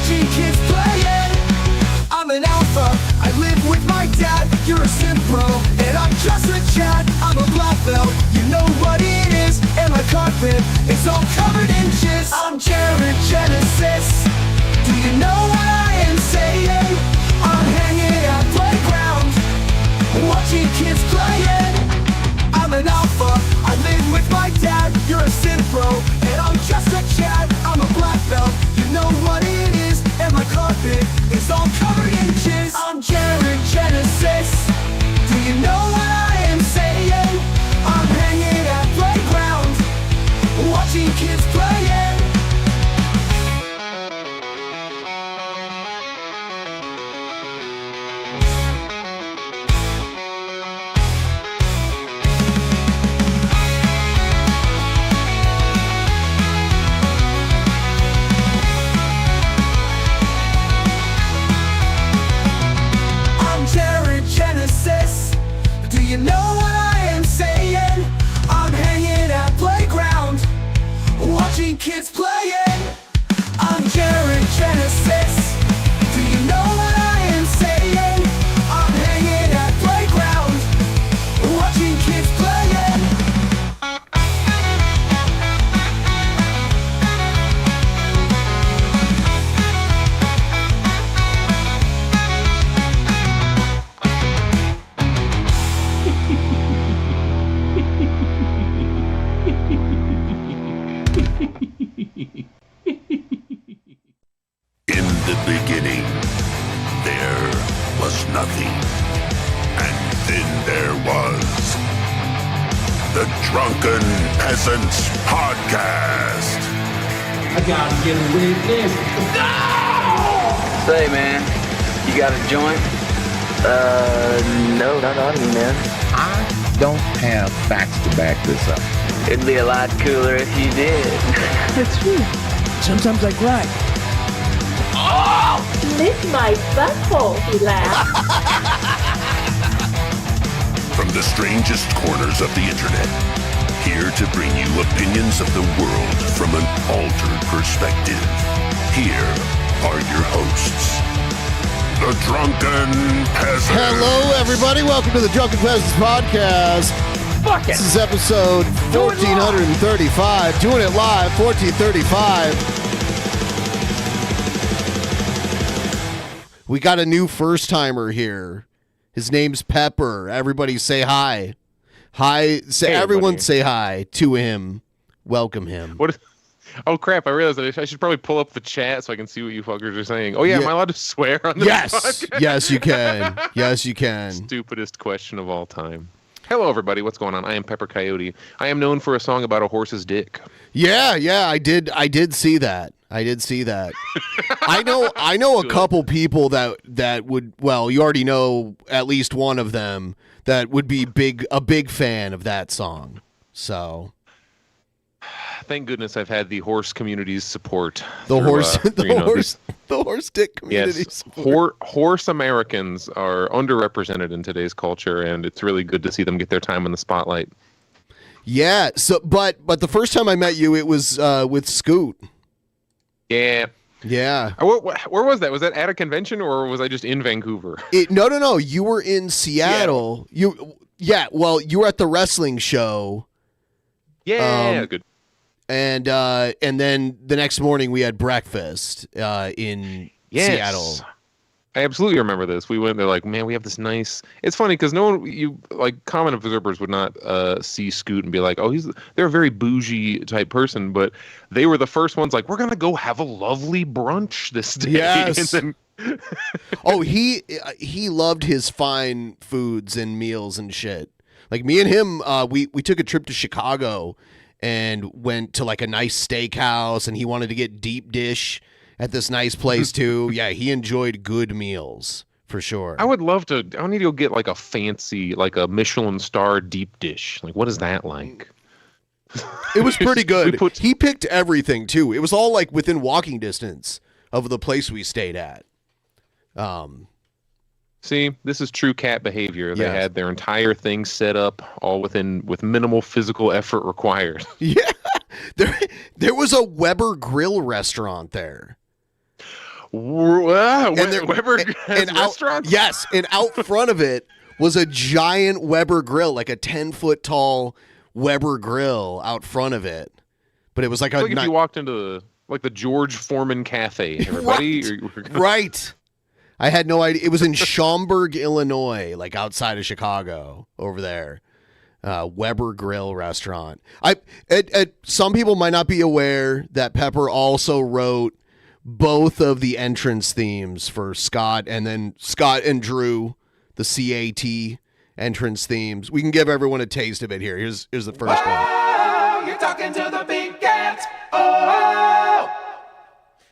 watching kids playing. I'm an alpha, I live with my dad. You're a sim pro, and I'm just a chat. I'm a black belt, you know what it is. And my carpet is all covered in jizz. I'm Jared Genesis, do you know what I am saying? I'm hanging at playground, watching kids playing. I'm an alpha, I live with my dad. You're a sim pro, and I'm just a chat. I'm a black belt, you know what it is. And my carpet is all covered in jizz. I'm Jared Genesis, do you know what I am saying? I'm hanging at playground, watching kids playing. Do you know what I am saying? I'm hanging at playground, watching kids playing. I'm Jared Genesis. Do you know what I am saying? I'm hanging at playground, watching kids playing. In the beginning, there was nothing. And then there was the Drunken Peasants Podcast. I gotta get a witness. Say, man, you got a joint? No, not on me, man. I don't have facts to back this up. It'd be a lot cooler if you did. That's true. Sometimes I cry. Lick my butthole, he laughed. From the strangest corners of the internet, here to bring you opinions of the world from an altered perspective. Here are your hosts, the Drunken Peasants. Hello, everybody. Welcome to the Drunken Peasants Podcast. Fuck it. This is episode 1435. Doing it live, 1435. We got a new first-timer here. His name's Pepper. Everybody say hi. Hi. Say, hey, everyone buddy. say hi to him. Welcome him. What? Oh crap! I realized that I should probably pull up the chat so I can see what you fuckers are saying. Oh yeah, am I allowed to swear on this podcast? Yes, you can. Yes, you can. Stupidest question of all time. Hello, everybody. What's going on? I am Pepper Coyote. I am known for a song about a horse's dick. Yeah, I did see that. I know a couple people that would, well, you already know at least one of them that would be a big fan of that song. So Thank goodness I've had the horse community's support. The horse dick community. Yes, horse Americans are underrepresented in today's culture, and it's really good to see them get their time in the spotlight. Yeah. So, but the first time I met you, it was with Scoot. Yeah. Yeah. Where was that? Was that at a convention, or was I just in Vancouver? No. You were in Seattle. You were at the wrestling show. Yeah, good. And then the next morning we had breakfast in Seattle. I absolutely remember this. We went there like, man, we have this nice. It's funny because common observers would not see Scoot and be like, oh, they're a very bougie type person, but they were the first ones like, we're gonna go have a lovely brunch this day. Yes. And then he loved his fine foods and meals and shit. Like me and him, we took a trip to Chicago and went to like a nice steakhouse, and he wanted to get deep dish at this nice place too. Yeah, he enjoyed good meals for sure. I would love to. I need to go get like a fancy, like a Michelin star deep dish. Like, what is that like? It was pretty good. He picked everything too. It was all like within walking distance of the place we stayed at. See, this is true cat behavior. They had their entire thing set up all with minimal physical effort required. Yeah. There was a Weber Grill restaurant there. Weber has restaurants? Yes, and out front of it was a giant Weber grill, like a 10-foot tall Weber grill out front of it. But it was like if you walked into the George Foreman Cafe, everybody. Right. I had no idea. It was in Schaumburg, Illinois, like outside of Chicago, over there. Weber Grill restaurant. Some people might not be aware that Pepper also wrote both of the entrance themes for Scott and Drew, the CAT entrance themes. We can give everyone a taste of it here. Here's the first one. You're talking to the big cat. Oh,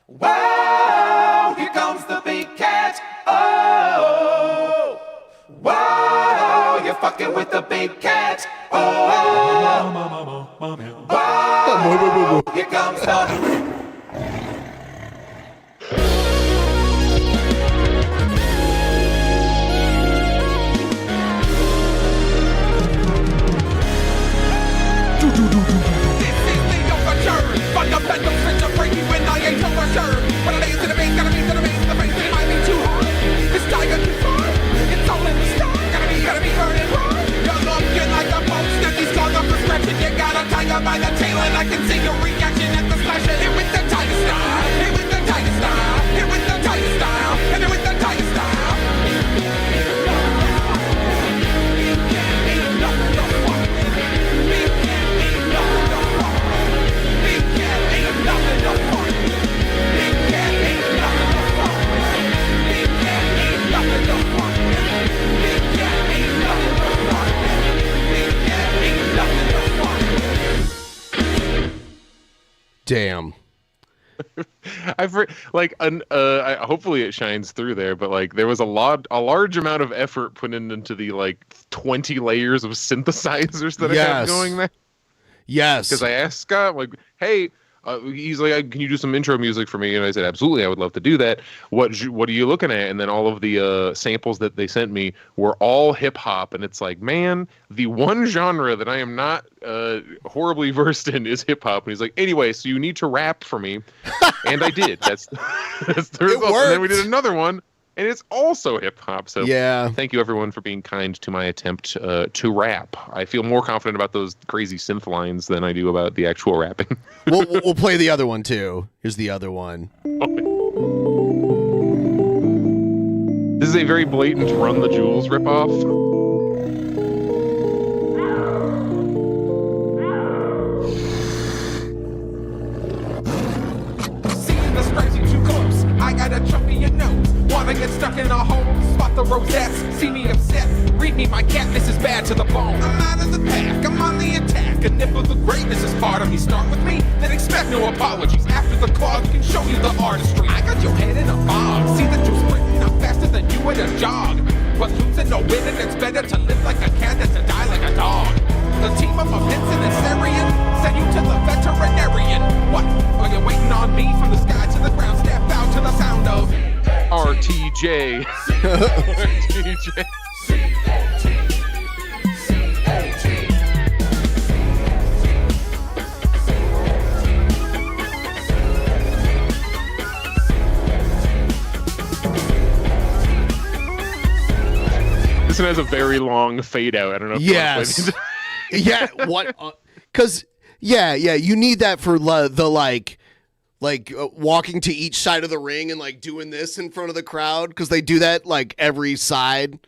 wow, here comes the big cat. Oh, wow, you're fucking with the big cat. Oh, wow, here comes the... By the tail and I can see your reaction at the slash. Hit with the tiger style. Hit with the tiger style. Hit with the tiger style. Hit it with the tiger style. Damn. I've heard, hopefully it shines through there, but there was a large amount of effort put into the 20 layers of synthesizers that I have going there. Yes. Because I asked Scott, hey, he's like, can you do some intro music for me? And I said, absolutely, I would love to do that. What are you looking at? And then all of the samples that they sent me were all hip hop, and it's like, man, the one genre that I am not horribly versed in is hip hop. And he's like, anyway, so you need to rap for me, and I did. That's the result. And then we did another one, and it's also hip hop. So yeah, thank you everyone for being kind to my attempt to rap. I feel more confident about those crazy synth lines than I do about the actual rapping. We'll play the other one too. Here's the other one. This is a very blatant Run the Jewels ripoff. I got a chunk in your nose. Wanna get stuck in a hole? Spot the rosettes. See me upset? Read me my cat. This is bad to the bone. I'm out of the pack. I'm on the attack. A nip of the greatness is part of me. Start with me, then expect no apologies. After the clock can show you the artistry. I got your head in a fog. See that you're sprinting. I'm faster than you at a jog. But losing no winning. It's better to live like a cat than to die like a dog. The team of Vincent and Syrian send you to the veterinarian. What? Are you waiting on me from the sky to the ground? Step out to the sound of RTJ. RTJ. This one has a very long fade out. I don't know if yes. Yeah, what? Because you need that for the walking to each side of the ring and doing this in front of the crowd, because they do that every side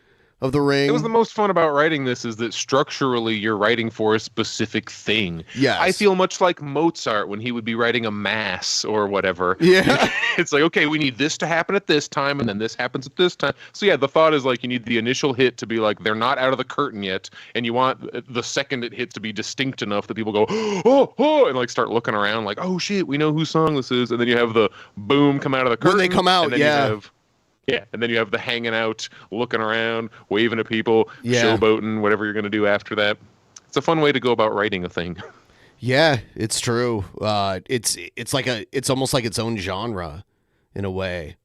of the ring. It was the most fun about writing this is that structurally you're writing for a specific thing. Yes. I feel much like Mozart when he would be writing a mass or whatever. Yeah. It's like, okay, we need this to happen at this time, and then this happens at this time. So yeah, the thought is you need the initial hit to be they're not out of the curtain yet, and you want the second it hits to be distinct enough that people go, oh, and start looking around oh shit, we know whose song this is, and then you have the boom come out of the curtain. When they come out, and then you have the hanging out, looking around, waving at people, showboating, whatever you're going to do after that. It's a fun way to go about writing a thing. Yeah, it's true. It's almost like its own genre in a way.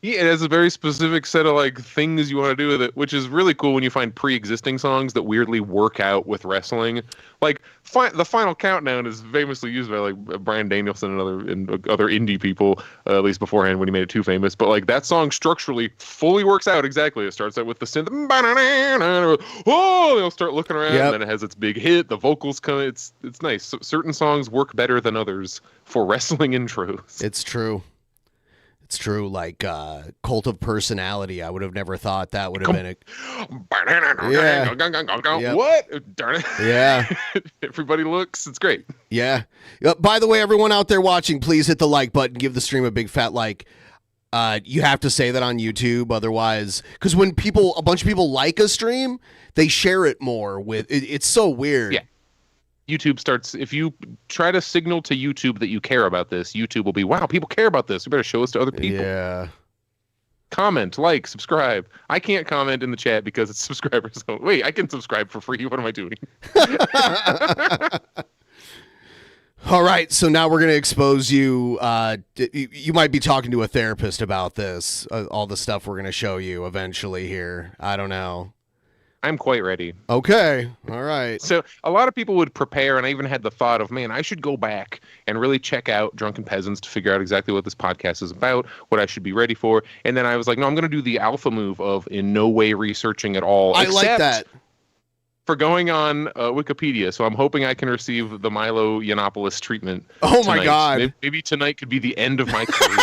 Yeah, it has a very specific set of like things you want to do with it, which is really cool when you find pre-existing songs that weirdly work out with wrestling. Like the Final Countdown is famously used by like Bryan Danielson and other indie people, at least beforehand when he made it too famous. But like that song structurally fully works out exactly. It starts out with the synth, oh, they'll start looking around, and then it has its big hit. The vocals come. It's nice. So certain songs work better than others for wrestling intros. It's true. It's true. Like Cult of Personality, I would have never thought that would have been a. Yeah. What? Darn it. Yeah. Everybody looks. It's great. Yeah. By the way, everyone out there watching, please hit the like button. Give the stream a big fat like. You have to say that on YouTube, otherwise, because when a bunch of people like a stream, they share it more with. It's so weird. Yeah. YouTube starts, if you try to signal to YouTube that you care about this, YouTube will be, wow, people care about this. We better show this to other people. Yeah. Comment, like, subscribe. I can't comment in the chat because it's subscribers. So, wait, I can subscribe for free. What am I doing? All right, so now we're going to expose you. You might be talking to a therapist about this, all the stuff we're going to show you eventually here. I don't know. I'm quite ready. Okay. All right. So a lot of people would prepare, and I even had the thought of, man, I should go back and really check out Drunken Peasants to figure out exactly what this podcast is about, what I should be ready for. And then I was like, no, I'm going to do the alpha move of in no way researching at all. I like that. For going on Wikipedia. So I'm hoping I can receive the Milo Yiannopoulos treatment. Oh, tonight. my God. Maybe tonight could be the end of my career.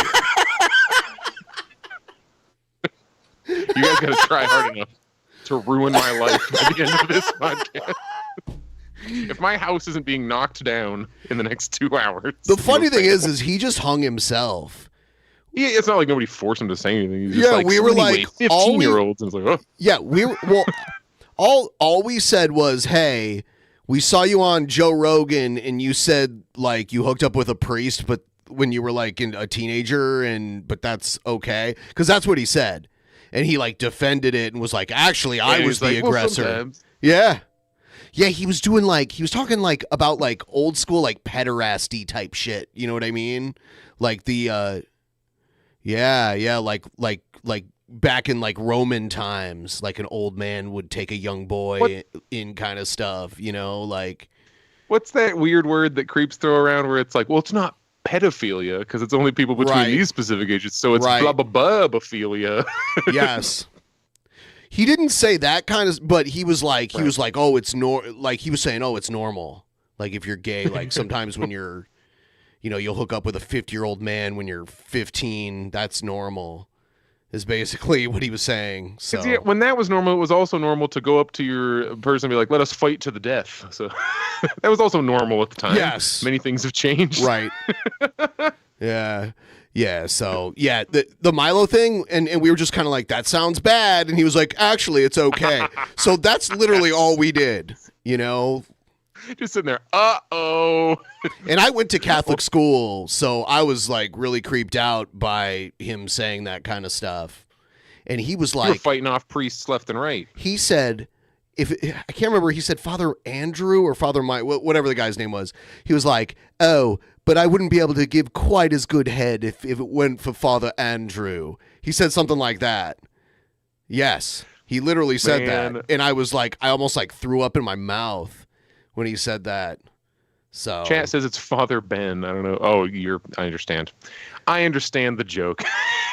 You guys got to try hard enough to ruin my life by the end of this podcast. If my house isn't being knocked down in the next 2 hours. The funny thing is he just hung himself. Yeah, it's not like nobody forced him to say anything. He's just like, we were like 15-year-olds, and it's like, oh. Yeah, we were. Well, all we said was, hey, we saw you on Joe Rogan, and you said like you hooked up with a priest, but when you were like a teenager, but that's okay, because that's what he said. And he like defended it and was like, actually, I was the aggressor. Well, yeah. He was doing he was talking about old school pederasty type shit. You know what I mean? Like the like back in Roman times, like an old man would take a young boy in kind of stuff. You know, like what's that weird word that creeps throw around where it's like, well, it's not pedophilia because it's only people between these specific ages, so it's blah blah blah blah. Yes, he didn't say that kind of, but he was like oh, it's he was saying, oh, it's normal, like if you're gay, like sometimes when you're, you'll hook up with a 50-year-old man when you're 15, that's normal, is basically what he was saying. So yeah, when that was normal, it was also normal to go up to your person and be like, let us fight to the death. So that was also normal at the time. Yes. Many things have changed. Right. Yeah. Yeah. So, yeah, the Milo thing, and we were just kind of like, that sounds bad. And he was like, actually, it's okay. So that's literally all we did, Just sitting there, uh-oh. And I went to Catholic school, so I was really creeped out by him saying that kind of stuff. And he was like, you were fighting off priests left and right. He said, I can't remember, he said Father Andrew or Father Mike, whatever the guy's name was. He was like, oh, but I wouldn't be able to give quite as good head if it went for Father Andrew. He said something like that. Yes, he literally said that. And I was like, I almost threw up in my mouth when he said that. So chat says it's Father Ben. I don't know. Oh, I understand. I understand the joke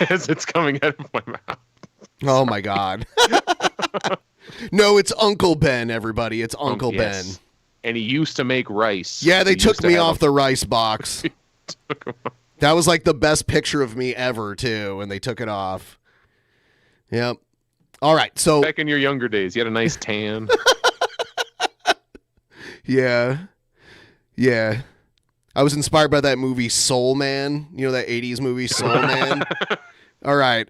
as it's coming out of my mouth. Oh my God. No, it's Uncle Ben, everybody. It's Uncle Ben. And he used to make rice. Yeah, they took me off the rice box. That was the best picture of me ever, too, and they took it off. Yep. All right, so back in your younger days, you had a nice tan. Yeah. Yeah. I was inspired by that movie Soul Man. You know that 80s movie Soul Man? All right.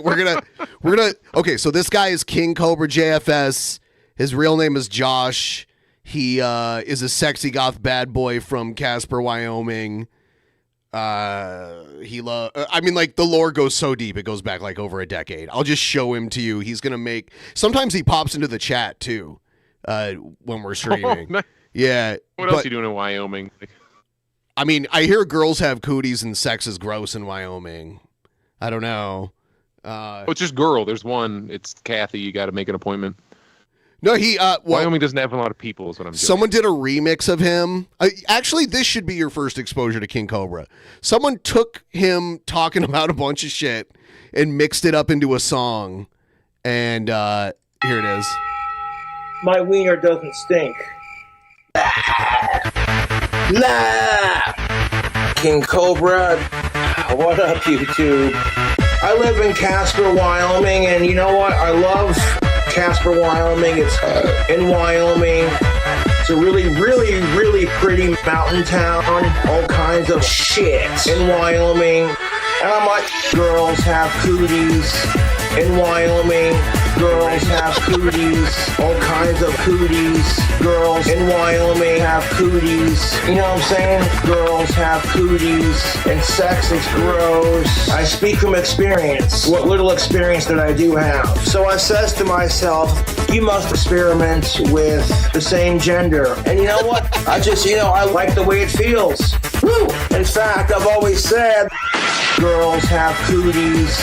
We're gonna okay, so this guy is KingCobraJFS. His real name is Josh. He is a sexy goth bad boy from Casper, Wyoming. The lore goes so deep, it goes back over a decade. I'll just show him to you. He's gonna sometimes he pops into the chat too. When we're streaming. Oh, nice. Yeah. What else are you doing in Wyoming? I mean, I hear girls have cooties and sex is gross in Wyoming. I don't know. Oh, it's just girl. There's one. It's Kathy. You got to make an appointment. No, he. Wyoming doesn't have a lot of people, is what I'm doing. Someone did a remix of him. Actually, this should be your first exposure to King Cobra. Someone took him talking about a bunch of shit and mixed it up into a song. And here it is. My wiener doesn't stink. Nah! King Cobra, what up, YouTube? I live in Casper, Wyoming, and you know what? I love Casper, Wyoming. It's in Wyoming. It's a really, really, really pretty mountain town. All kinds of shit in Wyoming. And I'm like, girls have cooties in Wyoming. Girls have cooties, all kinds of cooties. Girls in Wyoming have cooties. You know what I'm saying? Girls have cooties, and sex is gross. I speak from experience, what little experience that I do have. So I says to myself, you must experiment with the same gender. And you know what? I like the way it feels. Woo! In fact, I've always said, girls have cooties.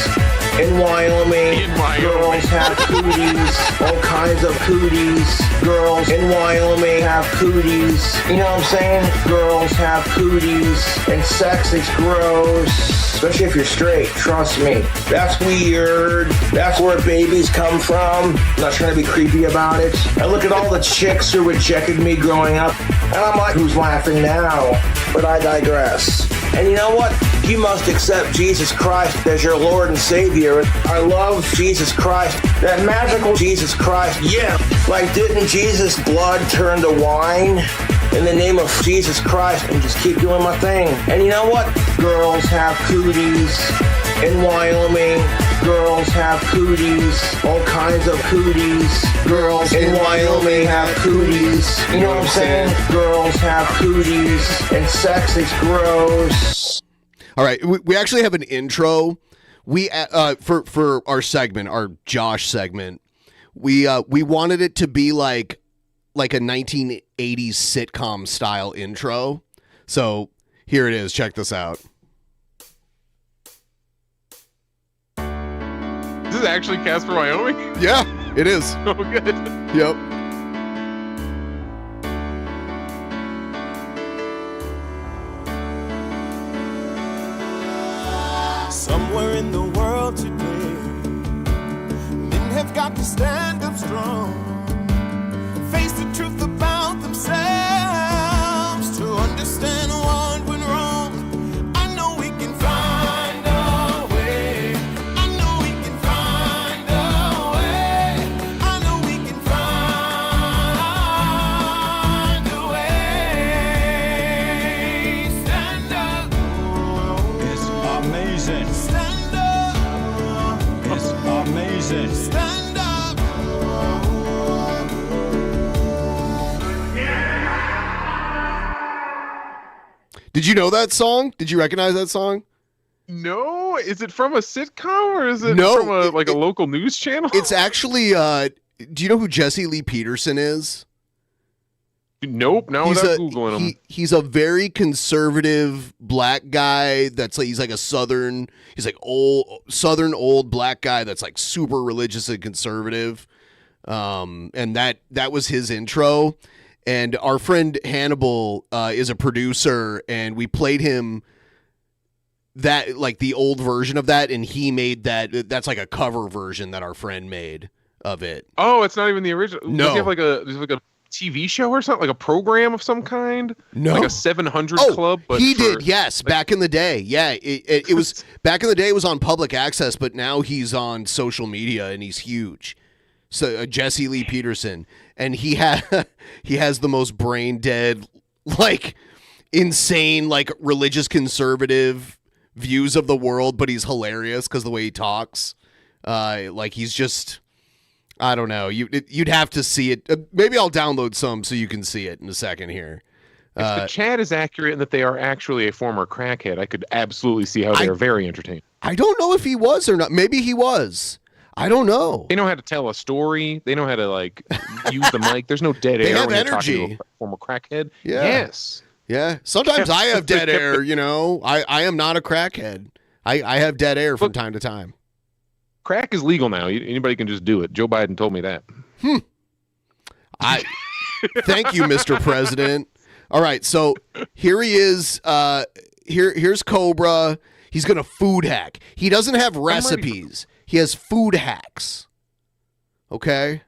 In Wyoming, girls have cooties, all kinds of cooties. Girls in Wyoming have cooties. You know what I'm saying? Girls have cooties, and sex is gross. Especially if you're straight, trust me. That's weird. That's where babies come from. I'm not trying to be creepy about it. I look at all the chicks who rejected me growing up, and I'm like, who's laughing now? But I digress. And you know what? You must accept Jesus Christ as your Lord and Savior. I love Jesus Christ. That magical Jesus Christ. Yeah. Like, didn't Jesus' blood turn to wine? In the name of Jesus Christ, and just keep doing my thing. And you know what? Girls have cooties in Wyoming. Girls have cooties, all kinds of cooties. Girls in Wyoming have cooties. You know what I'm saying? Girls have cooties, and sex is gross. All right, we actually have an intro. We for our segment, our Josh segment. We wanted it to be like a 1980s sitcom style intro. So here it is. Check this out. This is actually Casper, Wyoming? Yeah, it is. Oh, good. Yep. Somewhere in the world today, men have got to stand up strong, face the truth about themselves, to understand what went wrong. I know we can find a way. I know we can find a way. I know we can find a way. Stand up. It's amazing. Stand up. It's amazing. Stand up. Did you know that song? Did you recognize that song? No, is it from a sitcom or is it No, from a local news channel? It's actually. Do you know who Jesse Lee Peterson is? Nope. Now without googling him. He's a very conservative black guy. He's like a southern old black guy that's like super religious and conservative. And that was his intro. And our friend Hannibal is a producer, and we played him that, like, the old version of that, and he made that. That's like a cover version that our friend made of it. Oh, it's not even the original. No. Does he have like a TV show or something, like a program of some kind? No. Like a 700 Club? But he did, yes, back in the day. Yeah, it was back in the day. It was on public access, but now he's on social media, and he's huge. So Jesse Lee Peterson, and he has the most brain dead, like, insane, like, religious conservative views of the world, but he's hilarious because the way he talks. Like, he's just, I don't know. You'd have to see it. Maybe I'll download some so you can see it in a second here. If the chat is accurate and that they are actually a former crackhead, I could absolutely see how they are very entertaining. I don't know if he was or not. Maybe he was. I don't know. They know how to tell a story. They know how to, like, use the mic. There's no dead air have when energy. you're talking to a former crackhead. Yeah. Yes. Yeah. Sometimes I have dead air, you know. I am not a crackhead. I have dead air from time to time. Crack is legal now. Anybody can just do it. Joe Biden told me that. Thank you, Mr. President. All right, so here he is. Here's Cobra. He's gonna food hack. He doesn't have recipes. He has food hacks. Okay.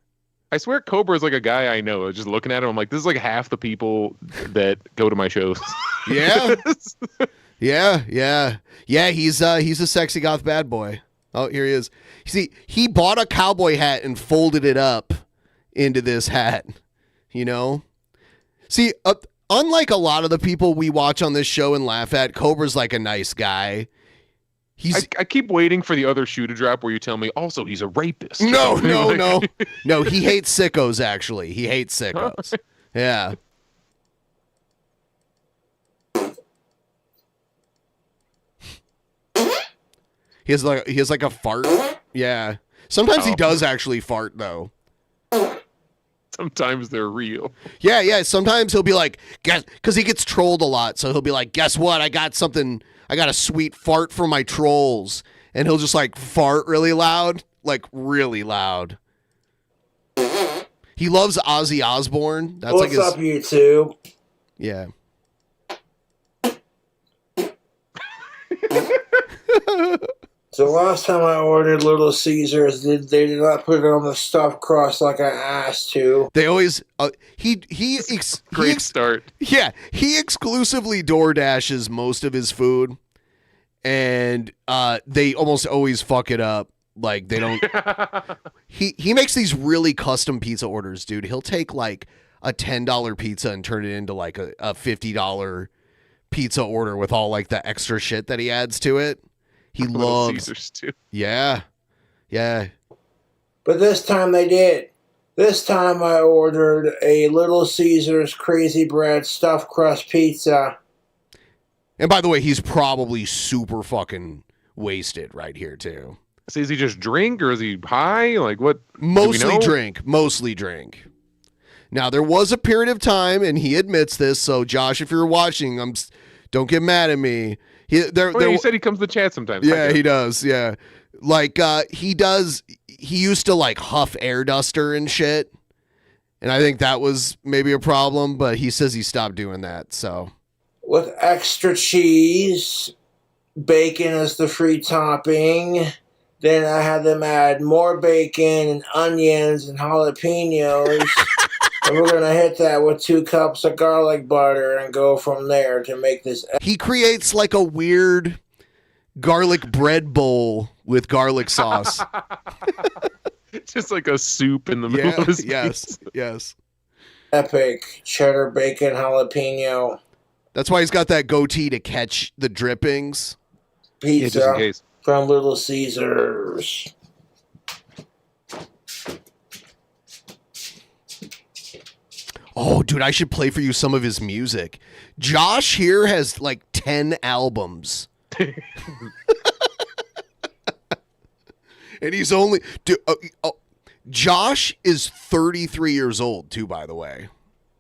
I swear Cobra is like a guy I know. Just looking at him, I'm like, this is like half the people that go to my shows. Yeah. Yeah. He's a sexy goth bad boy. Oh, here he is. See, he bought a cowboy hat and folded it up into this hat. You know? See, unlike a lot of the people we watch on this show and laugh at, Cobra's like a nice guy. I keep waiting for the other shoe to drop where you tell me, also, he's a rapist. No. No, he hates sickos, actually. He hates sickos. Yeah. He has like a fart. Yeah. Sometimes he does actually fart, though. Sometimes they're real. Yeah. Sometimes he'll be like, guess, because he gets trolled a lot. So he'll be like, guess what? I got a sweet fart for my trolls. And he'll just like fart really loud. Like really loud. He loves Ozzy Osbourne. That's What's up, YouTube? Yeah. So last time I ordered Little Caesars, they did not put it on the stuffed crust like I asked to. They always great start. Yeah, he exclusively DoorDashes most of his food, and they almost always fuck it up. Like they don't. He makes these really custom pizza orders, dude. He'll take like a $10 pizza and turn it into like a $50 pizza order with all like the extra shit that he adds to it. He loves Caesars too. Yeah. But this time they did. This time I ordered a Little Caesars Crazy Bread Stuffed Crust Pizza. And by the way, he's probably super fucking wasted right here too. So is he just drink or is he high? Like what? Mostly drink. Now there was a period of time, and he admits this. So Josh, if you're watching, don't get mad at me. You said he comes to chat sometimes. Yeah, he does. Yeah. Like, he used to like huff air duster and shit. And I think that was maybe a problem, but he says he stopped doing that. So with extra cheese, bacon as the free topping. Then I had them add more bacon and onions and jalapenos. And we're going to hit that with 2 cups of garlic butter and go from there to make this. He creates like a weird garlic bread bowl with garlic sauce. Just like a soup in the middle of his Yes. Epic cheddar bacon jalapeno. That's why he's got that goatee to catch the drippings. Pizza just in case. From Little Caesars. Oh, dude, I should play for you some of his music. Josh here has like 10 albums. And he's only... Josh is 33 years old, too, by the way.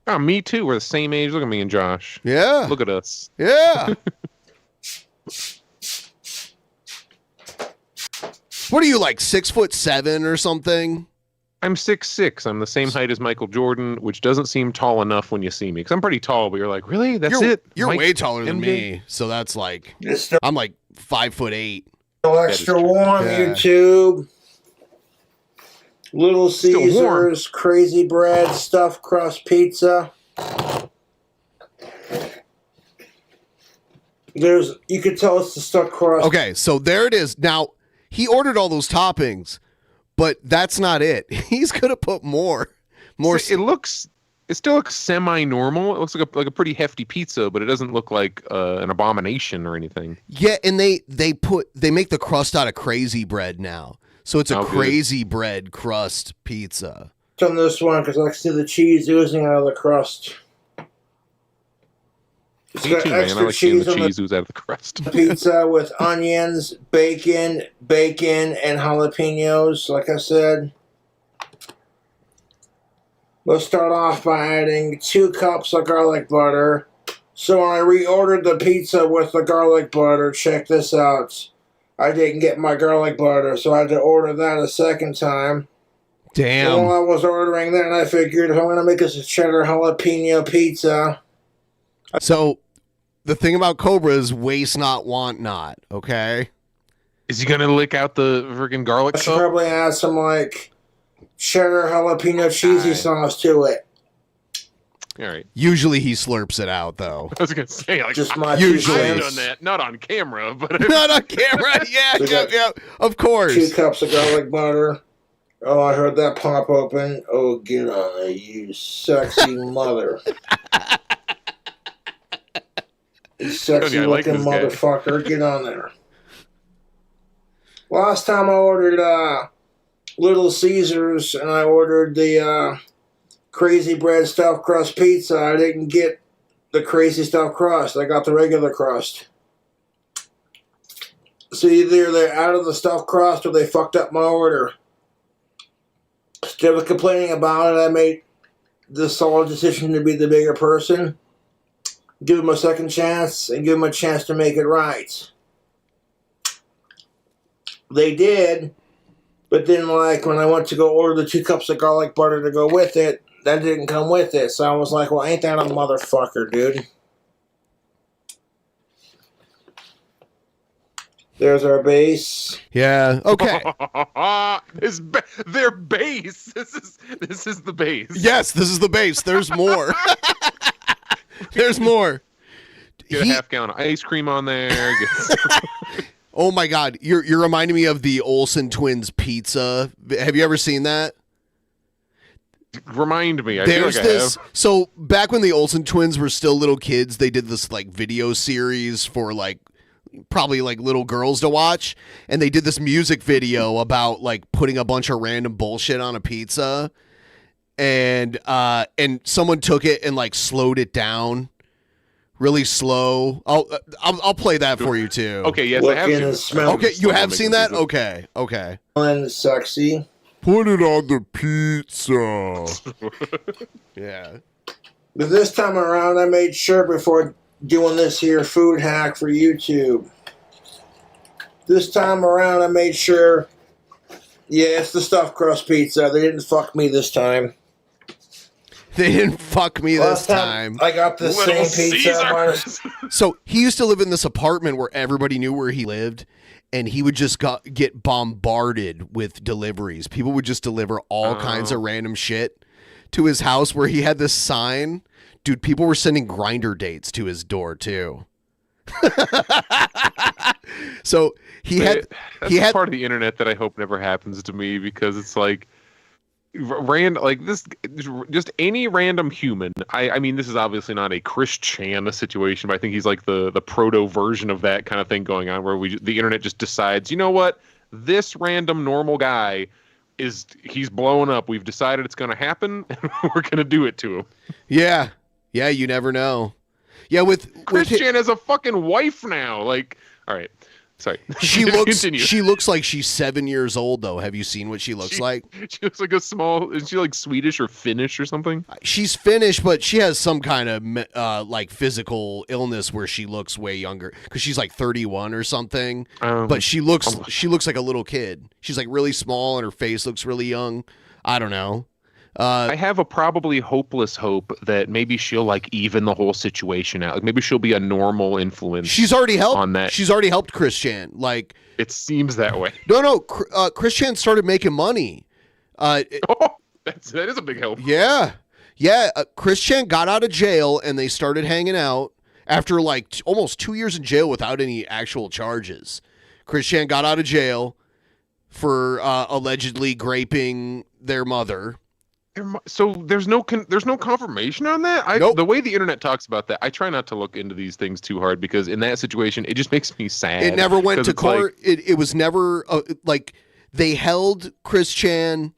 Oh, me too. We're the same age. Look at me and Josh. Yeah. Look at us. Yeah. What are you, like 6'7" or something? I'm 6'6". I'm the same height as Michael Jordan, which doesn't seem tall enough when you see me. Because I'm pretty tall, but you're like, really? That's it? You're Mike way taller than MJ? me. So that's like... I'm like 5'8". Extra warm, YouTube. Little Caesars Crazy Bread Stuffed Crust Pizza. You could tell it's the stuffed crust. Okay, so there it is. Now, he ordered all those toppings, but that's not it. He's gonna put more. It still looks semi-normal. It looks like a pretty hefty pizza, but it doesn't look like an abomination or anything. Yeah, and they make the crust out of crazy bread now, so it's a crazy bread crust pizza. On this one because I can see the cheese oozing out of the crust. It's Me got too, man. I extra like seeing the cheese on cheese ooze out of the crust. Pizza with onions, bacon, and jalapenos, like I said. Let's start off by adding 2 cups of garlic butter. So when I reordered the pizza with the garlic butter, check this out. I didn't get my garlic butter, so I had to order that a second time. Damn. And while I was ordering that, I figured if I'm going to make this a cheddar jalapeno pizza. So, the thing about Cobra is waste not, want not, okay? Is he gonna lick out the freaking garlic I should stuff? probably add some, like, cheddar jalapeno cheesy sauce to it. All right. Usually he slurps it out, though. I was gonna say, like, Just my usually. I've done that, not on camera, but Not on camera. Yeah, So yeah, of course. 2 cups of garlic butter. Oh, I heard that pop open. Oh, get on it, you sexy mother. You sexy I like looking this guy. motherfucker. Get on there. Last time I ordered Little Caesars and I ordered the crazy bread stuffed crust pizza, I didn't get the crazy stuffed crust. I got the regular crust. So either they're out of the stuffed crust or they fucked up my order. Instead of complaining about it, I made the solid decision to be the bigger person. Give them a second chance and give them a chance to make it right. They did, but then, like, when I went to go order the 2 cups of garlic butter to go with it, that didn't come with it. So I was like, well, ain't that a motherfucker, dude? There's our base. Yeah, okay. Their base. This is the base. Yes, this is the base. There's more. There's more. Get a half gallon of ice cream on there. Oh my God, you're reminding me of the Olsen twins pizza. Have you ever seen that? Remind me. I There's feel like this. I have. So back when the Olsen twins were still little kids, they did this like video series for like probably like little girls to watch, and they did this music video about like putting a bunch of random bullshit on a pizza, and someone took it and like slowed it down. Really slow. I'll play that for you too. Okay, yes, I have seen it. Okay, you have seen that? Okay. And sexy. Put it on the pizza. Yeah. But this time around, I made sure before doing this here food hack for YouTube. This time around, I made sure, yeah, it's the stuffed crust pizza. They didn't fuck me this time. They didn't fuck me Last this time. I got the Little same pizza. So he used to live in this apartment where everybody knew where he lived, and he would just get bombarded with deliveries. People would just deliver all kinds of random shit to his house where he had this sign. Dude, people were sending grinder dates to his door too. So That's the part of the internet that I hope never happens to me, because it's like just any random human. I mean, this is obviously not a Christian situation, but I think he's like the proto version of that kind of thing going on, where the internet just decides, you know what, this random normal guy he's blowing up. We've decided it's going to happen, and we're going to do it to him. Yeah, you never know. Yeah, with Christian has a fucking wife now. Like, all right. Sorry. She Continue. looks like she's 7 years old though. Have you seen what she looks like? She looks like is she like Swedish or Finnish or something? She's Finnish, but she has some kind of like physical illness where she looks way younger, because she's like 31 or something. But she looks like a little kid. She's like really small and her face looks really young. I don't know. I have a probably hopeless hope that maybe she'll like even the whole situation out. Like maybe she'll be a normal influence. She's already helped on that. She's already helped Christian. Like, it seems that way. No. Christian started making money. That is a big help. Yeah. Christian got out of jail and they started hanging out after like almost 2 years in jail without any actual charges. Christian got out of jail for allegedly graping their mother. So there's no confirmation on that. Nope. The way the internet talks about that, I try not to look into these things too hard, because in that situation, it just makes me sad. It never went to court. Like, it was never like they held Christian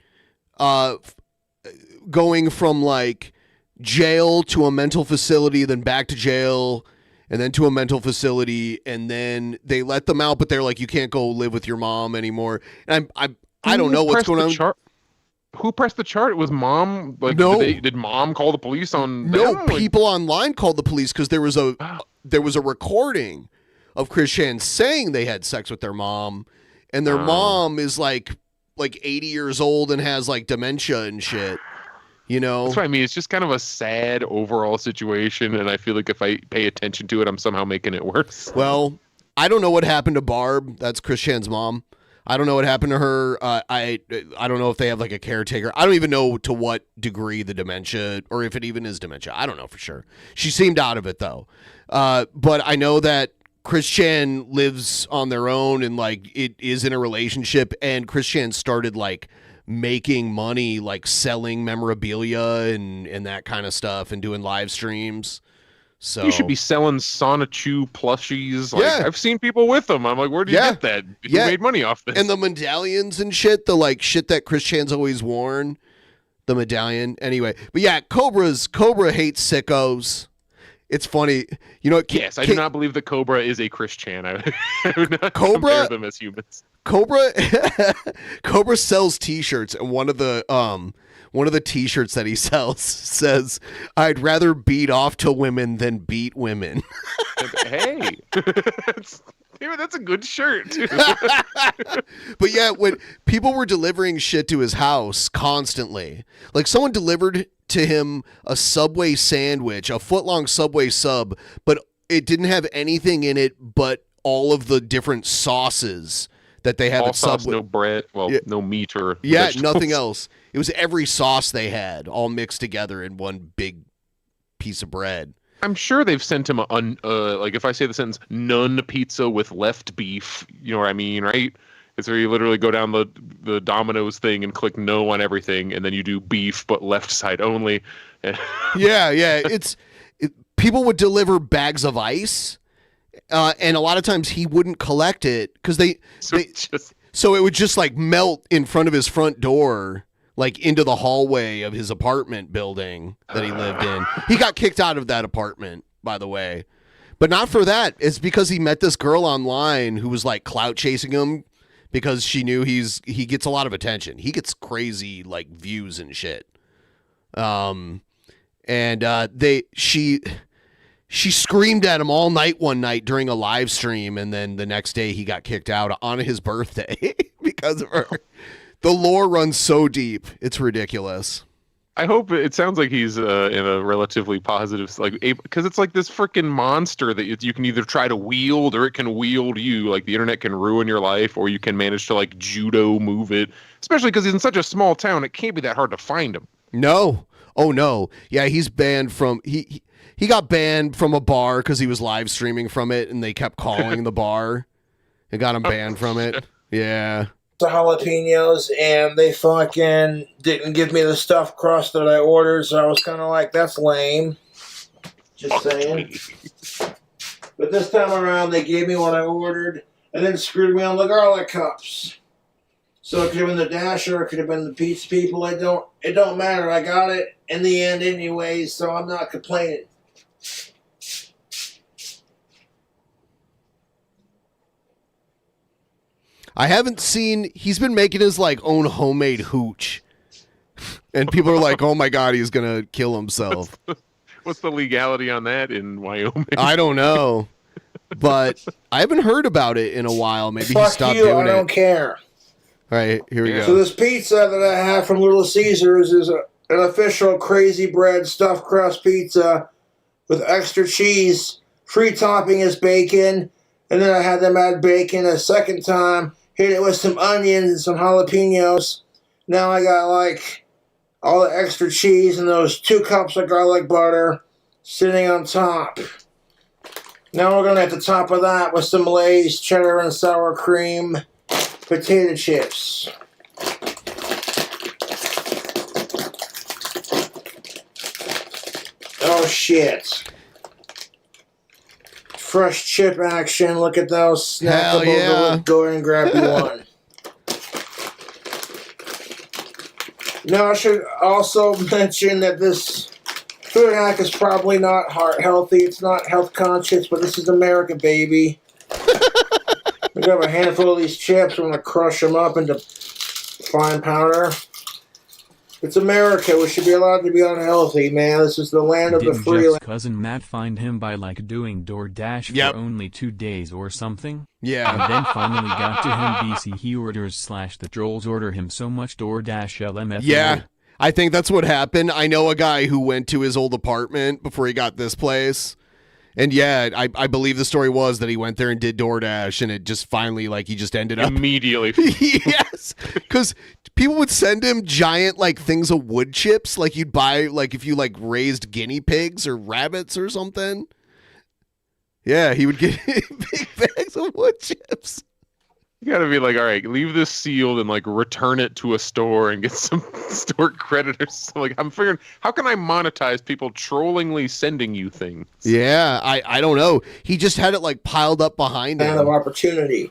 going from like jail to a mental facility, then back to jail, and then to a mental facility, and then they let them out, but they're like, you can't go live with your mom anymore. And I don't know what's going on. Who pressed the chart? It was mom. Like, no. Did mom call the police on? No, them? people online called the police because there was a recording of Chris Chan saying they had sex with their mom, and their mom is like 80 years old and has like dementia and shit. You know, that's what I mean. It's just kind of a sad overall situation, and I feel like if I pay attention to it, I'm somehow making it worse. Well, I don't know what happened to Barb. That's Chris Chan's mom. I don't know what happened to her. I don't know if they have like a caretaker. I don't even know to what degree the dementia, or if it even is dementia. I don't know for sure. She seemed out of it though. But I know that Chris Chan lives on their own and like it is in a relationship, and Chris Chan started like making money like selling memorabilia and that kind of stuff and doing live streams. So you should be selling Sonichu plushies. Like, I've seen people with them. I'm like, where do you get that? Who made money off this? And the medallions and shit, the like shit that Chris Chan's always worn. The medallion. Anyway. But yeah, Cobra hates sickos. It's funny. You know what? Yes, I do not believe that Cobra is a Chris Chan. I would not compare them as humans. Cobra sells t-shirts, and one of the t-shirts that he sells says, "I'd rather beat off to women than beat women." Hey, that's a good shirt too. But yeah, when people were delivering shit to his house constantly, like someone delivered to him a Subway sandwich, a foot-long Subway sub, but it didn't have anything in it but all of the different sauces that they have all at sauce, Subway. no bread, no meat or vegetables. vegetables. Nothing else. It was every sauce they had all mixed together in one big piece of bread. I'm sure they've sent him like if I say the sentence "none pizza with left beef," you know what I mean, right? It's where you literally go down the Domino's thing and click no on everything, and then you do beef but left side only. Yeah. People would deliver bags of ice. And a lot of times he wouldn't collect it because so it would just like melt in front of his front door, like into the hallway of his apartment building that he lived in. He got kicked out of that apartment, by the way, but not for that. It's because he met this girl online who was like clout chasing him because she knew he gets a lot of attention. He gets crazy like views and shit. She screamed at him all night one night during a live stream, and then the next day he got kicked out on his birthday because of her. The lore runs so deep. It's ridiculous. I hope it sounds like he's in a relatively positive, like, because it's like this freaking monster that you can either try to wield or it can wield you. Like the internet can ruin your life, or you can manage to like judo move it. Especially because he's in such a small town, it can't be that hard to find him. No. Oh no. Yeah, he's banned from he got banned from a bar because he was live streaming from it, and they kept calling the bar and got him banned from it. Yeah. The jalapenos, and they fucking didn't give me the stuffed crust that I ordered, so I was kind of like, that's lame. Just saying. But this time around, they gave me what I ordered, and then screwed me on the garlic cups. So it could have been the Dasher, it could have been the Pizza People. It don't matter. I got it in the end anyways, so I'm not complaining. I haven't seen. He's been making his like own homemade hooch, and people are like, "Oh my god, he's gonna kill himself." What's the legality on that in Wyoming? I don't know, but I haven't heard about it in a while. Maybe Fuck he stopped you, doing I don't care. All right, here we go. So this pizza that I have from Little Caesars is an official crazy bread stuffed crust pizza with extra cheese. Free topping is bacon, and then I had them add bacon a second time. Hit it with some onions and some jalapenos. Now I got like all the extra cheese and those 2 cups of garlic butter sitting on top. Now we're going to have to top of that with some Lay's cheddar and sour cream potato chips. Oh shit. Fresh chip action. Look at those snackable. Yeah. Go ahead and grab you one. Now I should also mention that this food hack is probably not heart healthy. It's not health conscious, but this is America, baby. We got a handful of these chips. I'm gonna crush them up into fine powder. It's America. We should be allowed to be unhealthy, man. This is the land of the Didn't free. Jeff's cousin Matt find him by like doing DoorDash Yep. for only 2 days or something? Yeah. And then finally got to him BC he orders / the trolls order him so much DoorDash LMF. Yeah. I think that's what happened. I know a guy who went to his old apartment before he got this place. And yeah, I believe the story was that he went there and did DoorDash, and it just finally, like, he just ended up Immediately. yes, because people would send him giant like things of wood chips, like you'd buy like if you like raised guinea pigs or rabbits or something. Yeah, he would get big bags of wood chips. You gotta be like, all right, leave this sealed and like return it to a store and get some store creditors. Like, I'm figuring, how can I monetize people trollingly sending you things? Yeah, I don't know. He just had it like piled up behind Land of him. opportunity.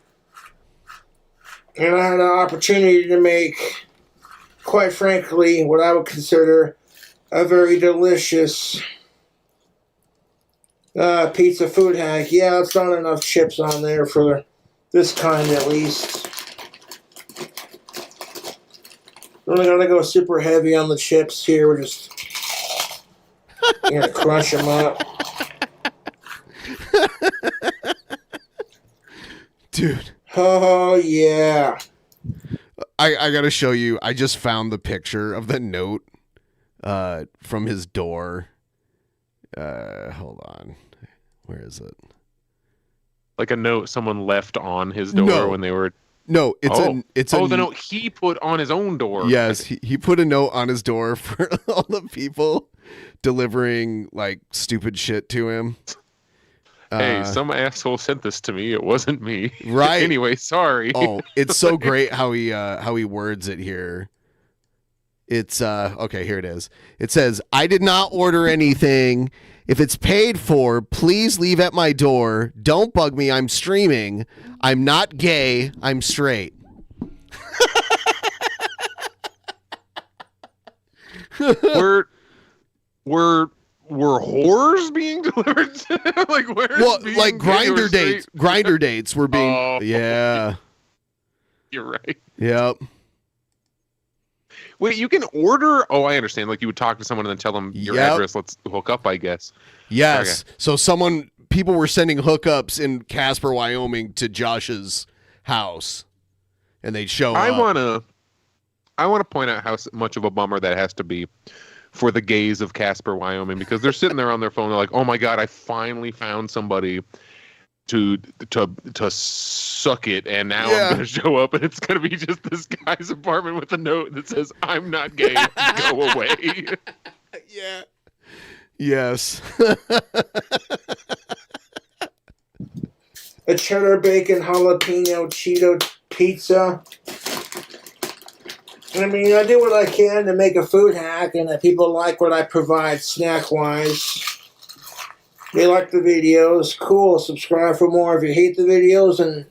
And I had an opportunity to make, quite frankly, what I would consider a very delicious pizza food hack. Yeah, it's not enough chips on there for this kind, at least. We're not gonna go super heavy on the chips here. We're just gonna crush them up. Dude. Oh, yeah. I gotta show you. I just found the picture of the note from his door. Hold on. Where is it? Like a note someone left on his door No. when they were. No, it's the note he put on his own door. Yes, he put a note on his door for all the people delivering like stupid shit to him. Hey, some asshole sent this to me. It wasn't me. Right. Anyway, sorry. Oh, it's so great how he words it here. It's okay, here it is. It says, "I did not order anything. If it's paid for, please leave at my door. Don't bug me. I'm streaming. I'm not gay. I'm straight." Were whores being delivered to? Like, where? Well, like grinder dates were being. Oh. Yeah. You're right. Yep. Wait, you can order? Oh, I understand. Like, you would talk to someone and then tell them your Yep. address. Let's hook up, I guess. Yes. Okay. So people were sending hookups in Casper, Wyoming to Josh's house, and they'd show I up. want to point out how much of a bummer that has to be for the gays of Casper, Wyoming, because they're sitting there on their phone. They're like, "Oh my God, I finally found somebody to suck it, and now Yeah. I'm going to show up, and it's going to be just this guy's apartment with a note that says, 'I'm not gay, go away.'" Yeah. Yes. A cheddar bacon jalapeno Cheeto pizza. I mean, I do what I can to make a food hack, and that people like what I provide snack-wise. They like the videos. Cool. Subscribe for more. If you hate the videos, and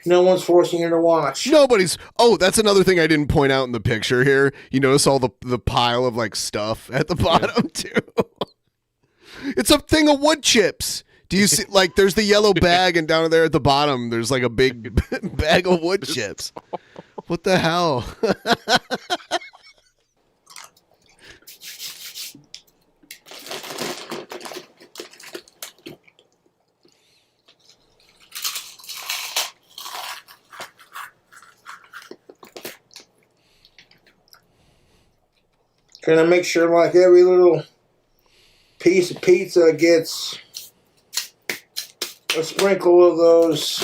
no one's forcing you to watch. Nobody's. Oh, that's another thing I didn't point out in the picture here. You notice all the pile of like stuff at the bottom too. It's a thing of wood chips. Do you see? Like, there's the yellow bag, and down there at the bottom, there's like a big bag of wood chips. What the hell? Gonna make sure like every little piece of pizza gets a sprinkle of those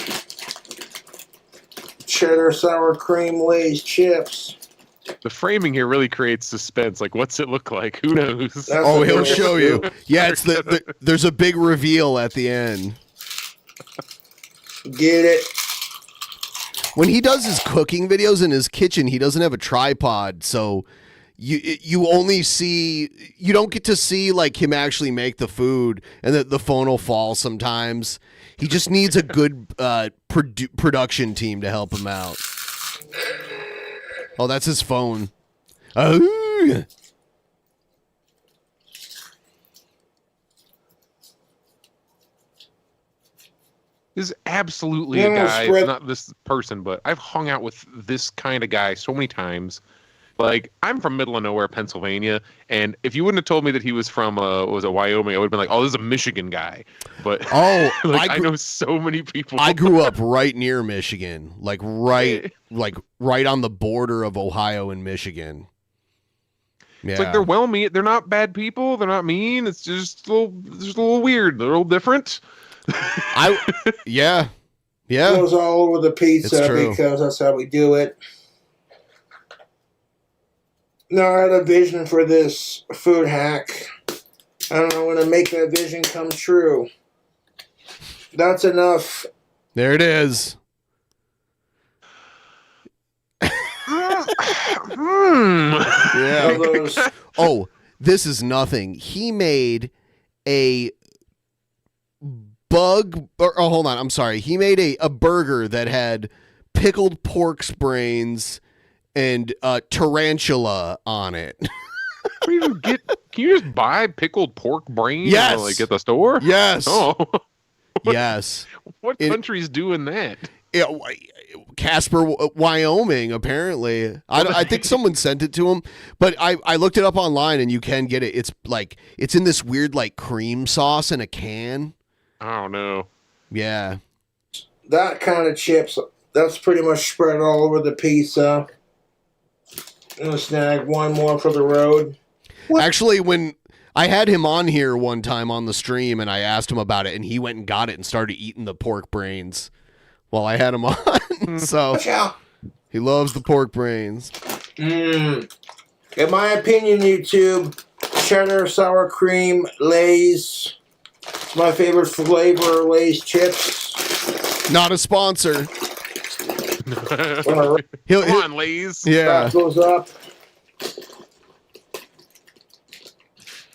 cheddar sour cream Lay's chips. The framing here really creates suspense. Like, what's it look like? Who knows? Oh, he'll show you. Yeah, it's there's a big reveal at the end. Get it? When he does his cooking videos in his kitchen, he doesn't have a tripod, so you only see, you don't get to see like him actually make the food, and the phone will fall sometimes. He just needs a good production team to help him out. Oh, that's his phone. Oh. This is absolutely Yeah, a guy, spread- not this person, but I've hung out with this kind of guy so many times Like, I'm from middle of nowhere, Pennsylvania, and if you wouldn't have told me that he was from was it Wyoming, I would have been like, oh, this is a Michigan guy. But like, I know so many people. I grew up right near Michigan, like right on the border of Ohio and Michigan. Yeah. It's like they're not bad people. They're not mean. It's just a little weird. They're a little different. Yeah. It goes all over the pizza because that's how we do it. Now, I had a vision for this food hack. I'm going to make that vision come true. That's enough. There it is. Yeah. Oh, this is nothing. He made a hold on. I'm sorry. He made a burger that had pickled pork's brains and tarantula on it. Can you just buy pickled pork brains? Yes. Like at the store? Yes. Oh. Yes. What country's doing that? Yeah, Casper, Wyoming, apparently. I think someone sent it to him, but I looked it up online and you can get it. It's in this weird like cream sauce in a can. I don't know. Yeah. That kind of chips, that's pretty much spread all over the pizza. I'm gonna snag one more for the road. Actually, when I had him on here one time on the stream and I asked him about it and he went and got it and started eating the pork brains while I had him on. So he loves the pork brains. In my opinion, YouTube, cheddar, sour cream, Lay's. It's my favorite flavor, Lay's chips. Not a sponsor. Come on, Lay's. Yeah. That goes up.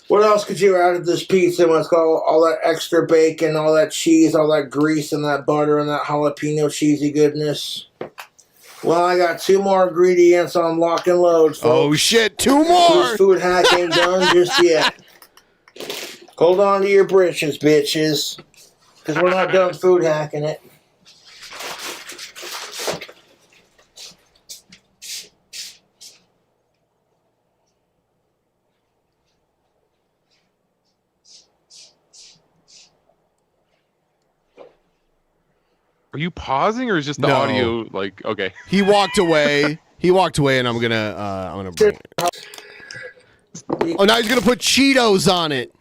What else could you add to this pizza when it's got all that extra bacon, all that cheese, all that grease, and that butter, and that jalapeno cheesy goodness? Well, I got 2 more ingredients on lock and load, folks. Oh, shit, 2 more! This food hack ain't done just yet. Hold on to your britches, bitches. Because we're not done food hacking it. Are you pausing or is just the audio like okay? He walked away. And I'm gonna bring it. Oh, now he's gonna put Cheetos on it.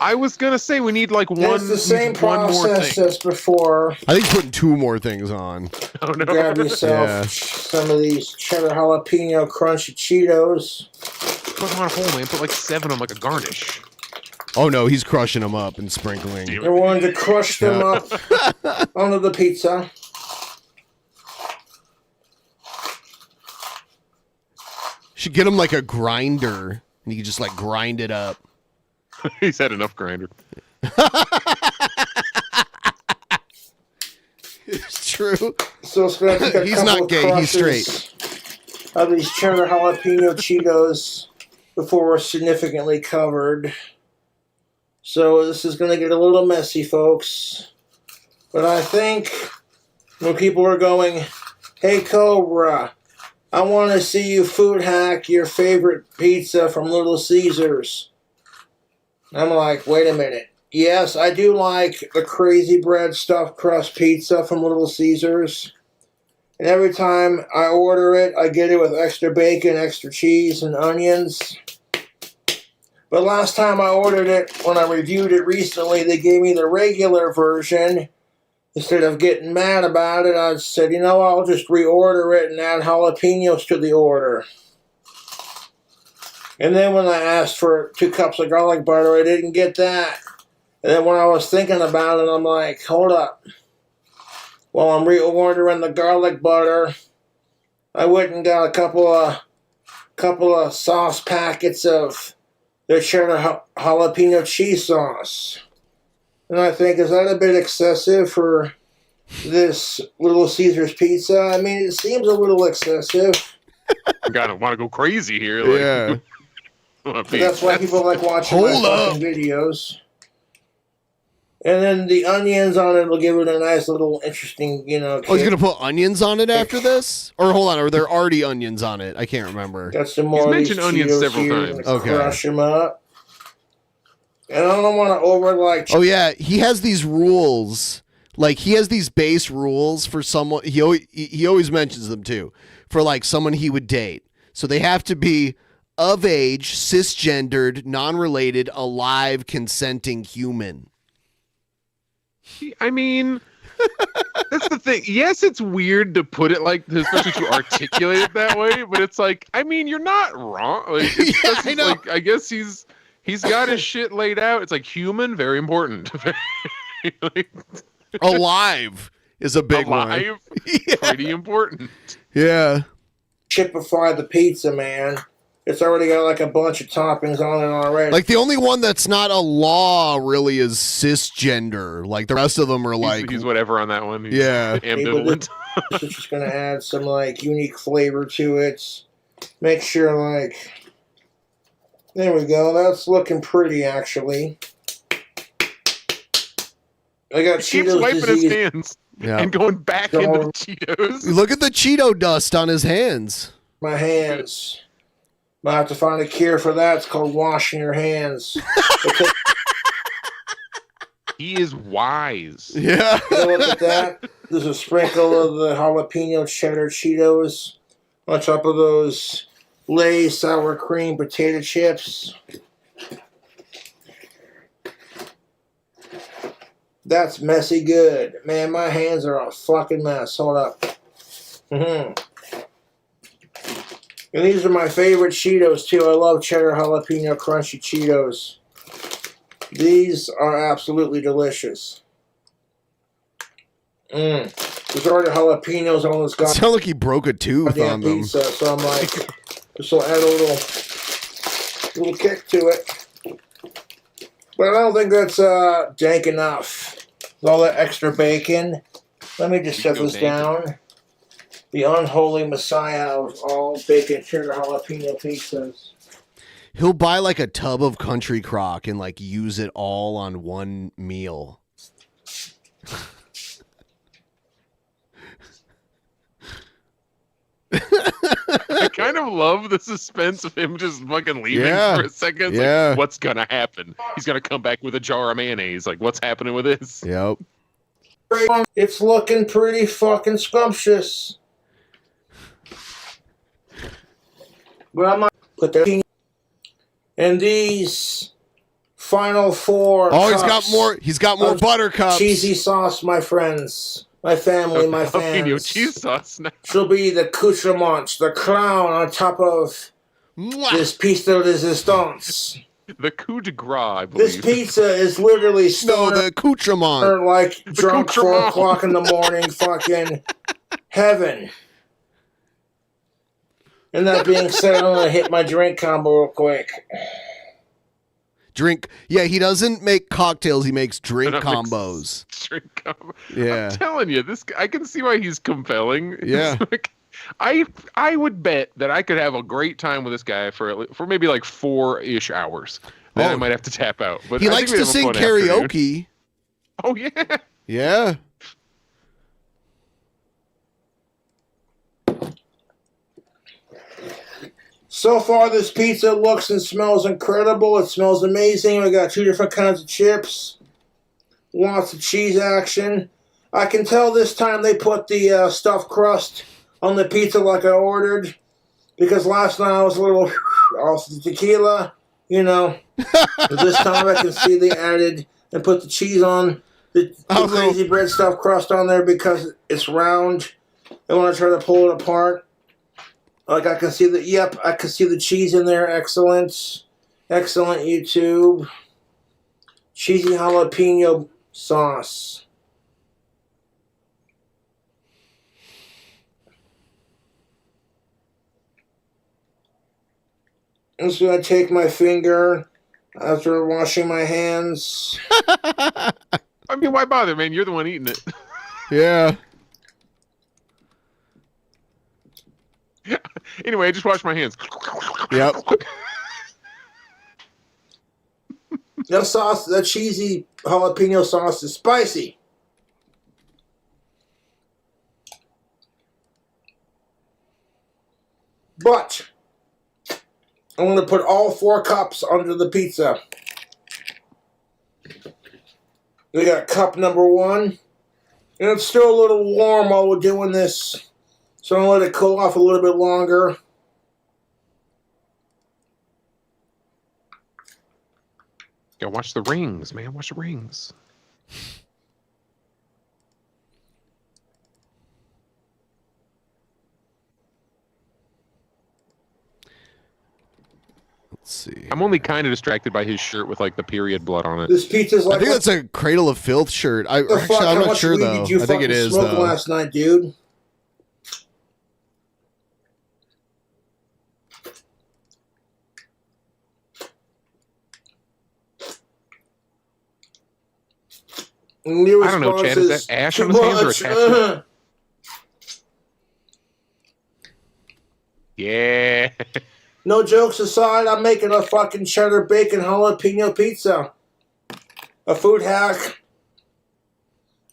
I was gonna say we need like one. It's the same process as before. I think he's putting 2 more things on. Oh no! Grab yourself some of these cheddar jalapeno crunchy Cheetos. Put them on a whole, man. Put like 7 on like a garnish. Oh no, he's crushing them up and sprinkling. You're wanting to crush them up onto the pizza. Should get him like a grinder, and you can just like grind it up. He's had enough grinder. It's true. So it's gonna take a he's couple not gay. He's straight. Of these cheddar jalapeno Cheetos before we're significantly covered. So this is going to get a little messy, folks. But I think when people are going, hey, Cobra, I want to see you food hack your favorite pizza from Little Caesars. I'm like, wait a minute. Yes, I do like the crazy bread stuffed crust pizza from Little Caesars. And every time I order it, I get it with extra bacon, extra cheese, and onions. But last time I ordered it, when I reviewed it recently, they gave me the regular version. Instead of getting mad about it, I said, you know, I'll just reorder it and add jalapenos to the order. And then when I asked for 2 cups of garlic butter, I didn't get that. And then when I was thinking about it, I'm like, hold up. While I'm reordering the garlic butter, I went and got a couple of sauce packets of their cheddar jalapeno cheese sauce. And I think, is that a bit excessive for this Little Caesars pizza? I mean, it seems a little excessive. You gotta want to go crazy here. Like, yeah. That's why people like watching my fucking videos. And then the onions on it will give it a nice little interesting, Oh, he's gonna put onions on it after this? Or hold on, are there already onions on it? I can't remember. Got some more. He's mentioned onions several times. Okay. Crush them up. And I don't want to over Oh yeah, he has these rules. Like he has these base rules for someone. He always mentions them too. For like someone he would date. So they have to be of age, cisgendered, non-related, alive, consenting human. I mean, that's the thing. Yes, it's weird to put it like, especially to articulate it that way. But it's like, I mean, you're not wrong. Like, I know. Like, I guess he's got his shit laid out. It's like human, very important. Like, alive is a big one. Yeah. Pretty important. Yeah. Chipify the pizza, man. It's already got like a bunch of toppings on it already. Like the only one that's not a law really is cisgender. Like the rest of them are like he's whatever on that one. He's ambivalent. It's just gonna add some like unique flavor to it. Make sure like there we go. That's looking pretty actually. I got he keeps wiping his hands and going back into the Cheetos. Look at the Cheeto dust on his hands. My hands. Might have to find a cure for that. It's called washing your hands. He is wise. Yeah. Look at that. There's a sprinkle of the jalapeno cheddar Cheetos on top of those Lay's sour cream potato chips. That's messy good. Man, my hands are a fucking mess. Hold up. And these are my favorite Cheetos, too. I love cheddar jalapeno crunchy Cheetos. These are absolutely delicious. There's already jalapenos on this guy. Sound like he broke a tooth on them. Pizza, so I'm like, this will add a little kick to it. But I don't think that's dank enough. With all that extra bacon. Let me just set this down. The unholy messiah of all bacon cheddar jalapeno pizzas. He'll buy like a tub of Country Crock and like use it all on one meal. I kind of love the suspense of him just fucking leaving for a second. It's like, what's gonna happen? He's gonna come back with a jar of mayonnaise. Like, what's happening with this? Yep. It's looking pretty fucking scrumptious. But I might put that. And these final four. Oh, he's got more buttercups. Cheesy sauce, my friends. My family, my fans. Cheese sauce now. She'll be the accoutrement, the crown on top of this piece de resistance. The coup de grace, I believe. This pizza is literally the accoutrement. Like drunk 4 o'clock in the morning, fucking heaven. And that being said, I'm going to hit my drink combo real quick. Yeah, he doesn't make cocktails. He makes drink combos. Drink combo. Yeah. I'm telling you, I can see why he's compelling. Yeah. Like, I would bet that I could have a great time with this guy for maybe like 4-ish hours. Then I might have to tap out. But he likes to sing karaoke. Oh, yeah. Yeah. So far, this pizza looks and smells incredible. It smells amazing. We got 2 different kinds of chips. Lots of cheese action. I can tell this time they put the stuffed crust on the pizza like I ordered. Because last night I was a little off the tequila, you know. This time I can see they added and put the cheese on. The crazy bread stuffed crust on there because it's round. And when I try to pull it apart, like I can see I can see the cheese in there. Excellent. Excellent, YouTube. Cheesy jalapeno sauce. I'm just going to take my finger after washing my hands. I mean, why bother, man? You're the one eating it. Yeah. Anyway, I just washed my hands. Yep. The sauce, the cheesy jalapeno sauce is spicy. But I'm going to put all 4 cups under the pizza. We got cup number 1. And it's still a little warm while we're doing this. So I'm going to let it cool off a little bit longer. Yeah, watch the rings, man. Watch the rings. Let's see. I'm only kind of distracted by his shirt with like the period blood on it. This pizza's like... I think that's a Cradle of Filth shirt. I'm How not much sure weed though. did you I think it fucking is smoke though. last night, dude? I don't know, Chad. Is that ash on his hands or attachment? Yeah. No jokes aside, I'm making a fucking cheddar bacon jalapeno pizza. A food hack.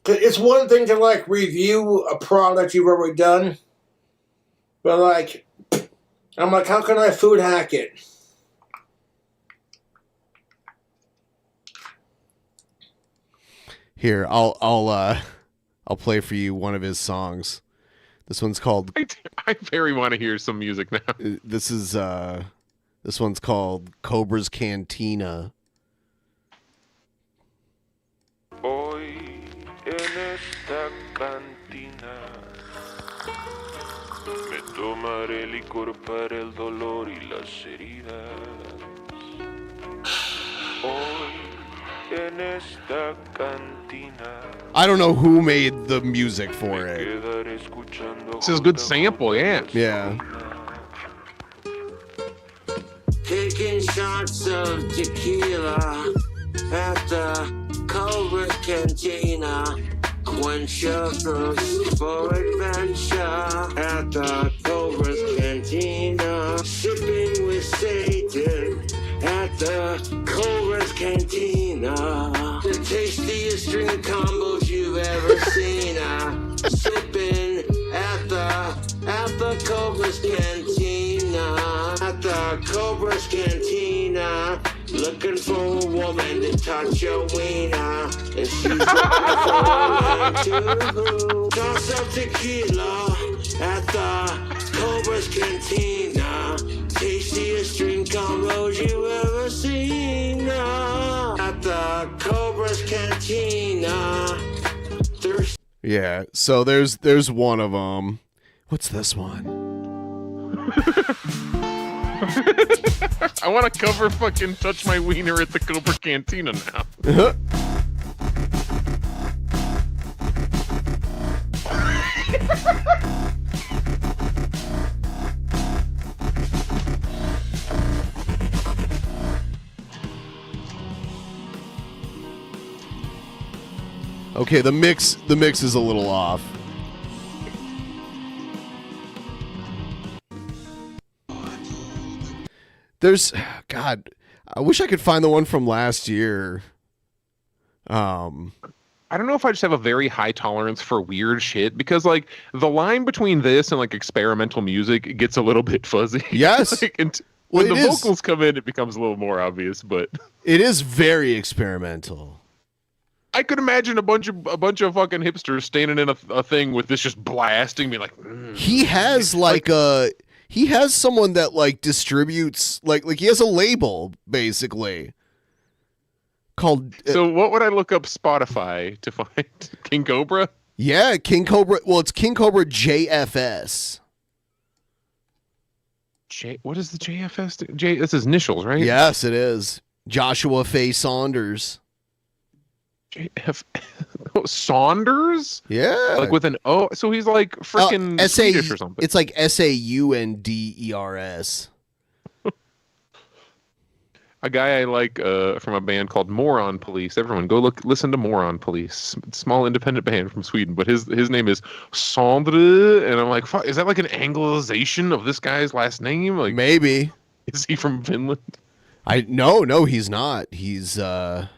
It's one thing to like review a product you've already done, but like, I'm like, how can I food hack it? Here, I'll play for you one of his songs. This one's called. I very want to hear some music now. This one's called Cobra's Cantina. Hoy en esta cantina me tomaré licor para el dolor y las heridas. Hoy en esta cantina. I don't know who made the music for it. This is a good sample, yeah. Yeah. Taking shots of tequila at the Cobra's Cantina. Quench your thirst for adventure at the Cobra's Cantina. Sipping with Satan at the Cobra's Cantina. The tastiest drink combos you've ever seen. Sipping at the Cobra's Cantina. At the Cobra's Cantina. Looking for a woman to touch your wiener. And she's looking for a man too. Toss up tequila at the Cobra's Cantina. Tastiest drink combos you ever seen. At the Cobra's Cantina. Yeah. So there's one of them. What's this one? I want to cover fucking Touch My Wiener at the Cobra Cantina now. Okay, the mix is a little off. There's God, I wish I could find the one from last year. I don't know if I just have a very high tolerance for weird shit because like the line between this and like experimental music gets a little bit fuzzy. Yes. When the vocals come in, it becomes a little more obvious, but it is very experimental. I could imagine a bunch of fucking hipsters standing in a thing with this just blasting me like. He has he has someone that like distributes like he has a label basically called. So what would I look up Spotify to find? King Cobra? Yeah, King Cobra. Well, it's KingCobraJFS. What is the JFS? That's his initials, right? Yes, it is. Joshua Faye Saunders. JF Saunders? Yeah. Like with an O. So he's like freaking Swedish or something. It's like SAUNDERS. A guy I like from a band called Moron Police. Everyone go listen to Moron Police. Small independent band from Sweden, but his name is Sondre, and I'm like, fuck, is that like an anglicization of this guy's last name? Like maybe. Is he from Finland? No, he's not. He's I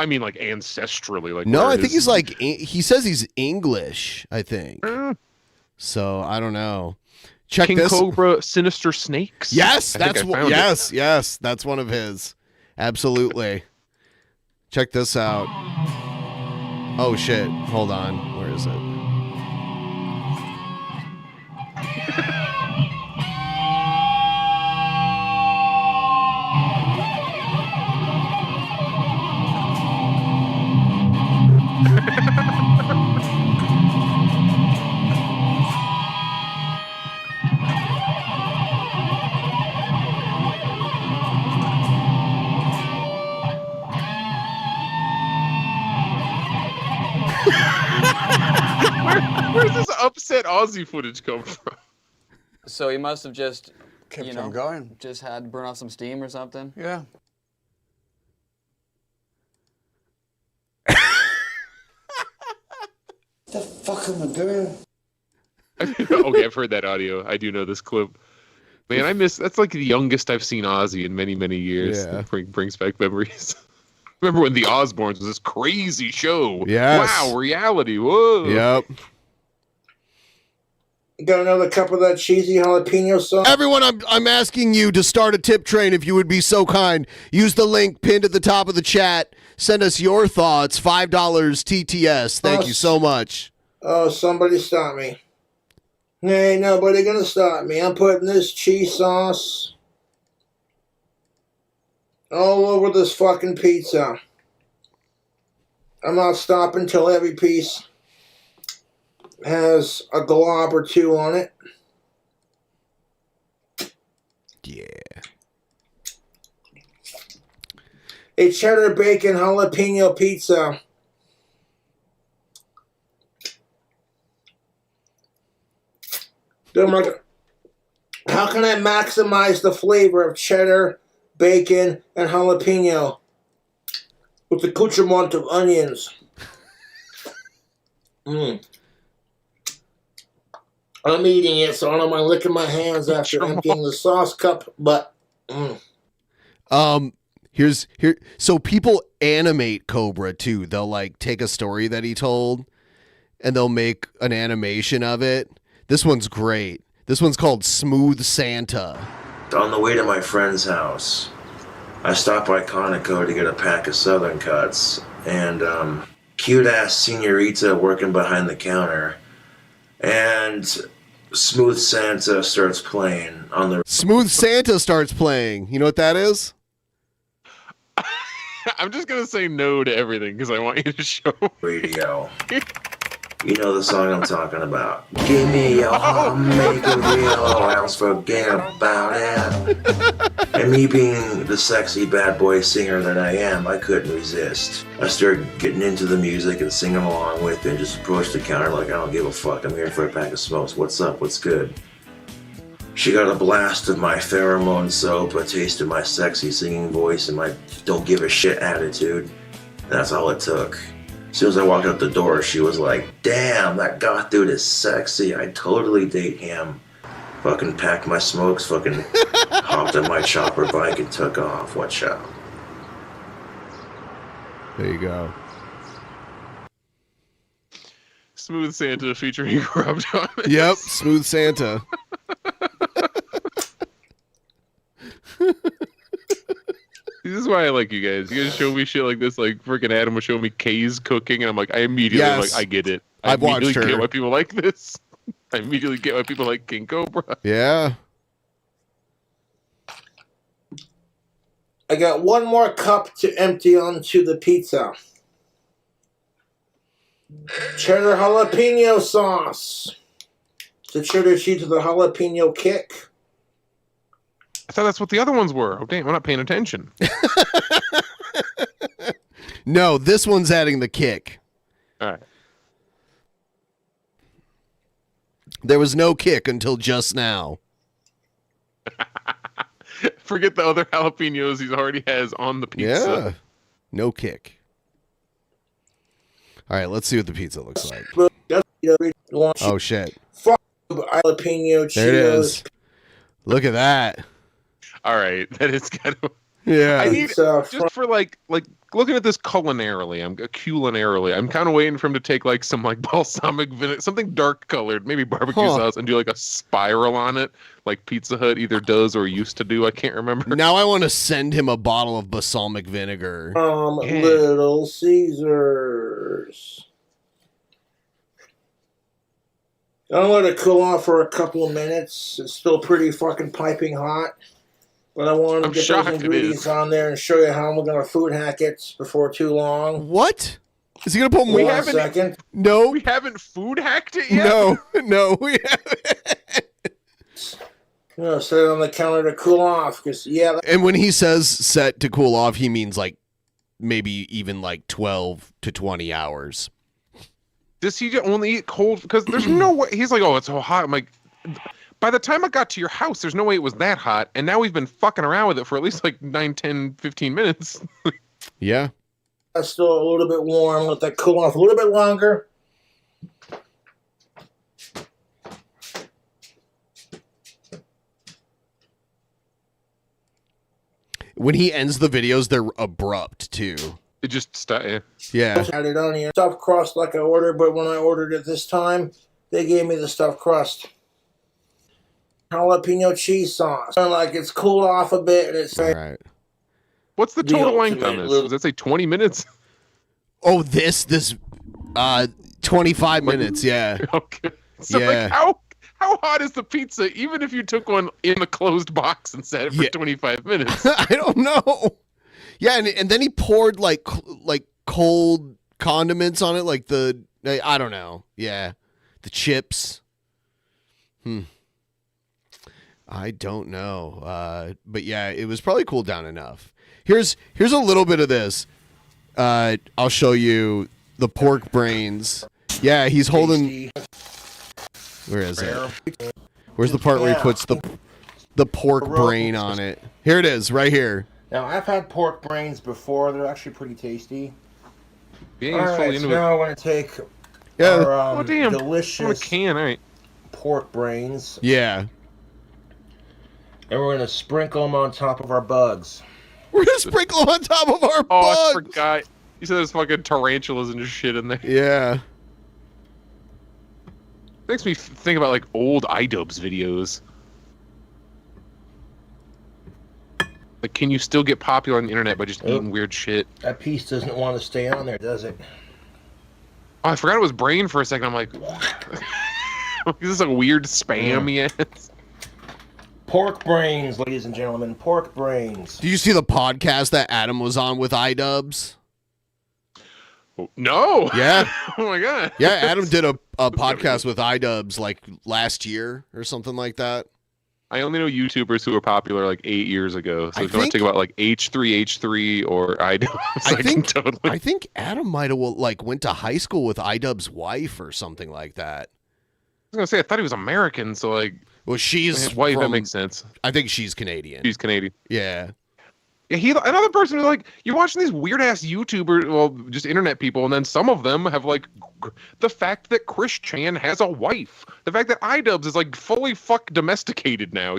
mean, like ancestrally, like no, I think he's like he says he's English. I think so. I don't know. Check King this. Cobra, Sinister Snakes. Yes, that's one. Yes, that's one of his. Absolutely. Check this out. Oh shit! Hold on. Where is it? Where's this upset Aussie footage come from? So he must have just, Kept on going. just had to burn off some steam or something. Yeah. The fuck am I doing? Okay, I've heard that audio. I do know this clip. Man, that's like the youngest I've seen Ozzy in many, many years. Yeah. Brings back memories. Remember when the Osbournes was this crazy show? Yes. Wow, reality. Whoa. Yep. Got another cup of that cheesy jalapeno sauce? Everyone, I'm asking you to start a tip train if you would be so kind. Use the link pinned at the top of the chat. Send us your thoughts. $5 TTS. Thank you so much. Oh, somebody stop me. Hey, nobody gonna stop me. I'm putting this cheese sauce all over this fucking pizza. I'm not stopping till every piece has a glob or two on it. Yeah. A cheddar bacon jalapeno pizza. How can I maximize the flavor of cheddar, bacon, and jalapeno with the accoutrement of onions? I'm eating it, so I don't mind licking my hands after emptying the sauce cup, but So people animate Cobra too. They'll like take a story that he told and they'll make an animation of it. This one's great. This one's called Smooth Santa. on the way to my friend's house, I stopped by Conoco to get a pack of Southern Cuts, and cute-ass senorita working behind the counter, and Smooth Santa starts playing on the... Smooth Santa starts playing. You know what that is? I'm just going to say no to everything because I want you to show radio. You know the song I'm talking about. Give me your heart, make it real, or else forget about it. And me being the sexy bad boy singer that I am, I couldn't resist. I started getting into the music and singing along with it, just approached the counter like, I don't give a fuck, I'm here for a pack of smokes. What's up, what's good? She got a blast of my pheromone soap, a taste of my sexy singing voice, and my don't give a shit attitude. That's all it took. As soon as I walked out the door, she was like, damn, that goth dude is sexy. I'd totally date him. Fucking packed my smokes, fucking hopped on my chopper bike and took off. Watch out. There you go. Smooth Santa featuring Rob Thomas. Yep, Smooth Santa. This is why I like you guys. You guys show me shit like this, like freaking Adam would show me Kay's cooking, and I'm like, I immediately like, I get it. I've watched her. I immediately get why people like this. I immediately get why people like King Cobra. Yeah. I got one more cup to empty onto the pizza. Cheddar jalapeno sauce. The cheddar cheese with the jalapeno kick. I thought that's what the other ones were. Oh, damn, I'm not paying attention. No, this one's adding the kick. All right. There was no kick until just now. Forget the other jalapenos he already has on the pizza. Yeah. No kick. All right, let's see what the pizza looks like. Oh, shit. Fuck jalapeno Cheetos. There it is. Look at that. All right, that is kind of. Yeah. I need just for like looking at this culinarily. I'm kind of waiting for him to take like some like balsamic vinegar, something dark colored, maybe barbecue sauce, and do like a spiral on it, like Pizza Hut either does or used to do. I can't remember. Now I want to send him a bottle of balsamic vinegar. Little Caesars. I'll let it cool off for a couple of minutes. It's still pretty fucking piping hot. But I wanted to get those ingredients on there and show you how we're going to food hack it before too long. What? Is he going to put more? No. We haven't food hacked it yet? No, we haven't. You know, set it on the counter to cool off. And when he says set to cool off, he means like maybe even like 12 to 20 hours. Does he only eat cold? Because there's no way. He's like, oh, it's so hot. I'm like, by the time I got to your house, there's no way it was that hot. And now we've been fucking around with it for at least like 9, 10, 15 minutes. Yeah. That's still a little bit warm. Let that cool off a little bit longer. When he ends the videos, they're abrupt too. It just Yeah. Had it on here. Stuffed crust like I ordered, but when I ordered it this time, they gave me the stuffed crust. Jalapeno cheese sauce. And like it's cooled off a bit and it's all right. What's the total length on this? Does that say 20 minutes? Oh, this 25 minutes, yeah. Okay. So like how hot is the pizza even if you took one in a closed box and set it for 25 minutes? I don't know. Yeah, and then he poured like cold condiments on it, like I don't know. Yeah. The chips. I don't know. But yeah, it was probably cooled down enough. Here's a little bit of this. I'll show you the pork brains. Yeah, he's holding. Where is it? Where's the part where he puts the pork brain on it? Here it is, right here. Now, I've had pork brains before. They're actually pretty tasty. Yeah, all right, so now I'm going to take our delicious pork brains. Yeah. And we're going to sprinkle them on top of our bugs. We're going to sprinkle them on top of our bugs. Oh, I forgot. You said there's fucking tarantulas and shit in there. Yeah. Makes me think about like old iDubbbz videos. Like, can you still get popular on the internet by just eating weird shit? That piece doesn't want to stay on there, does it? Oh, I forgot it was brain for a second. I'm like, is this a weird spam yet? Pork brains, ladies and gentlemen. Pork brains. Do you see the podcast that Adam was on with iDubbbz? No. Yeah. Oh my god. Yeah, Adam did a podcast with iDubbbz like last year or something like that. I only know YouTubers who were popular like 8 years ago. So if you want to talk about like H3H3 or iDubbbz, I think Adam might have like went to high school with iDubbbz's wife or something like that. I was gonna say I thought he was American, so like, well, she's his wife. That makes sense. I think she's Canadian. She's Canadian. Yeah. Yeah, another person who's like, you're watching these weird ass YouTubers, well, just internet people, and then some of them have like the fact that Chris Chan has a wife, the fact that iDubbbz is like fully domesticated now.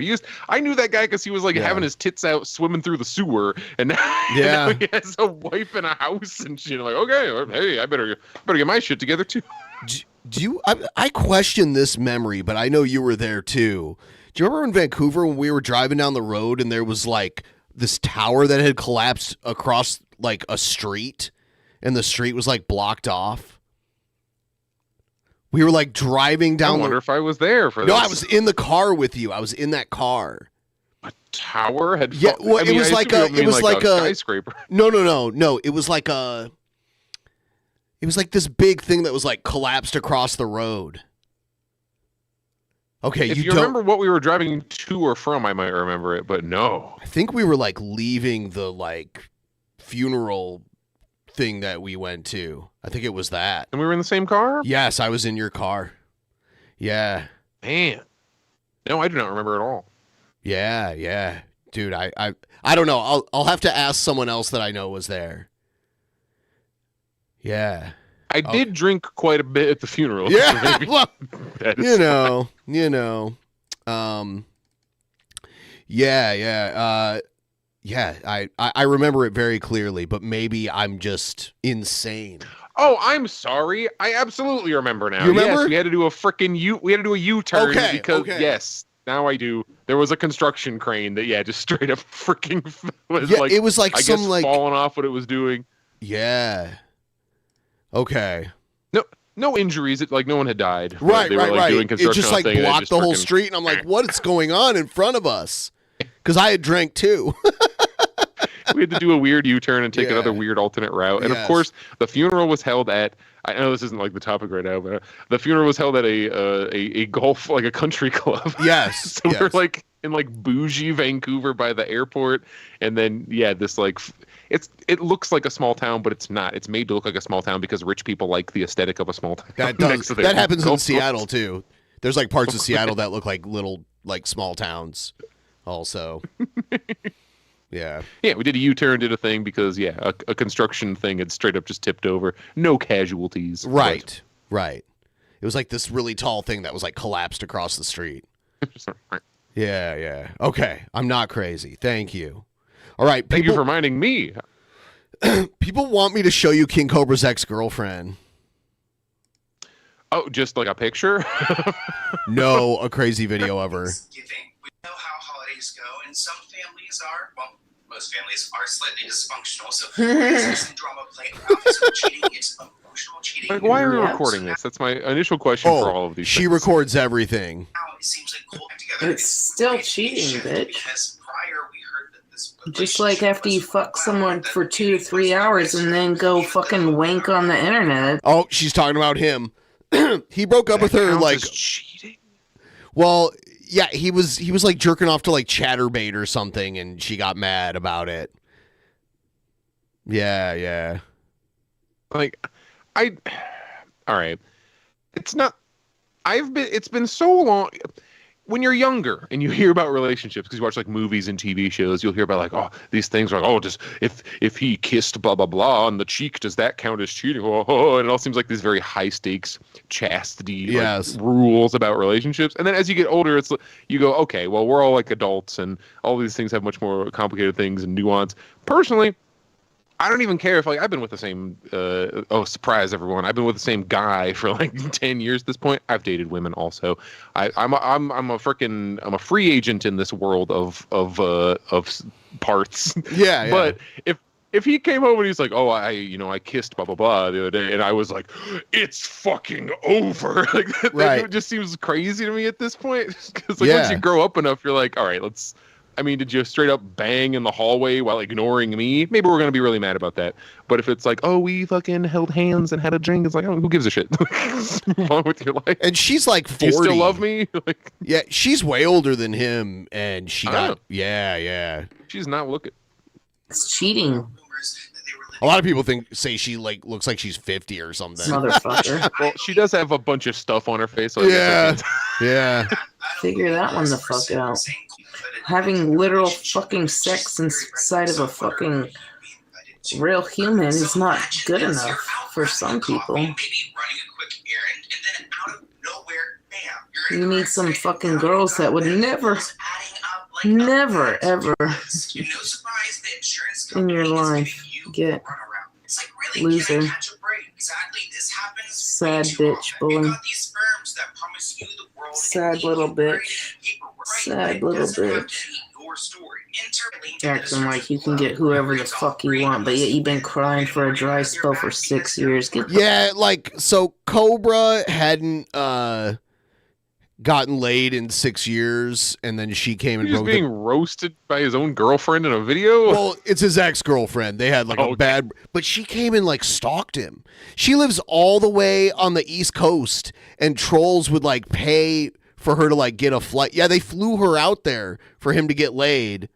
I knew that guy because he was like having his tits out swimming through the sewer, and now, now he has a wife and a house and shit. Like, okay, hey, I better get my shit together too. Do you? I question this memory, but I know you were there too. Do you remember in Vancouver when we were driving down the road and there was like this tower that had collapsed across like a street and the street was like blocked off? We were like driving down. I wonder if I was there for this. No, I was in the car with you. I was in that car. A tower had well, it was like a skyscraper. No. It was like this big thing that was like collapsed across the road. Okay, if you remember what we were driving to or from, I might remember it, but no. I think we were like leaving the like funeral thing that we went to. I think it was that. And we were in the same car? Yes, I was in your car. Yeah. Man. No, I do not remember at all. Yeah. Dude, I don't know. I'll have to ask someone else that I know was there. Yeah. I did drink quite a bit at the funeral. Yeah, well, you know. Yeah. I remember it very clearly, but maybe I'm just insane. Oh, I'm sorry. I absolutely remember now. You remember? Yes, we had to do a freaking U-turn because okay. yes, now I do. There was a construction crane that just straight up freaking was it was like I some guess like falling off what it was doing. Yeah. Okay. No injuries. Like no one had died. Right. They were, like, doing It construction just on a like thing and it blocked just the whole freaking- street, and I'm like, what is going on in front of us? Because I had drank too. We had to do a weird U-turn and take another weird alternate route. And of course, the funeral was held at. I know this isn't like the topic right now, but the funeral was held at a golf, like a country club. Yes. So we're like in like bougie Vancouver by the airport, and then this like it looks like a small town, but it's not. It's made to look like a small town because rich people like the aesthetic of a small town. That does. That happens in Seattle too. There's like parts of Seattle that look like little like small towns. Also. Yeah. Yeah, we did a U-turn, did a thing because a construction thing had straight up just tipped over. No casualties. Right. Right. It was like this really tall thing that was like collapsed across the street. Yeah. Okay. I'm not crazy. Thank you. All right. Thank you for reminding me. People want me to show you King Cobra's ex-girlfriend. Oh, just like a picture? No, a crazy video of her. We know how holidays go, and some families are, well, most families are slightly dysfunctional, so there's some drama playing out. So cheating, it's emotional cheating. Like, why are we recording this? That's my initial question for all of these She things. records everything. It seems like cool together. It's still cheating, bitch. Because prior we heard that this Just like after you fuck someone for 2 to 3 hours and then go fucking wank on the internet. Oh, she's talking about him. He broke up with her like cheating. Well, yeah, he was like jerking off to like Chatterbait or something, and she got mad about it. Yeah. Like, all right. It's been so long. When you're younger and you hear about relationships, because you watch like movies and TV shows, you'll hear about like, oh, these things are like, oh, just if he kissed blah blah blah on the cheek, does that count as cheating? Oh, and it all seems like these very high stakes chastity rules about relationships. And then as you get older, you go, okay, well, we're all like adults, and all these things have much more complicated things and nuance. Personally, I don't even care if like I've been with the same surprise everyone. I've been with the same guy for like 10 years at this point. I've dated women also. I'm a free agent in this world of parts. Yeah. But if he came home and he's like, oh, I kissed blah blah blah the other day, and I was like, it's fucking over. Like that just seems crazy to me at this point. Because like once you grow up enough, you're like, all right, did you straight up bang in the hallway while ignoring me? Maybe we're going to be really mad about that. But if it's like, oh, we fucking held hands and had a drink, it's like, oh, who gives a shit? Move on with your life. And she's like 40. Do you still love me? Like, yeah, she's way older than him, and she got, yeah. She's not looking. It's cheating. A lot of people say she like looks like she's 50 or something. Motherfucker. Well, she does have a bunch of stuff on her face. So yeah. Figure that one the fuck out. Having literal fucking sex inside of a fucking real human is not good enough for some people. You need some fucking girls that would never, ever in your life get loser. Sad bitch boy. Sad little bitch. Sad little bitch. Acting like you can get whoever the fuck you want, but yet you've been crying for a dry spell for 6 years. So Cobra hadn't gotten laid in 6 years, and then she came and He's broke being roasted by his own girlfriend in a video. Well, it's his ex-girlfriend. They had like a bad, but she came and like stalked him. She lives all the way on the East Coast, and trolls would like pay for her to like get a flight. Yeah, they flew her out there for him to get laid.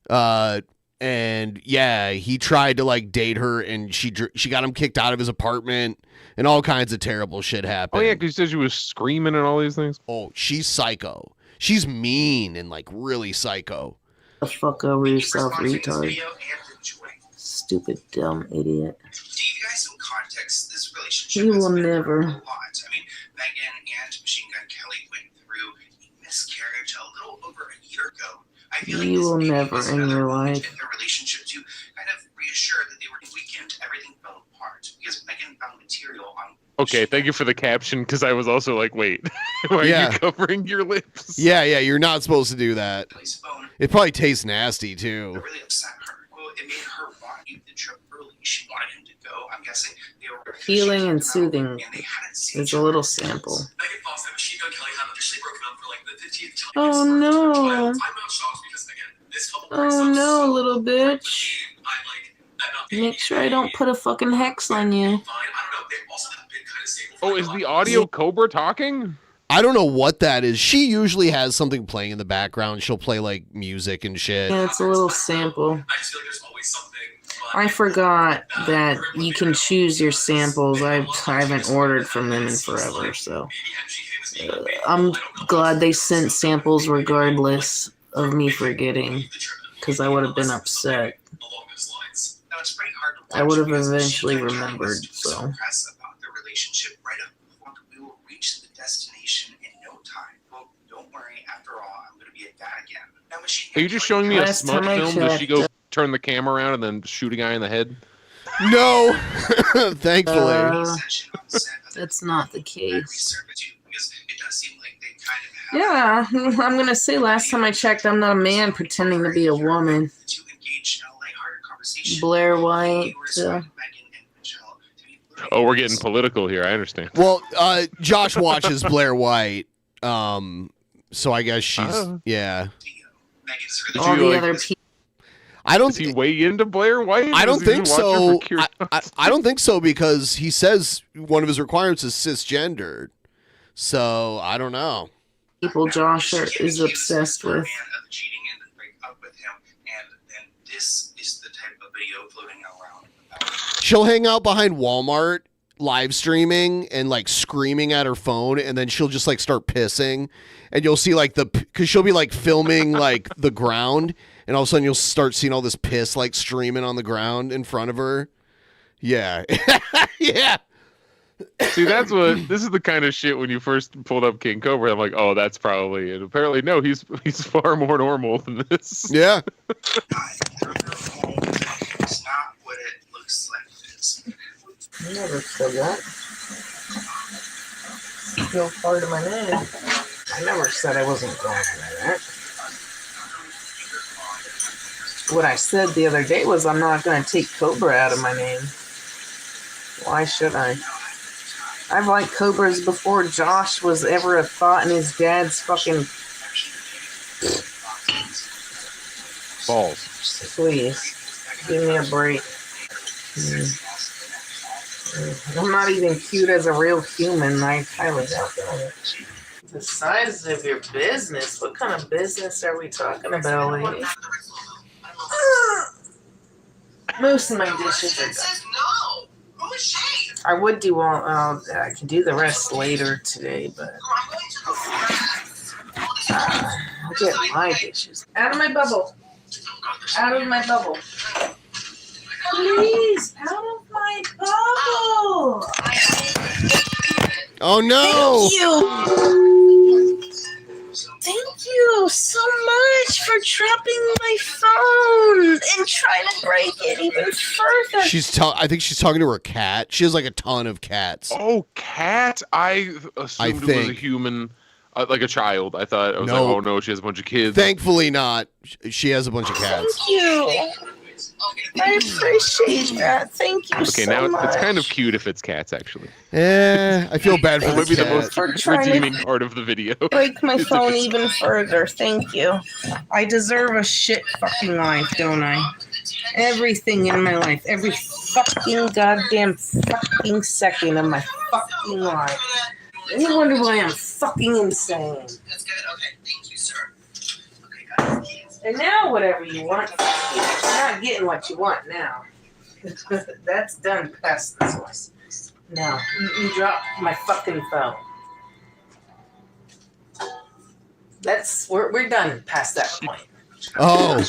And yeah, he tried to like date her, and she got him kicked out of his apartment, and all kinds of terrible shit happened. Oh yeah, because she said she was screaming and all these things. Oh, she's psycho. She's mean and like really psycho. The fuck over yourself, retard. Stupid dumb idiot. To give you guys some context, this relationship He has will been never. a lot. I mean, Megan and Machine Gun Kelly went through a miscarriage a little over a year ago. I You will never in your life. their relationship to kind of reassure that they were weekend. Everything fell apart because Megan found material on. Okay, thank you for the caption, because I was also like, wait, why are Yeah. you covering your lips? Yeah, you're not supposed to do that. It probably tastes nasty too. Really upset her. Well, it made her want to the trip early. She wanted him to go. I'm guessing they were Healing and soothing is a little sample. Megan Fox and Machine Gun Kelly had officially broken up for like the 15th time. Oh no. I'm not shocked because again, this couple Oh no, little bitch. Make sure I don't put a fucking hex on you. Oh, is the audio Cobra talking? I don't know what that is. She usually has something playing in the background. She'll play like music and shit. Yeah, it's a little sample. I forgot that you can choose your samples. I haven't ordered from them in forever, so I'm glad they sent samples regardless of me forgetting, because I would have been upset. I would have eventually remembered, so. About their relationship right up before we will reach the destination in no time. Well, don't worry. After all, I'm going to be a dad again. Now, Machine Are you just showing me a Last smut time I film? Does she go checked- turn the camera around and then shoot a guy in the head? No, thankfully. That's not the case. Yeah, I'm gonna say last time I checked, I'm not a man pretending to be a woman. Blair White. Oh, we're getting political here. I understand. Well, Josh watches Blair White, so I guess she's yeah. All the other people. I don't. Does he weigh into Blair White? I don't Does he think watch her so. for curiosity? I don't think so, because he says one of his requirements is cisgendered. So I don't know. People Josh is obsessed with. This is the type of video floating around. She'll hang out behind Walmart live streaming and like screaming at her phone, and then she'll just like start pissing, and you'll see like because she'll be like filming like the ground, and all of a sudden you'll start seeing all this piss like streaming on the ground in front of her. Yeah. Yeah. See, this is the kind of shit when you first pulled up King Cobra. I'm like, oh, that's probably, and apparently no, he's far more normal than this. Yeah. It's not what it looks like it is. I never said that. Still part of my name. I never said I wasn't going to that. What I said the other day was I'm not going to take Cobra out of my name. Why should I? I've liked Cobras before Josh was ever a thought in his dad's fucking... Balls. Please, give me a break. I'm not even cute as a real human. I highly doubt that. The size of your business? What kind of business are we talking about, lady? Most of my dishes are done. I would do all. I can do the rest later today, but I'll get my dishes out of my bubble. Out of my bubble. Please, out of my bubble. Oh no! Thank you so much for dropping my phone and trying to break it even further. I think she's talking to her cat. She has like a ton of cats. Oh, cat! I assumed it was a human, like a child. I thought I was like, oh no, she has a bunch of kids. Thankfully not. She has a bunch of cats. Thank you. I appreciate that. Thank you Okay, so now much. it's kind of cute if it's cats, actually. I feel bad for That the might be the cat. most For trying to redeeming part of the video. break my phone even further. Thank you. I deserve a shit fucking life, don't I? Everything in my life. Every fucking goddamn fucking second of my fucking life. And you wonder why I'm fucking insane. That's good. Okay, thank you, sir. And now whatever you want, you're not getting what you want now. That's done past this one. Now, you dropped my fucking phone. We're done past that point. Oh,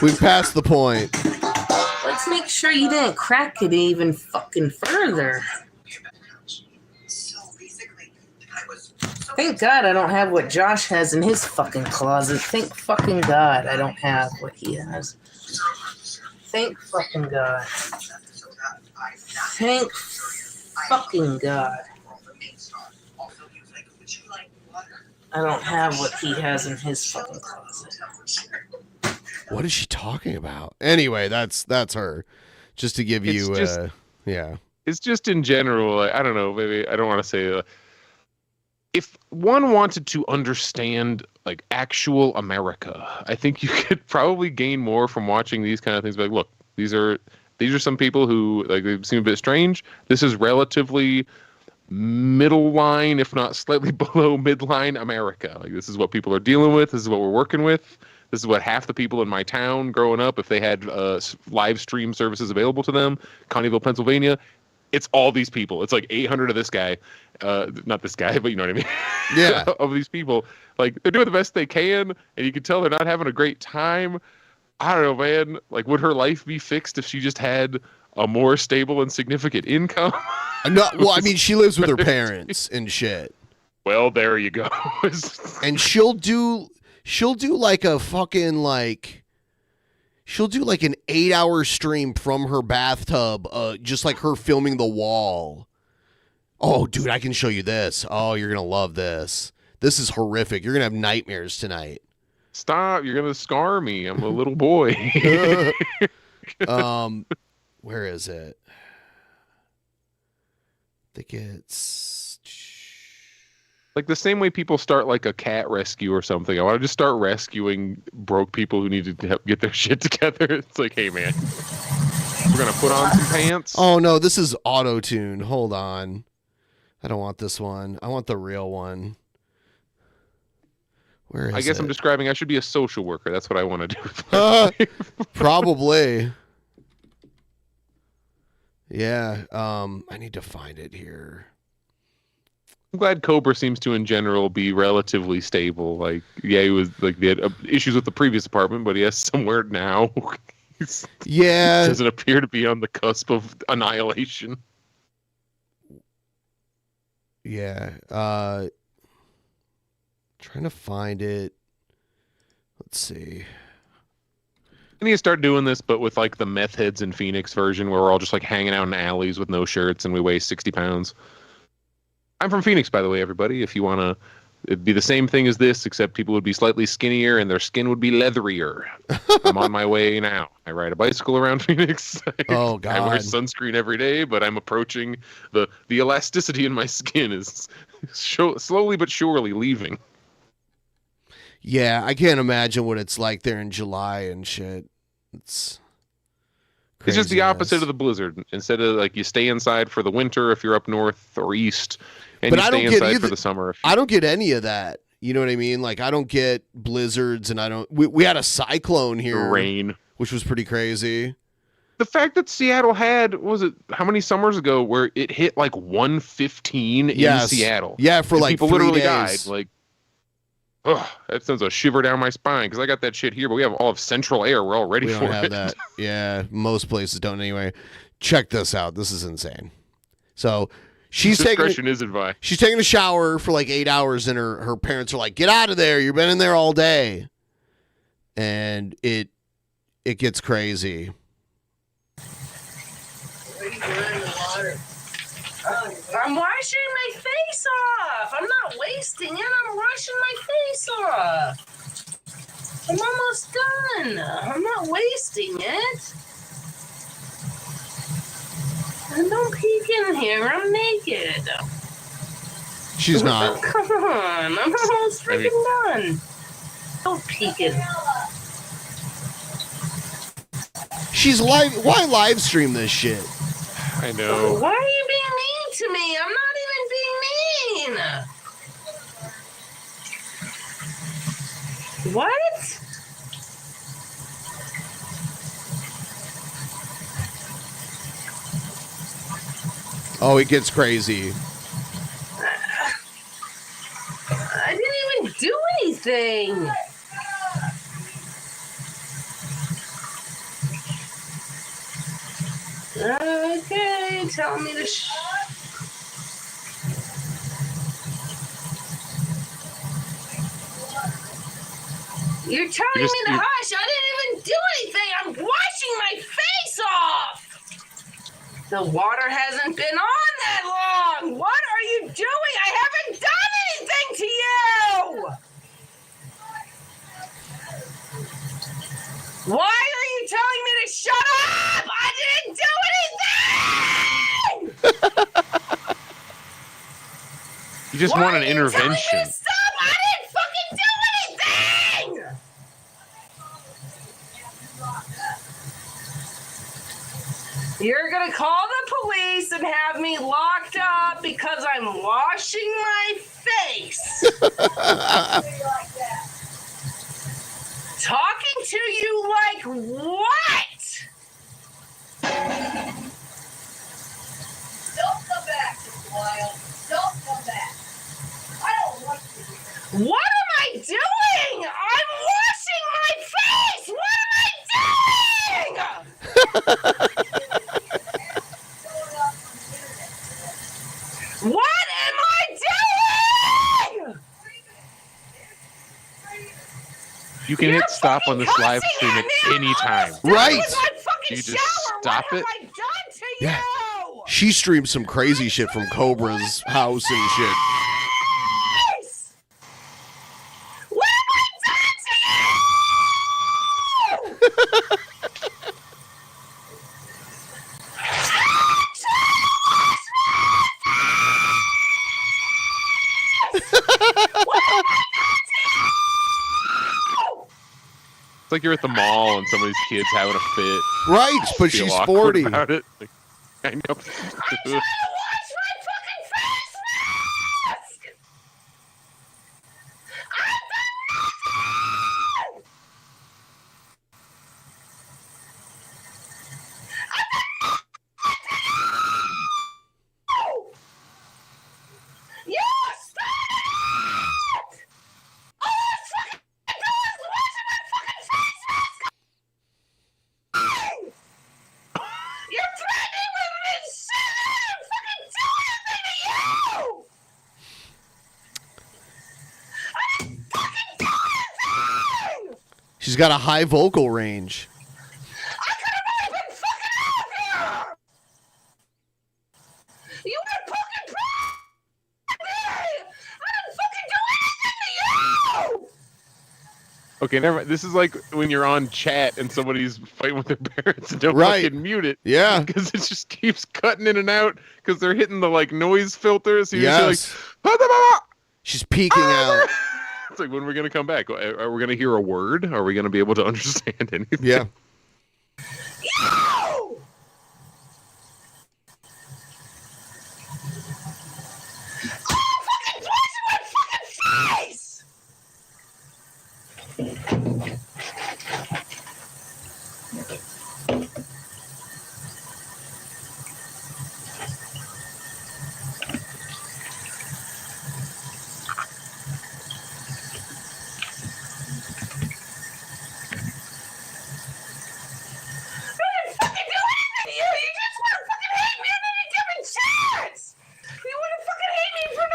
we passed the point. Let's make sure you didn't crack it even fucking further. So basically, the guy was so Thank God I don't have what Josh has in his fucking closet. Thank fucking God I don't have what he has. Thank fucking God. Thank fucking God. I don't have what he has in his fucking closet. What is she talking about? Anyway, that's her. Just to give you, yeah. It's just in general. I don't know. Maybe I don't want to say. If one wanted to understand like actual America, I think you could probably gain more from watching these kind of things. Like, look, these are some people who like they seem a bit strange. This is relatively middle line, if not slightly below midline America. Like this is what people are dealing with. This is what we're working with. This is what half the people in my town growing up, if they had live stream services available to them, Conneeville, Pennsylvania, it's all these people. It's like 800 of this guy, not this guy, but you know what I mean? Yeah. Of these people. Like they're doing the best they can, and you can tell they're not having a great time. I don't know, man. Like, would her life be fixed if she just had a more stable and significant income? No, well, I mean, she lives with her parents and shit. Well, there you go. And she'll do like a fucking like, she'll do like an 8-hour stream from her bathtub, just like her filming the wall. Oh, dude, I can show you this. Oh, you're gonna love this. This is horrific. You're gonna have nightmares tonight. Stop! You're gonna scar me. I'm a little boy. Where is it? I think it's like the same way people start like a cat rescue or something. I want to just start rescuing broke people who need to get their shit together. It's like, hey man, we're gonna put on some pants. Oh no, this is auto-tune. Hold on. I don't want this one. I want the real one. Where is I guess it? I'm describing I should be a social worker. That's what I want to do with my life. Probably. Yeah, I need to find it here. I'm glad Cobra seems to, in general, be relatively stable. Like, yeah, he was like they had issues with the previous apartment, but he has somewhere now. Yeah, doesn't appear to be on the cusp of annihilation. Yeah, trying to find it. Let's see. I need to start doing this, but with like the meth heads in Phoenix version, where we're all just like hanging out in alleys with no shirts and we weigh 60 pounds. I'm from Phoenix, by the way, everybody. If you want to, it'd be the same thing as this, except people would be slightly skinnier and their skin would be leatherier. I'm on my way now. I ride a bicycle around Phoenix. Oh, God. I wear sunscreen every day, but I'm approaching the elasticity in my skin is slowly but surely leaving. Yeah, I can't imagine what it's like there in July and shit. It's just the opposite of the blizzard. Instead of like you stay inside for the winter if you're up north or east, and but you I stay don't inside get for the summer. I don't get any of that. You know what I mean? Like I don't get blizzards, and I don't. We had a cyclone here, rain, which was pretty crazy. The fact that Seattle had, was it how many summers ago where it hit like 115 in Seattle? Yeah, for and like people 3 literally days. died. Like, ugh, that sends a shiver down my spine because I got that shit here, but we have all of central air. We're all ready We for don't have it. that. Yeah, most places don't anyway. Check this out. This is insane. So she's Discretion is advised. She's taking a shower for like 8 hours, and her parents are like, "Get out of there! You've been in there all day." And it gets crazy. I'm washing my face off. I'm not wasting it. I'm washing my face off. I'm almost done. I'm not wasting it. And don't peek in here. I'm naked. She's not. Come on. I'm almost freaking done. Don't peek in. She's live. Why live stream this shit? I know. Why are you being mean to me? I'm not even being mean. What? Oh, it gets crazy. I didn't even do anything. Okay, tell me to You're telling me to hush. I didn't even do anything. I'm washing my face off. The water hasn't been on that long. What are you doing? I haven't done anything to you. Why are you telling me to shut up? I didn't do anything. You just want an intervention. Stop! I didn't fucking do anything. You're gonna call the police and have me locked up because I'm washing my face. Talking to you like what? Don't come back, Wild. Don't come back. I don't want you here. What am I doing? I'm washing my face. What am I doing? What am I doing? You can hit stop on this live stream at any time. Right. You just stop it. Yeah. She streams some crazy shit from Cobra's house and shit. What am I doing to It's like you're at the mall and somebody's kid's having a fit. Right, but Feel she's awkward 40. About it. Like, I know. She's got a high vocal range. You were fucking me! I didn't fucking do anything to you! Okay, never mind. This is like when you're on chat and somebody's fighting with their parents and don't Right. fucking mute it. Yeah. Because it just keeps cutting in and out because they're hitting the like noise filter. So you're Yes. just like, She's peeking out. It's like, when are we going to come back? Are we going to hear a word? Are we going to be able to understand anything? Yeah.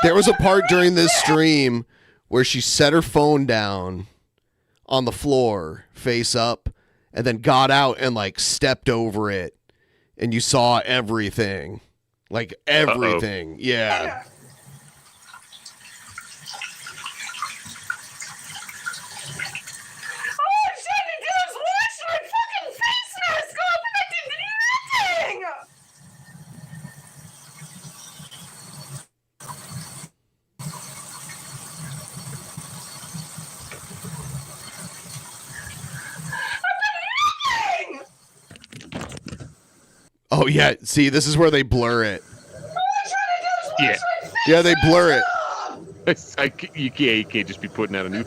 There was a part during this stream where she set her phone down on the floor, face up, and then got out and like stepped over it, and you saw everything. Like everything. Yeah. Oh yeah, see, this is where they blur it. Yeah. Yeah, they blur it. You can't just be putting out a new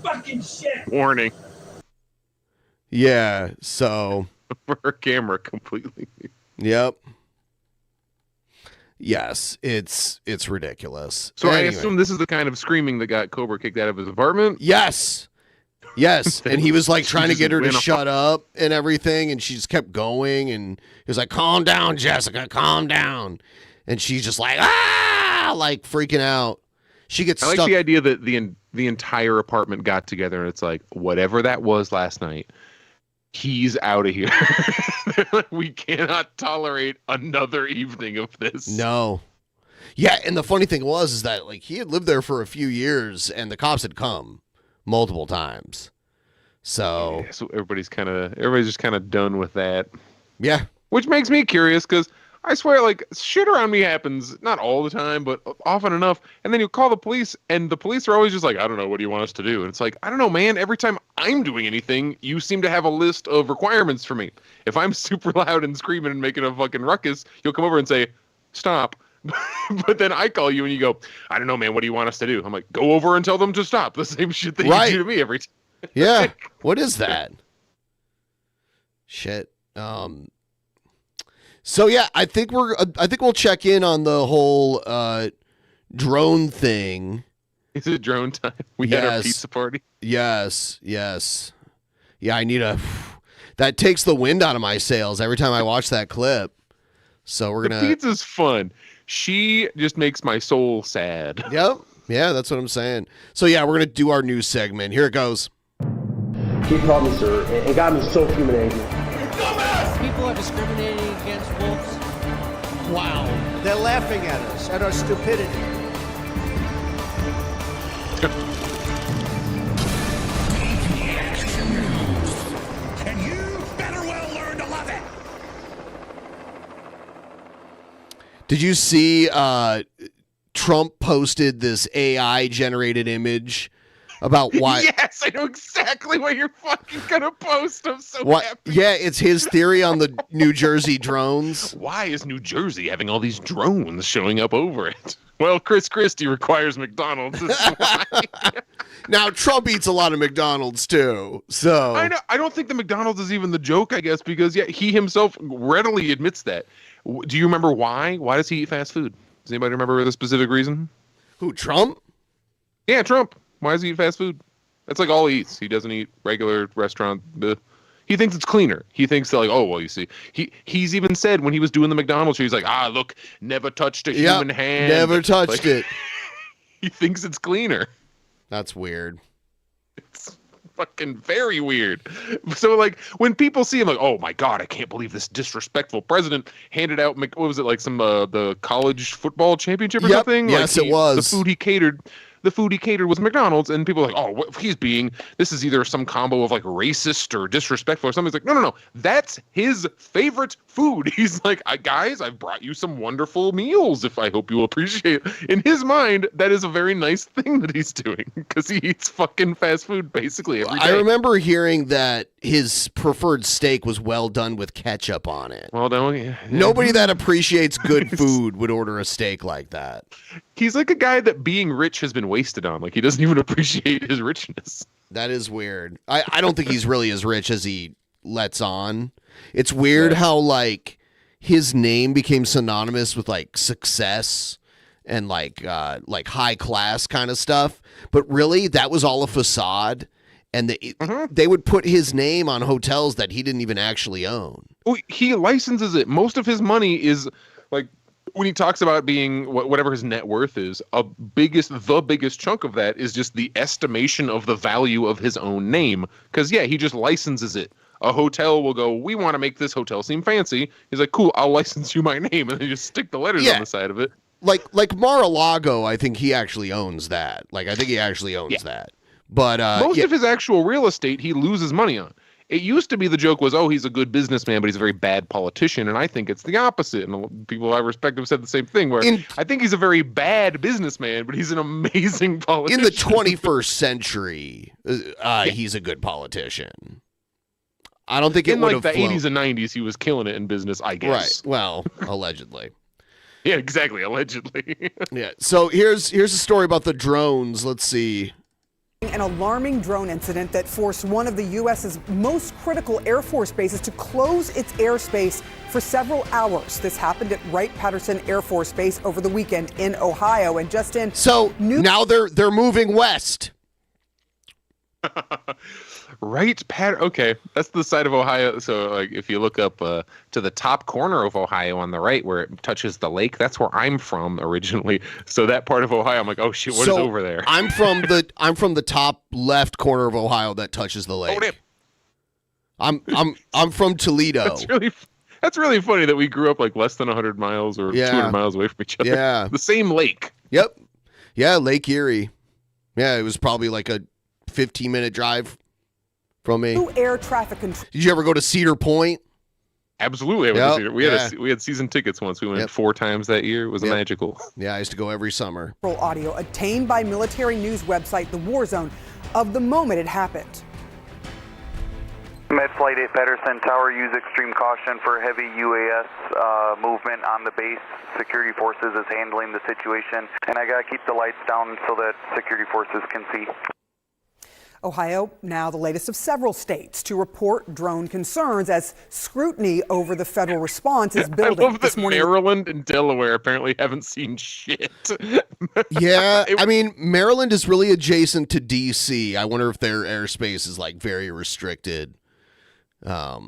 fucking shit. warning Yeah, so for her camera completely. Yep. Yes, it's ridiculous. So I Anyway. assume this is the kind of screaming that got Cobra kicked out of his apartment? Yes. Yes, and he was like She trying to just get her to went off. shut up and everything, and she just kept going, and he was like, "Calm down, Jessica, calm down," and she's just like, "Ah!" like freaking out. She gets I like stuck. the idea that the entire apartment got together and it's like, whatever that was last night, he's out of here. We cannot tolerate another evening of this. No. Yeah, and the funny thing is that like he had lived there for a few years and the cops had come multiple times. So, so everybody's just kind of done with that. Yeah. Which makes me curious because I swear, like, shit around me happens, not all the time, but often enough. And then you call the police, and the police are always just like, I don't know, what do you want us to do? And it's like, I don't know, man. Every time I'm doing anything, you seem to have a list of requirements for me. If I'm super loud and screaming and making a fucking ruckus, you'll come over and say, stop. But then I call you and you go, I don't know, man, what do you want us to do? I'm like, go over and tell them to stop. The same shit that you do to me every time. Yeah. What is that? Shit. So yeah, I think we'll check in on the whole drone thing. Is it drone time? We had our pizza party. Yes. Yeah, I need that takes the wind out of my sails every time I watch that clip. So we're gonna. The pizza's fun. She just makes my soul sad. Yep. Yeah, that's what I'm saying. So yeah, we're gonna do our news segment. Here it goes. He called me sir, and got me so fuming angry. People are discriminating against wolves. Wow. They're laughing at us, at our stupidity. And you better well learn to love it. Did you see Trump posted this AI generated image about why? Yes, I know exactly what you're fucking gonna post. I'm so happy. Yeah, it's his theory on the New Jersey drones. Why is New Jersey having all these drones showing up over it? Well, Chris Christie requires McDonald's. This is why. Now Trump eats a lot of McDonald's too, so I know. I don't think the McDonald's is even the joke. I guess because he himself readily admits that. Do you remember why? Why does he eat fast food? Does anybody remember the specific reason? Who, Trump? Yeah, Trump. Why does he eat fast food? That's like all he eats. He doesn't eat regular restaurant. He thinks it's cleaner. He thinks that like, oh, well, you see. He's even said when he was doing the McDonald's show, he's like, look, never touched a human hand. Never touched it. He thinks it's cleaner. That's weird. It's fucking very weird. So like when people see him like, oh my God, I can't believe this disrespectful president handed out, what was it, like some the college football championship or something? Yes, like it was. The food he catered was McDonald's, and people are like, oh, this is either some combo of like racist or disrespectful or something. It's like, no, that's his favorite food. He's like, guys, I've brought you some wonderful meals. If I hope you will appreciate. In his mind, that is a very nice thing that he's doing because he eats fucking fast food basically every day. I remember hearing that his preferred steak was well done with ketchup on it. Well done. Yeah. Nobody that appreciates good food would order a steak like that. He's like a guy that being rich has been wasted on. Like he doesn't even appreciate his richness. That is weird. I don't think he's really as rich as he lets on. It's weird how like his name became synonymous with like success and like high class kind of stuff. But really that was all a facade. And they would put his name on hotels that he didn't even actually own. Well, he licenses it. Most of his money is like when he talks about being whatever his net worth is, the biggest chunk of that is just the estimation of the value of his own name. Because he just licenses it. A hotel will go, we want to make this hotel seem fancy. He's like, cool, I'll license you my name, and then just stick the letters on the side of it. Like Mar-a-Lago, I think he actually owns that. Like I think he actually owns that. But most of his actual real estate he loses money on. It used to be the joke was, oh, he's a good businessman, but he's a very bad politician. And I think it's the opposite. And people I respect have said the same thing, where I think he's a very bad businessman, but he's an amazing politician. In the 21st century, he's a good politician. I don't think it would have in like the 80s and 90s, he was killing it in business, I guess. Right. Well, allegedly. Yeah, exactly. Allegedly. Yeah. So here's a story about the drones. Let's see. An alarming drone incident that forced one of the U.S.'s most critical Air Force bases to close its airspace for several hours. This happened at Wright-Patterson Air Force Base over the weekend in Ohio. And Justin, now they're moving west. Wright Patterson. Okay, that's the side of Ohio. So, like, if you look up to the top corner of Ohio on the right, where it touches the lake, that's where I'm from originally. So that part of Ohio, I'm like, oh shit, what is over there? I'm from the top left corner of Ohio that touches the lake. Oh, damn. I'm from Toledo. That's really funny that we grew up like less than 100 miles or 200 miles away from each other. Yeah, the same lake. Yep. Yeah, Lake Erie. Yeah, it was probably like a 15-minute drive from me. Air traffic control. Did you ever go to Cedar Point? Absolutely. We had season tickets once. We went 4 times that year. It was magical. Yeah, I used to go every summer. Audio obtained by military news website The War Zone of the moment it happened. Med Flight 8 Patterson Tower, use extreme caution for heavy UAS movement on the base. Security forces is handling the situation, and I gotta keep the lights down so that security forces can see. Ohio, now the latest of several states to report drone concerns as scrutiny over the federal response is building. I love that Maryland and Delaware apparently haven't seen shit. Yeah, I mean, Maryland is really adjacent to D.C. I wonder if their airspace is like very restricted.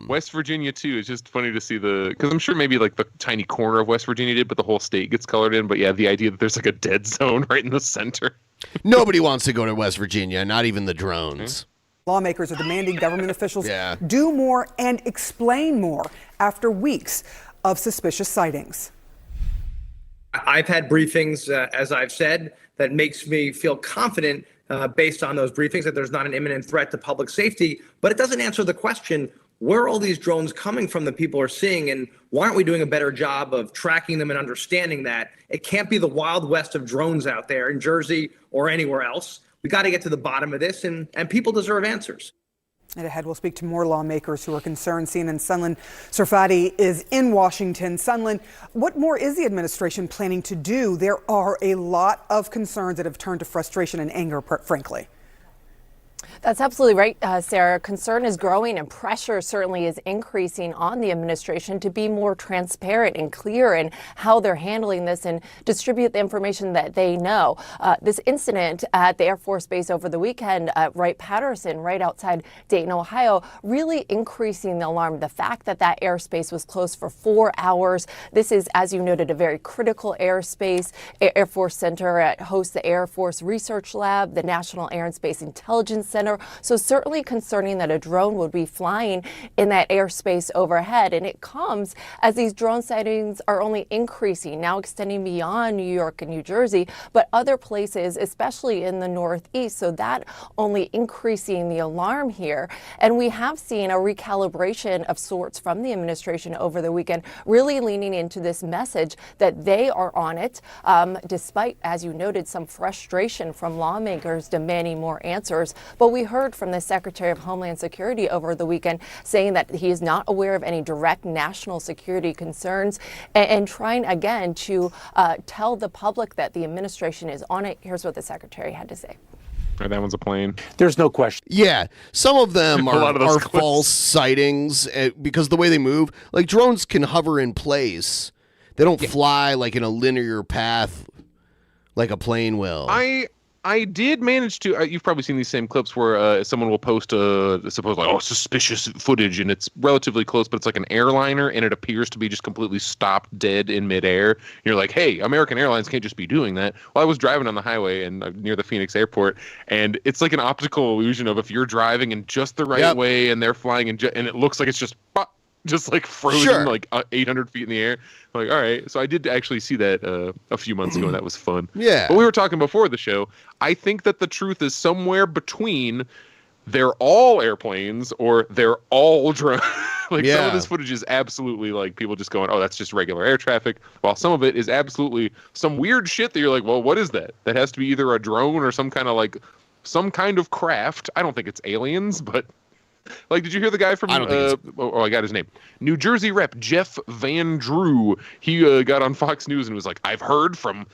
West Virginia too. It's just funny to see because I'm sure maybe like the tiny corner of West Virginia did, but the whole state gets colored in. But yeah, the idea that there's like a dead zone right in the center. Nobody wants to go to West Virginia, not even the drones. Lawmakers are demanding government officials do more and explain more after weeks of suspicious sightings. I've had briefings, as I've said, that makes me feel confident based on those briefings that there's not an imminent threat to public safety, but it doesn't answer the question, where are all these drones coming from that people are seeing, and why aren't we doing a better job of tracking them and understanding that? It can't be the Wild West of drones out there in Jersey or anywhere else. We got to get to the bottom of this, and people deserve answers. And ahead, we'll speak to more lawmakers who are concerned. CNN's Sunlen Sarfati is in Washington. Sunlen, what more is the administration planning to do? There are a lot of concerns that have turned to frustration and anger, frankly. That's absolutely right, Sarah. Concern is growing and pressure certainly is increasing on the administration to be more transparent and clear in how they're handling this and distribute the information that they know. This incident at the Air Force Base over the weekend at Wright-Patterson, right outside Dayton, Ohio, really increasing the alarm. The fact that that airspace was closed for 4 hours. This is, as you noted, a very critical airspace. Air Force Center hosts the Air Force Research Lab, the National Air and Space Intelligence Center. So certainly concerning that a drone would be flying in that airspace overhead. And it comes as these drone sightings are only increasing, now extending beyond New York and New Jersey, but other places, especially in the Northeast. So that only increasing the alarm here. And we have seen a recalibration of sorts from the administration over the weekend, really leaning into this message that they are on it, despite, as you noted, some frustration from lawmakers demanding more answers. But we heard from the Secretary of Homeland Security over the weekend saying that he is not aware of any direct national security concerns and trying again to tell the public that the administration is on it. Here's what the Secretary had to say. That one's a plane. There's no question. Yeah, some of them are false sightings because the way they move, like drones can hover in place. They don't fly like in a linear path like a plane will. I did manage to. You've probably seen these same clips where someone will post supposedly suspicious footage, and it's relatively close, but it's like an airliner, and it appears to be just completely stopped dead in midair. You're like, hey, American Airlines can't just be doing that. Well, I was driving on the highway and near the Phoenix airport, and it's like an optical illusion of if you're driving in just the right way and they're flying and it looks like it's just like frozen, like 800 feet in the air. I'm like, all right. So I did actually see that a few months ago, and that was fun. Yeah. But we were talking before the show. I think that the truth is somewhere between they're all airplanes or they're all drones. Some of this footage is absolutely like people just going, oh, that's just regular air traffic. While some of it is absolutely some weird shit that you're like, well, what is that? That has to be either a drone or some kind of craft. I don't think it's aliens, but... Like, did you hear the guy from, I got his name, New Jersey rep Jeff Van Drew? He got on Fox News and was like, I've heard from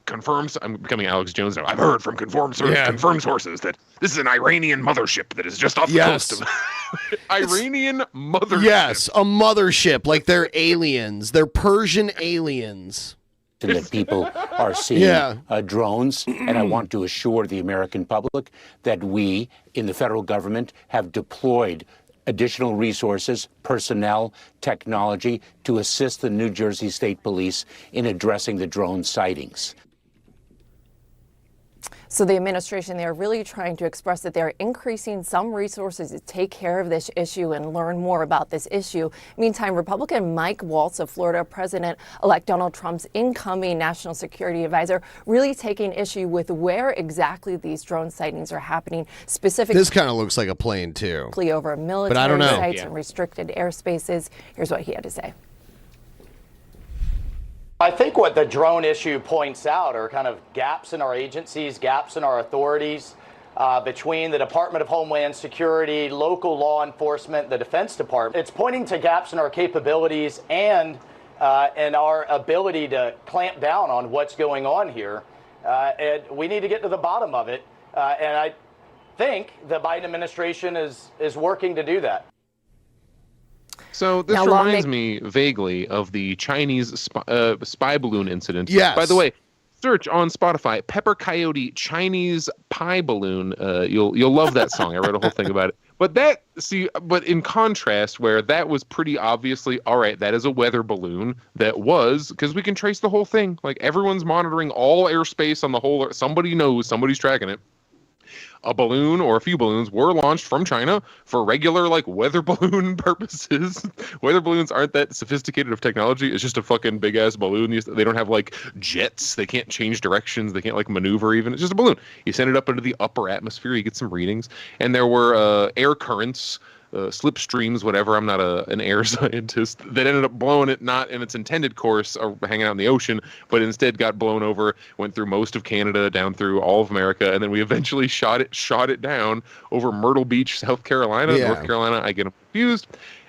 confirmed, I'm becoming Alex Jones now, I've heard from confirmed sources that this is an Iranian mothership that is just off the coast of... Iranian mothership. Yes, a mothership, like they're aliens. They're Persian aliens. that people are seeing drones, and I want to assure the American public that we in the federal government have deployed additional resources, personnel, technology to assist the New Jersey State Police in addressing the drone sightings. So the administration, they're really trying to express that they're increasing some resources to take care of this issue and learn more about this issue. Meantime, Republican Mike Waltz of Florida, President-elect Donald Trump's incoming national security advisor, really taking issue with where exactly these drone sightings are happening, specifically. This kind of looks like a plane too. Over military but I don't know. sites and restricted airspaces. Here's what he had to say. I think what the drone issue points out are kind of gaps in our agencies, gaps in our authorities between the Department of Homeland Security, local law enforcement, the Defense Department. It's pointing to gaps in our capabilities and in our ability to clamp down on what's going on here. And we need to get to the bottom of it. And I think the Biden administration is working to do that. So this reminds me vaguely of the Chinese spy balloon incident. Yes. By the way, search on Spotify Pepper Coyote Chinese pie balloon. You'll love that song. I wrote a whole thing about it. But in contrast, where that was pretty obviously, all right, that is a weather balloon that was, because we can trace the whole thing. Like everyone's monitoring all airspace on the whole. Somebody knows, somebody's tracking it. A balloon or a few balloons were launched from China for regular weather balloon purposes. Weather balloons aren't that sophisticated of technology. It's just a fucking big ass balloon. They don't have jets. They can't change directions. They can't maneuver even. It's just a balloon. You send it up into the upper atmosphere. You get some readings. And there were air currents, slipstreams, whatever. I'm not an air scientist, that ended up blowing it not in its intended course or hanging out in the ocean, but instead got blown over, went through most of Canada, down through all of America, and then we eventually shot it down over Myrtle Beach, South Carolina, North Carolina. I get them confused.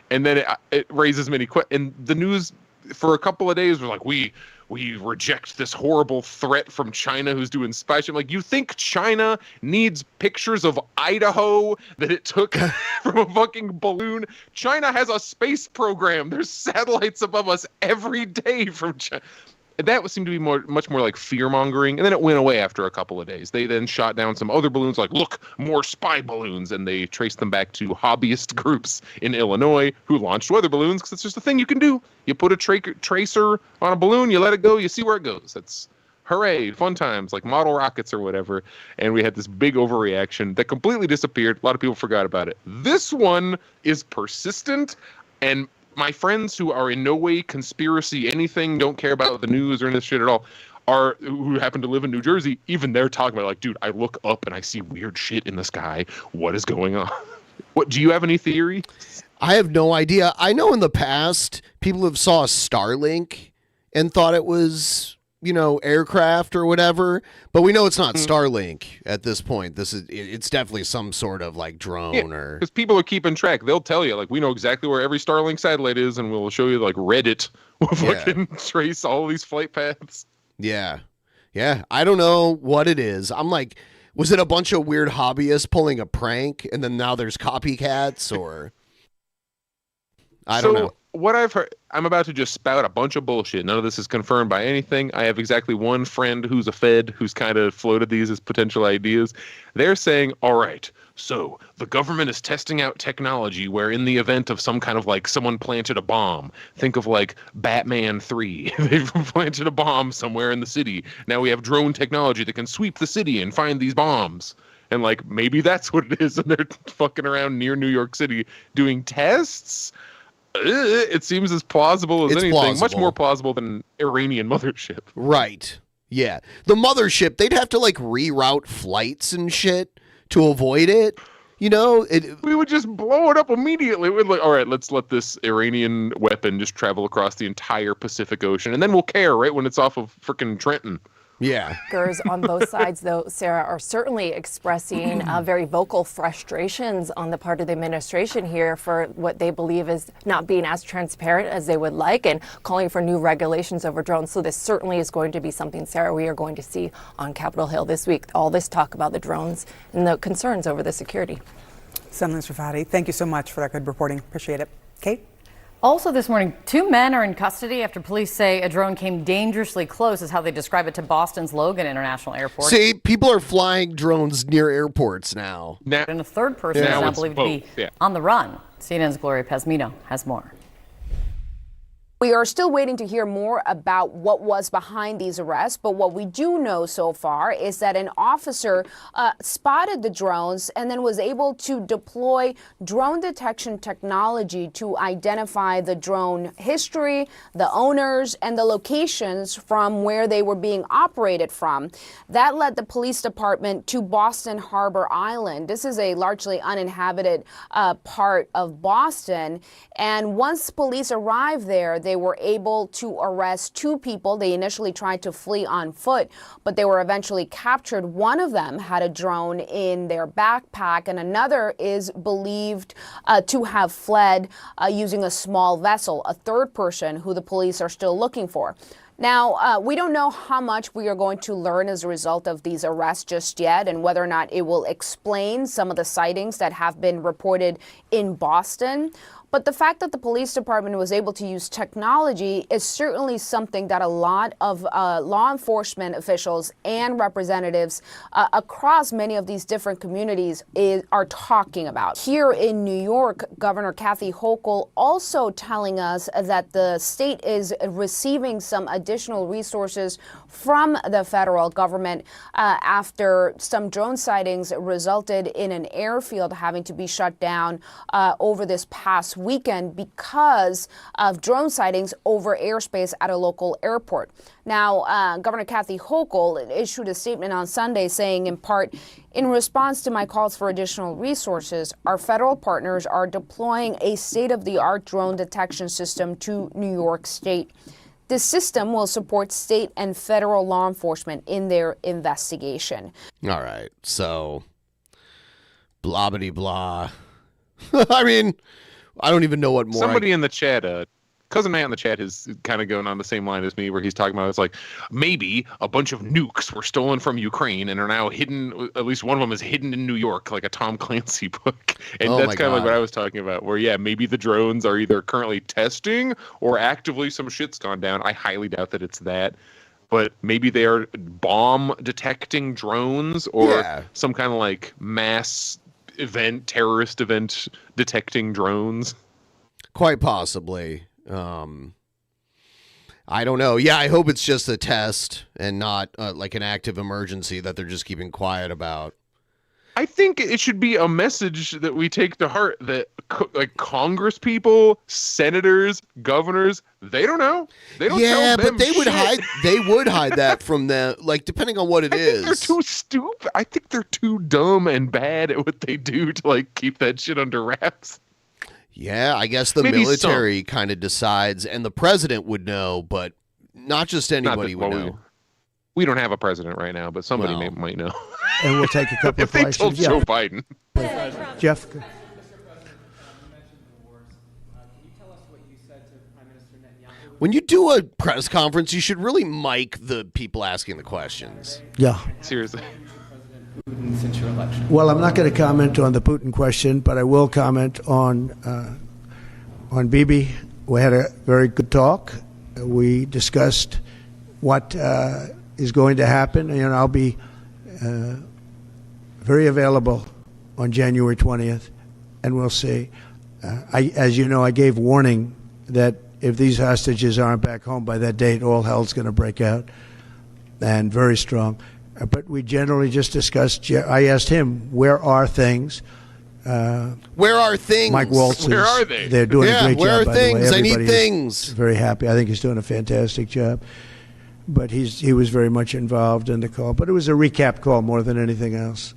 And then it raises many questions. And the news for a couple of days was like, we reject this horrible threat from China who's doing spy shit. You think China needs pictures of Idaho that it took from a fucking balloon? China has a space program. There's satellites above us every day from China. That would seem to be much more like fear-mongering, and then it went away after a couple of days. They then shot down some other balloons, look, more spy balloons, and they traced them back to hobbyist groups in Illinois who launched weather balloons, because it's just a thing you can do. You put a tracer on a balloon, you let it go, you see where it goes. That's hooray, fun times, like model rockets or whatever. And we had this big overreaction that completely disappeared. A lot of people forgot about it. This one is persistent, and my friends who are in no way conspiracy anything, don't care about the news or any of this shit at all, who happen to live in New Jersey, even they're talking about dude, I look up and I see weird shit in the sky. What is going on? What, do you have any theory? I have no idea. I know in the past people have saw Starlink and thought it was, aircraft or whatever, but we know it's not Starlink at this point. It's definitely some sort of drone or, because people are keeping track. They'll tell you we know exactly where every Starlink satellite is, and we'll show you Reddit will fucking trace all these flight paths. Yeah. I don't know what it is. I'm was it a bunch of weird hobbyists pulling a prank and then now there's copycats, or I don't know. What I've heard, I'm about to just spout a bunch of bullshit. None of this is confirmed by anything. I have exactly one friend who's a Fed who's kind of floated these as potential ideas. They're saying, all right, so the government is testing out technology where in the event of some kind of someone planted a bomb, think of Batman 3. They've planted a bomb somewhere in the city. Now we have drone technology that can sweep the city and find these bombs. And maybe that's what it is. And they're fucking around near New York City doing tests. It seems as plausible as anything. Plausible. Much more plausible than an Iranian mothership. Right. Yeah. The mothership, they'd have to reroute flights and shit to avoid it. We would just blow it up immediately. We'd all right, let's let this Iranian weapon just travel across the entire Pacific Ocean, and then we'll care right when it's off of frickin' Trenton. Yeah. Workers on both sides, though, Sarah, are certainly expressing very vocal frustrations on the part of the administration here for what they believe is not being as transparent as they would like, and calling for new regulations over drones. So this certainly is going to be something, Sarah, we are going to see on Capitol Hill this week. All this talk about the drones and the concerns over the security. Senator Rafati, thank you so much for that good reporting. Appreciate it. Kate? Also this morning, 2 men are in custody after police say a drone came dangerously close, is how they describe it, to Boston's Logan International Airport. See, people are flying drones near airports now. And a third person is now believed to be on the run. CNN's Gloria Pazmino has more. We are still waiting to hear more about what was behind these arrests, but what we do know so far is that an officer spotted the drones and then was able to deploy drone detection technology to identify the drone history, the owners, and the locations from where they were being operated from. That led the police department to Boston Harbor Island. This is a largely uninhabited part of Boston, and once police arrived there, they were able to arrest 2 people. They initially tried to flee on foot, but they were eventually captured. One of them had a drone in their backpack, and another is believed to have fled using a small vessel, a third person who the police are still looking for. Now, we don't know how much we are going to learn as a result of these arrests just yet, and whether or not it will explain some of the sightings that have been reported in Boston. But the fact that the police department was able to use technology is certainly something that a lot of law enforcement officials and representatives across many of these different communities are talking about. Here in New York, Governor Kathy Hochul also telling us that the state is receiving some additional resources from the federal government after some drone sightings resulted in an airfield having to be shut down over this past weekend because of drone sightings over airspace at a local airport. Now, Governor Kathy Hochul issued a statement on Sunday saying, in part, in response to my calls for additional resources, our federal partners are deploying a state-of-the-art drone detection system to New York State. This system will support state and federal law enforcement in their investigation. All right, so blah, blah, blah. I mean, I don't even know what more. Somebody in the chat, Cousin Matt in the chat is kind of going on the same line as me, where he's talking about it's like maybe a bunch of nukes were stolen from Ukraine and are now hidden. At least one of them is hidden in New York, like a Tom Clancy book. And that's kind of like what I was talking about, where maybe the drones are either currently testing or actively some shit's gone down. I highly doubt that it's that. But maybe they are bomb detecting drones or some kind of like mass event, terrorist event detecting drones. Quite possibly. I don't know. Yeah, I hope it's just a test and not like an active emergency that they're just keeping quiet about. I think it should be a message that we take to heart that like Congress people, senators, governors, they don't know. They don't tell them but they would shit. hide. They would hide that from them, like depending on what it is. They're too stupid. I think they're too dumb and bad at what they do to like keep that shit under wraps. Yeah, I guess the military kind of decides, and the president would know, but not just anybody would know. We don't have a president right now, but somebody might know. And we'll take a couple of if questions. They told Joe Biden. Jeff. When you do a press conference, you should really mic the people asking the questions. Yeah. Seriously. Since your election. Well, I'm not going to comment on the Putin question, but I will comment on Bibi. We had a very good talk. We discussed what is going to happen, and I'll be very available on January 20th, and we'll see. As you know, I gave warning that if these hostages aren't back home by that date, all hell's going to break out, and very strong. But we generally just discussed. I asked him, "Where are things?" Where are things? Mike Waltz. Where are they? They're doing a great job. Where are by things? The way. I need Everybody things. is very happy. I think he's doing a fantastic job. But he was very much involved in the call. But it was a recap call more than anything else.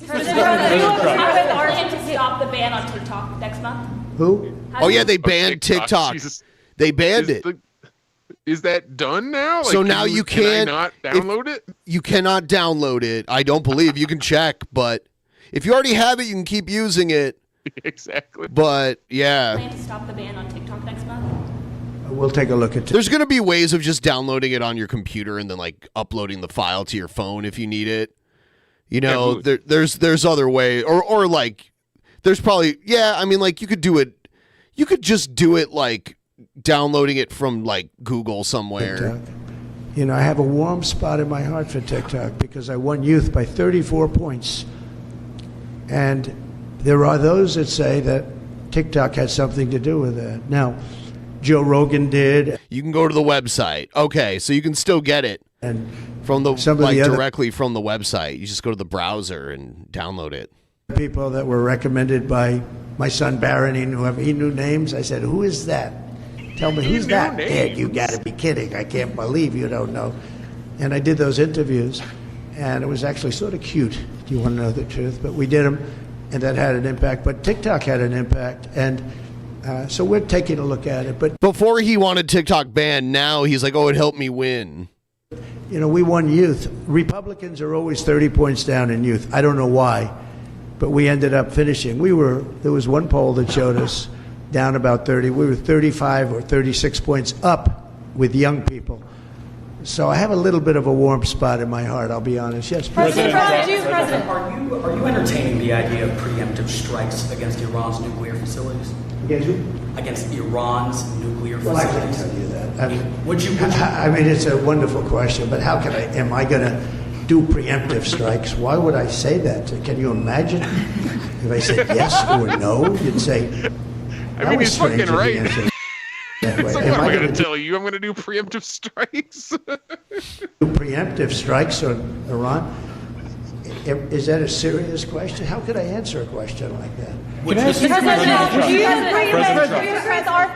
President Trump to stop the ban on TikTok next month. Who? Oh yeah, they banned TikTok. Jesus. They banned it. Is that done now? So now you can't can I not download it? You cannot download it. I don't believe. You can check, but if you already have it, you can keep using it. Exactly. But yeah. Plan to stop the ban on TikTok next month. We'll take a look at it. There's going to be ways of just downloading it on your computer and then like uploading the file to your phone if you need it. You know, there's other way or like there's probably I mean like you could do it. You could just do it like downloading it from like Google somewhere. TikTok. You know, I have a warm spot in my heart for TikTok because I won youth by 34 points. And there are those that say that TikTok had something to do with that. Now, Joe Rogan did. You can go to the website. Okay, so you can still get it and from the some of like the other directly from the website. You just go to the browser and download it. people that were recommended by my son Barron. He knew names. I said, "Who is that? Tell me who's that?" "Dad, you got to be kidding! I can't believe you don't know." And I did those interviews, and it was actually sort of cute. Do you want to know the truth? But we did them, and that had an impact. But TikTok had an impact, and so we're taking a look at it. But before he wanted TikTok banned, now he's like, "Oh, it helped me win." You know, we won youth. Republicans are always 30 points down in youth. I don't know why, but we ended up finishing. There was one poll that showed us down about 30. We were 35 or 36 points up with young people. So I have a little bit of a warm spot in my heart, I'll be honest. Yes, President, are you entertaining the idea of preemptive strikes against Iran's nuclear facilities? Against who? Against Iran's nuclear Well, I facilities. can't tell you that. I mean, Would you? I mean, it's a wonderful question, but how can am I going to do preemptive strikes? Why would I say that? Can you imagine if I said yes or no? You'd say, I mean, he's fucking right. That way. So Am what am I I going to tell you? I'm going to do preemptive strikes. do preemptive strikes on Iran? Is that a serious question? How could I answer a question like that?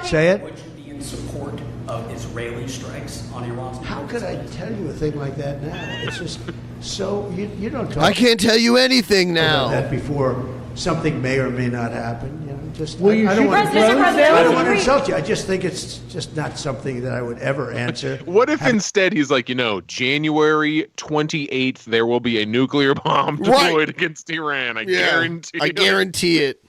Say it. Would you be in support of Israeli strikes on Iran's nuclear How could I tell you a thing like that now? It's just so you don't talk. I can't tell you anything now. About that before something may or may not happen. You know, just Well, you I don't should- want President, I don't want to insult you. I just think it's just not something that I would ever answer. What if instead he's like, January 28th, there will be a nuclear bomb deployed against Iran. I guarantee it.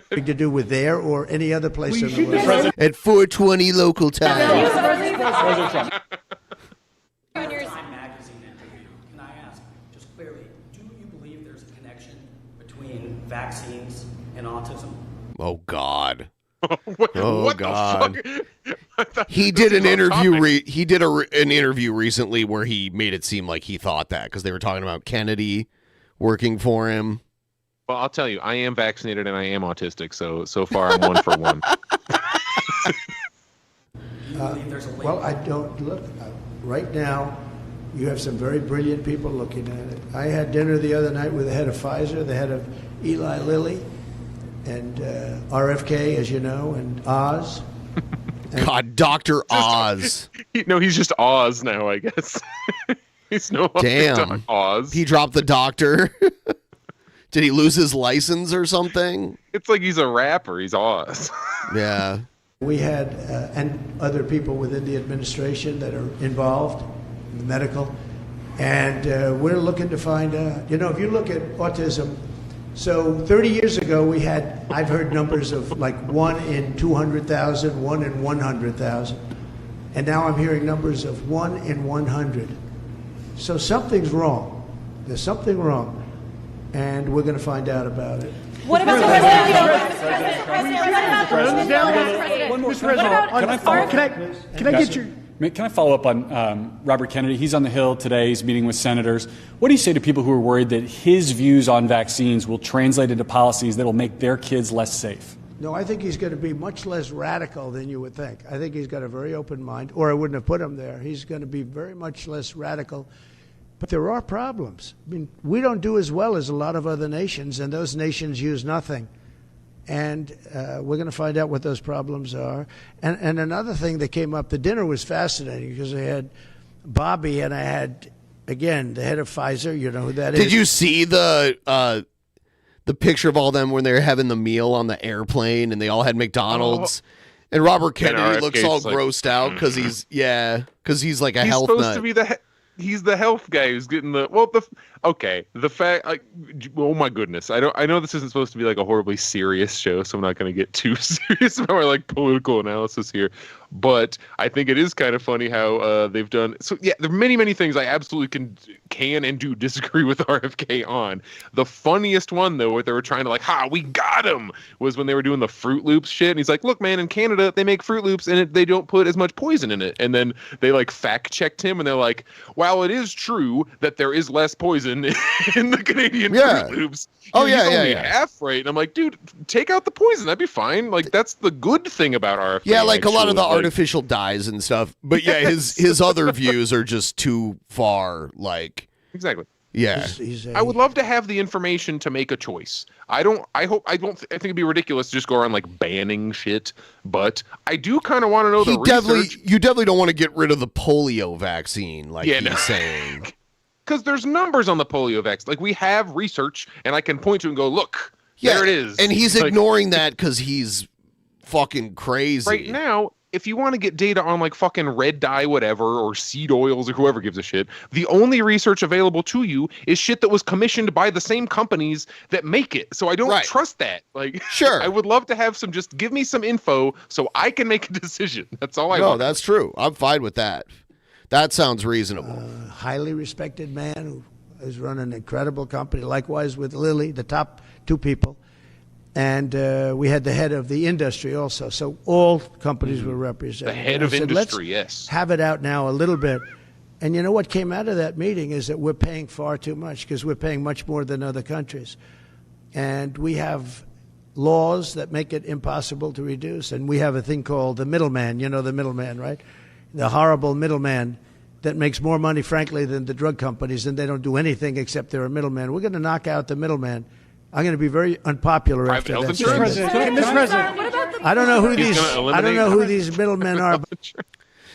Something to do with there or any other place in the world. At 4:20 local time. Time magazine interview. Can I ask, just clearly, do you believe there's a connection between vaccines and autism? Oh God. what God. The He did an interview. He did an interview recently where he made it seem like he thought that because they were talking about Kennedy working for him. Well, I'll tell you, I am vaccinated and I am autistic, so far I'm 1 for 1. Well, I don't look. Right now, you have some very brilliant people looking at it. I had dinner the other night with the head of Pfizer, the head of Eli Lilly, and RFK, as you know, and Oz. God, Dr. Oz. He's just Oz now, I guess. He's no longer Damn. Oz. He dropped the doctor. Did he lose his license or something? It's like he's a rapper. He's Oz. Yeah. We had, and other people within the administration that are involved in the medical, and we're looking to find out, if you look at autism, so 30 years ago we had, I've heard numbers of like 1 in 200,000, 1 in 100,000, and now I'm hearing numbers of 1 in 100. So something's wrong. There's something wrong, and we're going to find out about it. What about the Can I follow up on Robert Kennedy? He's on the Hill today. He's meeting with senators. What do you say to people who are worried that his views on vaccines will translate into policies that will make their kids less safe? No, I think he's going to be much less radical than you would think. I think he's got a very open mind, or I wouldn't have put him there. He's going to be very much less radical. But there are problems. I mean, we don't do as well as a lot of other nations, and those nations use nothing. And we're going to find out what those problems are. And another thing that came up, the dinner was fascinating because I had Bobby and I had, again, the head of Pfizer. You know who that is. Did you see the picture of all them when they were having the meal on the airplane and they all had McDonald's? And Robert Kennedy looks all grossed out because he's like a health supposed nut. to be he's the health guy who's getting Okay, the fact, like, oh my goodness, I know this isn't supposed to be like a horribly serious show, so I'm not going to get too serious about our like political analysis here. But I think it is kind of funny how they've done. So yeah, there are many things I absolutely can and do disagree with RFK on. The funniest one though, where they were trying to like, we got him, was when they were doing the Fruit Loops shit. And he's like, look, man, in Canada they make Fruit Loops and they don't put as much poison in it. And then they like fact checked him and they're like, while it is true that there is less poison in the Canadian Fruit Loops, he's only half right. And I'm like, dude, take out the poison, that'd be fine. Like that's the good thing about RFK. Yeah, like actually. A lot of the artificial dyes and stuff. But yeah, his other views are just too far. Like exactly. Yeah, I would love to have the information to make a choice. I think it'd be ridiculous to just go around like banning shit, but I do kind of want to know the research. You definitely don't want to get rid of the polio vaccine, like he's saying. Because there's numbers on the polio vaccine. Like we have research, and I can point to and go, look, there it is. And he's ignoring that because he's fucking crazy. Right now, if you want to get data on like fucking red dye, whatever, or seed oils or whoever gives a shit, the only research available to you is shit that was commissioned by the same companies that make it. So I don't trust that. Like, sure, I would love to have just give me some info so I can make a decision. That's all I want. No, that's true. I'm fine with that. That sounds reasonable. Highly respected man who has run an incredible company. Likewise with Lilly, the top two people. And we had the head of the industry also. So all companies were represented. The head of industry, yes. Have it out now a little bit. And you know what came out of that meeting is that we're paying far too much because we're paying much more than other countries. And we have laws that make it impossible to reduce. And we have a thing called the middleman. You know the middleman, right? The horrible middleman that makes more money, frankly, than the drug companies. And they don't do anything except they're a middleman. We're going to knock out the middleman. I'm going to be very unpopular after that. Mr. President, I don't know who these middlemen are.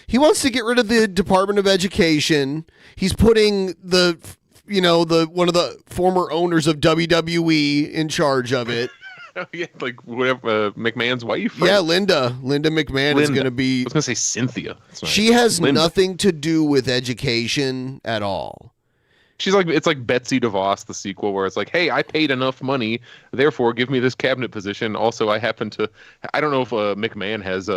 He wants to get rid of the Department of Education. He's putting one of the former owners of WWE in charge of it. Yeah, like whatever, McMahon's wife. Right? Yeah, Linda McMahon is going to be. I was going to say Cynthia. She has nothing to do with education at all. She's like, it's like Betsy DeVos, the sequel, where it's like, hey, I paid enough money, therefore give me this cabinet position. Also, I happen to, I don't know if McMahon has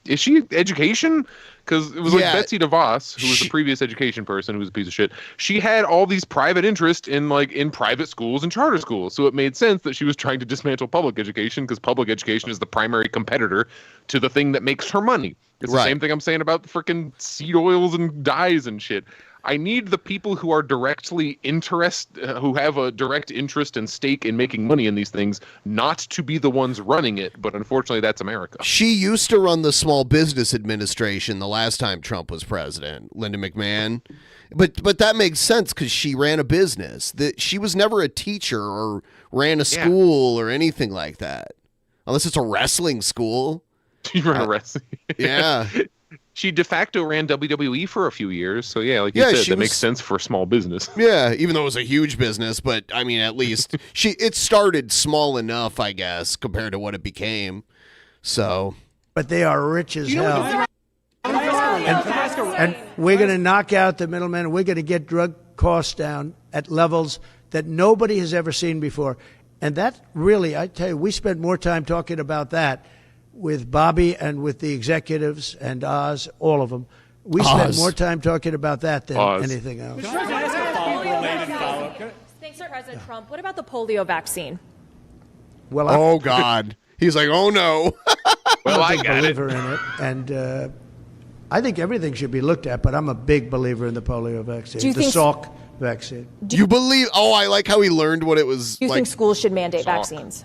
is she education? Because it was like Betsy DeVos, who was the previous education person, who was a piece of shit. She had all these private interests in private schools and charter schools. So it made sense that she was trying to dismantle public education because public education is the primary competitor to the thing that makes her money. It's the same thing I'm saying about freaking seed oils and dyes and shit. I need the people who are directly who have a direct interest and stake in making money in these things, not to be the ones running it. But unfortunately, that's America. She used to run the Small Business Administration the last time Trump was president, Linda McMahon. But that makes sense because she ran a business. She was never a teacher or ran a school or anything like that, unless it's a wrestling school. She ran a wrestling. Yeah. She de facto ran WWE for a few years. So, yeah, like you said, that makes sense for a small business. Yeah, even though it was a huge business. But, I mean, at least it started small enough, I guess, compared to what it became. So. But they are rich as hell. And we're going to knock out the middlemen. We're going to get drug costs down at levels that nobody has ever seen before. And that really, I tell you, we spent more time talking about that with Bobby and with the executives and Oz, all of them. We spent more time talking about that than anything else. Thanks, President Trump. What about the polio vaccine? Well, oh, God. He's like, oh, no. Well, I'm a big believer in it. And I think everything should be looked at, but I'm a big believer in the polio vaccine, the Salk vaccine. Do you believe? Oh, I like how he learned what it was. Do you think schools should mandate vaccines?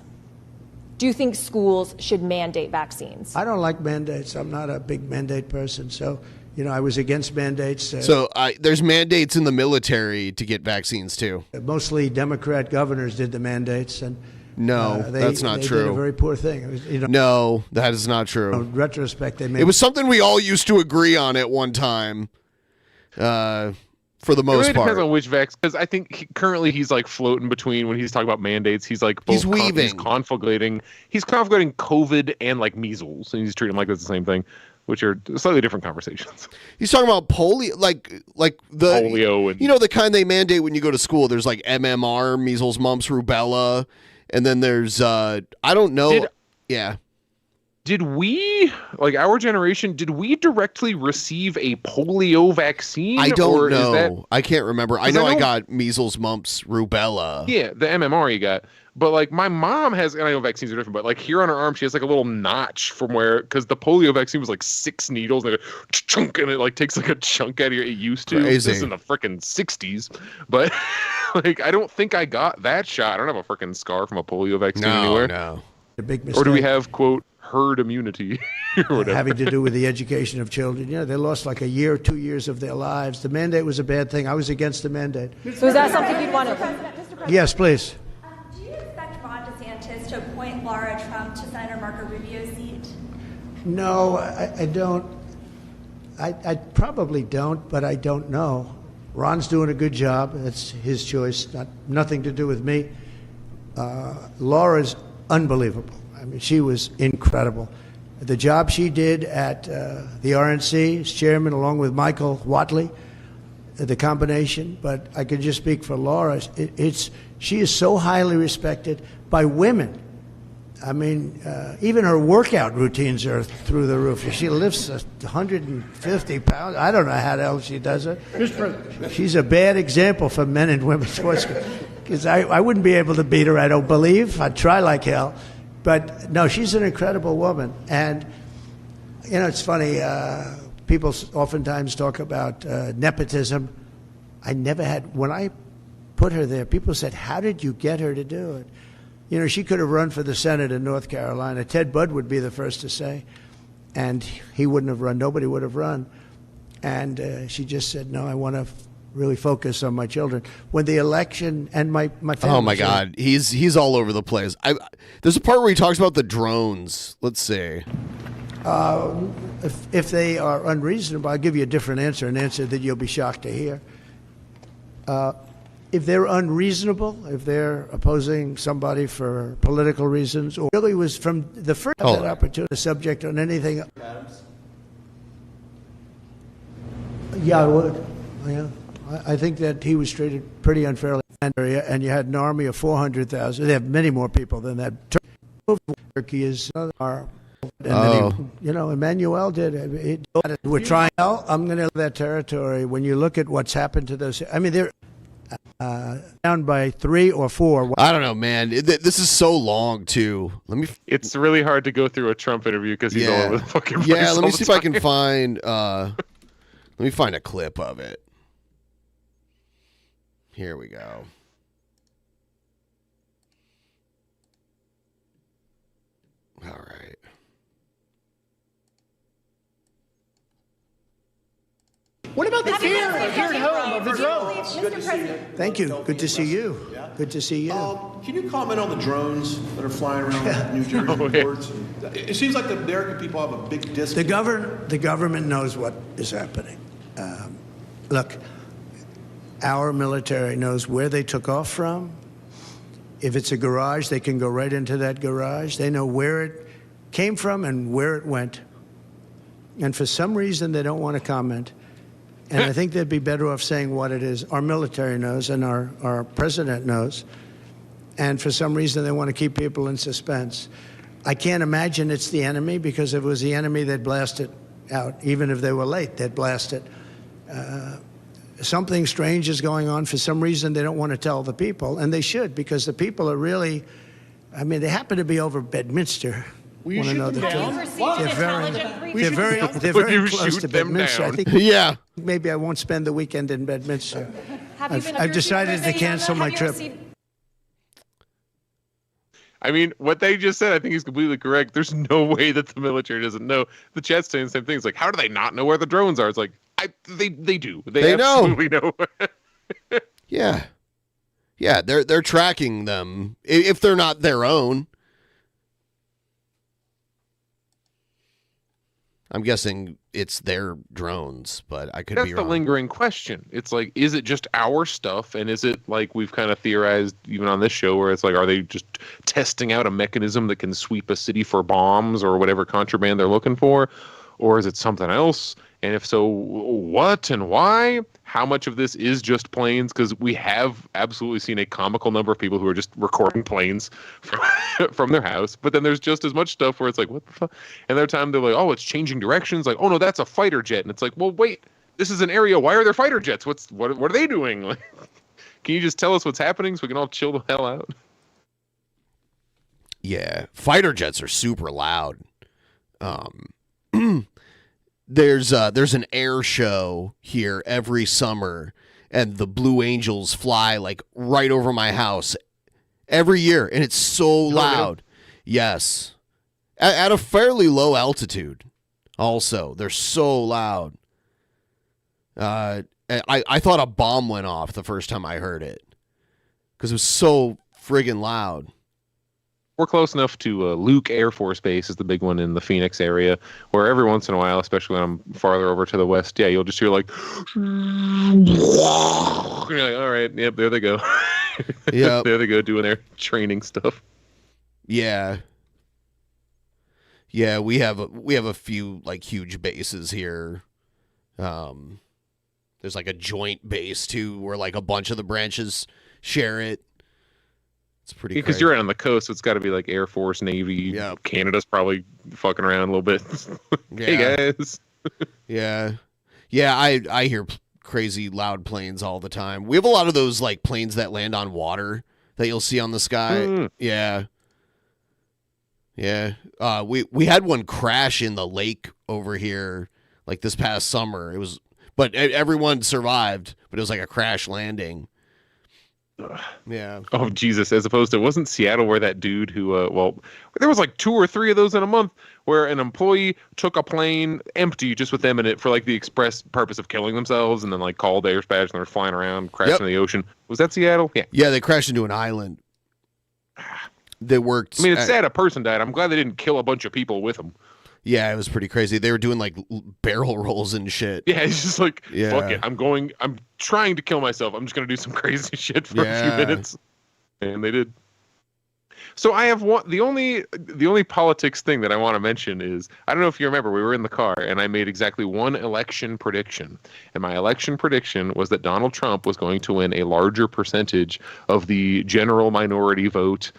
Do you think schools should mandate vaccines? I don't like mandates. I'm not a big mandate person. So, I was against mandates. So there's mandates in the military to get vaccines, too. Mostly Democrat governors did the mandates. And no, that's not true. They did a very poor thing. It was, no, that is not true. In retrospect, they made it was something we all used to agree on at one time. for the It most really depends part. on which vaccine, because I think currently he's like floating between when he's talking about mandates. He's like both He's weaving. he's conflagrating COVID and like measles, and he's treating them like it's the same thing, which are slightly different conversations. He's talking about polio, like the Polio and the kind they mandate when you go to school. There's like MMR, measles, mumps, rubella, and then there's I don't know. Did we, like our generation, did we directly receive a polio vaccine? I don't or know. Is that, I can't remember. I 'Cause know I got measles, mumps, rubella. yeah, the MMR you got. But like my mom has, and I know vaccines are different, but like here on her arm, she has like a little notch from where, because the polio vaccine was like 6 needles and, chunk, and it like takes like a chunk out of your, it used to. Crazy. This is in the freaking 60s. But like, I don't think I got that shot. I don't have a freaking scar from a polio vaccine anywhere. No. A big mistake. Or do we have, quote, herd immunity or whatever? Having to do with the education of children. You know, they lost like a year or 2 years of their lives. The mandate was a bad thing. I was against the mandate. So is that something you'd want to? Yes, please. Do you expect Ron DeSantis to appoint Laura Trump to Senator Marco Rubio's seat? No, I don't. I probably don't, but I don't know. Ron's doing a good job. That's his choice. Nothing to do with me. Laura's unbelievable. I mean, she was incredible. The job she did at the RNC as chairman, along with Michael Watley, the combination. But I could just speak for Laura. She is so highly respected by women. I mean, even her workout routines are through the roof. She lifts 150 pounds. I don't know how the hell she does it. She's a bad example for men and women's sports. Because I wouldn't be able to beat her, I don't believe. I'd try like hell. But no, she's an incredible woman. And, you know, it's funny. People oftentimes talk about nepotism. I never had, when I put her there, people said, how did you get her to do it? You know, she could have run for the Senate in North Carolina. Ted Budd would be the first to say. And he wouldn't have run. Nobody would have run. And she just said, no, I want to really focus on my children. When the election and my family. Oh my God, he's all over the place. There's a part where he talks about the drones. Let's see. If they are unreasonable, I'll give you a different answer, an answer that you'll be shocked to hear. If they're unreasonable, if they're opposing somebody for political reasons, or really was from the first opportunity subject on anything. Yeah, I would. Yeah. I think that he was treated pretty unfairly in that area, and you had an army of 400,000. They have many more people than that. Turkey is our. And then he, you know, Emmanuel did it. We're trying. I'm going to that territory. When you look at what's happened to those, I mean, they're down by 3 or 4. I don't know, man. This is so long too. It's really hard to go through a Trump interview because he's all over the fucking place. Yeah, let me all see if the I can time. find. Let me find a clip of it. Here we go. All right. What about the fear here at home of the drones? Good to see you. Thank you. Good to see you. Good to see you. Can you comment on the drones that are flying around New Jersey ports? It seems like the American people have a big disconnect. The government knows what is happening. Look, our military knows where they took off from. If it's a garage, they can go right into that garage. They know where it came from and where it went. And for some reason, they don't want to comment. And I think they'd be better off saying what it is. Our military knows and our president knows. And for some reason, they want to keep people in suspense. I can't imagine it's the enemy, because if it was the enemy, they'd blast it out. Even if they were late, they'd blast it. Something strange is going on. For some reason, they don't want to tell the people, and they should, because the people are really, I mean, they happen to be over Bedminster. Will you shoot them down? They're very close to Bedminster. I think maybe I won't spend the weekend in Bedminster. I've decided to cancel my trip. I mean, what they just said, I think is completely correct. There's no way that the military doesn't know. The chat's saying the same thing. It's like, how do they not know where the drones are? It's like, they do. They absolutely know. Yeah. Yeah, they're tracking them if they're not their own. I'm guessing it's their drones, but I could That's be the wrong. lingering question. It's like, is it just our stuff? And is it like we've kind of theorized even on this show where it's like, are they just testing out a mechanism that can sweep a city for bombs or whatever contraband they're looking for? Or is it something else? And if so, what and why? How much of this is just planes? Because we have absolutely seen a comical number of people who are just recording planes from their house. But then there's just as much stuff where it's like, what the fuck? And their time they're like, oh, it's changing directions. Like, oh no, that's a fighter jet. And it's like, well, wait, this is an area. Why are there fighter jets? What are they doing? Like, can you just tell us what's happening so we can all chill the hell out? Yeah, fighter jets are super loud. There's an air show here every summer, and the Blue Angels fly like right over my house every year, and it's so loud. Yes, at a fairly low altitude. Also, they're so loud. I thought a bomb went off the first time I heard it because it was so friggin' loud. We're close enough to Luke Air Force Base is the big one in the Phoenix area, where every once in a while, especially when I'm farther over to the west, yeah, you'll just hear like, and you're like, all right, yep, there they go. Yep. There they go doing their training stuff. Yeah. Yeah, we have a few like huge bases here. There's like a joint base too, where like a bunch of the branches share it. It's pretty because crazy. you're right on the coast, so it's got to be like Air Force, Navy. Yep. Canada's probably fucking around a little bit. Hey guys. Yeah. I hear crazy loud planes all the time. We have a lot of those like planes that land on water that you'll see on the sky. Yeah. We had one crash in the lake over here like this past summer. But everyone survived, but it was like a crash landing. Yeah. Oh Jesus! As opposed to, wasn't Seattle where that dude who there was like 2 or 3 of those in a month where an employee took a plane empty just with them in it for like the express purpose of killing themselves, and then like called air dispatch and they're flying around, crashing in the ocean. Was that Seattle? Yeah. Yeah, they crashed into an island. They worked. I mean, it's sad a person died. I'm glad they didn't kill a bunch of people with them. Yeah, it was pretty crazy. They were doing like barrel rolls and shit. Yeah, it's just like, fuck it. I'm trying to kill myself. I'm just going to do some crazy shit for a few minutes. And they did. So I have the only politics thing that I want to mention is, I don't know if you remember, we were in the car and I made exactly one election prediction. And my election prediction was that Donald Trump was going to win a larger percentage of the general minority vote,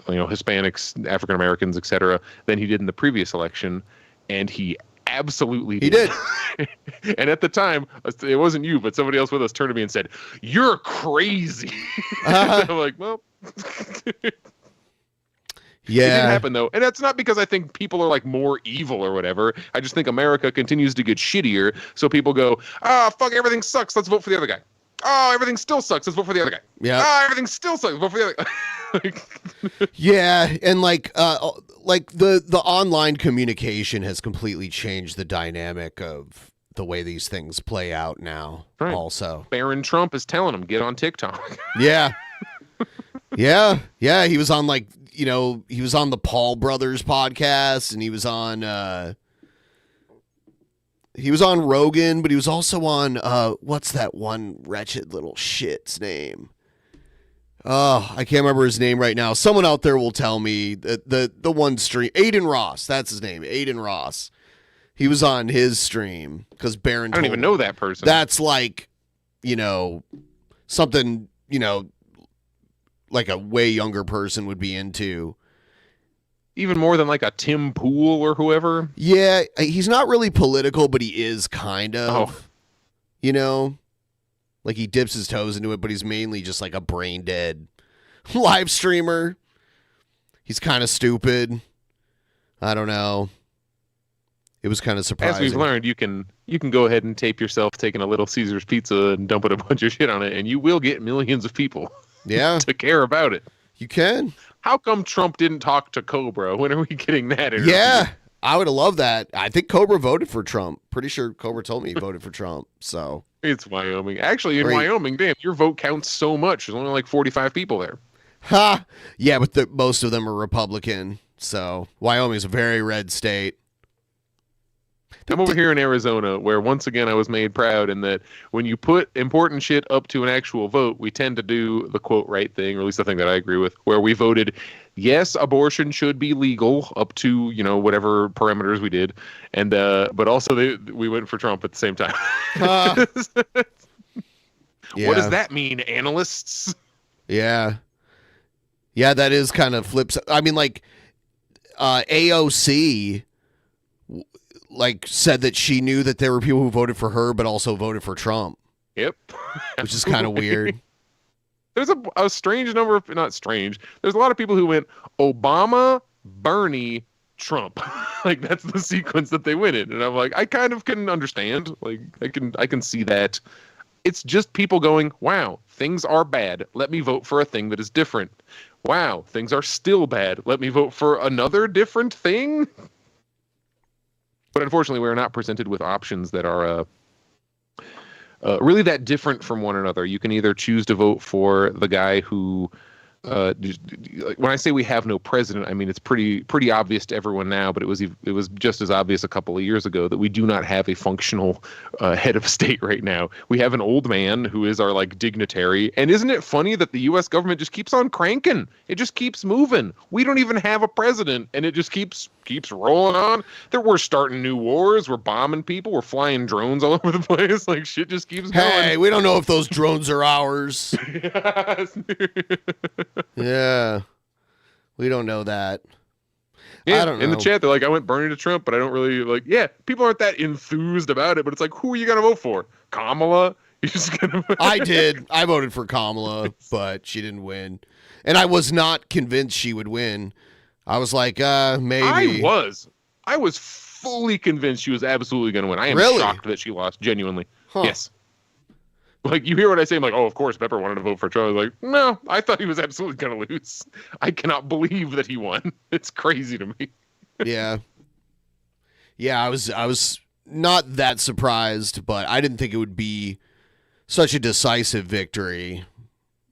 Hispanics, African Americans, etc., than he did in the previous election, and he absolutely did. And at the time, it wasn't you, but somebody else with us turned to me and said, "You're crazy." I'm like, well, it didn't happen though, and that's not because I think people are like more evil or whatever. I just think America continues to get shittier, so people go, fuck, everything sucks. Let's vote for the other guy. Oh, everything still sucks. Let's vote for the other guy. Yeah. Oh, everything still sucks. Vote for the other guy. Yeah, and like the online communication has completely changed the dynamic of the way these things play out now. Right. Also, Barron Trump is telling him, get on TikTok. Yeah. He was on he was on the Paul Brothers podcast, and he was on Rogan, but he was also on what's that one wretched little shit's name? Oh, I can't remember his name right now. Someone out there will tell me the one stream. Aiden Ross, that's his name. Aiden Ross. He was on his stream because Barron. I don't even know that person. That's like, something, like a way younger person would be into. Even more than like a Tim Pool or whoever. Yeah, he's not really political, but he is kind of. Like he dips his toes into it, but he's mainly just like a brain dead live streamer. He's kind of stupid. I don't know. It was kind of surprising. As we've learned, you can go ahead and tape yourself taking a Little Caesars pizza and dumping a bunch of shit on it, and you will get millions of people to care about it. You can. How come Trump didn't talk to Cobra? When are we getting that interview? Yeah, I would have loved that. I think Cobra voted for Trump. Pretty sure Cobra told me he voted for Trump. So it's Wyoming. Actually, in Wyoming, damn, your vote counts so much. There's only like 45 people there. Yeah, but most of them are Republican. So Wyoming's a very red state. I'm over here in Arizona, where once again I was made proud in that when you put important shit up to an actual vote, we tend to do the quote right thing, or at least the thing that I agree with, where we voted yes, abortion should be legal up to, whatever parameters we did, and but also we went for Trump at the same time. Yeah. What does that mean, analysts? Yeah. Yeah, that is kind of flips. I mean, like, AOC said that she knew that there were people who voted for her but also voted for Trump. Yep. Which is kind of weird. There's a strange number of, not strange, there's a lot of people who went Obama, Bernie, Trump. Like, that's the sequence that they went in. And I'm like, I kind of can understand. Like, I can see that. It's just people going, wow, things are bad. Let me vote for a thing that is different. Wow, things are still bad. Let me vote for another different thing. But unfortunately, we're not presented with options that are really that different from one another. You can either choose to vote for the guy who, when I say we have no president, I mean it's pretty obvious to everyone now, but it was just as obvious a couple of years ago that we do not have a functional head of state right now. We have an old man who is our dignitary, and isn't it funny that the U.S. government just keeps on cranking? It just keeps moving. We don't even have a president, and it just keeps rolling on. We're starting new wars. We're bombing people. We're flying drones all over the place. Like, shit just keeps going. Hey, we don't know if those drones are ours. Yeah. We don't know that. Yeah, I don't know. in the chat, they're like, I went Bernie to Trump, but I don't really people aren't that enthused about it, but it's like, who are you going to vote for? Kamala? You're just going to I did. I voted for Kamala, but she didn't win. And I was not convinced she would win. I was like, maybe. I was fully convinced she was absolutely going to win. I am Really? shocked that she lost, genuinely. Huh. Yes. Like, you hear what I say, I'm like, oh, of course, Pepper wanted to vote for Trump. I was like, no, I thought he was absolutely going to lose. I cannot believe that he won. It's crazy to me. Yeah. Yeah, I was not that surprised, but I didn't think it would be such a decisive victory,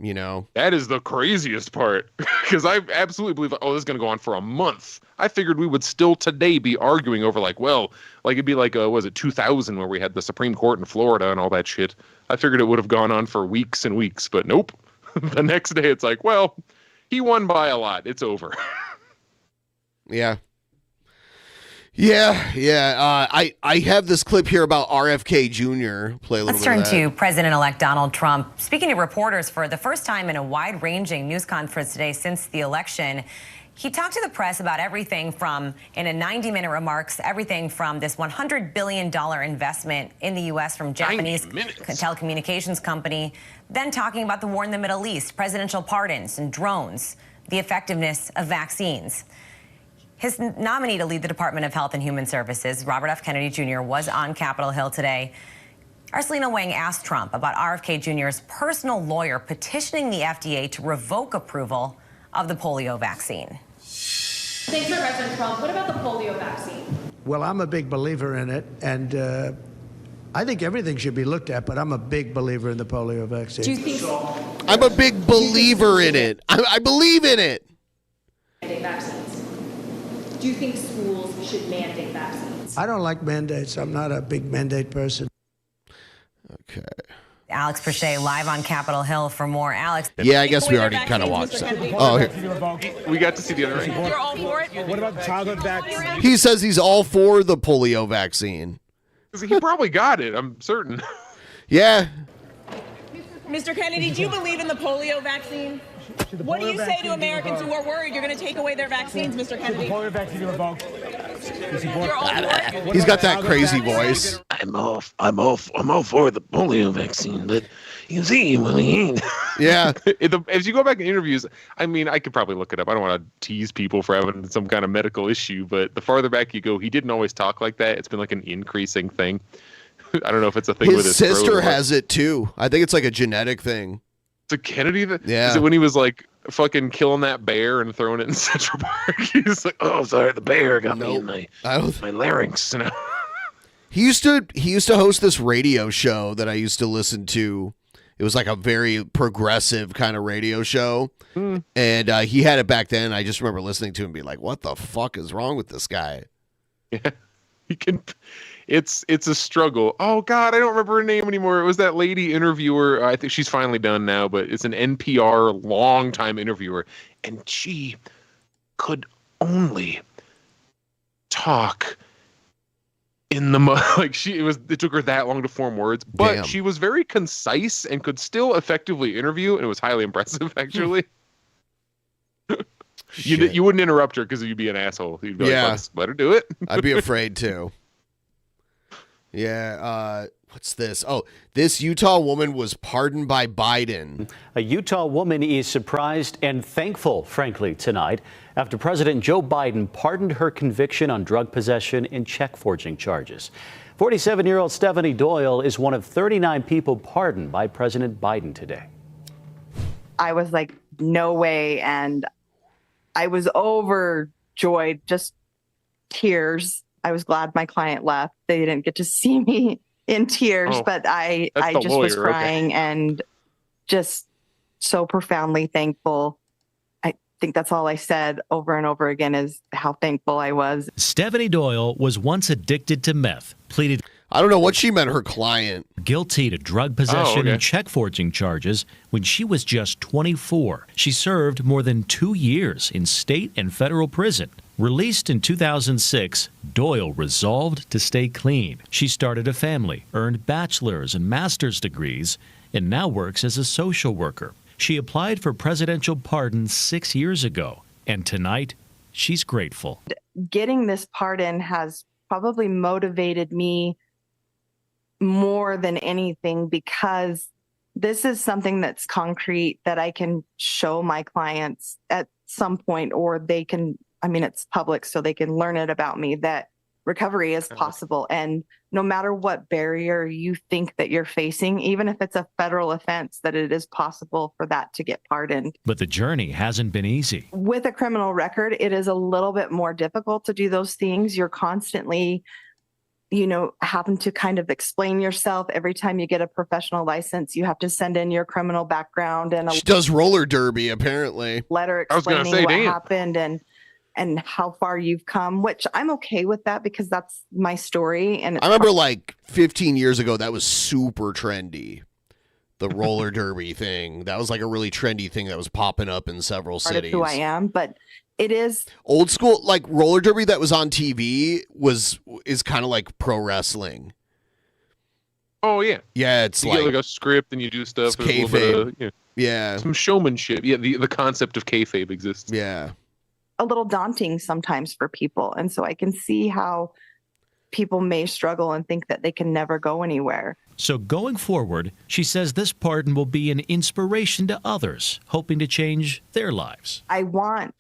That is the craziest part, because I absolutely believe, this is going to go on for a month. I figured we would still today be arguing over it'd be was it 2000 where we had the Supreme Court in Florida and all that shit. I figured it would have gone on for weeks and weeks, but nope. The next day it's like, well, he won by a lot. It's over. Yeah. Yeah. I have this clip here about RFK Jr. Play a little Let's bit turn of that. to President-elect Donald Trump. Speaking to reporters for the first time in a wide-ranging news conference today since the election, he talked to the press about everything from, in a 90-minute remarks, everything from this $100 billion investment in the U.S. from Japanese telecommunications company, then talking about the war in the Middle East, presidential pardons and drones, the effectiveness of vaccines. His nominee to lead the Department of Health and Human Services, Robert F. Kennedy Jr., was on Capitol Hill today. Our Selena Wang asked Trump about RFK Jr.'s personal lawyer petitioning the FDA to revoke approval of the polio vaccine. Thanks for President Trump. What about the polio vaccine? Well, I'm a big believer in it, and I think everything should be looked at, but I'm a big believer in the polio vaccine. Do you think I'm a big believer in it. I believe in it. mandate vaccines? Do you think schools should mandate vaccines? I don't like mandates. I'm not a big mandate person. Okay. Alex Perche live on Capitol Hill for more. Alex. Yeah, I guess we already kind of watched that. Oh, here. We got to see the other end. You're all for it? What about the childhood vaccine? He says he's all for the polio vaccine. He probably got it, I'm certain. Yeah. Mr. Kennedy, do you believe in the polio vaccine? What do you say to Americans who are worried you're going to take away their vaccines, Mr. Kennedy? Polio vaccine revoked. You're all for it? He's got that crazy voice. I'm all for the polio vaccine, but you see, when we ain't. Yeah. As you go back in interviews, I mean, I could probably look it up. I don't want to tease people for having some kind of medical issue, but the farther back you go, he didn't always talk like that. It's been like an increasing thing. I don't know if it's a thing with his sister throat or has it too. I think it's like a genetic thing. It's a Kennedy. Yeah. Is it when he was like fucking killing that bear and throwing it in Central Park? He's like, oh, sorry, the bear got me in my larynx. You know? He used to host this radio show that I used to listen to. It was like a very progressive kind of radio show. And he had it back then. I just remember listening to him and being like, what the fuck is wrong with this guy? Yeah. He can. It's a struggle. Oh God, I don't remember her name anymore. It was that lady interviewer. I think she's finally done now, but it's an NPR longtime interviewer, and she could only talk in the it took her that long to form words, but Damn. she was very concise and could still effectively interview, and it was highly impressive actually. You wouldn't interrupt her because you'd be an asshole. You'd be like, let her do it. I'd be afraid to. Yeah, what's this? Oh, this Utah woman was pardoned by Biden. A Utah woman is surprised and thankful, frankly, tonight after President Joe Biden pardoned her conviction on drug possession and check forging charges. 47-year-old Stephanie Doyle is one of 39 people pardoned by President Biden today. I was like, no way. And I was overjoyed, just tears. I was glad my client left. They didn't get to see me in tears, but I just was crying and just so profoundly thankful. I think that's all I said over and over again is how thankful I was. Stephanie Doyle was once addicted to meth, pleaded I don't know what she meant, her client. guilty to drug possession and check forging charges when she was just 24. She served more than 2 years in state and federal prison. Released in 2006, Doyle resolved to stay clean. She started a family, earned bachelor's and master's degrees, and now works as a social worker. She applied for presidential pardon 6 years ago, and tonight, she's grateful. Getting this pardon has probably motivated me more than anything because this is something that's concrete that I can show my clients at some point, or they can, I mean, it's public, so they can learn it about me, that recovery is possible. And no matter what barrier you think that you're facing, even if it's a federal offense, that it is possible for that to get pardoned. But the journey hasn't been easy. With a criminal record, it is a little bit more difficult to do those things. You're constantly, having to kind of explain yourself. Every time you get a professional license, you have to send in your criminal background and She does roller derby, apparently. Letter explaining what happened and how far you've come, which I'm okay with that because that's my story. And I remember like 15 years ago, that was super trendy. The roller derby thing. That was like a really trendy thing that was popping up in several part cities. of who I am, but it is Old school, like roller derby that was on TV is kind of like pro wrestling. Oh yeah, yeah. It's you like, get like a script and you do stuff. It's There's a little bit kayfabe. of, Yeah, some showmanship. Yeah, the concept of kayfabe exists. Yeah, a little daunting sometimes for people. And so I can see how people may struggle and think that they can never go anywhere. So going forward, she says this pardon will be an inspiration to others, hoping to change their lives. I want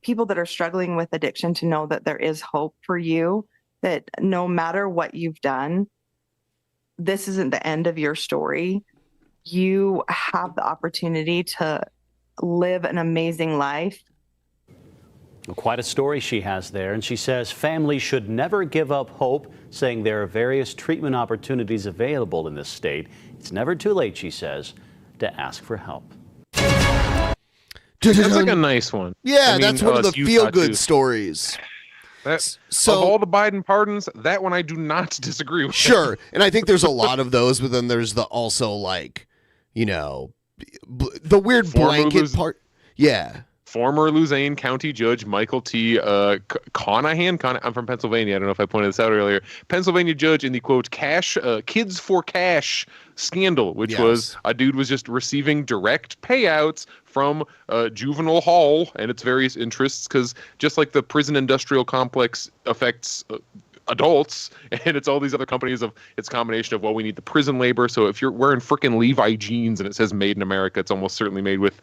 people that are struggling with addiction to know that there is hope for you, that no matter what you've done, this isn't the end of your story. You have the opportunity to live an amazing life. Well, quite a story she has there, and she says families should never give up hope, saying there are various treatment opportunities available in this state. It's never too late, she says, to ask for help. That's like a nice one. Yeah, I mean, that's one of the Utah, feel-good too. stories. So of all the Biden pardons, that one I do not disagree with. Sure, and I think there's a lot of those, but then there's the also like, the weird blanket part. Yeah. Former Luzerne County Judge Michael T. Conahan. I'm from Pennsylvania. I don't know if I pointed this out earlier. Pennsylvania judge in the, quote, kids for cash scandal, which was a dude was just receiving direct payouts from juvenile hall and its various interests, because just like the prison industrial complex affects adults, and it's all these other companies of it's a combination of, well, we need the prison labor. So if you're wearing frickin' Levi jeans and it says made in America, it's almost certainly made with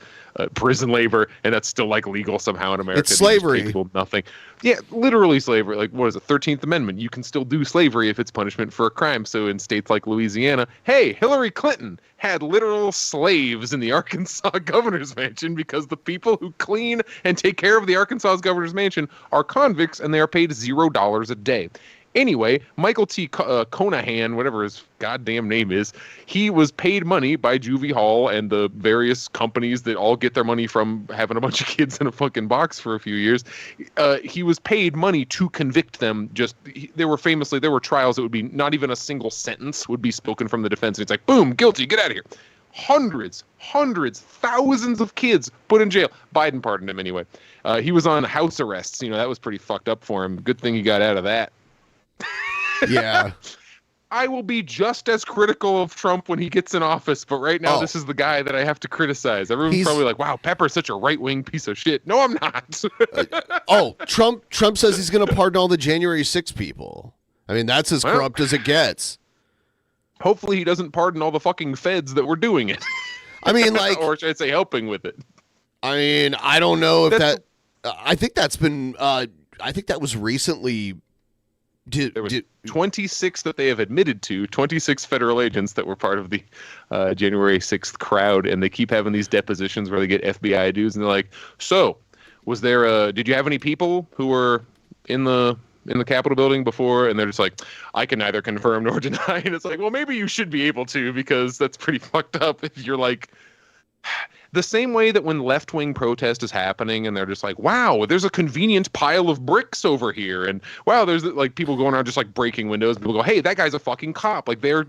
prison labor, and that's still like legal somehow in America. It's slavery. People nothing. Yeah, literally slavery. Like, what is it? 13th Amendment. You can still do slavery if it's punishment for a crime. So in states like Louisiana, hey, Hillary Clinton had literal slaves in the Arkansas governor's mansion because the people who clean and take care of the Arkansas governor's mansion are convicts, and they are paid $0 a day. Anyway, Michael T. Conahan, whatever his goddamn name is, he was paid money by Juvie Hall and the various companies that all get their money from having a bunch of kids in a fucking box for a few years. He was paid money to convict them. There were trials that would be not even a single sentence would be spoken from the defense. And it's like, boom, guilty, get out of here. Hundreds, thousands of kids put in jail. Biden pardoned him anyway. He was on house arrests. That was pretty fucked up for him. Good thing he got out of that. Yeah. I will be just as critical of Trump when he gets in office, but right now this is the guy that I have to criticize. Everyone's probably like, wow, Pepper's such a right-wing piece of shit. No, I'm not. Trump says he's going to pardon all the January 6 people. I mean, that's as corrupt as it gets. Hopefully he doesn't pardon all the fucking feds that were doing it. I mean, like... or should I say helping with it? I mean, I don't know if that... I think that's been... I think that was recently... There was 26 that they have admitted to, 26 federal agents that were part of the January 6th crowd, and they keep having these depositions where they get FBI dudes, and they're like, so, did you have any people who were in the Capitol building before? And they're just like, I can neither confirm nor deny. And it's like, well, maybe you should be able to, because that's pretty fucked up if you're like... The same way that when left-wing protest is happening and they're just like, wow, there's a convenient pile of bricks over here. And wow, there's like people going around just like breaking windows. People go, hey, that guy's a fucking cop. Like they're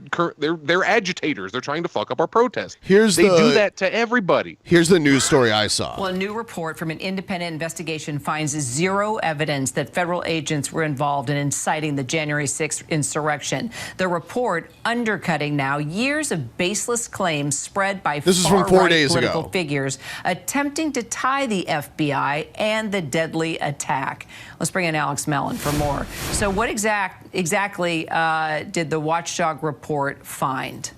agitators. They're trying to fuck up our protest. They do that to everybody. Here's the news story I saw. Well, a new report from an independent investigation finds zero evidence that federal agents were involved in inciting the January 6th insurrection. The report undercutting now years of baseless claims spread by this is from 4 days political ago. Figures attempting to tie the FBI and the deadly attack. Let's bring in Alex Mellon for more. So what exactly did the watchdog report find?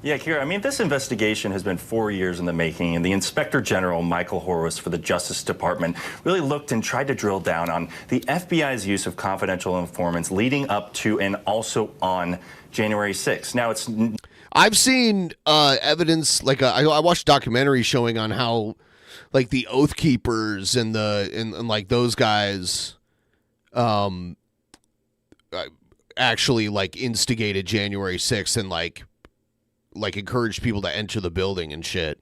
Yeah, Kira, I mean, this investigation has been 4 years in the making, and the Inspector General, Michael Horowitz, for the Justice Department, really looked and tried to drill down on the FBI's use of confidential informants leading up to and also on January 6th. Now, I've seen evidence, like I watched a documentary showing on how, like, the Oath Keepers and like those guys, actually like instigated January 6th and like encouraged people to enter the building and shit.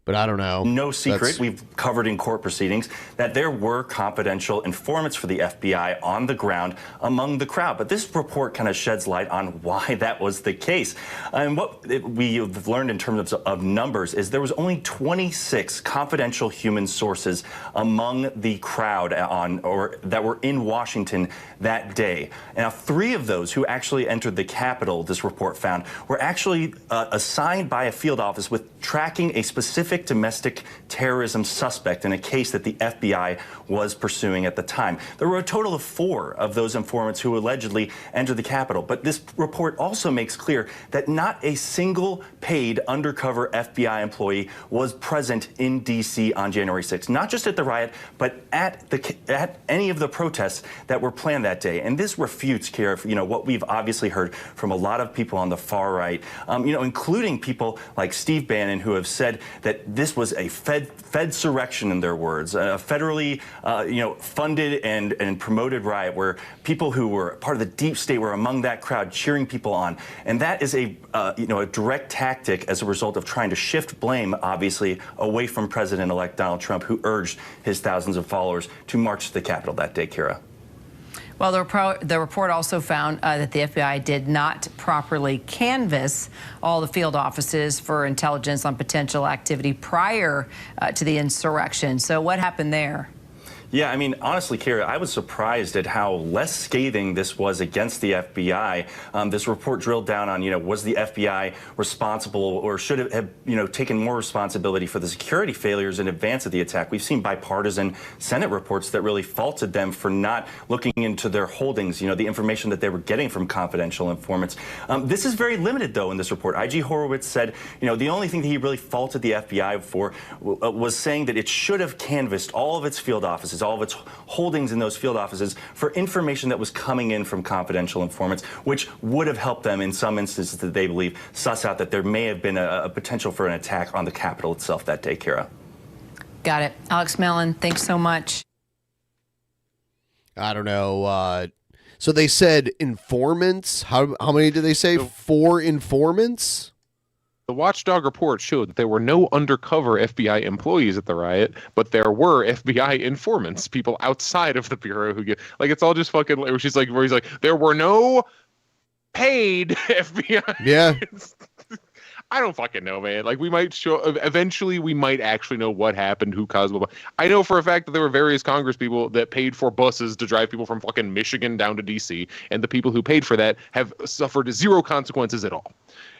But I don't know. No secret, we've covered in court proceedings that there were confidential informants for the FBI on the ground among the crowd. But this report kind of sheds light on why that was the case. And what we've learned in terms of numbers is there was only 26 confidential human sources among the crowd that were in Washington that day. Now, 3 of those who actually entered the Capitol, this report found, were actually assigned by a field office with tracking a specific domestic terrorism suspect in a case that the FBI was pursuing at the time. There were a total of 4 of those informants who allegedly entered the Capitol. But this report also makes clear that not a single paid undercover FBI employee was present in D.C. on January 6th, not just at the riot, but at any of the protests that were planned that day. And this refutes, Kira, what we've obviously heard from a lot of people on the far right, including people like Steve Bannon, who have said that this was a Fedsurrection, in their words, a federally, funded and promoted riot where people who were part of the deep state were among that crowd cheering people on. And that is a direct tactic as a result of trying to shift blame, obviously, away from President-elect Donald Trump, who urged his thousands of followers to march to the Capitol that day, Kira. Well, the report also found that the FBI did not properly canvass all the field offices for intelligence on potential activity prior to the insurrection. So what happened there? Yeah, I mean, honestly, Kira, I was surprised at how less scathing this was against the FBI. This report drilled down on, was the FBI responsible or should it have, taken more responsibility for the security failures in advance of the attack? We've seen bipartisan Senate reports that really faulted them for not looking into their holdings, the information that they were getting from confidential informants. This is very limited, though, in this report. IG Horowitz said, the only thing that he really faulted the FBI for was saying that it should have canvassed all of its field offices, all of its holdings in those field offices for information that was coming in from confidential informants, which would have helped them in some instances that they believe suss out that there may have been a potential for an attack on the Capitol itself that day, Kira. Got it. Alex Mellon, thanks so much. I don't know. So they said informants. How many did they say? 4 informants? The watchdog report showed that there were no undercover FBI employees at the riot, but there were FBI informants, people outside of the bureau who get like it's all just fucking. Where he's like, there were no paid FBI. Yeah. I don't fucking know, man. Like we might eventually we might actually know what happened, who caused what. I know for a fact that there were various Congress people that paid for buses to drive people from fucking Michigan down to DC, and the people who paid for that have suffered 0 consequences at all.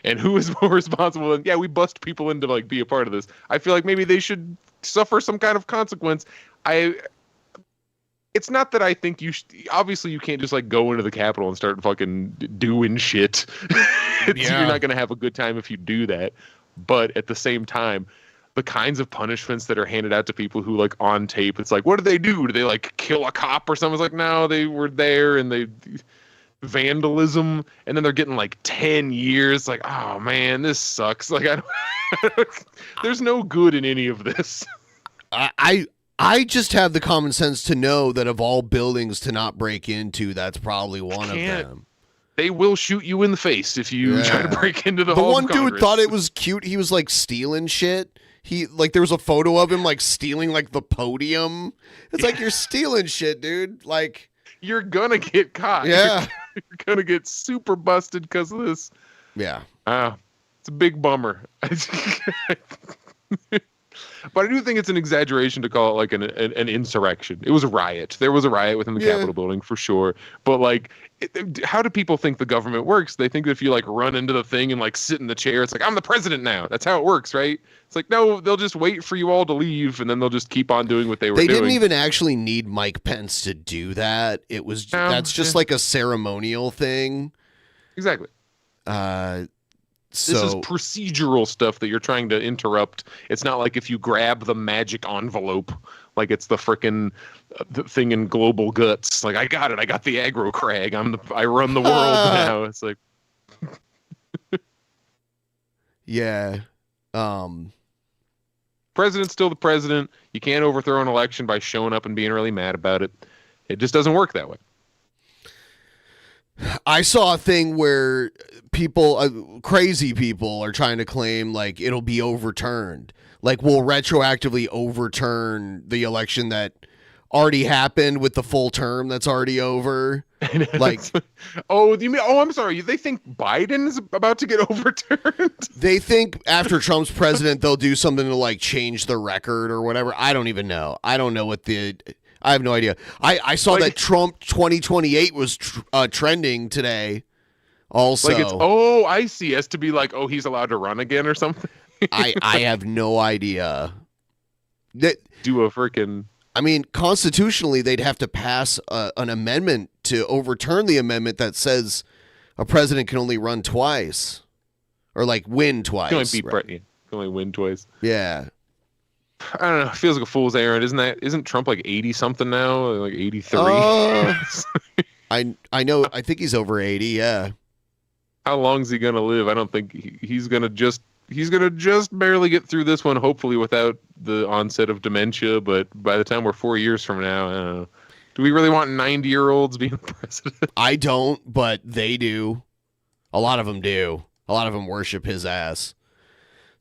And who is more responsible than, yeah, we bust people in to like be a part of this. I feel like maybe they should suffer some kind of consequence. It's not that I think obviously you can't just like go into the Capitol and start fucking doing shit. You're not going to have a good time if you do that. But at the same time, the kinds of punishments that are handed out to people who like on tape, it's like, what did they do? Did they like kill a cop or something? It's like, no, they were there and they vandalism. And then they're getting like 10 years. Like, oh man, this sucks. Like, there's no good in any of this. I just have the common sense to know that of all buildings to not break into, that's probably one of them. They will shoot you in the face if you try to break into the halls one of Congress. dude thought it was cute. He was like stealing shit. He like there was a photo of him like stealing like the podium. It's like you're stealing shit, dude. Like you're gonna get caught. Yeah, you're gonna get super busted because of this. Yeah. It's a big bummer. But I do think it's an exaggeration to call it like an insurrection. It was a riot. There was a riot within the Capitol building for sure. But like, how do people think the government works? They think that if you like run into the thing and like sit in the chair, it's like, I'm the president now. That's how it works, right? It's like, no, they'll just wait for you all to leave and then they'll just keep on doing what they were doing. They didn't even actually need Mike Pence to do that. It was that's just like a ceremonial thing. Exactly. This is procedural stuff that you're trying to interrupt. It's not like if you grab the magic envelope, like it's the frickin' the thing in Global Guts. Like I got it. I got the aggro crag. I run the world now. It's like, yeah. President's still the president. You can't overthrow an election by showing up and being really mad about it. It just doesn't work that way. I saw a thing where people, crazy people, are trying to claim like it'll be overturned. Like we'll retroactively overturn the election that already happened with the full term that's already over. Like, I'm sorry. They think Biden is about to get overturned. They think after Trump's president, they'll do something to like change the record or whatever. I don't even know. I don't know what I have no idea. I saw that Trump 2028 was trending today. Also, like it's I see. As to be like, he's allowed to run again or something. I have no idea. Do a freaking. I mean, constitutionally, they'd have to pass an amendment to overturn the amendment that says a president can only run twice, or like win twice. Can only win twice. Yeah. I don't know. It feels like a fool's errand, isn't Trump like 80 something now? Like 83? I know. I think he's over 80. Yeah. How long is he gonna live? I don't think he's gonna just barely get through this one. Hopefully without the onset of dementia. But by the time we're 4 years from now, I don't know. Do we really want 90-year-olds being the president? I don't, but they do. A lot of them do. A lot of them worship his ass.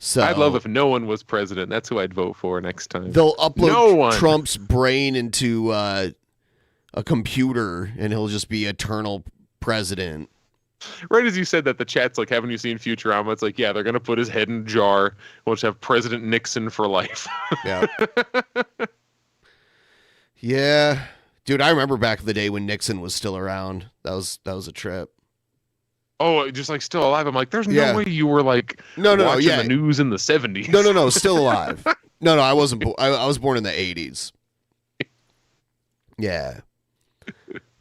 So I'd love if no one was president. That's who I'd vote for next time. They'll upload Trump's brain into a computer, and he'll just be eternal president. Right as you said that, the chat's like, haven't you seen Futurama? It's like, yeah, they're going to put his head in a jar. We'll just have President Nixon for life. Yeah. Yeah. Dude, I remember back in the day when Nixon was still around. That was a trip. Oh, just like still alive. I'm like, there's no way you were like watching the news in the 70s. No, still alive. No, I wasn't. I was born in the 80s. Yeah.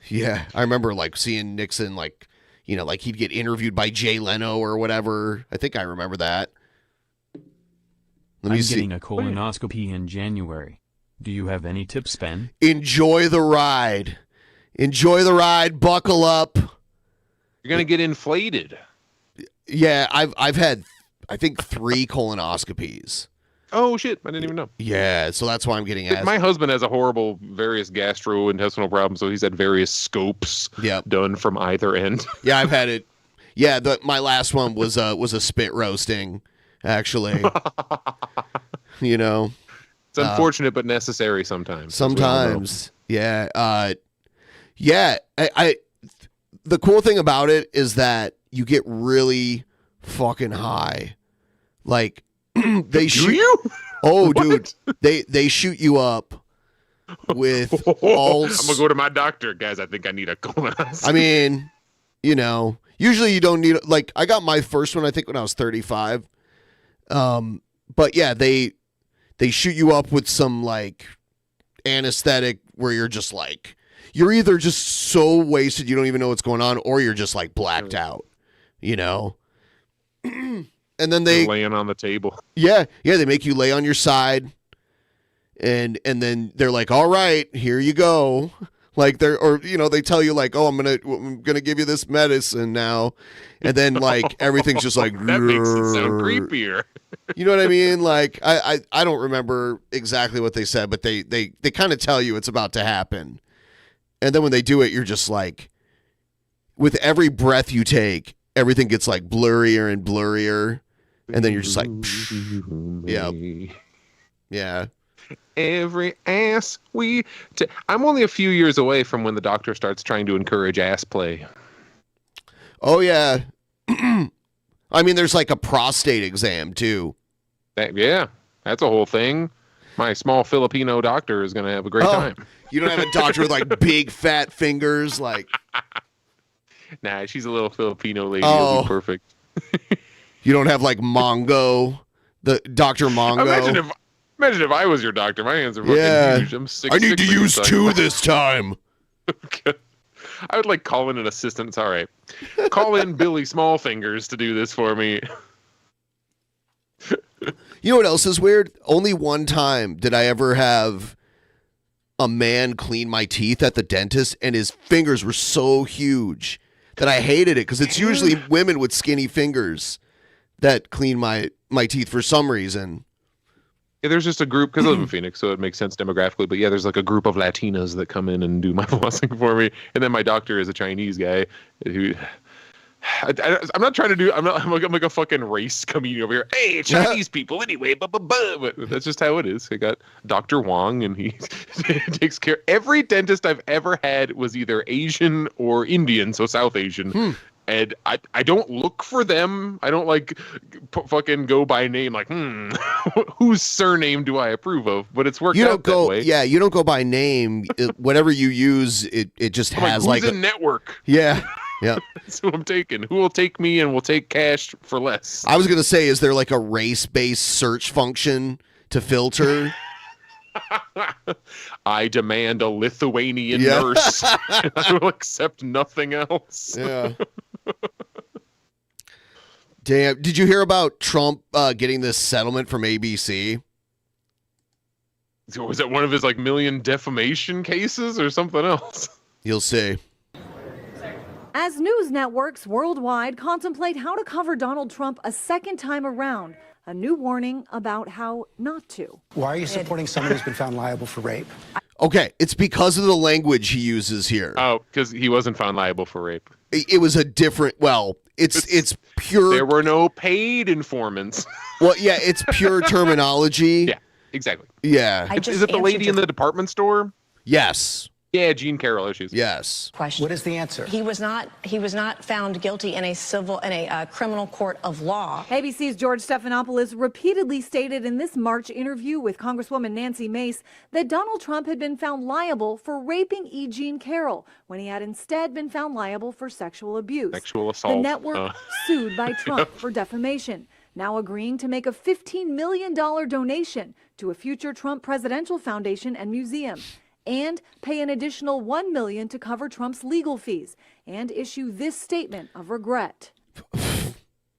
Yeah. I remember like seeing Nixon, like, you know, like he'd get interviewed by Jay Leno or whatever. I think I remember that. I'm getting a colonoscopy in January. Do you have any tips, Ben? Enjoy the ride. Enjoy the ride. Buckle up. You're going to get inflated. Yeah, I've had, I think, 3 colonoscopies. Oh shit! I didn't even know. Yeah, so that's why I'm getting asked. My husband has a horrible, various gastrointestinal problems, so he's had various scopes done from either end. Yeah, I've had it. Yeah, my last one was a spit roasting, actually. You know, it's unfortunate but necessary sometimes. Sometimes, yeah, yeah. I the cool thing about it is that you get really fucking high. Like they shoot you. Oh, dude, they shoot you up with all. I'm gonna go to my doctor, guys. I think I need a colonoscopy. I mean, you know, usually you don't need. Like, I got my first one, I think, when I was 35. But yeah, they shoot you up with some like anesthetic where you're just like, you're either just so wasted you don't even know what's going on, or you're just like blacked out, you know. And then You're laying on the table. Yeah, they make you lay on your side, and then they're like, all right, here you go. Like they tell you like, oh, I'm gonna give you this medicine now, and then like everything's just like that makes it sound creepier. You know what I mean? Like I don't remember exactly what they said, but they kind of tell you it's about to happen, and then when they do it, you're just like, with every breath you take, everything gets like blurrier and blurrier, and then you're just like, yeah. Every ass I'm only a few years away from when the doctor starts trying to encourage ass play. Oh yeah. I mean, there's like a prostate exam too. Yeah, that's a whole thing. My small Filipino doctor is gonna have a great time. You don't have a doctor with like big fat fingers, like. Nah, she's a little Filipino lady. It'll be perfect. You don't have like Mongo, the Dr. Mongo. Imagine if I was your doctor. My hands are fucking huge. I'm 6'6". I need to use 2 this time. I would like call in an assistant. It's all right. Call in Billy Smallfingers to do this for me. You know what else is weird? Only one time did I ever have a man clean my teeth at the dentist, and his fingers were so huge that I hated it, because it's usually women with skinny fingers that clean my teeth for some reason. Yeah, there's just a group, because I live in Phoenix, so it makes sense demographically. But yeah, there's like a group of Latinas that come in and do my flossing for me, and then my doctor is a Chinese guy who. I'm not trying to do. I'm like a fucking race comedian over here. Hey, Chinese people, anyway. But that's just how it is. I got Dr. Wong, and he takes care. Every dentist I've ever had was either Asian or Indian, so South Asian. And I don't look for them. I don't like fucking go by name. Like, whose surname do I approve of? But it's worked out that way. Yeah, you don't go by name. Whatever you use, it just has like who's in network. Yeah. Yeah. That's who I'm taking. Who will take me and will take cash for less? I was going to say, is there like a race-based search function to filter? I demand a Lithuanian nurse. I will accept nothing else. Yeah. Damn. Did you hear about Trump getting this settlement from ABC? So was that one of his like million defamation cases or something else? You'll see. As news networks worldwide contemplate how to cover Donald Trump a second time around, a new warning about how not to. Why are you supporting someone who's been found liable for rape? Okay, it's because of the language he uses here. Oh, because he wasn't found liable for rape. It was a different, it's pure. There were no paid informants. Well, yeah, it's pure terminology. Yeah, exactly. Yeah. Is it the lady in the department store? Yes. Yeah, Jean Carroll issues. Yes. Question. What is the answer? He was not found guilty in a criminal court of law. ABC's George Stephanopoulos repeatedly stated in this March interview with Congresswoman Nancy Mace that Donald Trump had been found liable for raping E. Jean Carroll when he had instead been found liable for sexual abuse. Sexual assault. The network sued by Trump for defamation, now agreeing to make a $15 million donation to a future Trump Presidential Foundation and museum, and pay an additional $1 million to cover Trump's legal fees, and issue this statement of regret.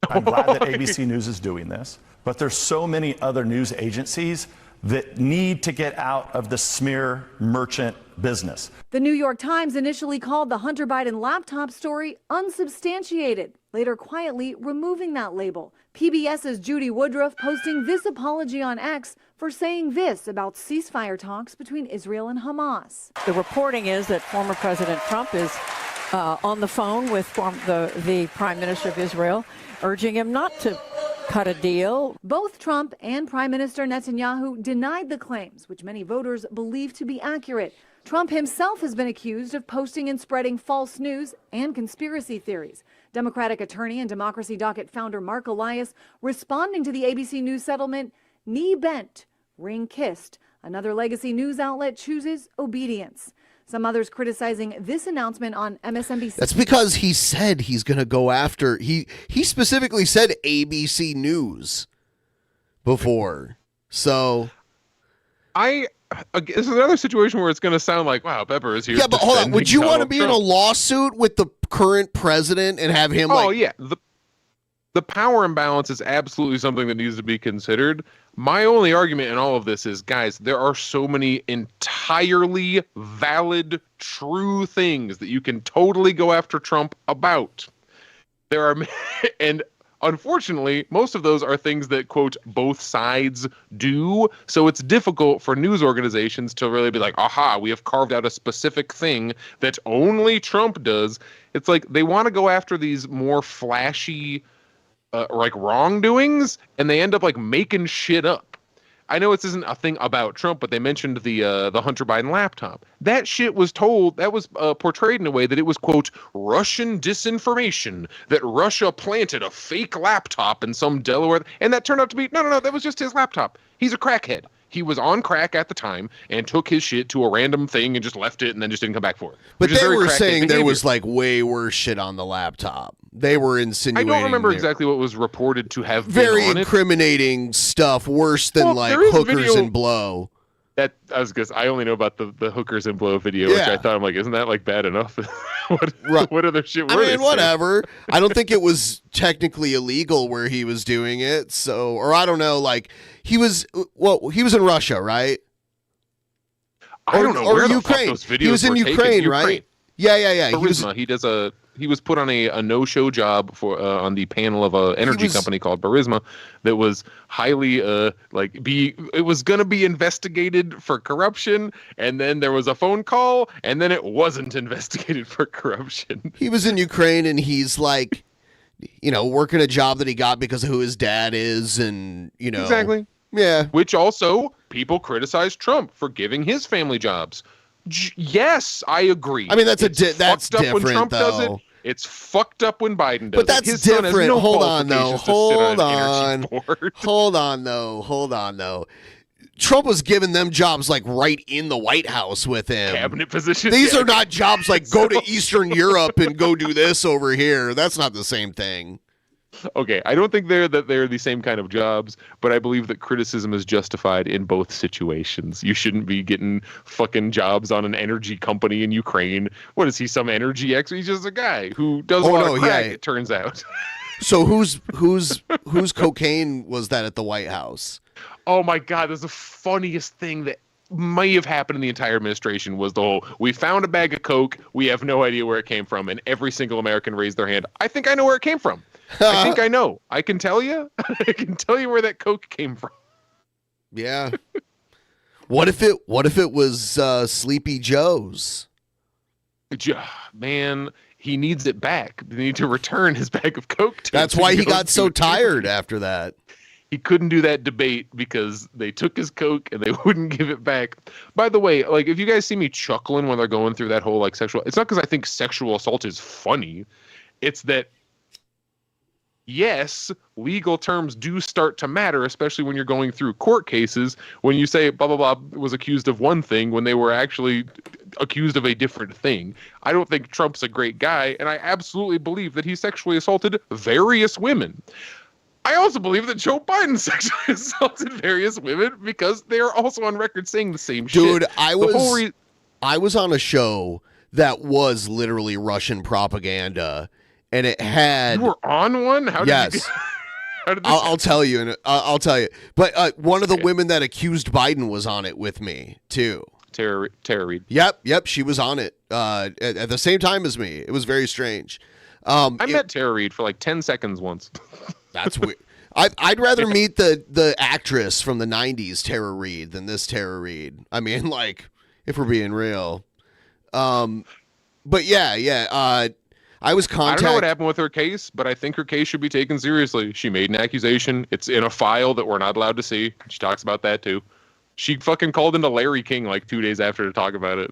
I'm glad that ABC News is doing this, but there's so many other news agencies that need to get out of the smear merchant business. The New York Times initially called the Hunter Biden laptop story unsubstantiated. later quietly removing that label. PBS's Judy Woodruff posting this apology on X for saying this about ceasefire talks between Israel and Hamas. The reporting is that former President Trump is on the phone with the Prime Minister of Israel, urging him not to cut a deal. Both Trump and Prime Minister Netanyahu denied the claims, which many voters believe to be accurate. Trump himself has been accused of posting and spreading false news and conspiracy theories. Democratic attorney and Democracy Docket founder Mark Elias responding to the ABC News settlement, knee bent, ring kissed. Another legacy news outlet chooses obedience. Some others criticizing this announcement on MSNBC. That's because he said he's going to go after. He specifically said ABC News before. So this is another situation where it's going to sound like, wow, Pepper is here. Yeah, but hold on. Would you want to be Trump. in a lawsuit with the current president and have him Oh, yeah. The power imbalance is absolutely something that needs to be considered. My only argument in all of this is, guys, there are so many entirely valid, true things that you can totally go after Trump about. There are, and unfortunately, most of those are things that, quote, both sides do. So it's difficult for news organizations to really be like, aha, we have carved out a specific thing that only Trump does. It's like they want to go after these more flashy like wrongdoings, and they end up like making shit up. I know this isn't a thing about Trump, but they mentioned the Hunter Biden laptop. That shit was portrayed in a way that it was, quote, Russian disinformation, that Russia planted a fake laptop in some Delaware, and that turned out to be, no, that was just his laptop. He's a crackhead. He was on crack at the time and took his shit to a random thing and just left it and then just didn't come back for it. But they were saying there was like way worse shit on the laptop. They were insinuating. I don't remember exactly what was reported to have very been on incriminating stuff, worse than like hookers and blow. That I only know about the hookers and blow video, which I thought, I'm like, isn't that like bad enough? what other shit were they saying? Whatever. I don't think it was technically illegal where he was doing it. So, or I don't know, like he was in Russia, right? I don't know where the fuck those videos he was in were Ukraine, right? Yeah. Burisma. He was put on a no-show job for on the panel of an energy company called Burisma that was highly it was going to be investigated for corruption, and then there was a phone call, and then it wasn't investigated for corruption. He was in Ukraine, and he's like, working a job that he got because of who his dad is, and exactly. Yeah. Which also people criticize Trump for giving his family jobs. Yes, I agree. I mean, that's that's different when Trump though. does it. It's fucked up when Biden does but that's it. His son has different. no Hold on, though. Hold on. Hold on, though. Trump was giving them jobs like right in the White House with him. Cabinet positions. These are not jobs like go to Eastern Europe and go do this over here. That's not the same thing. Okay, I don't think they're the same kind of jobs, but I believe that criticism is justified in both situations. You shouldn't be getting fucking jobs on an energy company in Ukraine. What is he, some energy expert? He's just a guy who does a lot of crack, it turns out. So whose cocaine was that at the White House? Oh my God, that's the funniest thing that may have happened in the entire administration was the whole, we found a bag of coke, we have no idea where it came from, and every single American raised their hand. I think I know where it came from. I think I know. I can tell you. I can tell you where that coke came from. Yeah. What if it was Sleepy Joe's? Man, he needs it back. They need to return his bag of coke. That's why he got so tired after that. He couldn't do that debate because they took his coke and they wouldn't give it back. By the way, like if you guys see me chuckling when they're going through that whole like sexual, it's not because I think sexual assault is funny. It's that yes, legal terms do start to matter, especially when you're going through court cases. When you say blah, blah, blah was accused of one thing when they were actually accused of a different thing. I don't think Trump's a great guy, and I absolutely believe that he sexually assaulted various women. I also believe that Joe Biden sexually assaulted various women because they are also on record saying the same shit. Dude, I was on a show that was literally Russian propaganda. And it had. You were on one? How did yes. You get, how did this I'll tell you. I'll tell you. But one of the women that accused Biden was on it with me too. Tara Reid. Yep. She was on it at the same time as me. It was very strange. I met Tara Reid for like 10 seconds once. That's weird. I'd rather meet the actress from the 90s, Tara Reid, than this Tara Reid. I mean, like, if we're being real. But yeah. I was contacted. I don't know what happened with her case, but I think her case should be taken seriously. She made an accusation. It's in a file that we're not allowed to see. She talks about that too. She fucking called into Larry King like 2 days after to talk about it.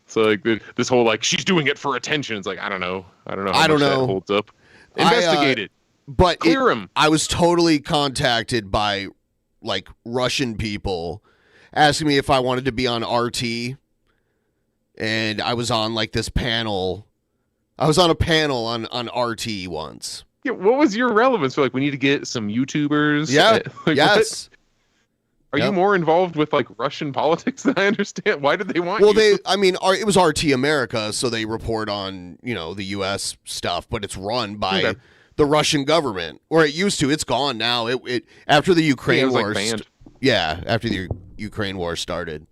So like this whole like she's doing it for attention. It's like I don't know how much that holds up. Investigate it. But clear him. I was totally contacted by like Russian people asking me if I wanted to be on RT, and I was on like this panel. I was on a panel on RT once. Yeah, what was your relevance? Like, we need to get some YouTubers. Yeah. Like, yes. Are you more involved with like Russian politics than I understand? Why did they want you? Well, it was RT America, so they report on, the U.S. stuff, but it's run by the Russian government, or it used to. It's gone now. It after the Ukraine war. Like banned. After the Ukraine war started.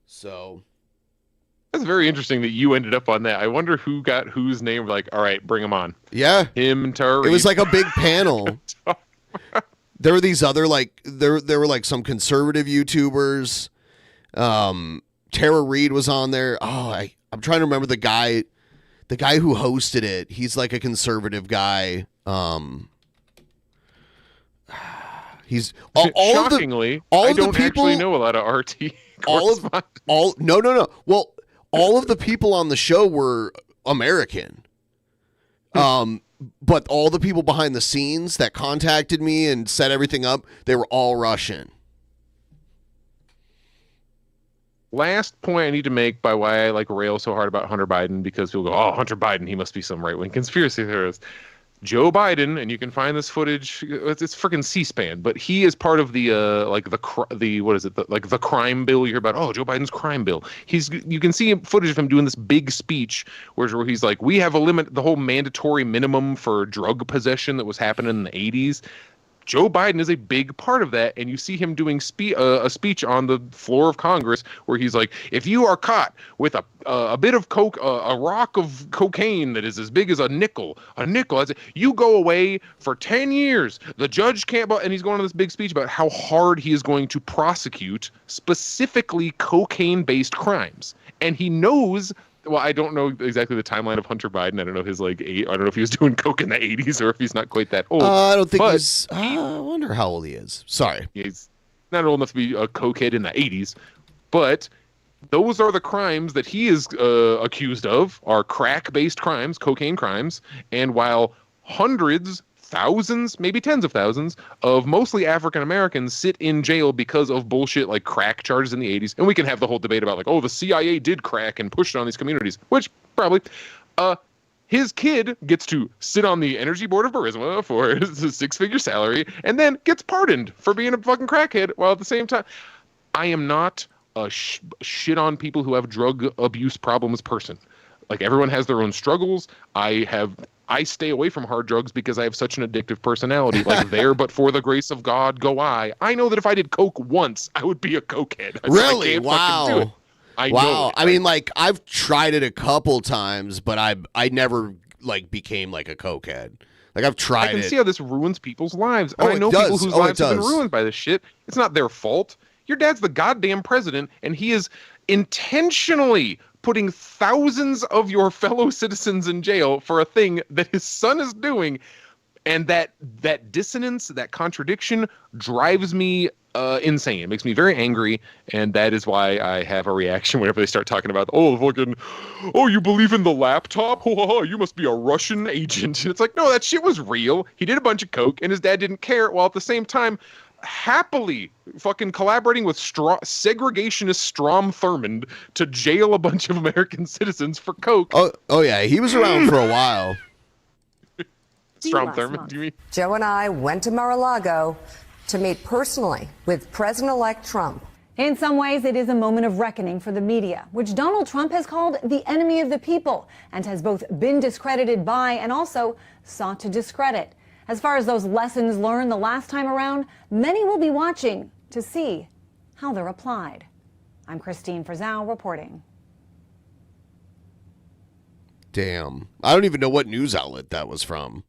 So. That's very interesting that you ended up on that. I wonder who got whose name. Like, all right, bring him on. Yeah. Him and Tara Reid. It was like a big panel. There were these other there were like some conservative YouTubers. Tara Reid was on there. Oh, I'm trying to remember the guy who hosted it. He's like a conservative guy. He's shockingly. I don't actually know a lot of RT. No. Well, all of the people on the show were American. But all the people behind the scenes that contacted me and set everything up, they were all Russian. Last point I need to make by why I like rail so hard about Hunter Biden, because people go, oh, Hunter Biden, he must be some right-wing conspiracy theorist. Joe Biden, and you can find this footage. It's freaking C-SPAN, but he is part of the the crime bill. You hear about, oh, Joe Biden's crime bill. You can see footage of him doing this big speech where he's like, we have the whole mandatory minimum for drug possession that was happening in the 80s. Joe Biden is a big part of that, and you see him doing a speech on the floor of Congress where he's like, if you are caught with a bit of coke, a rock of cocaine that is as big as a nickel, you go away for 10 years. The judge can't, and he's going on this big speech about how hard he is going to prosecute specifically cocaine-based crimes. And he knows. Well, I don't know exactly the timeline of Hunter Biden. I don't know I don't know if he was doing coke in the 80s or if he's not quite that old. I don't think he's. I wonder how old he is. Sorry. He's not old enough to be a cokehead in the 80s. But those are the crimes that he is accused of, are crack-based crimes, cocaine crimes. And while hundreds, thousands, maybe tens of thousands of mostly African Americans sit in jail because of bullshit like crack charges in the 80s. And we can have the whole debate about like, oh, the CIA did crack and pushed it on these communities, which probably his kid gets to sit on the Energy Board of Burisma for his 6-figure salary and then gets pardoned for being a fucking crackhead, while at the same time, I am not a shit on people who have drug abuse problems person. Like, everyone has their own struggles. I stay away from hard drugs because I have such an addictive personality. Like, there, but for the grace of God, go I. I know that if I did coke once, I would be a cokehead. Really? I can't fucking do it. I know. I mean, like, I've tried it a couple times, but I never like became like a cokehead. Like, I've tried it. I can see how this ruins people's lives. And I know people whose lives have been ruined by this shit. It's not their fault. Your dad's the goddamn president, and he is intentionally putting thousands of your fellow citizens in jail for a thing that his son is doing. And that dissonance, that contradiction drives me insane. It makes me very angry, and that is why I have a reaction whenever they start talking about, you believe in the laptop? You must be a Russian agent. It's like, no, that shit was real. He did a bunch of coke, and his dad didn't care, while at the same time happily fucking collaborating with segregationist Strom Thurmond to jail a bunch of American citizens for coke. Oh yeah, he was around for a while. Strom Thurmond, do you mean? Joe and I went to Mar-a-Lago to meet personally with President-elect Trump. In some ways, it is a moment of reckoning for the media, which Donald Trump has called the enemy of the people and has both been discredited by and also sought to discredit. As far as those lessons learned the last time around, many will be watching to see how they're applied. I'm Christine Frizzell reporting. Damn. I don't even know what news outlet that was from.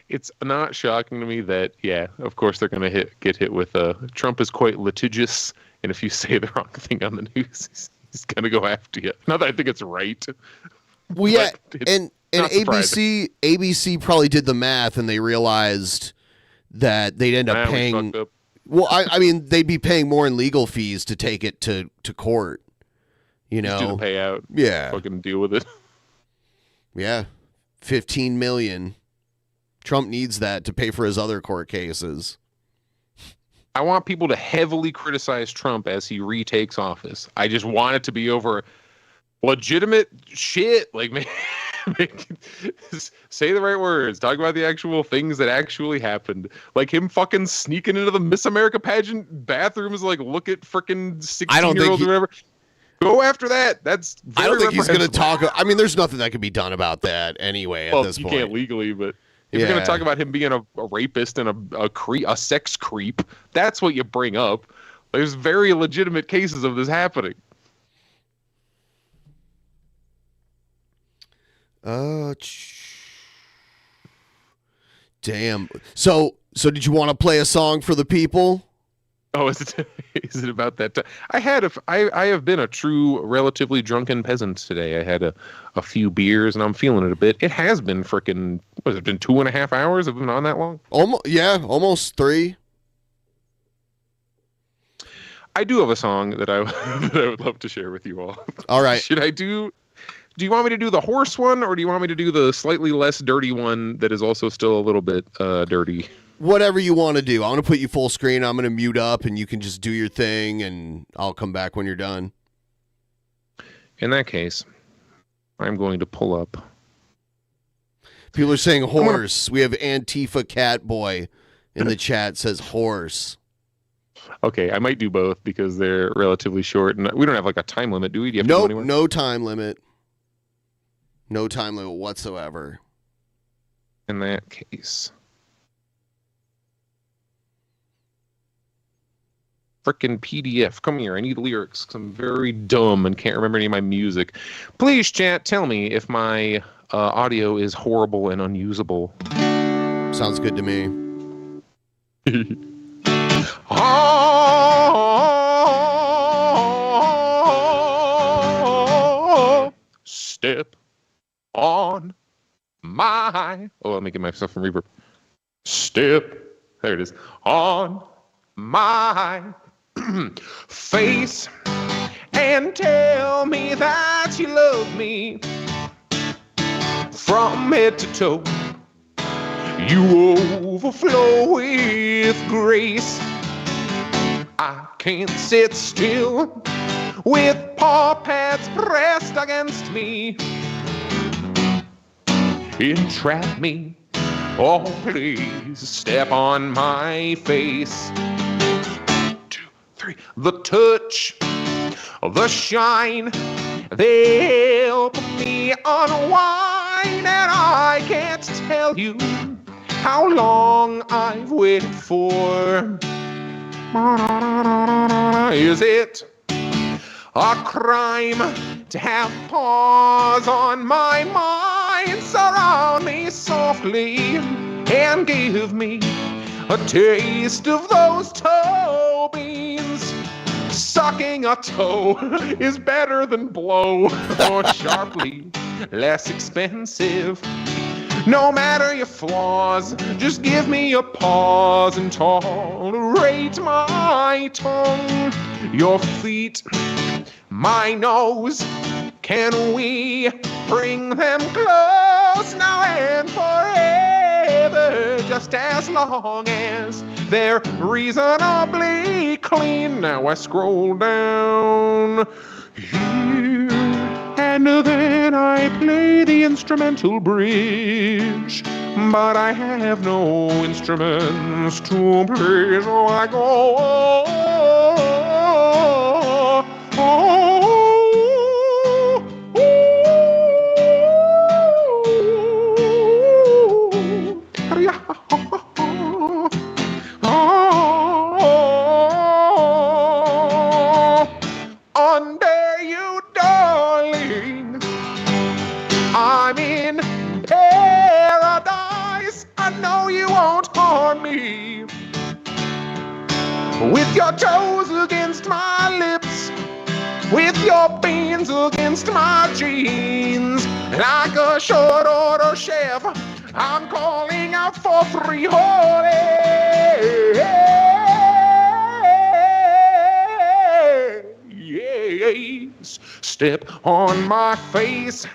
It's not shocking to me that, yeah, of course they're going to get hit with Trump is quite litigious, and if you say the wrong thing on the news, he's going to go after you. Not that I think it's right. Well, yeah, and ABC probably did the math, and they realized that they'd end up paying. Well, I mean, they'd be paying more in legal fees to take it to court. You know, just do the payout. Yeah, fucking deal with it. Yeah, $15 million. Trump needs that to pay for his other court cases. I want people to heavily criticize Trump as he retakes office. I just want it to be over legitimate shit. Like, man, say the right words. Talk about the actual things that actually happened. Like him fucking sneaking into the Miss America pageant bathrooms, like look at freaking 16-year-olds or whatever. Go after that. That's I don't think he's going to talk. I mean, there's nothing that can be done about that anyway at this point. You can't legally, but if you're going to talk about him being a rapist and a sex creep, that's what you bring up. There's very legitimate cases of this happening. Damn. So did you want to play a song for the people? Oh, is it about that time? I have been a true, relatively drunken peasant today. I had a few beers and I'm feeling it a bit. It has been freaking, what has it been, 2.5 hours? Have been on that long? Almost 3. I do have a song that I would love to share with you all. All right. Do you want me to do the horse one, or do you want me to do the slightly less dirty one that is also still a little bit dirty? Whatever you want to do. I want to put you full screen. I'm going to mute up, and you can just do your thing, and I'll come back when you're done. In that case, I'm going to pull up. People are saying horse. We have Antifa Catboy in the chat says horse. Okay, I might do both because they're relatively short, and we don't have like a time limit, do we? Do you have to go anywhere? No time limit. No time limit whatsoever. In that case. Frickin' PDF. Come here. I need lyrics because I'm very dumb and can't remember any of my music. Please, chat, tell me if my audio is horrible and unusable. Sounds good to me. Step on my... Oh, let me get myself some reverb. Step. There it is. On my face and tell me that you love me from head to toe. You overflow with grace. I can't sit still with paw pads pressed against me. Entrap me, oh please, step on my face. 2, 3, the touch, the shine, they help me unwind, and I can't tell you how long I've waited for. Is it a crime to have paws on my mind? Surround me softly and give me a taste of those toe beans. Sucking a toe is better than blow, or sharply less expensive. No matter your flaws, just give me a pause and tolerate my tongue. Your feet, my nose, can we bring them close now and forever? Just as long as they're reasonably clean. Now I scroll down here, and then I play the instrumental bridge, but I have no instruments to play, so I go, under you, darling, with your toes against my lips, with your beans against my jeans. Like a short order chef, I'm calling out for frijoles. Yes. Step on my face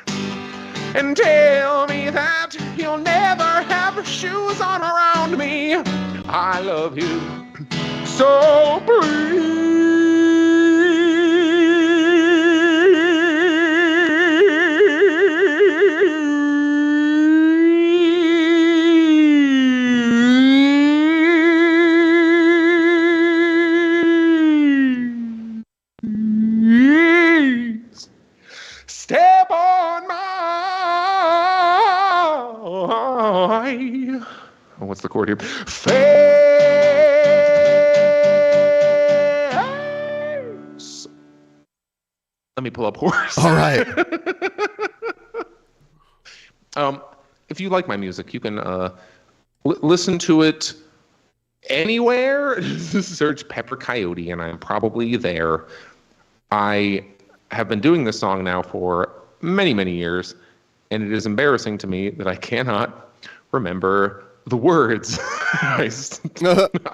and tell me that you'll never have shoes on around me. I love you, so please step on my... Oh, what's the chord here? Face. Let me pull up horse. All right. If you like my music, you can listen to it anywhere. Search Pepper Coyote, and I'm probably there. I have been doing this song now for many, many years, and it is embarrassing to me that I cannot remember the words. I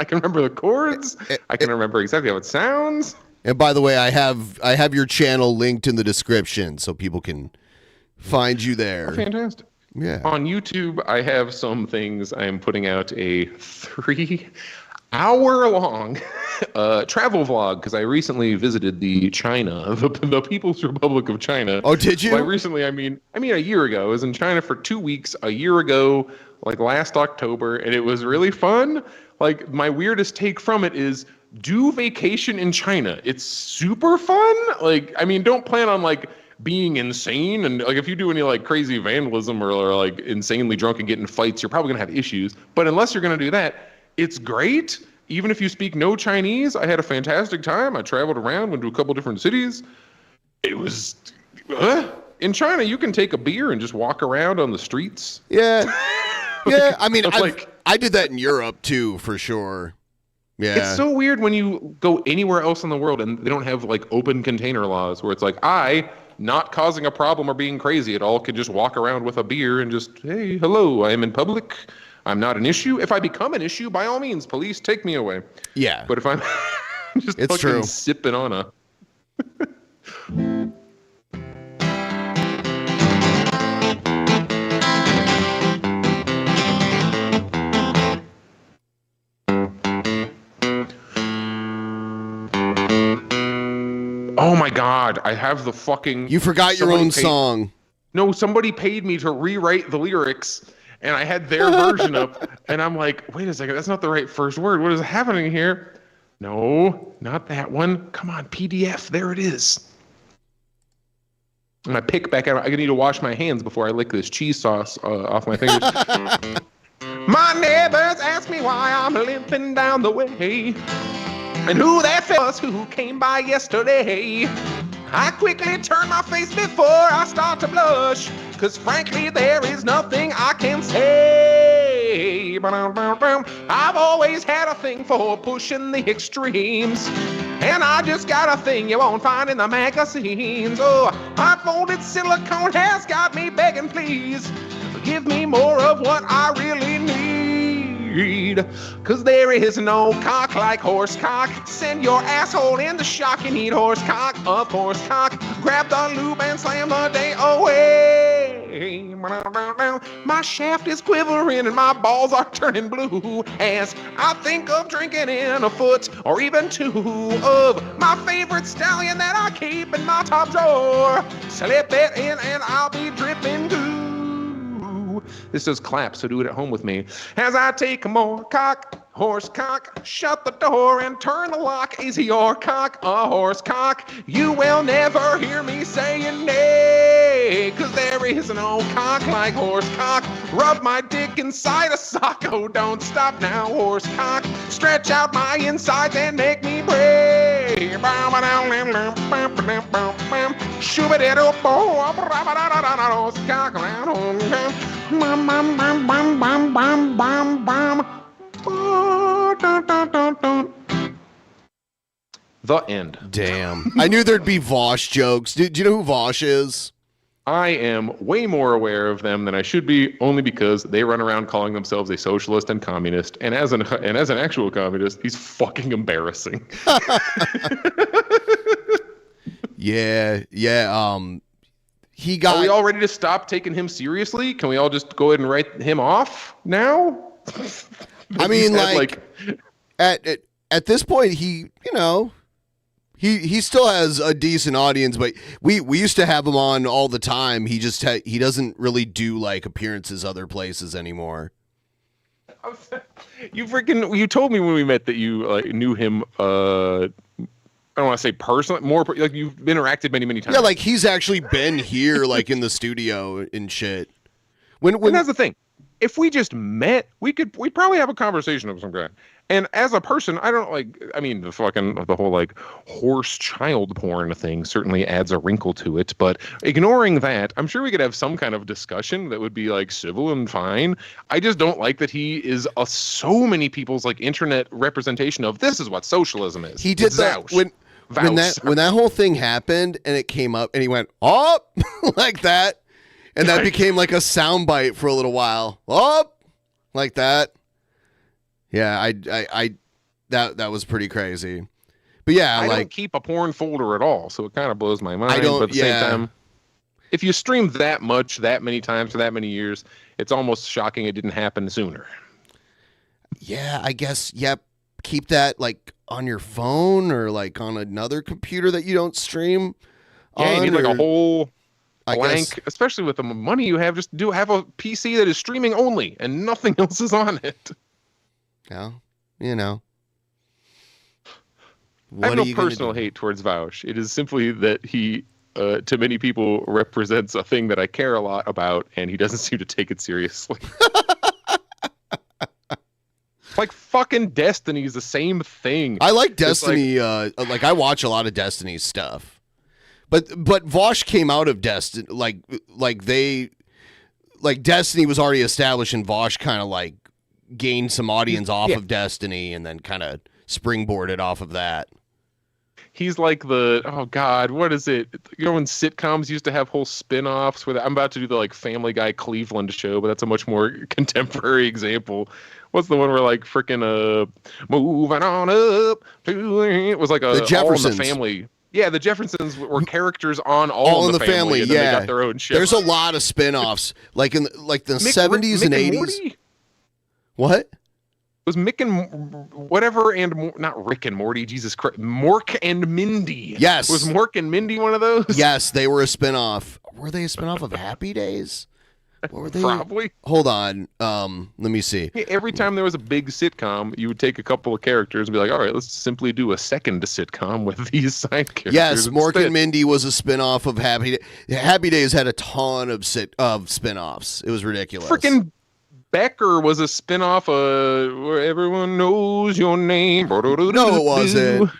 can remember the chords. I can remember exactly how it sounds. And by the way, I have your channel linked in the description so people can find you there. Oh, fantastic. Yeah. On YouTube, I have some things. I am putting out a 3-hour-long travel vlog because I recently visited the People's Republic of China. Oh, did you? By recently, I mean a year ago. I was in China for 2 weeks a year ago, like last October, and it was really fun. Like, my weirdest take from it is do vacation in China. It's super fun. Like, I mean, don't plan on like being insane, and like if you do any like crazy vandalism or like insanely drunk and get in fights, you're probably gonna have issues. But unless you're gonna do that, it's great. Even if you speak no Chinese, I had a fantastic time. I traveled around, went to a couple different cities. It was in China, you can take a beer and just walk around on the streets. Yeah. Yeah, I mean, I did that in Europe too, for sure. Yeah. It's so weird when you go anywhere else in the world and they don't have like open container laws where it's like, I, not causing a problem or being crazy at all, could just walk around with a beer and just, hey, hello, I am in public. I'm not an issue. If I become an issue, by all means, police take me away. Yeah. But if I'm just it's fucking true. sipping on a... Oh my God, I have the fucking... You forgot your own song. No, somebody paid me to rewrite the lyrics, and I had their version up, and I'm like, wait a second, that's not the right first word. What is happening here? No, not that one. Come on, PDF, there it is. And I pick back out. I need to wash my hands before I lick this cheese sauce off my fingers. My neighbors ask me why I'm limping down the way. And who that was who came by yesterday. I quickly turn my face before I start to blush, cause frankly there is nothing I can say. I've always had a thing for pushing the extremes, and I just got a thing you won't find in the magazines. Oh, my folded silicone has got me begging, please give me more of what I really need. Cause there is no cock like horse cock. Send your asshole into shock. You need horse cock, of course cock. Grab the lube and slam the day away. My shaft is quivering and my balls are turning blue as I think of drinking in a foot or even two of my favorite stallion that I keep in my top drawer. Slip it in and I'll be dripping goo. This says clap, so do it at home with me. As I take more cock, horse cock, shut the door and turn the lock. Is your cock a horse cock? You will never hear me saying nay, cause there is no cock like horse cock. Rub my dick inside a sock. Oh, don't stop now, horse cock. Stretch out my insides and make me brave. The end. Damn. I knew there'd be Vosh jokes. Do you know who Vosh is? I am way more aware of them than I should be, only because they run around calling themselves a socialist and communist. And as an actual communist, he's fucking embarrassing. Yeah. He Are got. we all ready to stop taking him seriously? Can we all just go ahead and write him off now? I mean, at this point, he still has a decent audience, but we used to have him on all the time. He just he doesn't really do like appearances other places anymore. You told me when we met that you knew him. I don't want to say personally, more like you've interacted many times. Yeah, like he's actually been here, like in the studio and shit. And that's the thing. If we just met, we'd probably have a conversation of some kind. And as a person, I don't the whole like horse child porn thing certainly adds a wrinkle to it. But ignoring that, I'm sure we could have some kind of discussion that would be like civil and fine. I just don't like that he is so many people's like internet representation of this is what socialism is. He did that when that whole thing happened and it came up and he went up like that. And that became like a soundbite for a little while. Up like that. Yeah, I that was pretty crazy. But yeah, I don't keep a porn folder at all, so it kind of blows my mind. But at the same time, if you stream that much, that many times for that many years, it's almost shocking it didn't happen sooner. Yeah, I guess. Yep. Keep that like on your phone or like on another computer that you don't stream. Yeah, you need like a whole blank, especially with the money you have. Just have a PC that is streaming only and nothing else is on it. Yeah, I have no personal hate towards Vaush. It is simply that he, to many people, represents a thing that I care a lot about, and he doesn't seem to take it seriously. Like fucking Destiny is the same thing. I like Destiny. Like I watch a lot of Destiny stuff, but Vosh came out of Destiny. Like Destiny was already established, and Vosh kind of like gained some audience off of Destiny, and then kind of springboarded off of that. He's like what is it? You know when sitcoms used to have whole spin-offs where I'm about to do the like Family Guy Cleveland show, but that's a much more contemporary example. What's the one where like freaking moving on up to it was like the Jeffersons. All in the Family. Yeah, the Jeffersons were characters on All in the Family. And then they got their own show. There's a lot of spin-offs like in the 70s and 80s. Morty? What? Was Mick and whatever and not Rick and Morty, Jesus Christ, Mork and Mindy. Yes. Was Mork and Mindy one of those? Yes, they were a spin-off. Were they a spin-off of Happy Days? What were they? Probably. Hold on. Let me see. Every time there was a big sitcom, you would take a couple of characters and be like, all right, let's simply do a second sitcom with these side characters. Yes, Mork and Mindy was a spin-off of Happy Days. Happy Days had a ton of spin-offs. It was ridiculous. Freaking Becker was a spin-off of Where Everyone Knows Your Name. No, it wasn't.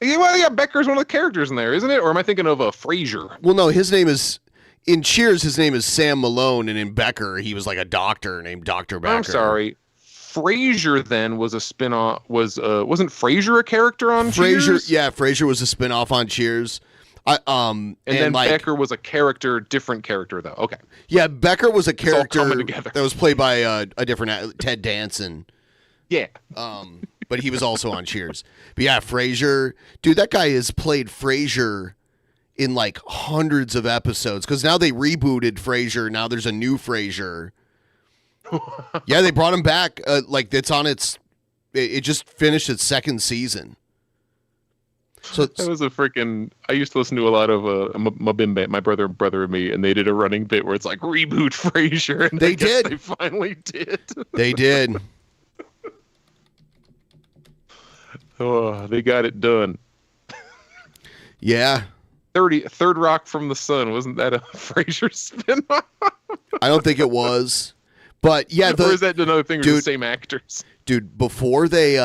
Yeah, Becker's one of the characters in there, isn't it? Or am I thinking of Frasier? Well, no, his name is... In Cheers, his name is Sam Malone, and in Becker, he was like a doctor named Dr. Becker. I'm sorry. Frasier then was a spin-off. Wasn't Frasier a character on Cheers? Yeah, Frasier was a spin-off on Cheers. And then Becker was a character, different character though. Okay. Yeah, Becker was a character that was played by a different Ted Danson. Yeah. But he was also on Cheers. But yeah, Frasier, dude, that guy has played Frasier in like hundreds of episodes because now they rebooted Frasier. Now there's a new Frasier. Yeah, they brought him back. Like it's on it just finished its second season. So that was I used to listen to a lot of Mabimba, my brother and me, and they did a running bit where it's like reboot Frasier, and they did. They finally did. They did. Oh, they got it done. Yeah. Third Rock from the Sun, wasn't that a Frasier spinoff? I don't think it was, but yeah. Or is that another thing? Dude, the same actors, dude. Before they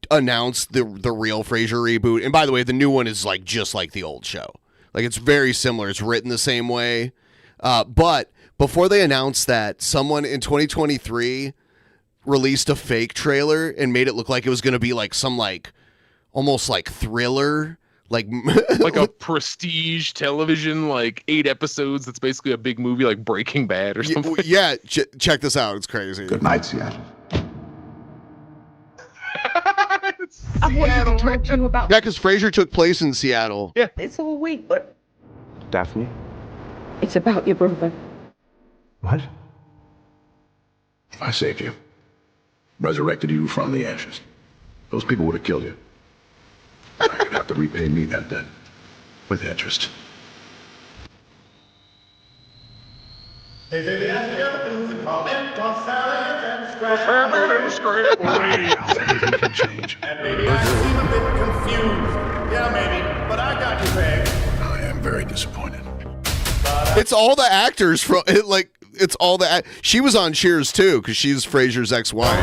announced the real Frasier reboot, and by the way, the new one is like just like the old show. Like it's very similar. It's written the same way. But before they announced that, someone in 2023 released a fake trailer and made it look like it was going to be like some like almost like thriller, like like a prestige television, like 8 episodes. That's basically a big movie, like Breaking Bad or something. Yeah, check this out. It's crazy. Good night, Seattle. I wanted to talk to you about. Yeah, because Frasier took place in Seattle. Yeah, it's all week, but Daphne. it's about your brother. What? I saved you. Resurrected you from the ashes. Those people would have killed you. Now you'd have to repay me that debt. With interest. Anything can change. And maybe I seem a bit confused. Yeah, maybe, but I got you, Peg. I am very disappointed. It's all the actors from it. Like it's all the. She was on Cheers too because she's Frasier's ex-wife.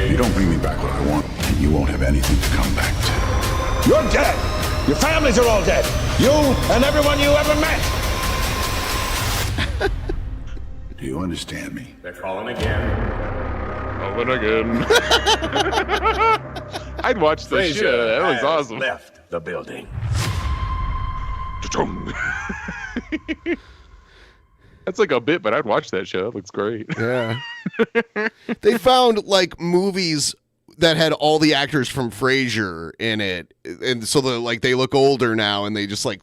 You don't bring me back what I want, and you won't have anything to come back to. You're dead. Your families are all dead. You and everyone you ever met. Do you understand me? They're calling again. Calling again. I'd watch this shit. That was awesome. Left the building. That's like a bit, but I'd watch that show. It looks great. Yeah. They found like movies that had all the actors from Frasier in it, and so they look older now, and they just like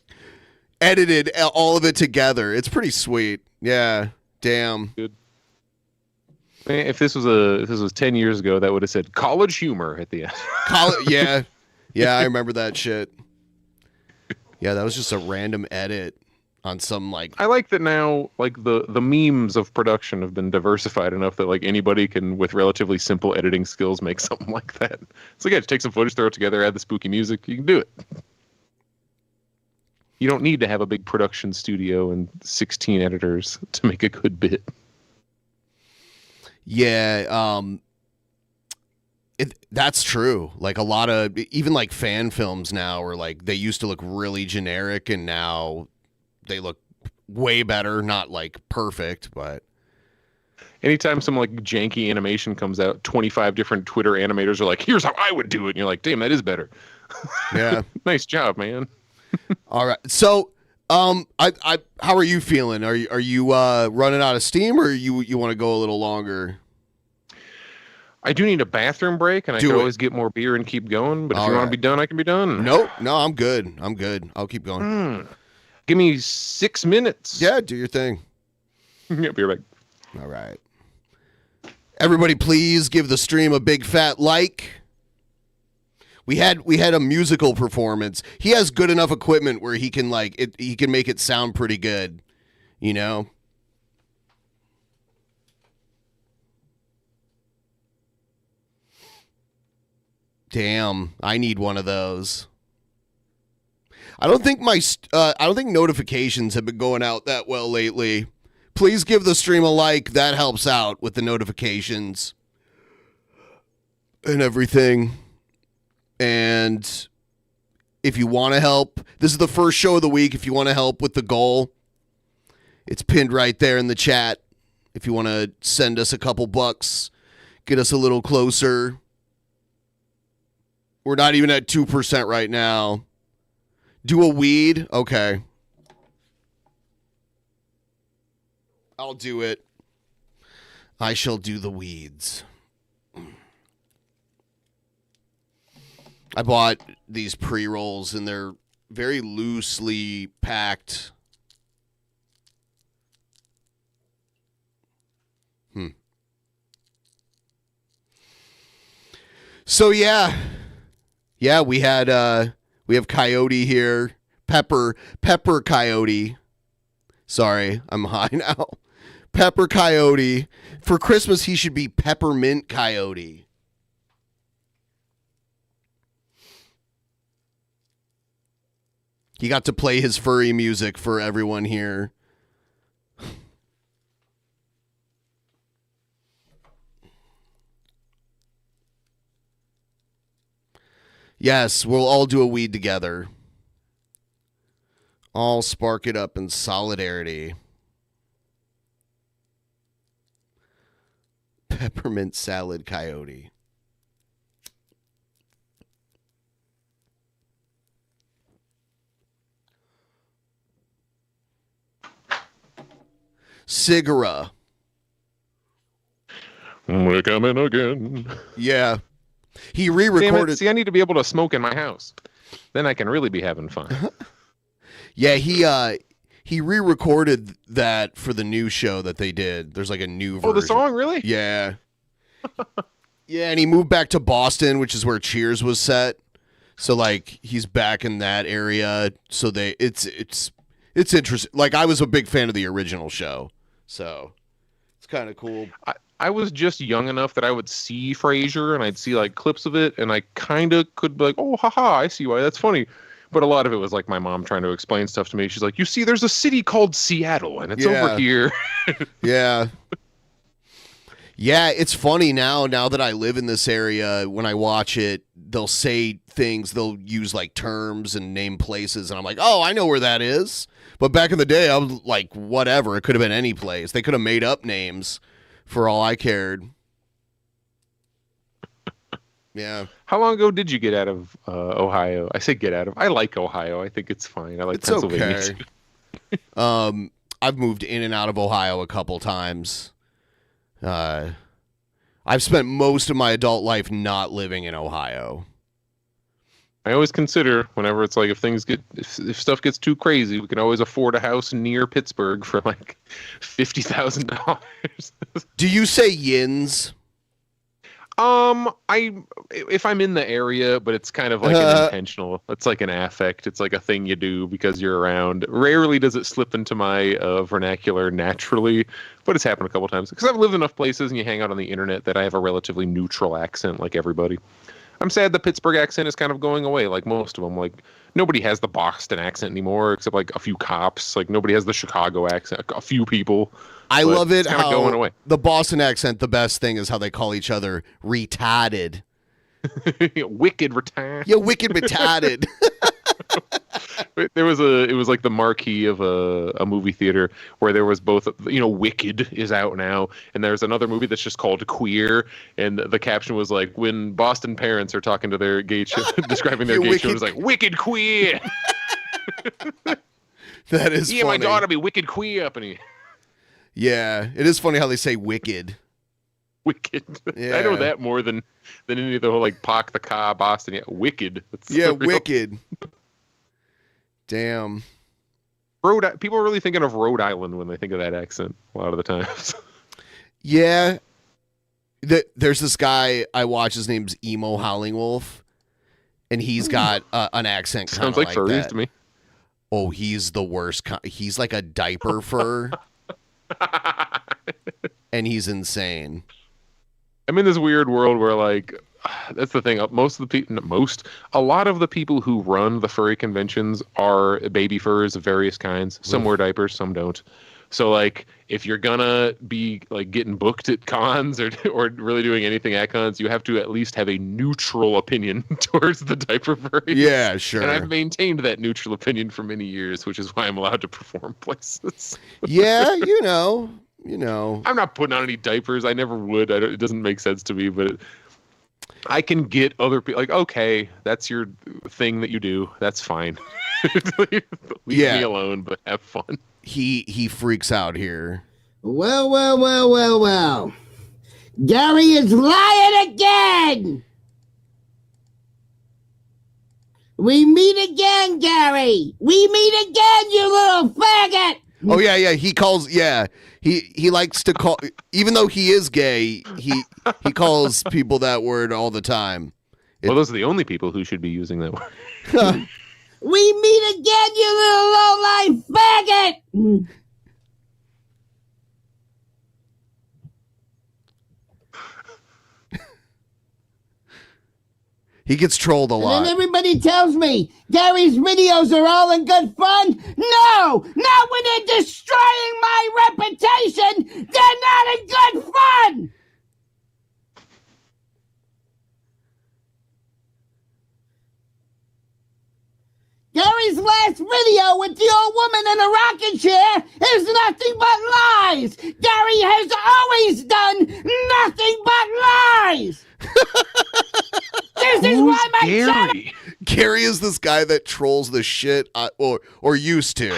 edited all of it together. It's pretty sweet. Yeah. Damn. Good. Man, if this was 10 years ago, that would have said college humor at the end. Yeah. Yeah, I remember that shit. Yeah, that was just a random edit on some like. I like that now, like the memes of production have been diversified enough that like anybody can, with relatively simple editing skills, make something like that. So yeah, just take some footage, throw it together, add the spooky music. You can do it. You don't need to have a big production studio and 16 editors to make a good bit. Yeah, that's true. Like a lot of even like fan films now are like they used to look really generic and now they look way better. Not like perfect, but anytime some like janky animation comes out, 25 different Twitter animators are like, "Here's how I would do it," and you're like, "Damn, that is better." Yeah, nice job, man. All right, so how are you feeling? Are you running out of steam, or you want to go a little longer? I do need a bathroom break, and I can always get more beer and keep going. But if you want to be done, I can be done. No, I'm good. I'll keep going. Give me 6 minutes. Yeah, do your thing. Yeah, be right back. All right. Everybody, please give the stream a big fat like. We had a musical performance. He has good enough equipment where he can he can make it sound pretty good, you know. Damn, I need one of those. I don't think notifications have been going out that well lately. Please give the stream a like. That helps out with the notifications and everything. And if you want to help, this is the first show of the week. If you want to help with the goal, it's pinned right there in the chat. If you want to send us a couple bucks, get us a little closer. We're not even at 2% right now. Do a weed? Okay. I'll do it. I shall do the weeds. I bought these pre-rolls and they're very loosely packed. So yeah, we have Coyote here, Pepper Coyote. Sorry, I'm high now. Pepper Coyote. For Christmas, he should be Peppermint Coyote. He got to play his furry music for everyone here. Yes, we'll all do a weed together. All spark it up in solidarity. Peppermint salad coyote. Segura. We're coming again. Yeah. He Damn re-recorded. it. See, I need to be able to smoke in my house. Then I can really be having fun. Yeah, he re-recorded that for the new show that they did. There's like a new version. Oh, the song, really? Yeah. Yeah, and he moved back to Boston, which is where Cheers was set. So like he's back in that area. So it's interesting. Like I was a big fan of the original show. So it's kind of cool. I was just young enough that I would see Frasier and I'd see like clips of it and I kind of could be like, oh, haha, I see why that's funny. But a lot of it was like my mom trying to explain stuff to me. She's like, you see, there's a city called Seattle and it's over here. Yeah. Yeah, it's funny now that I live in this area, when I watch it, they'll say things, they'll use like terms and name places, and I'm like, oh, I know where that is. But back in the day, I was like, whatever, it could have been any place. They could have made up names for all I cared. Yeah. How long ago did you get out of Ohio? I say get out of. I like Ohio. I think it's fine. I like It's Pennsylvania okay. too. I've moved in and out of Ohio a couple times. I've spent most of my adult life not living in Ohio. I always consider whenever it's like if stuff gets too crazy, we can always afford a house near Pittsburgh for like $50,000. Do you say yins? If I'm in the area, but it's kind of like an intentional. It's like an affect. It's like a thing you do because you're around. Rarely does it slip into my vernacular naturally, but it's happened a couple times because I've lived enough places and you hang out on the internet that I have a relatively neutral accent like everybody. I'm sad the Pittsburgh accent is kind of going away, like most of them. Like nobody has the Boston accent anymore, except like a few cops. Like nobody has the Chicago accent. A few people. I love it how going away. The Boston accent, the best thing is how they call each other retarded. Wicked retarded. Yeah, wicked retarded. It was like the marquee of a movie theater where there was both, Wicked is out now, and there's another movie that's just called Queer, and the caption was like, when Boston parents are talking to their gay describing their gay children, it's like, wicked queer. That is yeah, funny. my daughter be wicked queer up in here. Yeah, it is funny how they say wicked. Wicked. Yeah. I know that more than any of the whole like Park the Car Boston. Yeah, wicked. That's wicked. Damn. People are really thinking of Rhode Island when they think of that accent a lot of the times. Yeah. There's this guy I watch. His name's Emo Howling Wolf, and he's got an accent kind of Sounds like furries that. to me. Oh, he's the worst. He's like a diaper fur, and he's insane. I'm in this weird world where like that's the thing. A lot of the people who run the furry conventions are baby furs of various kinds. Some wear diapers, some don't. So like, if you're gonna be like getting booked at cons or really doing anything at cons, you have to at least have a neutral opinion towards the diaper furries. Yeah, sure. And I've maintained that neutral opinion for many years, which is why I'm allowed to perform places. Yeah, you know. I'm not putting on any diapers. I never would. It doesn't make sense to me, but I can get other people like, okay, that's your thing that you do. That's fine. Leave me alone, but have fun. He freaks out here. Well. Gary is lying again. We meet again, Gary. We meet again, you little faggot. Oh yeah. He calls. Yeah, he likes to call. Even though he is gay, he calls people that word all the time. Well, those are the only people who should be using that word. We meet again, you little low-life faggot. He gets trolled a lot. And then everybody tells me Gary's videos are all in good fun. No, not when they're destroying my reputation. They're not in good fun. Gary's last video with the old woman in a rocking chair is nothing but lies. Gary has always done nothing but lies. This is why my channel Gary is this guy that trolls the shit, or used to.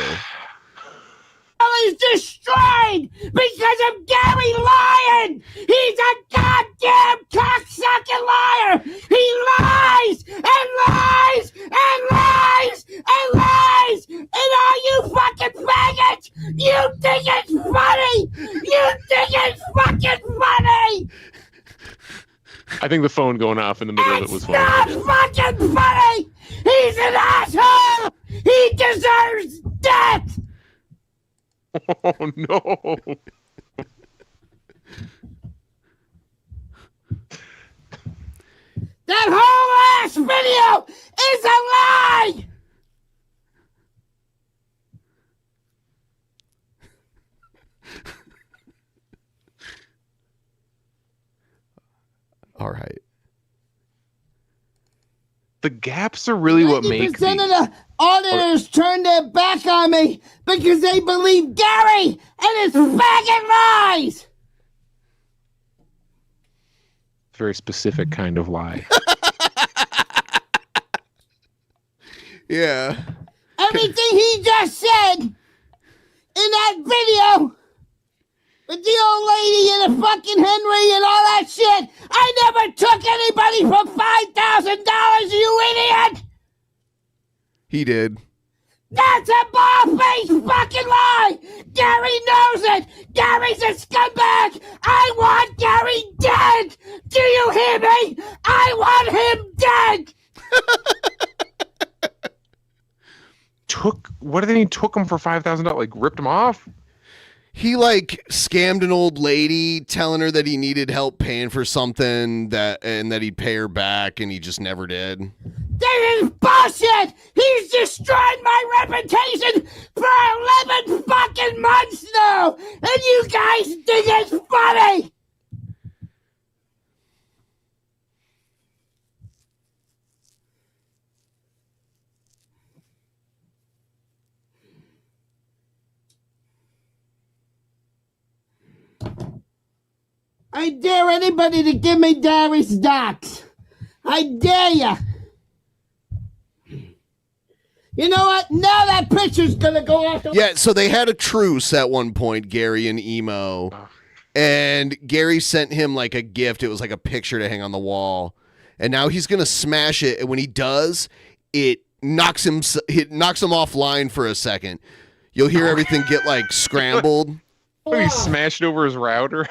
is destroyed because of Gary lying. He's a goddamn cocksucking liar. He lies and lies and lies and lies. And all you fucking faggots, you think it's funny. You think it's fucking funny. I think the phone going off in the middle of it was funny. Not fucking funny. He's an asshole. He deserves death. Oh no. That whole ass video is a lie! All right. The gaps are really what make 90% of the auditors turned their back on me because they believe Gary and his faggot lies! very specific kind of lie. Yeah. Everything he just said in that video with the old lady and the fucking Henry and all that shit, I never took anybody for $5,000, you idiot! He did. That's a bald-faced fucking lie! Gary knows it! Gary's a scumbag! I want Gary dead! Do you hear me? I want him dead! What do they mean took him for $5,000? Like ripped him off? He like scammed an old lady, telling her that he needed help paying for something and that he'd pay her back, and he just never did. This is bullshit! He's destroyed my reputation for 11 fucking months now! And you guys think it's funny! I dare anybody to give me Gary's docs. I dare ya. You know what? Now that picture's gonna go off. Yeah, so they had a truce at one point, Gary and Emo, and Gary sent him like a gift. It was like a picture to hang on the wall, and now he's gonna smash it. And when he does, it knocks him offline for a second. You'll hear everything get like scrambled. He smashed over his router.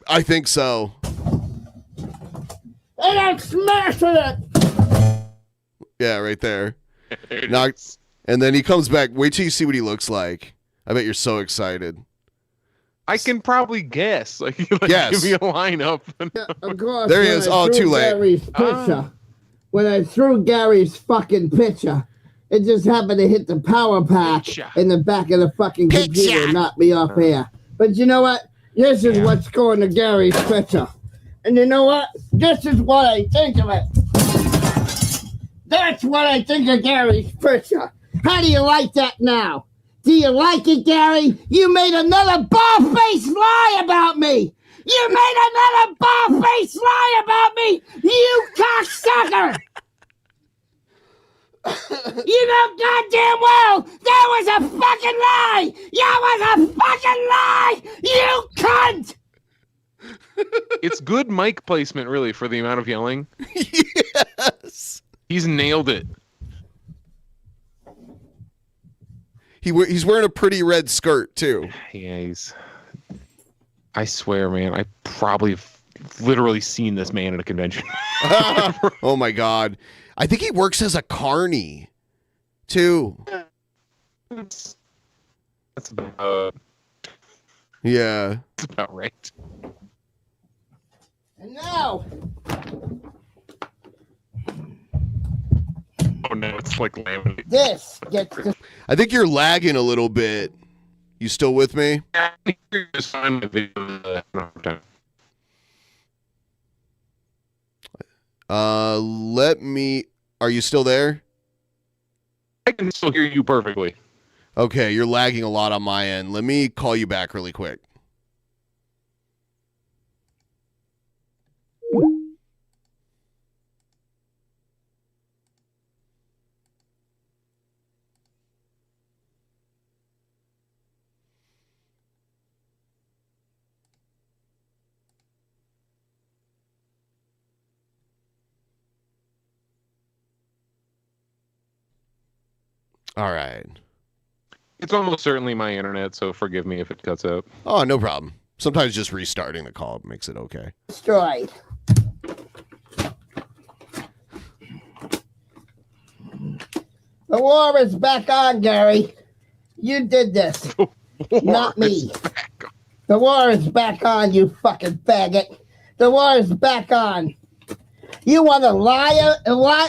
I think so. And I'm smashing it. Yeah, right there. Knocked, and then he comes back. Wait till you see what he looks like. I bet you're so excited. I can probably guess. Like yes. Give me a lineup. Of course, there he is. Oh, too late. Gary's picture. When I threw Gary's fucking picture, it just happened to hit the power pack in the back of the fucking computer and knock me off air. But you know what? This is what's going to Gary's picture. And you know what? This is what I think of it. That's what I think of Gary's picture. How do you like that now? Do you like it, Gary? You made another bald-faced lie about me. You made another bald-faced lie about me. You cocksucker. You know goddamn well that was a fucking lie! That was a fucking lie! You cunt! It's good mic placement, really, for the amount of yelling. Yes! He's nailed it. He's wearing a pretty red skirt, too. Yeah, I swear, man, I probably have literally seen this man at a convention. Oh, my God. I think he works as a carny, too. That's about... Yeah. That's about right. And now... Oh, no, it's like laminate. This gets... I think you're lagging a little bit. You still with me? Yeah, I think just find my video. Let me... Are you still there? I can still hear you perfectly. Okay, you're lagging a lot on my end. Let me call you back really quick. All right. It's almost certainly my internet, so forgive me if it cuts out. Oh, no problem. Sometimes just restarting the call makes it okay. Destroyed. The war is back on, Gary. You did this. Not me. The war is back on, you fucking faggot. The war is back on. You want to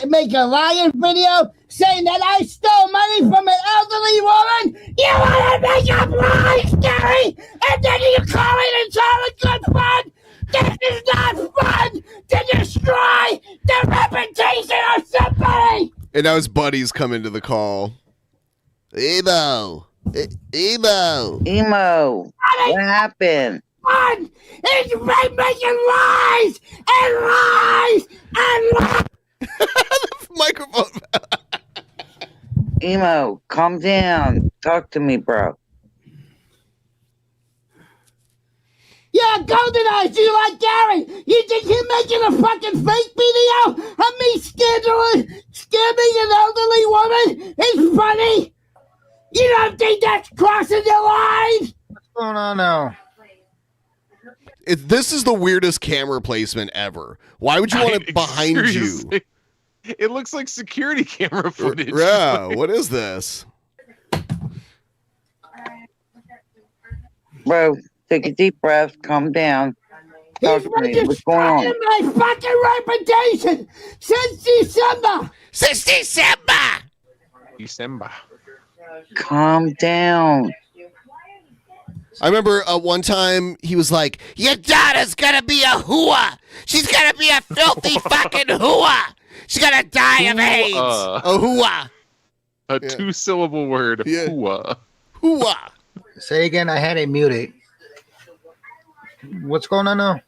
make a liar video saying that I stole money from an elderly woman? You want to make up lies, Gary? And then you call it it's all a good fun? This is not fun to destroy the reputation of somebody! And now his buddies come into the call. Emo. Emo. What happened? Fun! It's making lies and lies and lies! Microphone. Emo, calm down. Talk to me, bro. Yeah, Golden Eyes, you like Gary? You think you're making a fucking fake video of me scamming an elderly woman is funny? You don't think that's crossing the line? What's going on now? This is the weirdest camera placement ever. Why would you want it behind you? It looks like security camera footage. Yeah, what is this? Bro, take a deep breath. Calm down. Talk to me. What's going on? My fucking reputation since December. December. Calm down. I remember one time he was like, "Your daughter's gonna be a hooah. She's gonna be a filthy fucking hooah. She's gonna die of AIDS." A hooah. A two-syllable word. Yeah. Hooah. Hooah. Say again, I had it muted. What's going on now?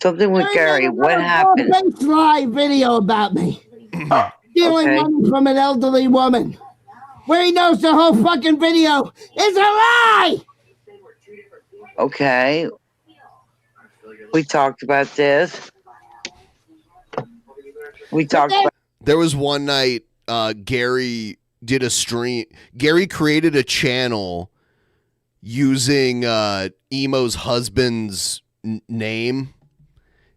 Something with Gary. What happened? Fake live video about me stealing money from an elderly woman, where he knows the whole fucking video is a lie. Okay. We talked about this. There was one night Gary did a stream. Gary created a channel using Emo's husband's name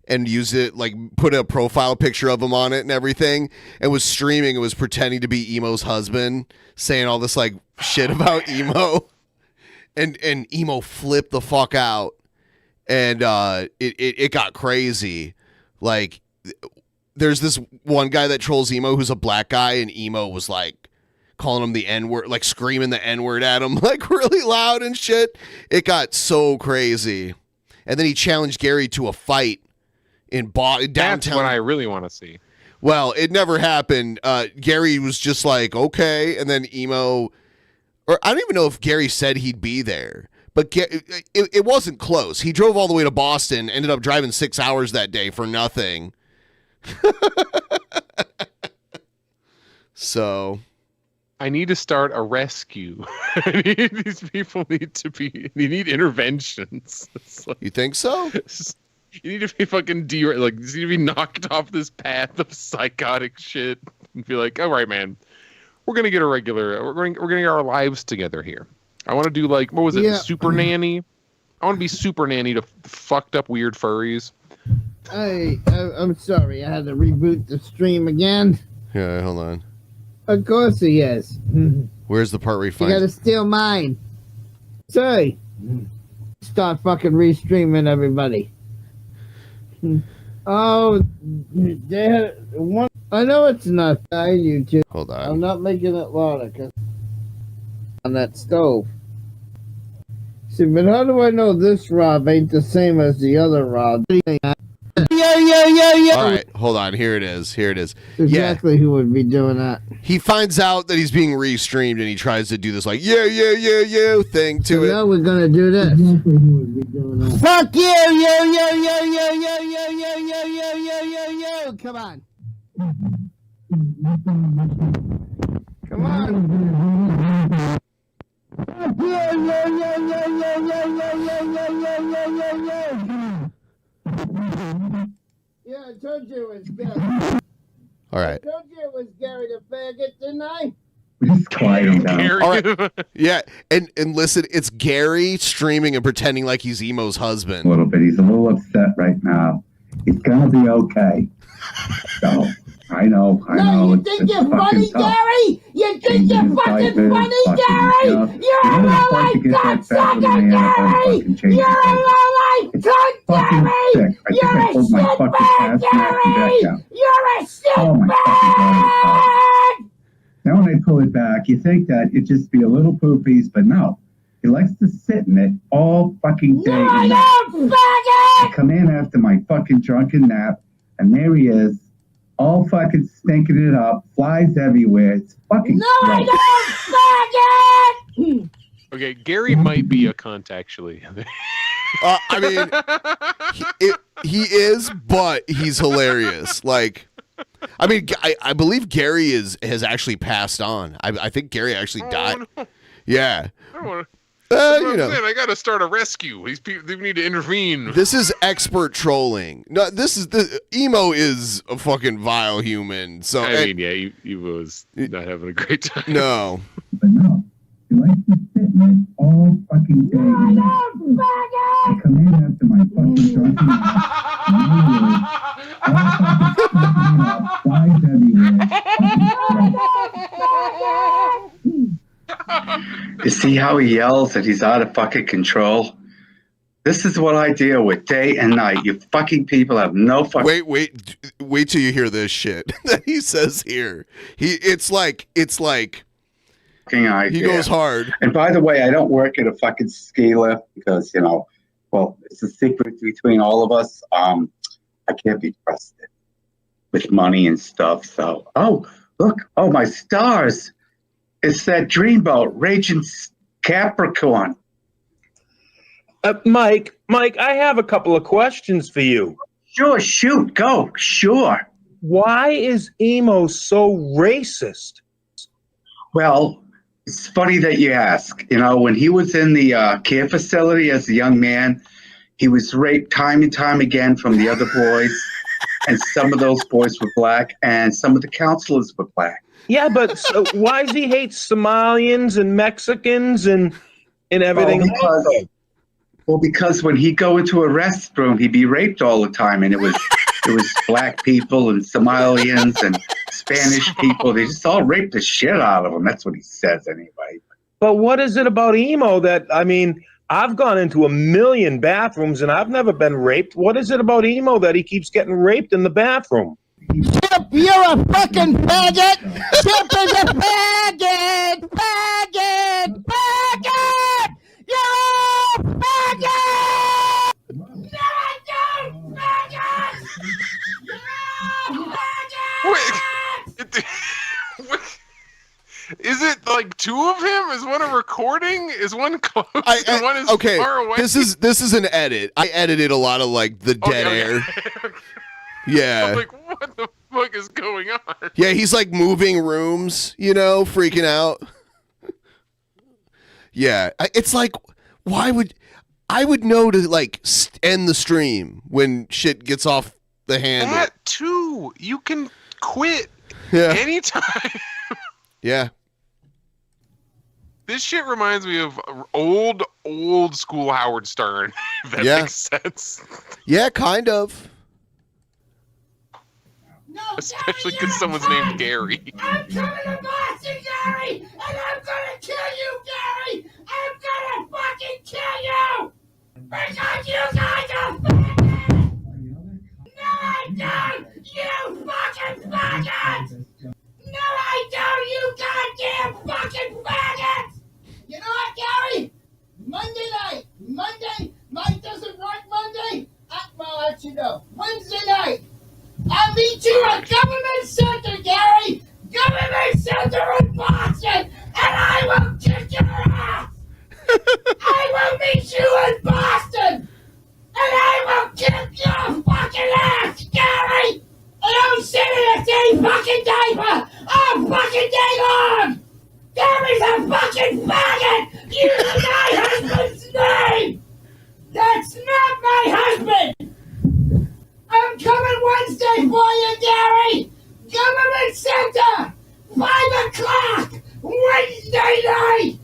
and use it, like put a profile picture of him on it and everything, and was streaming and was pretending to be Emo's husband, saying all this like shit about Emo, and Emo flipped the fuck out, and it got crazy. Like there's this one guy that trolls Emo who's a black guy, and Emo was like calling him the N-word, like screaming the N-word at him like really loud and shit. It got so crazy. And then he challenged Gary to a fight in downtown. That's what I really want to see. Well, it never happened. Gary was just like, okay. And then Emo, or I don't even know if Gary said he'd be there, but it wasn't close. He drove all the way to Boston, ended up driving 6 hours that day for nothing. So I need to start a rescue. These people need interventions. Like, you think so? You need to be fucking you need to be knocked off this path of psychotic shit and be like, all right, man, we're gonna get we're gonna get our lives together here. I want to do like, what was it, Super Nanny? I want to be Super Nanny to fucked up weird furries. I'm sorry, I had to reboot the stream again. Yeah, hold on. Of course he is. Where's the part where he You finds? gotta steal mine. Sorry. Start fucking restreaming everybody. Oh, one. I know it's not YouTube. Hold on. I'm not making it louder because on that stove. See, but how do I know this Rob ain't the same as the other Rob? Yeah. All right, hold on. Here it is. Exactly who would be doing that. He finds out that he's being restreamed, and he tries to do this like yeah thing to it. Now we're gonna do this. Exactly who would be doing that. Fuck you, yo. Come on. Come on. Fuck you, Yeah, I told you it was Gary. All right. I told you it was Gary the faggot, didn't I? Just quiet him down. All right. Yeah, and listen, it's Gary streaming and pretending like he's Emo's husband. A little bit. He's a little upset right now. He's gonna be okay. So I know. No, you think you're funny, Gary? You think you're fucking funny, Gary? You're a low-life cocksucker, Gary! You're a low-life cunt, Gary! You're a shitbag, Gary! You're a shitbag! Now when I pull it back, you think that it'd just be a little poopies, but no. He likes to sit in it all fucking day. No, I don't, faggot! I come in after my fucking drunken nap, and there he is, all fucking stinking it up, flies everywhere. It's fucking No, I don't, faggot! Okay, Gary might be a cunt, actually. I mean, he is, but he's hilarious. Like, I mean, I believe Gary has actually passed on. I think Gary actually died. No. Yeah. I don't wanna, you know. I gotta start a rescue. These people, they need to intervene. This is expert trolling. No, Emo is a fucking vile human. So I mean, yeah, Emo was not having a great time. No. But no, he likes to sit in it all fucking day. I come in after my fucking drunken nap, and there he is, all fucking stinking it up, flies everywhere. You see how he yells that he's out of fucking control? This is what I deal with day and night. You fucking people have no fucking... Wait till you hear this shit that he says here. It's like fucking idea. He goes hard. And by the way, I don't work at a fucking ski lift because, well, it's a secret between all of us. I can't be trusted with money and stuff. So, look, my stars. It's that dreamboat, Raging Capricorn. Mike, I have a couple of questions for you. Sure, shoot, go, sure. Why is Emo so racist? Well, it's funny that you ask. When he was in the care facility as a young man, he was raped time and time again from the other boys, and some of those boys were black, and some of the counselors were black. Yeah, but why does he hate Somalians and Mexicans and everything? Because when he'd go into a restroom, he'd be raped all the time, and it was black people and Somalians and Spanish people. They just all raped the shit out of him. That's what he says anyway. But what is it about Emo that, I've gone into 1,000,000 bathrooms and I've never been raped. What is it about Emo that he keeps getting raped in the bathroom? Chip, you're a fucking faggot! Chip is a faggot! Faggot! Faggot! You're a faggot! No, I don't! Faggot! You're a faggot! Wait, is it like two of him? Is one a recording? Is one close and one is far away? This is an edit. I edited a lot of the dead air. Yeah. I'm like, what the fuck is going on? Yeah, he's moving rooms, freaking out. Yeah, it's why would I would know to end the stream when shit gets off the handle. That too, you can quit anytime. Yeah. This shit reminds me of old school Howard Stern. If that makes sense. Yeah, kind of. Especially because someone's named Gary. I'm coming to Boston, Gary! And I'm gonna kill you, Gary! I'm gonna fucking kill you! Because you guys are faggots! No, I don't! You fucking faggots! No, I don't, you goddamn fucking faggots! You know what, Gary? Monday, Mike doesn't work Monday? Well, I'll let you know. Wednesday night, dog! Gary's a fucking faggot! Use my husband's name! That's not my husband! I'm coming Wednesday for you, Gary! Government Center! 5 o'clock! Wednesday night!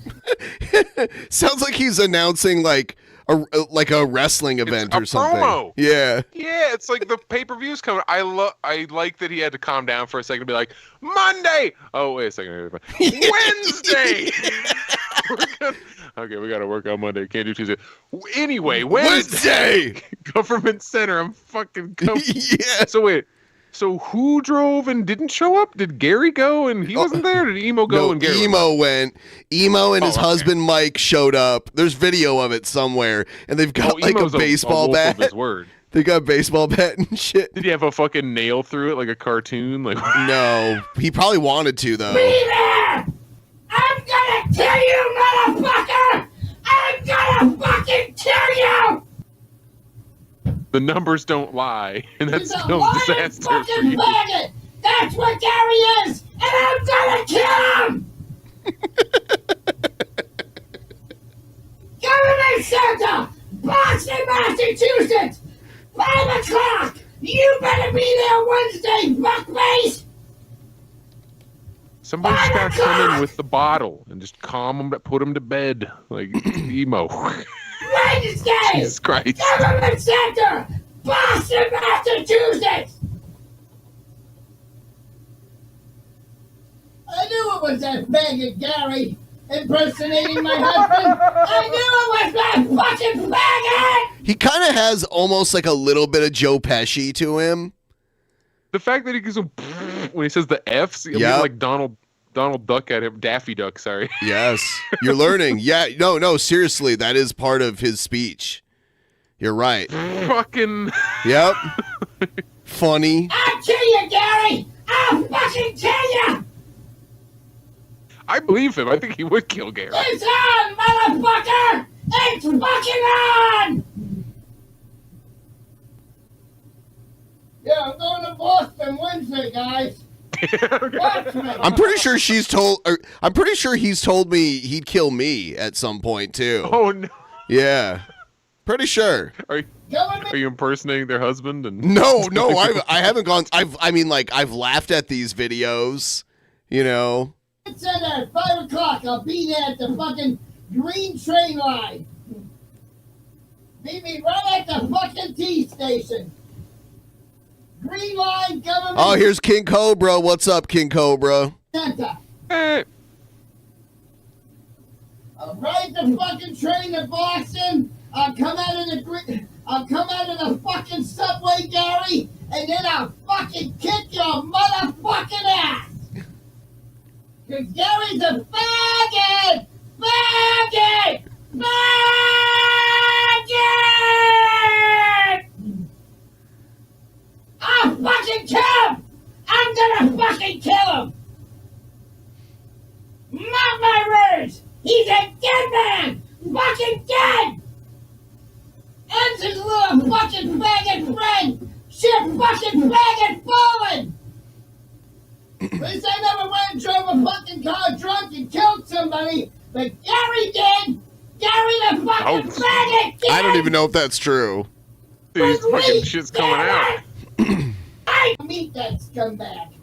Sounds like he's announcing like a wrestling event or something. Promo. Yeah. Yeah, it's like the pay-per-view's coming. I like that he had to calm down for a second and be like, Monday! Oh, wait a second. Wednesday! Okay, we got to work on Monday. Can't do Tuesday. Anyway, Wednesday! Government Center. I'm fucking... Yeah. So wait. So who drove and didn't show up? Did Gary go and he wasn't there? Or did Emo go No, and Gary Emo went. Emo and his husband Mike showed up. There's video of it somewhere, and they've got like a Emo's baseball wolf bat. of his word. They got a baseball bat and shit. Did he have a fucking nail through it like a cartoon? Like No, he probably wanted to though. Be there! I'm gonna kill you, motherfucker! I'm gonna fucking kill you! The numbers don't lie, and that's He's a still a lying disaster for fucking you. faggot! That's what Gary is! And I'm gonna kill him! Government Center! Boston, Massachusetts! 5 o'clock! You better be there Wednesday, fuckface! Somebody's got to come in with the bottle and just calm him, put him to bed, like Emo. Wednesday! Jesus Christ. Government Center! Boston, Massachusetts! I knew it was that faggot Gary impersonating my husband! I knew it was that fucking faggot! He kind of has almost like a little bit of Joe Pesci to him. The fact that he goes when he says the F's, I mean, like Donald Duck at him, Daffy Duck, sorry. Yes, you're learning. Yeah, no, seriously, that is part of his speech. You're right. Fucking. Yep. Funny. I'll kill you, Gary! I'll fucking kill you! I believe him. I think he would kill Gary. It's on, motherfucker! It's fucking on! Yeah, I'm going to Boston Wednesday, guys. Watch me. I'm pretty sure I'm pretty sure he's told me he'd kill me at some point too. Oh no. Yeah. Pretty sure. Are you impersonating their husband? And No, I haven't gone. I've laughed at these videos, you know. It's at 5 o'clock. I'll be there at the fucking green train line. Meet me right at the fucking T station. Green line, government. Oh, here's King Cobra. What's up, King Cobra? Center. I'll ride the fucking train to Boston. I'll come out of the fucking subway, Gary, and then I'll fucking kick your motherfucking ass. Cause Gary's a faggot! Faggot! Faggot! I'll fucking kill him! I'm gonna fucking kill him! Mark my words! He's a dead man! Fucking dead! And his little fucking faggot friend! Shit fucking faggot fallen! At least I never went and drove a fucking car drunk and killed somebody, but Gary did! Gary the fucking faggot did! I don't even know if that's true. These fucking shit's coming out. I meet that scumbag.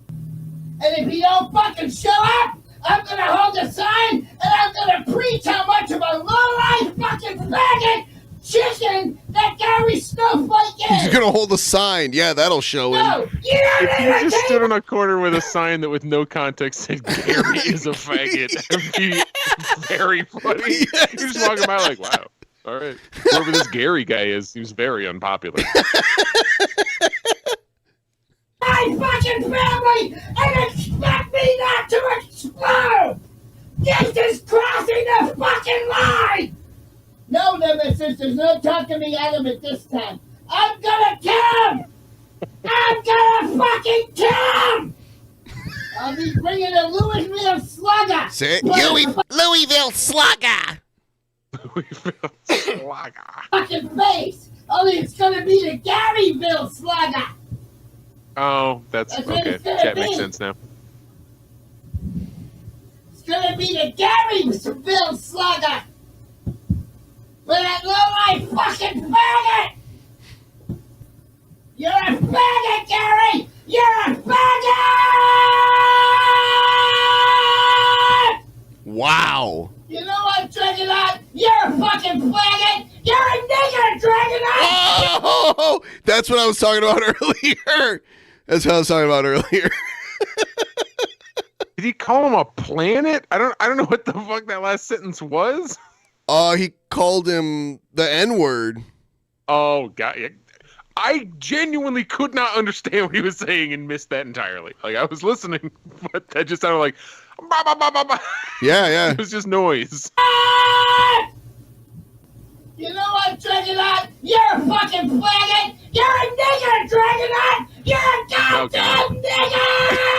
And if he don't fucking show up, I'm gonna hold a sign and I'm gonna preach how much of a low-life fucking faggot chicken that Gary Snowflake is. He's gonna hold a sign. Yeah, that'll show him. No, If you just stood on a corner with a sign that with no context said Gary is a faggot, that'd be very funny. You're just walking by like, wow, all right. Whoever this Gary guy is, seems very unpopular. My fucking family and expect me not to explode! This is crossing the fucking line! No, Nemesis, there's no talking me out of it this time. I'm gonna kill him! I'm gonna fucking kill him! I'll be bringing a Louisville Slugger! Say it. Louisville Slugger! Louisville Slugger. Fucking face! Only it's gonna be the Garyville Slugger! Oh, that's That's what okay. it's gonna That makes be. sense now. It's gonna be the Gary'sville slugger. For that low-life fucking faggot! You're a faggot, Gary! You're a faggot! Wow. You know what, Dragonite? You're a fucking faggot! You're a nigger, Dragonite! Oh, that's what I was talking about earlier. That's what I was talking about earlier. Did he call him a planet? I don't know what the fuck that last sentence was. He called him the N-word. Oh, God. I genuinely could not understand what he was saying and missed that entirely. Like, I was listening, but that just sounded like... Bah, bah, bah, bah, bah. Yeah. It was just noise. You know what, Dragonite? You're a fucking faggot! You're a nigger, Dragonite! You're a goddamn nigger!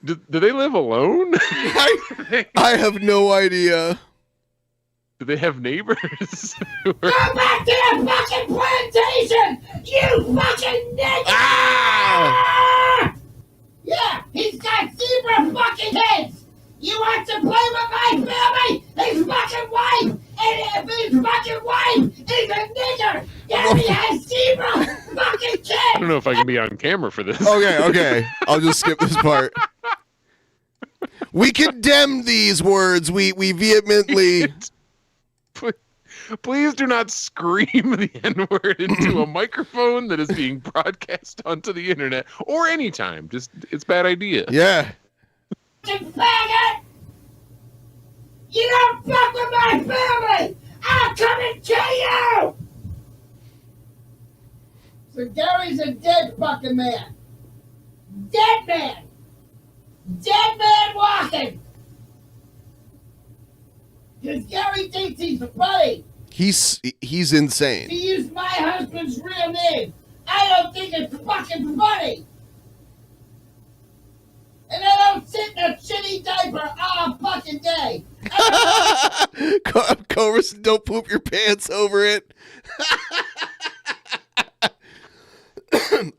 Do they live alone? I have no idea. Do they have neighbors? Go back to the fucking plantation! You fucking nigger! Ah! Yeah, he's got zebra fucking heads! You want to play with my family? His fucking wife! And if his fucking wife is a nigger, Gary has zebra fucking kids! I don't know if I can be on camera for this. Okay. I'll just skip this part. We condemn these words. We vehemently... Please do not scream the N-word into a microphone that is being broadcast onto the internet or anytime. Just, it's a bad idea. Yeah. Fucking faggot! You don't fuck with my family! I'll come and kill you! So Gary's a dead fucking man. Dead man! Dead man walking! Because Gary thinks he's funny. He's insane. To use my husband's real name. I don't think it's fucking funny. And I don't sit in a shitty diaper all fucking day. Cobra, don't poop your pants over it.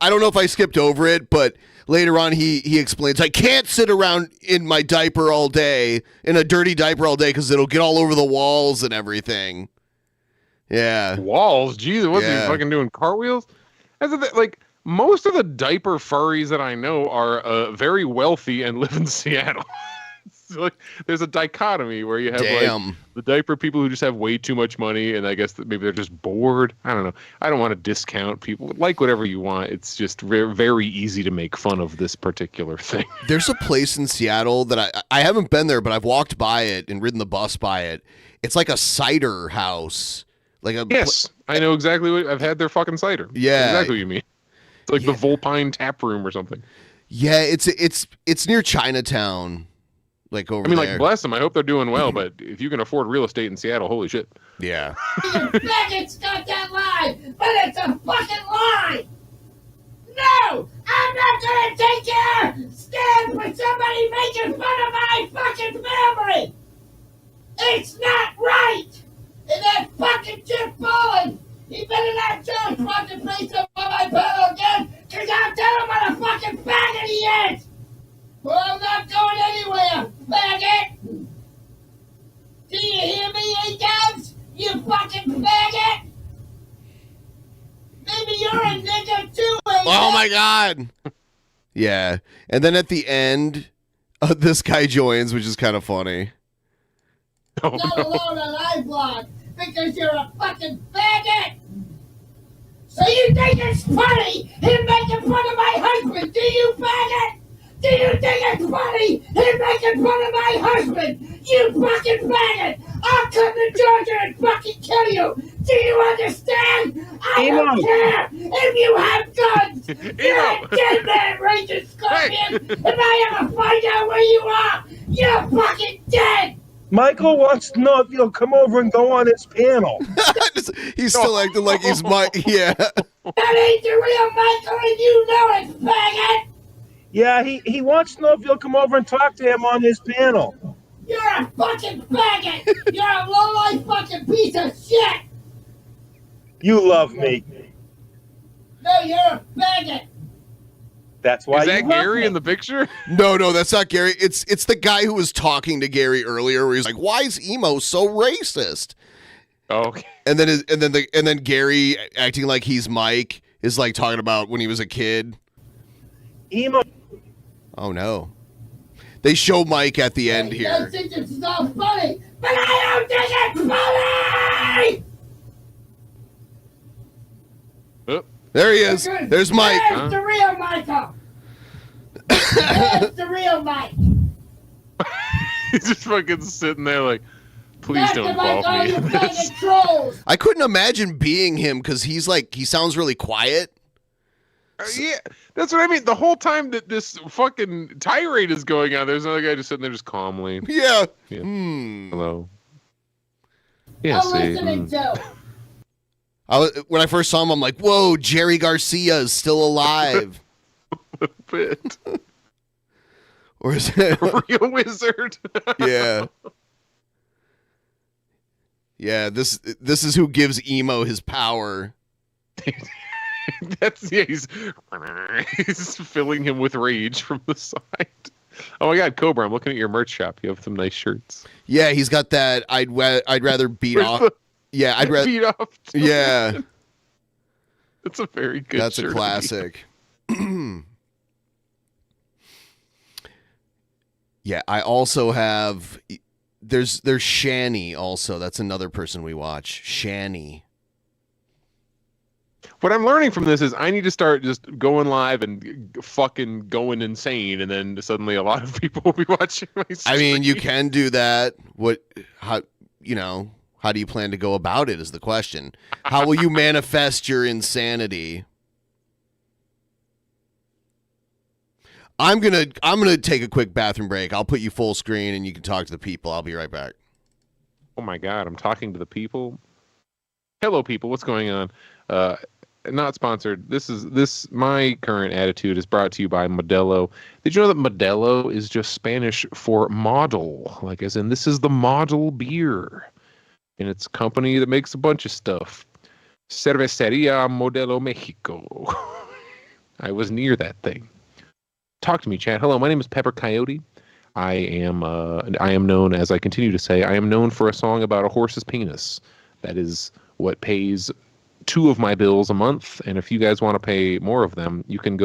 I don't know if I skipped over it, but later on he explains, I can't sit around in my diaper all day, in a dirty diaper all day, because it'll get all over the walls and everything. Yeah. Walls? Jesus, what's he fucking doing? Cartwheels? Like, most of the diaper furries that I know are very wealthy and live in Seattle. So, like, there's a dichotomy where you have like the diaper people who just have way too much money, and I guess that maybe they're just bored. I don't know. I don't want to discount people. Like whatever you want. It's just very, very easy to make fun of this particular thing. There's a place in Seattle that I haven't been there, but I've walked by it and ridden the bus by it. It's like a cider house. Yes, I know exactly what I've had their fucking cider. Yeah, exactly what you mean. It's like the Volpine tap room or something. Yeah, it's near Chinatown, like over there. Like, bless them. I hope they're doing well. But if you can afford real estate in Seattle, holy shit. Yeah. It's got that lie, but it's a fucking lie. No, I'm not gonna stand for somebody making fun of my fucking family. It's not right. And that fucking Chip Bowen, he better not show his fucking face up on my pillow again, because I'll tell him what a fucking faggot he is! Well, I'm not going anywhere, faggot! Do you hear me, A-Dubs? You fucking faggot! Maybe you're a nigger too, A-Dubs! Oh my god! Yeah. And then at the end, this guy joins, which is kind of funny. Not alone on iBlog, because you're a fucking faggot! So you think it's funny him making fun of my husband, do you, faggot? Do you think it's funny him making fun of my husband? You fucking faggot! I'll come to Georgia and fucking kill you! Do you understand? I don't care if you have guns! You're a dead man, Raging Scorpion! If I ever find out where you are, you're fucking dead! Michael wants to know if you'll come over and go on his panel. He's still acting like he's Mike. Yeah. That ain't the real Michael, and you know it, faggot! Yeah, he wants to know if you'll come over and talk to him on his panel. You're a fucking faggot! You're a low-life fucking piece of shit! You love me. No, you're a faggot. That's why Is that you love Gary me. in the picture? No, that's not Gary. It's the guy who was talking to Gary earlier, where he's like, "Why is emo so racist?" Oh, okay. And then Gary acting like he's Mike is like talking about when he was a kid. Emo. Oh no. They show Mike at the end You here. don't think this is all funny, but I don't think it's funny! There he is. There's Mike. There's the real Michael! There's the real Mike! He's just fucking sitting there like, please That's don't the Mike involve all me you in this. faggot trolls! I couldn't imagine being him because he sounds really quiet. Yeah, that's what I mean. The whole time that this fucking tirade is going on, there's another guy just sitting there just calmly. Yeah. Hello. Yeah, I'm see. listening to. When I first saw him, I'm like, whoa, Jerry Garcia is still alive. A bit. Or is it a real wizard? Yeah. Yeah, this is who gives emo his power. He's filling him with rage from the side. Oh my God, Cobra! I'm looking at your merch shop. You have some nice shirts. Yeah, he's got that. I'd rather beat off. Yeah, I'd rather beat off. Yeah, it's a very good. That's shirt a classic. Yeah, I also have. There's Shani also. That's another person we watch. Shani. What I'm learning from this is I need to start just going live and fucking going insane, and then suddenly a lot of people will be watching my stream. I mean, you can do that. How do you plan to go about it is the question. How will you manifest your insanity? I'm gonna take a quick bathroom break. I'll put you full screen and you can talk to the people. I'll be right back. Oh my God, I'm talking to the people. Hello, people. What's going on? Not sponsored. My current attitude is brought to you by Modelo. Did you know that Modelo is just Spanish for model? Like, as in, this is the model beer. And it's a company that makes a bunch of stuff. Cerveceria Modelo Mexico. I was near that thing. Talk to me, chat. Hello, my name is Pepper Coyote. I am known, as I continue to say, I am known for a song about a horse's penis. That is what pays 2 of my bills a month, and if you guys want to pay more of them, you can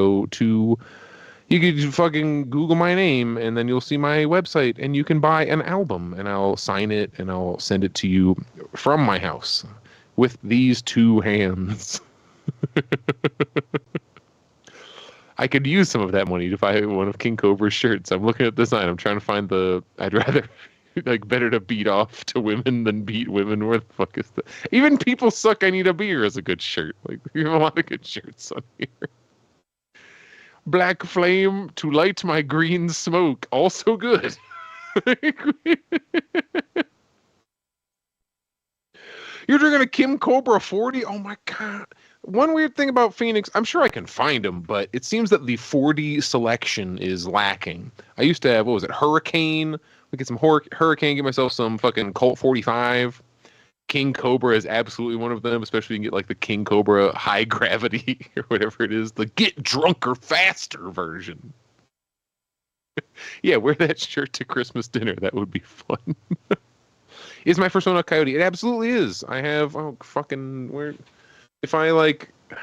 fucking Google my name, and then you'll see my website, and you can buy an album, and I'll sign it, and I'll send it to you from my house with these 2 hands. I could use some of that money to buy one of King Cobra's shirts. I'm looking at this sign. I'm trying to find I'd rather... like, better to beat off to women than beat women. Where the fuck is that? Even People Suck, I Need a Beer is a good shirt. Like, we have a lot of good shirts on here. Black Flame to light my green smoke. Also good. You're drinking a Kim Cobra 40? Oh my God. One weird thing about Phoenix, I'm sure I can find them, but it seems that the 40 selection is lacking. I used to have, Hurricane? Get some Hurricane, get myself some fucking Colt 45. King Cobra is absolutely one of them, especially if you can get like the King Cobra high gravity or whatever it is, the get drunker faster version. Yeah, wear that shirt to Christmas dinner. That would be fun. Is my first one a Coyote? It absolutely is. I have I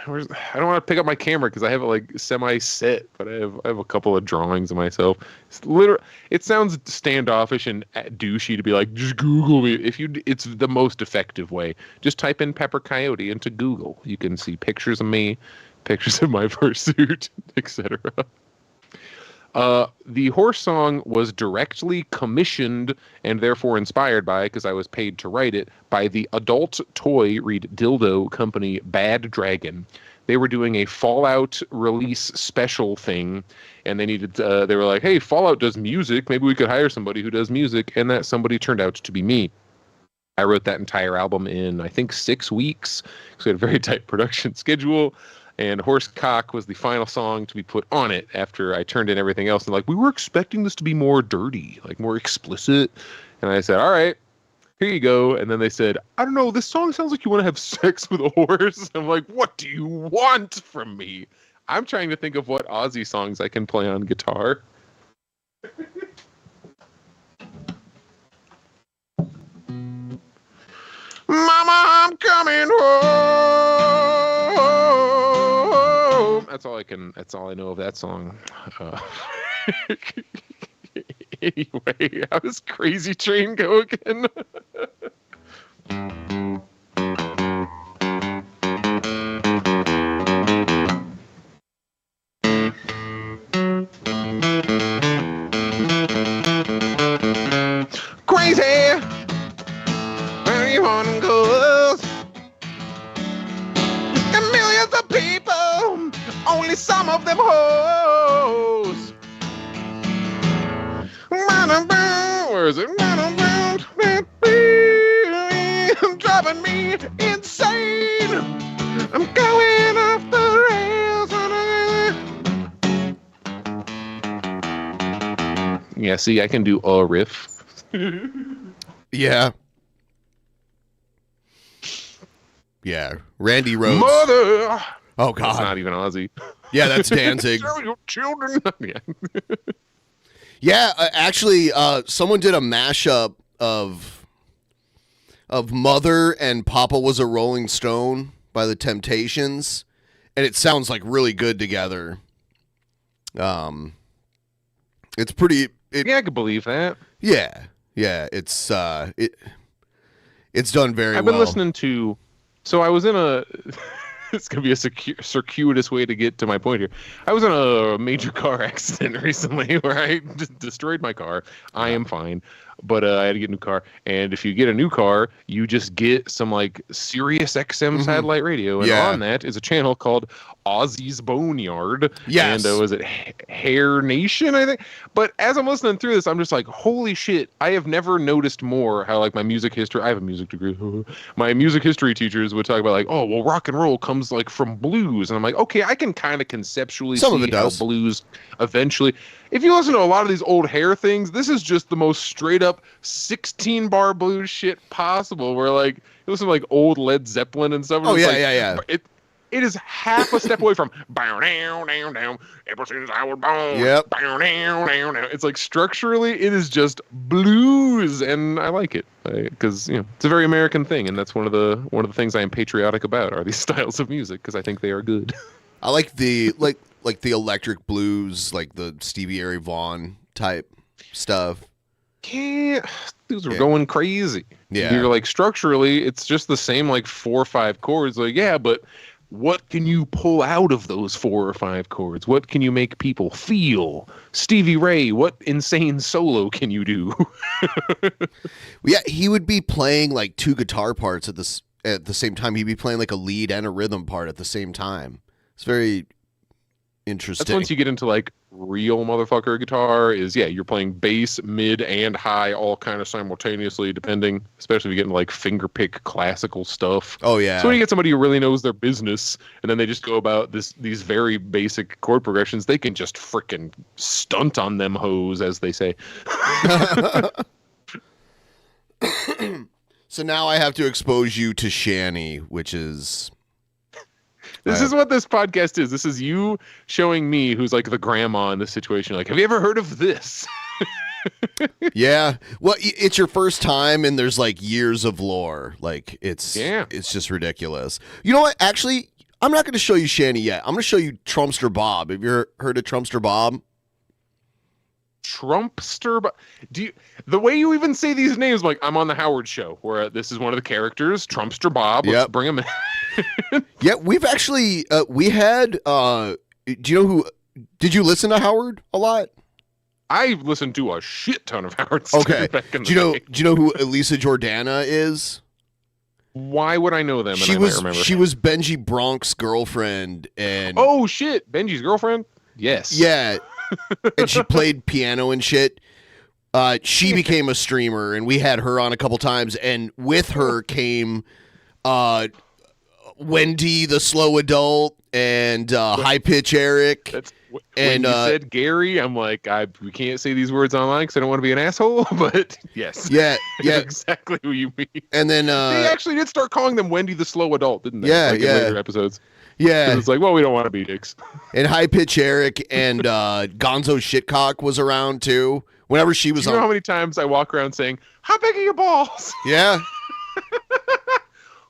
don't want to pick up my camera because I have it like semi-set, but I have a couple of drawings of myself. It sounds standoffish and douchey to be like, just Google me. It's the most effective way. Just type in Pepper Coyote into Google. You can see pictures of me, pictures of my fursuit, etc. The horse song was directly commissioned and therefore inspired by, because I was paid to write it, by the adult toy dildo company Bad Dragon. They were doing a Fallout release special thing, and they were like, hey, Fallout does music. Maybe we could hire somebody who does music, and that somebody turned out to be me. I wrote that entire album in, I think, 6 weeks, because we had a very tight production schedule. And Horse Cock was the final song to be put on it after I turned in everything else. And we were expecting this to be more dirty, like more explicit. And I said, all right, here you go. And then they said, I don't know, this song sounds like you want to have sex with a horse. I'm like, what do you want from me? I'm trying to think of what Ozzy songs I can play on guitar. Mama, I'm coming home. That's all I know of that song. Anyway, how does Crazy Train go again? Crazy! Everyone goes. And millions of people, only some of them hoes. Where is it? Driving me insane. I'm going off the rails. Yeah, see, I can do a riff. Yeah. Yeah. Randy Rhoads. Mother! Oh, God. That's not even Ozzy. Yeah, that's Danzig. Tell your children. Yeah. Yeah, actually, someone did a mashup of Mother and Papa Was a Rolling Stone by the Temptations, and it sounds like really good together. It's pretty. Yeah, I could believe that. Yeah, it's done very well. I've been listening to. So I was in a. It's going to be a circuitous way to get to my point here. I was in a major car accident recently where I destroyed my car. I am fine, but I had to get a new car. And if you get a new car, you just get some like Sirius XM satellite radio. And on that is a channel called Ozzy's Boneyard. Yes. And was it Hair Nation, I think? But as I'm listening through this, I'm just like, holy shit, I have never noticed more how like my music history, I have a music degree. My music history teachers would talk about like, oh, well, rock and roll comes like from blues. And I'm like, okay, I can kind of conceptually see how blues eventually. If you listen to a lot of these old Hair things, this is just the most straight up 16 bar blues shit possible where like, you listen to like old Led Zeppelin and stuff. Oh, yeah, like, yeah. It is half a step away from bow down down down. Ever since I was born. Yep. Bow down down down. It's like structurally, it is just blues, and I like it because it's a very American thing, and that's one of the things I am patriotic about are these styles of music because I think they are good. I like the like the electric blues, like the Stevie Ray Vaughan type stuff. Yeah, these are going crazy. Yeah, you're like structurally, it's just the same like 4 or 5 chords. Like but. What can you pull out of those 4 or 5 chords? What can you make people feel? Stevie Ray, what insane solo can you do? Yeah, he would be playing like 2 guitar parts at the same time. He'd be playing like a lead and a rhythm part at the same time. It's very interesting. That's once you get into like real motherfucker guitar is you're playing bass, mid, and high all kind of simultaneously, depending, especially if you get into like fingerpick classical stuff. Oh yeah. So when you get somebody who really knows their business and then they just go about these very basic chord progressions, they can just frickin' stunt on them hoes, as they say. So now I have to expose you to Shanny, which is This is what this podcast is. This is you showing me who's like the grandma in this situation. Like, have you ever heard of this? Yeah. Well, it's your first time and there's like years of lore. Like it's just ridiculous. You know what? Actually, I'm not going to show you Shanny yet. I'm going to show you Trumpster Bob. Have you heard of Trumpster Bob? Trumpster Bob. The way you even say these names, like I'm on the Howard Show, where this is one of the characters, Trumpster Bob. Let's bring him in. Yeah, we've actually we had. Do you know who? Did you listen to Howard a lot? I listened to a shit ton of Howard stuff. Okay. Back in Do you know who Elisa Jordana is? Why would I know them? She was Benji Bronk's girlfriend, and oh shit, Benji's girlfriend. Yes. Yeah. And she played piano and shit. She became a streamer, and we had her on a couple times. And with her came Wendy, the slow adult, and High Pitch Eric. When you said Gary, I'm like, we can't say these words online because I don't want to be an asshole. But yes, yeah, I know exactly who you mean. And then they actually did start calling them Wendy the Slow Adult, didn't they? Yeah, like in later episodes. Yeah, 'Cause it's like, well, we don't want to be dicks. And High Pitch Eric and Gonzo Shitcock was around too. Whenever she was Do you know how many times I walk around saying, "How big are your balls?" Yeah.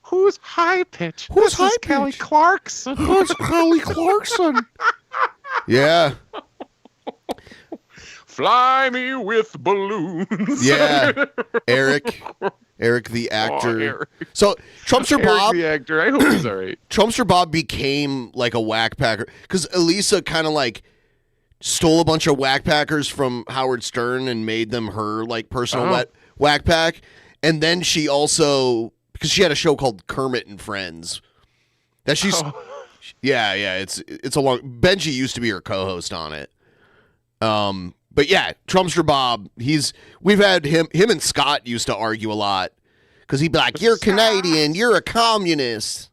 Who's High Pitch? Who's This is High Kelly Pitch? Clarkson? Who's Kelly Clarkson? Yeah. Fly me with balloons. Yeah. Eric the actor. Eric. So Trumpster Eric Bob, the actor. I hope he's all right. Trumpster Bob became like a whack packer because Elisa kind of like stole a bunch of whack packers from Howard Stern and made them her like personal whack pack. And then she also, because she had a show called Kermit and Friends that she's, yeah, it's a long, Benji used to be her co-host on it. But yeah, Trumpster Bob, we've had him and Scott used to argue a lot because he'd be like, "You're Canadian, you're a communist."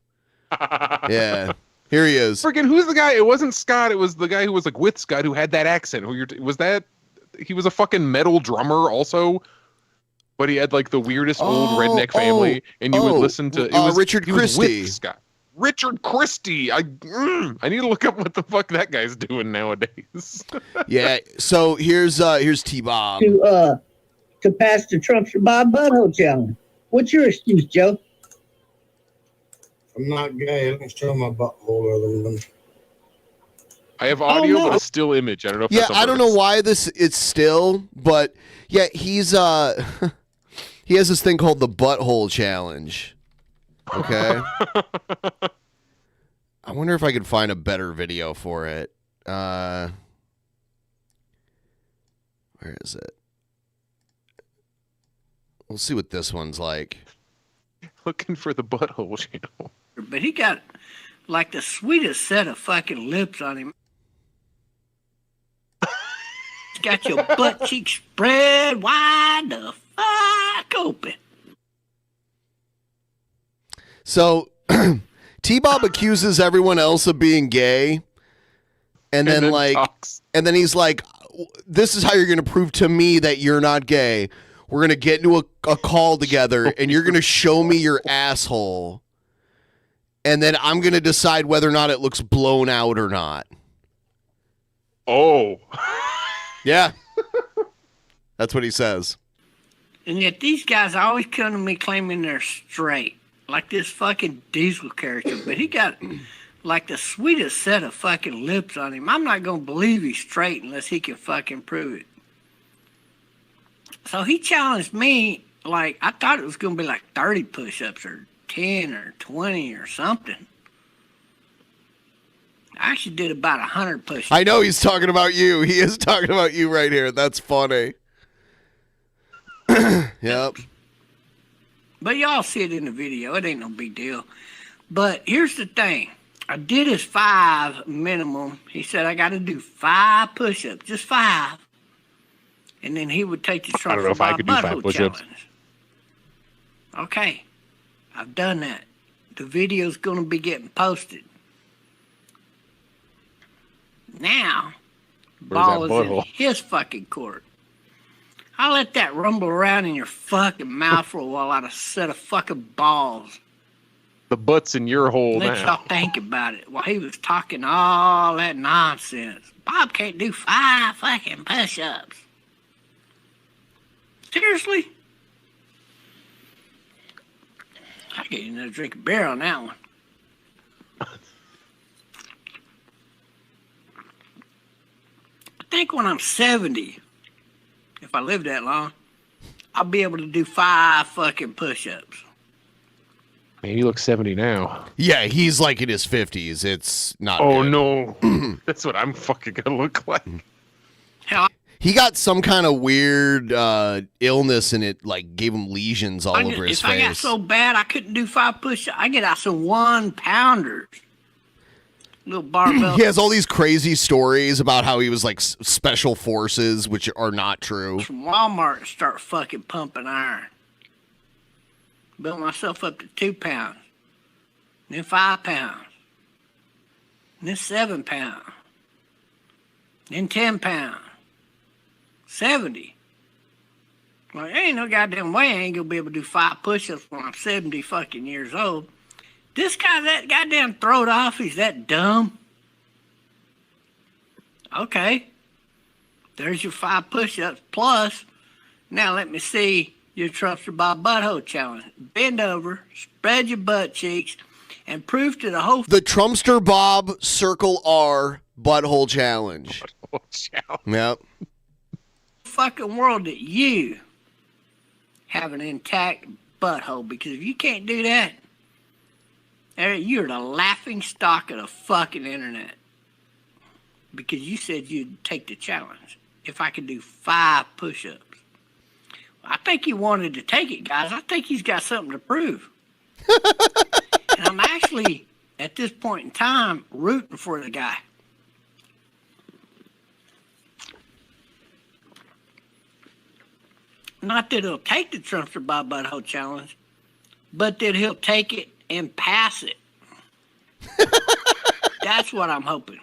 Yeah, here he is. Freaking, who's the guy? It wasn't Scott. It was the guy who was like with Scott who had that accent. Was that? He was a fucking metal drummer also, but he had like the weirdest old redneck family, and you would listen to Richard Christie. Scott. Richard Christie. I need to look up what the fuck that guy's doing nowadays. Yeah. So here's T-Bob. To pass the Trumpster Bob Butthole Challenge. What's your excuse, Joe? I'm not gay. Let me show my butthole other than. I have audio, but a still image. I don't know if that's on I don't know purpose. why it's still, but yeah, he's he has this thing called the Butthole Challenge. Okay. I wonder if I could find a better video for it. Where is it? We'll see what this one's like. Looking for the Butthole Channel. But he got like the sweetest set of fucking lips on him. He's got your butt cheeks spread wide the fuck open. So T-Bob accuses everyone else of being gay, and then like talks. And then he's like, "This is how you're going to prove to me that you're not gay. We're going to get into a call together, and you're going to show me your asshole, and then I'm going to decide whether or not it looks blown out or not." Oh. Yeah. That's what he says. And yet these guys always come to me claiming they're straight. Like this fucking Diesel character. But he got like the sweetest set of fucking lips on him. I'm not going to believe he's straight unless he can fucking prove it. So he challenged me, like, I thought it was going to be like 30 push-ups or 10 or 20 or something. I actually did about 100 push-ups. I know he's talking about you. He is talking about you right here. That's funny. Yep. But y'all see it in the video. It ain't no big deal. But here's the thing. I did his 5 minimum. He said I got to do 5 push-ups, just 5. And then he would take the I don't know if I could do 5 push-ups. challenge. Okay, I've done that. The video's going to be getting posted. Now, ball is in his fucking court. I let that rumble around in your fucking mouth for a while out of a set of fucking balls. The butt's in your hole Let now. y'all think about it while he was talking all that nonsense. Bob can't do 5 fucking push-ups. Seriously? I get you another drink of beer on that one. I think when I'm 70, if I live that long, I'll be able to do 5 fucking push-ups. Man, he looks 70 now. Yeah, he's like in his 50s. It's not. Oh, good. no. That's what I'm fucking going to look like. Hell, He got some kind of weird illness, and it like gave him lesions all over his if I got face. so bad I couldn't do 5 push-ups, I get out some 1-pounders. Little barbell. He has all these crazy stories about how he was like special forces, which are not true. From Walmart and start fucking pumping iron. Built myself up to 2 pounds. Then 5 pounds. And this 7 pound. Then 10 pound. 70. Well, there ain't no goddamn way I ain't gonna be able to do 5 push-ups when I'm 70 fucking years old. This guy's that goddamn throwed off. He's that dumb. Okay. There's your 5 push-ups plus. Now let me see your Trumpster Bob Butthole Challenge. Bend over, spread your butt cheeks, and prove to the whole The Trumpster Bob Circle R Butthole Challenge. Yep. fucking world that you have an intact butthole. Because if you can't do that, you're the laughing stock of the fucking internet. Because you said you'd take the challenge if I could do 5 push-ups. I think he wanted to take it, guys. I think he's got something to prove. And I'm actually, at this point in time, rooting for the guy. Not that he'll take the Trumpster Bob Butthole Challenge, but that he'll take it and pass it. That's what I'm hoping.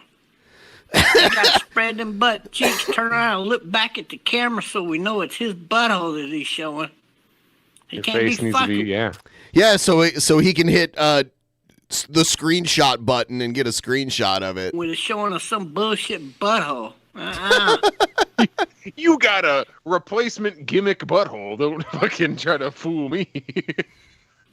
You gotta spread them butt cheeks, turn around and look back at the camera so we know it's his butthole that he's showing. He Your can't face be needs to fucking. be, yeah. Yeah, so he can hit the screenshot button and get a screenshot of it. With it showing us some bullshit butthole. You got a replacement gimmick butthole. Don't fucking try to fool me.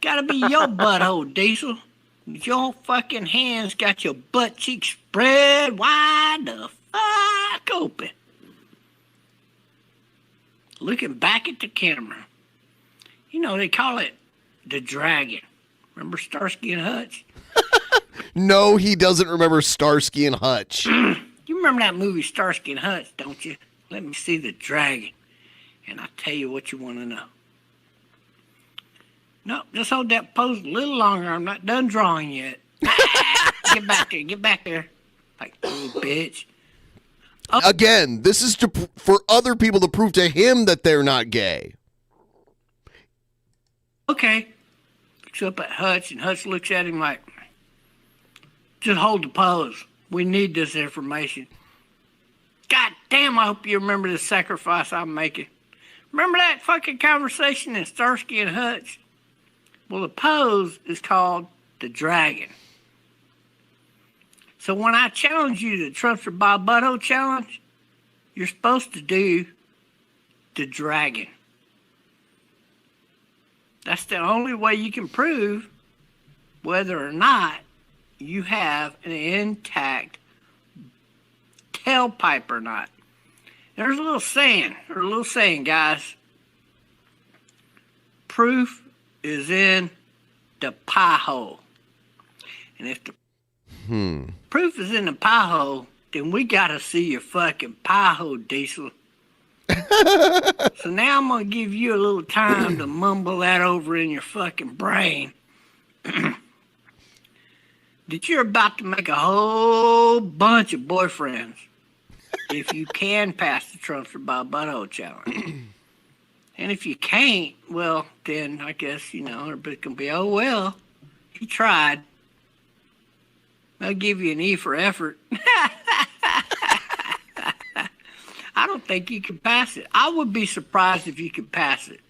Gotta be your butthole, Diesel. Your fucking hands got your butt cheeks spread wide the fuck open. Looking back at the camera. You know, they call it the dragon. Remember Starsky and Hutch? No, he doesn't remember Starsky and Hutch. You remember that movie Starsky and Hutch, don't you? Let me see the dragon, and I'll tell you what you want to know. No, just hold that pose a little longer. I'm not done drawing yet. Get back there. Get back there. Like, little bitch. Again, this is for other people to prove to him that they're not gay. Okay. Looks up at Hutch, and Hutch looks at him like, just hold the pose. We need this information. God damn, I hope you remember the sacrifice I'm making. Remember that fucking conversation in Starsky and Hutch? Well, the pose is called the dragon. So when I challenge you to the Trumpster Bob Butthole Challenge, you're supposed to do the dragon. That's the only way you can prove whether or not you have an intact tailpipe or not. There's a little saying, guys. Proof is in the pie hole. And if the proof is in the pie hole, then we gotta see your fucking pie hole, Diesel. So now I'm gonna give you a little time to mumble that over in your fucking brain. That you're about to make a whole bunch of boyfriends if you can pass the Trumpster Bob Butthole Challenge. And if you can't, well, then I guess, everybody's going to be, oh, well, he tried. I'll give you an E for effort. I don't think you can pass it. I would be surprised if you could pass it.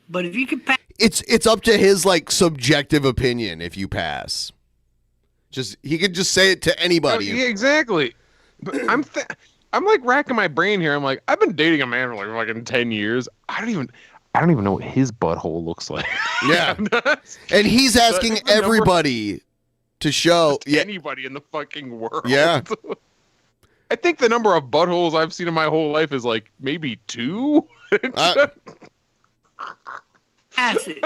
But if you could pass It's up to his subjective opinion if you pass. He could just say it to anybody. Yeah, exactly. But I'm like racking my brain here. I'm like, I've been dating a man for fucking 10 years. I don't even know what his butthole looks like. Yeah. And he's asking everybody to show anybody in the fucking world. Yeah. I think the number of buttholes I've seen in my whole life is maybe 2. pass it,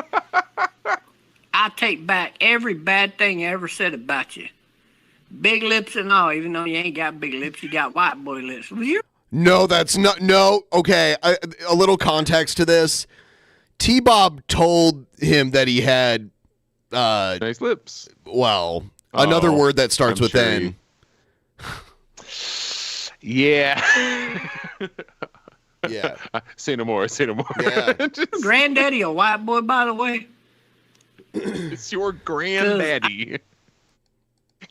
I take back every bad thing I ever said about you. Big lips and all, even though you ain't got big lips, you got white boy lips. No, that's not. No, okay. A little context to this. T-Bob told him that he had nice lips. Well, another word that starts with N. Yeah. Yeah. Say no more. Say no more. Yeah. Granddaddy a white boy, by the way. It's your granddaddy.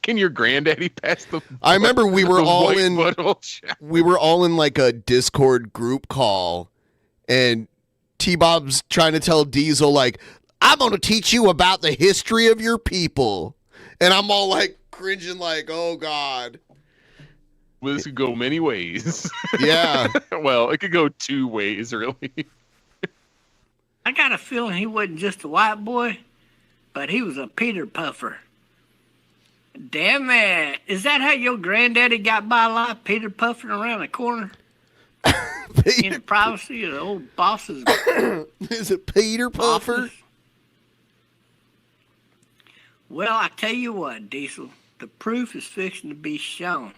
Can your granddaddy pass the? I remember we were the all white in butthole challenge? we were all in like a Discord group call, and T-Bob's trying to tell Diesel like, I'm gonna teach you about the history of your people, and I'm all like cringing like, oh God. Well, this could go many ways. Yeah. Well, it could go two ways, really. I got a feeling he wasn't just a white boy, but he was a Peter Puffer. Damn it. Is that how your granddaddy got by life, Peter Puffing around the corner? In the privacy of the old boss's Is it Peter Puffer? office? Well, I tell you what, Diesel, the proof is fixing to be shown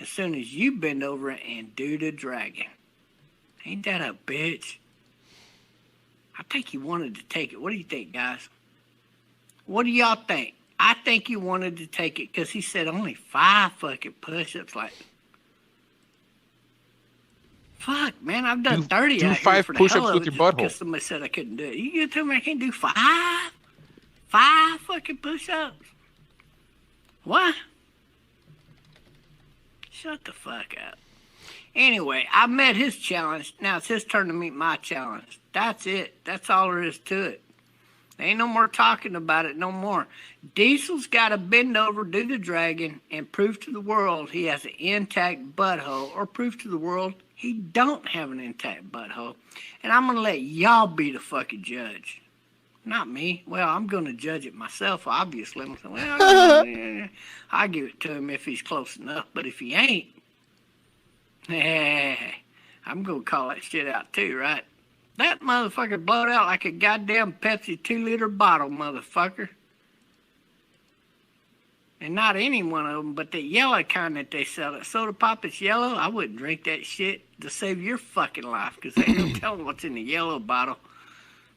as soon as you bend over and do the dragon. Ain't that a bitch? I think he wanted to take it. What do you think, guys? What do y'all think? I think he wanted to take it because he said only 5 fucking push-ups. Like, fuck, man, I've done 30 do out 5 here for the push-ups hell of with it your just butthole. because somebody said I couldn't do it. You gonna tell me I can't do 5? 5 fucking push-ups? What? Shut the fuck up. Anyway, I met his challenge. Now it's his turn to meet my challenge. That's it. That's all there is to it. There ain't no more talking about it no more. Diesel's got to bend over, do the dragon, and prove to the world he has an intact butthole, or prove to the world he don't have an intact butthole. And I'm going to let y'all be the fucking judge. Not me. Well, I'm going to judge it myself, obviously. I'm saying, well, I'll give it to him if he's close enough. But if he ain't, I'm going to call that shit out too, right? That motherfucker blowed out like a goddamn Pepsi 2-liter bottle, motherfucker. And not any one of them, but the yellow kind that they sell. That soda pop is yellow. I wouldn't drink that shit to save your fucking life, because they don't tell them what's in the yellow bottle.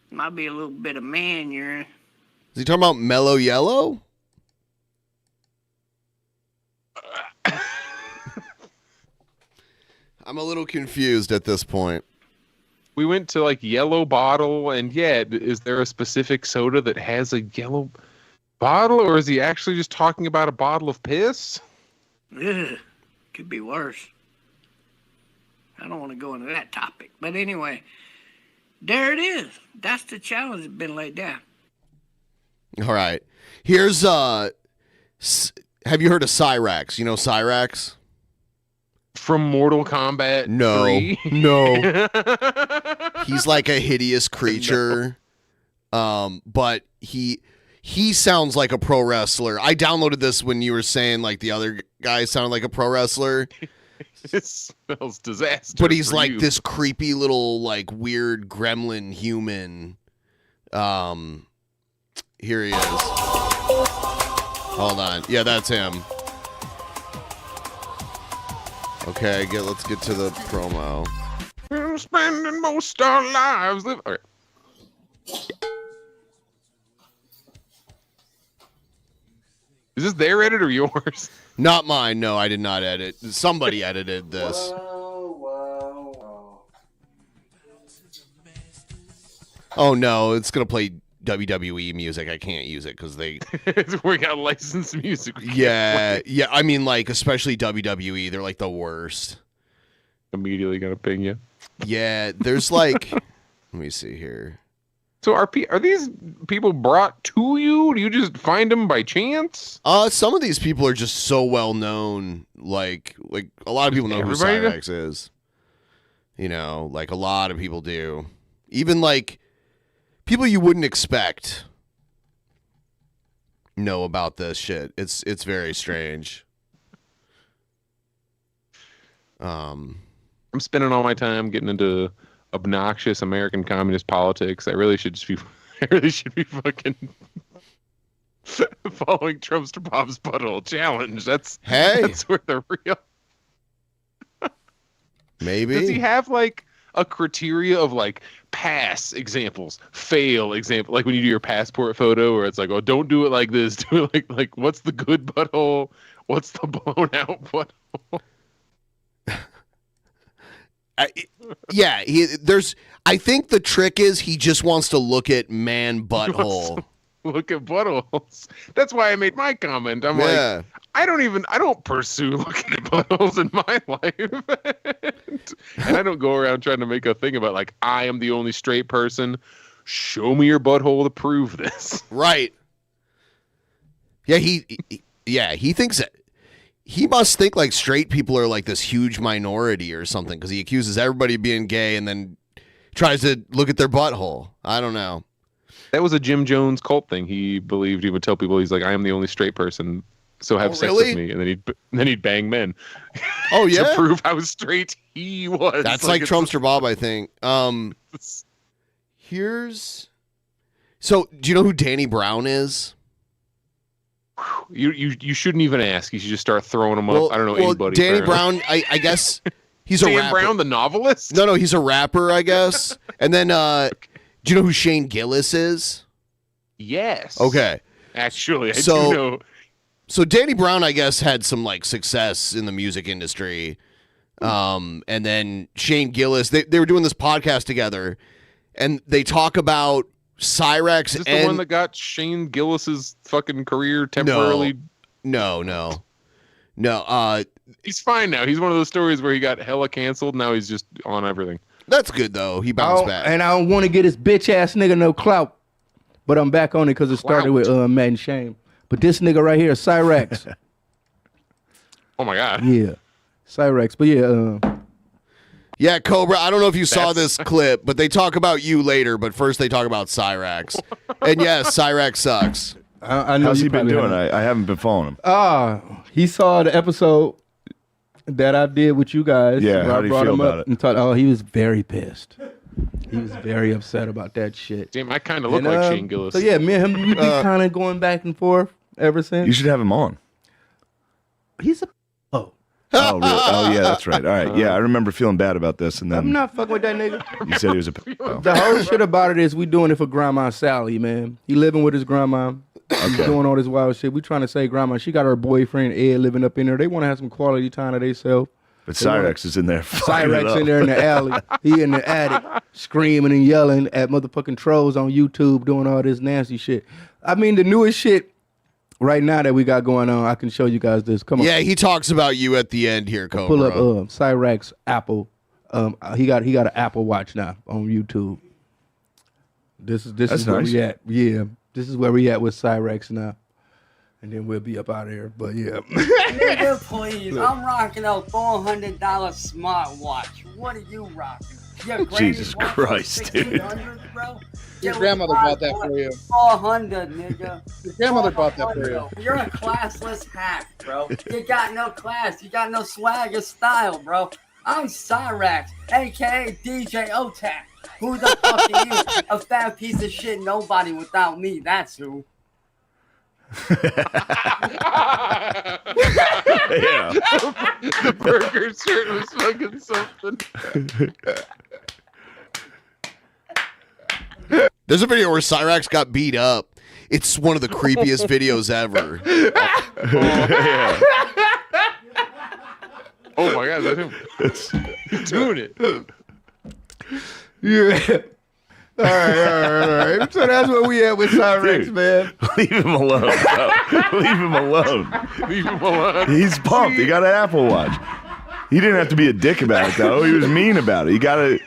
Might be a little bit of man urine. Is he talking about Mellow Yellow? I'm a little confused at this point. We went to like yellow bottle, and yeah, is there a specific soda that has a yellow bottle, or is he actually just talking about a bottle of piss? Ugh, could be worse. I don't want to go into that topic. But anyway, there it is. That's the challenge that's been laid down. All right. Here's have you heard of Cyrax? You know Cyrax? From Mortal Kombat 3? No. He's like a hideous creature. But he sounds like a pro wrestler. I downloaded this when you were saying like the other guy sounded like a pro wrestler. It smells disaster. But he's for like you. this creepy little like weird gremlin human. Here he is. Hold on. Yeah, that's him. Okay, let's get to the promo. We're spending most our lives living. Okay. Is this their edit or yours? Not mine. No, I did not edit. Somebody edited this. Oh no, it's gonna play WWE music. I can't use it because they. We got licensed music. Yeah. I mean, like especially WWE, they're like the worst. Immediately gonna ping you. Yeah, there's like. Let me see here. So are these people brought to you? Do you just find them by chance? Some of these people are just so well known. Like a lot of people know who Cyrax is. You know, like a lot of people do. Even like people you wouldn't expect know about this shit. It's very strange. I'm spending all my time getting into obnoxious American communist politics. I really should be fucking following Trump's to Bob's Butthole challenge. That's where the real. Maybe. Does he have like a criteria of like pass examples, fail example, like when you do your passport photo, where it's like, oh, don't do it like this. Do it like what's the good butthole? What's the blown out butthole? I think the trick is he just wants to look at man butthole. look at buttholes. That's why I made my comment. I'm like, I don't pursue looking at buttholes in my life. And I don't go around trying to make a thing about like, I am the only straight person. Show me your butthole to prove this. Right. Yeah, he thinks that. He must think like straight people are like this huge minority or something because he accuses everybody of being gay and then tries to look at their butthole. I don't know. That was a Jim Jones cult thing. He believed he would tell people, he's like, I am the only straight person, so have sex with me. And then he'd bang men. Oh, yeah? To prove how straight he was. That's like Trumpster Bob, I think. So, do you know who Danny Brown is? You shouldn't even ask. You should just start throwing them up. I don't know anybody. Danny apparently. Brown, I guess he's a rapper. Dan Brown, the novelist? No, he's a rapper, I guess. And then, do you know who Shane Gillis is? Yes. Okay. Actually, I do know. So Danny Brown, I guess, had some like success in the music industry. And then Shane Gillis, they were doing this podcast together, and they talk about Cyrex. Is this the one that got Shane Gillis's fucking career temporarily? No. He's fine now. He's one of those stories where he got hella canceled. Now he's just on everything. That's good though. He bounced back. And I don't want to get his bitch ass nigga no clout, but I'm back on it because it started with Mad and Shame. But this nigga right here, Cyrex. Oh my god. Yeah, Cyrex. But yeah. Yeah, Cobra, I don't know if you saw this clip, but they talk about you later, but first they talk about Cyrex. And yes, Cyrex sucks. I know. How's he been doing? I haven't been following him. He saw the episode that I did with you guys. Yeah, how did he feel about it? And thought, he was very pissed. He was very upset about that shit. Damn, I kind of look like Shane Gillis. So yeah, me and him, we be kind of going back and forth ever since. You should have him on. He's a Oh, really? Oh, yeah, that's right. All right. Yeah, I remember feeling bad about this, and then I'm not fucking with that nigga. You said he was a. The whole shit about it is we doing it for Grandma Sally, man. He living with his grandma. He's doing all this wild shit. We trying to say Grandma. She got her boyfriend Ed living up in there. They want to have some quality time to themselves. But Cyrex is in there. Cyrex in there in the alley. He in the attic screaming and yelling at motherfucking trolls on YouTube doing all this nasty shit. I mean, the newest shit right now that we got going on, I can show you guys this. Come on. Yeah, he talks about you at the end here, Cobra. Pull up Cyrex Apple. He got an Apple Watch now on YouTube. This is where we at. Yeah, this is where we at with Cyrex now. And then we'll be up out of here. But yeah. Nigga, please. I'm rocking a $400 smartwatch. What are you rocking? Your Jesus Christ, dude. Bro? Your grandmother bought that for you. 400, nigga. Your grandmother bought that for you. You're a classless hack, bro. You got no class. You got no swag or style, bro. I'm Cyrex, a.k.a. DJ Otak. Who the fuck are you? A fat piece of shit nobody without me. That's who. Yeah. The burger shirt was fucking something. There's a video where Cyrex got beat up. It's one of the creepiest videos ever. Oh my god, that's him. He's doing it. Yeah. All right. So that's where we at with Cyrex, man. Leave him alone, bro. Leave him alone. Leave him alone. He's pumped. He got an Apple Watch. He didn't have to be a dick about it, though. He was mean about it. He got it.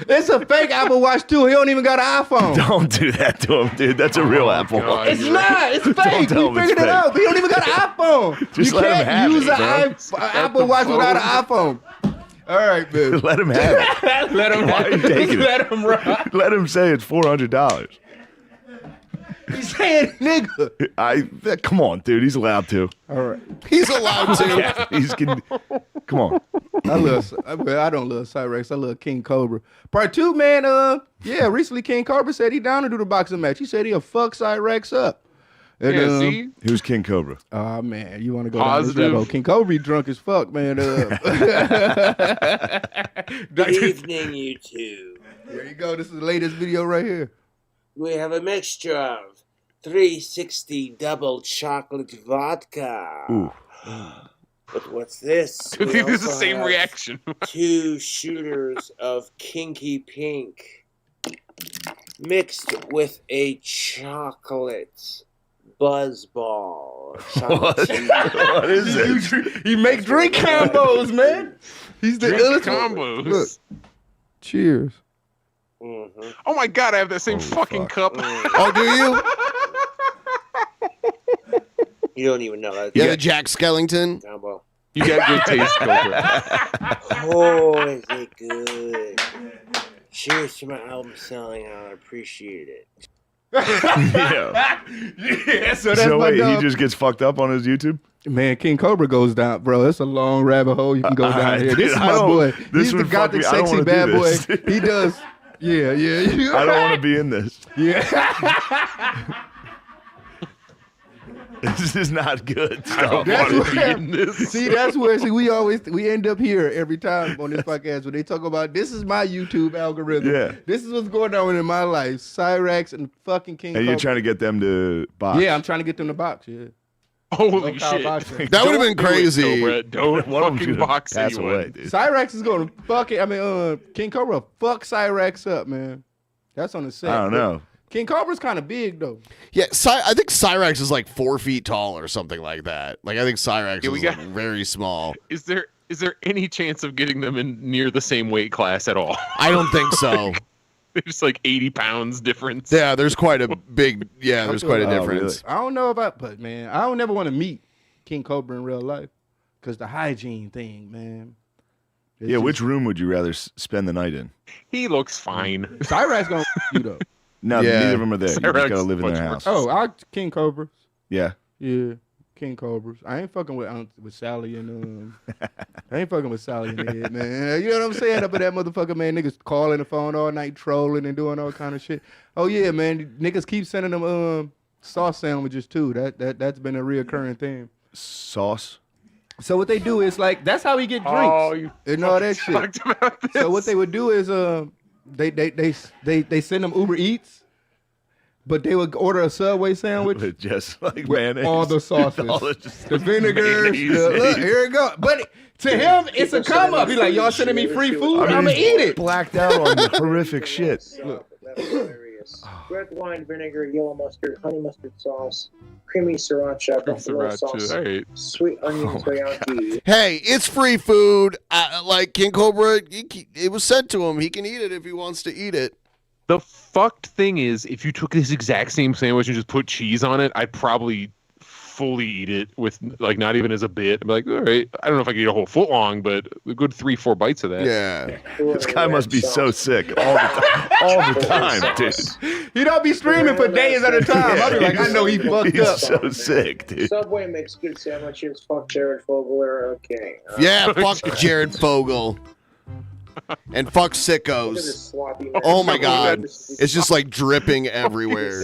It's a fake Apple Watch, too. He don't even got an iPhone. Don't do that to him, dude. That's a real Apple Watch. It's not. It's fake. Don't tell We him it's figured it fake. out. He don't even got an iPhone. Just you let him can't have use it, an Apple Watch without an iPhone. All right, man. Let him have it. Let him Why are you taking it? Let him rock. Let him say it's $400. He's saying nigga. Come on, dude. He's allowed to. All right. He's allowed to. Yeah, come on. I don't love Cyrex. I love King Cobra. Part 2, man. Recently King Cobra said he down to do the boxing match. He said he'll fuck Cyrex up. And, see? Who's King Cobra? Oh, man. You want to go Positive. down this rabbit? King Cobra drunk as fuck, man. Good evening, you two. There you go. This is the latest video right here. We have a mixture of 360 double chocolate vodka. Ooh. But what's this? I We think this is the also same have reaction. 2 shooters of kinky pink. mixed with a chocolate buzz ball. What is it? He make drink combos, man. He's the Drink illest combos. Look. Cheers. Mm-hmm. Oh my god, I have that same fucking cup. Oh, do you? You don't even know that. Yeah, the Jack Skellington. Combo. You got good taste, Cobra. Oh, is it good? Cheers to my album selling out. I appreciate it. Yeah. So that's So my wait, he dog. just gets fucked up on his YouTube? Man, King Cobra goes down, bro. It's a long rabbit hole you can go down here. This is I my don't- boy. this He's the would fuck gothic, me. I don't sexy wanna do bad boy. this. He does. Yeah. I don't want to be in this. Yeah. This is not good I stuff. don't That's want to be where, in this. see, that's where we end up here every time on this podcast when they talk about this is my YouTube algorithm. Yeah. This is what's going on in my life. Cyrax and fucking King And you're Cobra. trying to get them to box. Yeah, I'm trying to get them to box. Yeah. Holy No Kyle shit. boxing. That would have been Don't do it, crazy. Cobra. Don't One of them's fucking gonna box pass anyone. away, dude. Cyrax is gonna fuck it. I mean, King Cobra fuck Cyrax up, man. That's on the set. I don't know. King Cobra's kind of big though. Yeah, I think Cyrax is like 4 feet tall or something like that. Like, I think Cyrax Yeah, we is got- like very small. Is there any chance of getting them in near the same weight class at all? I don't think so. There's like 80 pounds difference. Yeah, there's quite a big, there's quite a Oh, difference. I don't know about, but man, I don't never want to meet King Cobra in real life because the hygiene thing, man. It's Yeah, just- which room would you rather spend the night in? He looks fine. Cyrax gonna you though. No, Yeah. neither of them are there. You just Cyrax gotta live in much their more- house. Oh, I King Cobra. Yeah. Yeah, King Cobras. I ain't fucking with Sally and I ain't fucking with Sally and Ed, man. You know what I'm saying? Up at that motherfucker, man. Niggas calling the phone all night, trolling and doing all kind of shit. Oh yeah, man. Niggas keep sending them sauce sandwiches too. That's been a reoccurring thing. Sauce. So what they do is like that's how we get drinks Oh, you and all that shit. talked about this. So what they would do is they send them Uber Eats, but they would order a Subway sandwich With just like with mayonnaise. all the sauces, All the just- the vinegars. mayonnaise. Look, here it go. But to him, it's a come up. He's like, y'all sending me free food. I'm gonna he's eat it. Blacked out on the horrific shit. That's hilarious. Red wine, vinegar, yellow mustard, honey mustard sauce, creamy sriracha, buffalo Sriracha, sauce, all right. sweet onion teriyaki. Hey, it's free food. Like King Cobra, it was sent to him. He can eat it if he wants to eat it. The fucked thing is, if you took this exact same sandwich and just put cheese on it, I'd probably fully eat it with like not even as a bit. I'd be like, all right, I don't know if I could eat a whole foot long, but a good 3-4 bites of that. Yeah. This guy must be so sick all the time, dude. He don't be streaming for days at a time. I'll be like, I know he fucked He's up. so sick, dude. Subway makes good sandwiches. Fuck Jared Fogler. Okay. Yeah, fuck Jared Fogle. And fuck Look at sickos. this sloppy mess. Oh my god. It's just like dripping everywhere.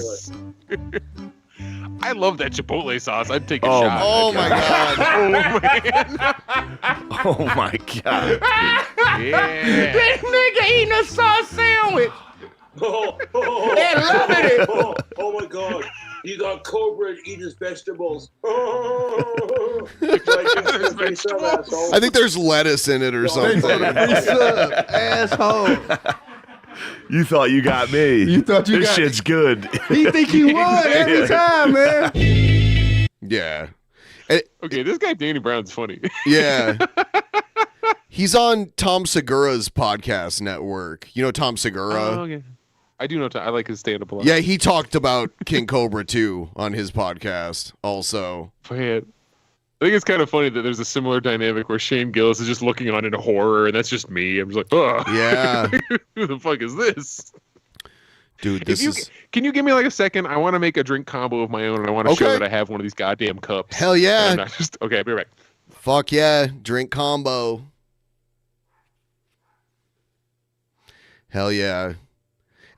I love that Chipotle sauce. I'd take a Oh shot. Oh my god. Oh, man. Oh my god. Yeah. This nigga eating a sauce sandwich. Oh, And loving it. oh my god. You got Cobra to eat his vegetables. I think there's lettuce in it or something. Free sub, asshole. You thought you got me. You thought you this got shit's good. He think he won every time, man. Yeah. Okay, this guy Danny Brown's funny. Yeah. He's on Tom Segura's podcast network. You know Tom Segura? Oh, okay. I do know. I like his stand-up a lot. Yeah, he talked about King Cobra too on his podcast also. Man, I think it's kind of funny that there's a similar dynamic where Shane Gillis is just looking on in horror, and that's just me. I'm just like, oh, Yeah. who the fuck is this? Dude, this is... Can you give me like a second? I want to make a drink combo of my own, and I want to show Okay. that I have one of these goddamn cups. Hell yeah. And I just, okay, I'll be right back. Fuck yeah. Drink combo. Hell yeah.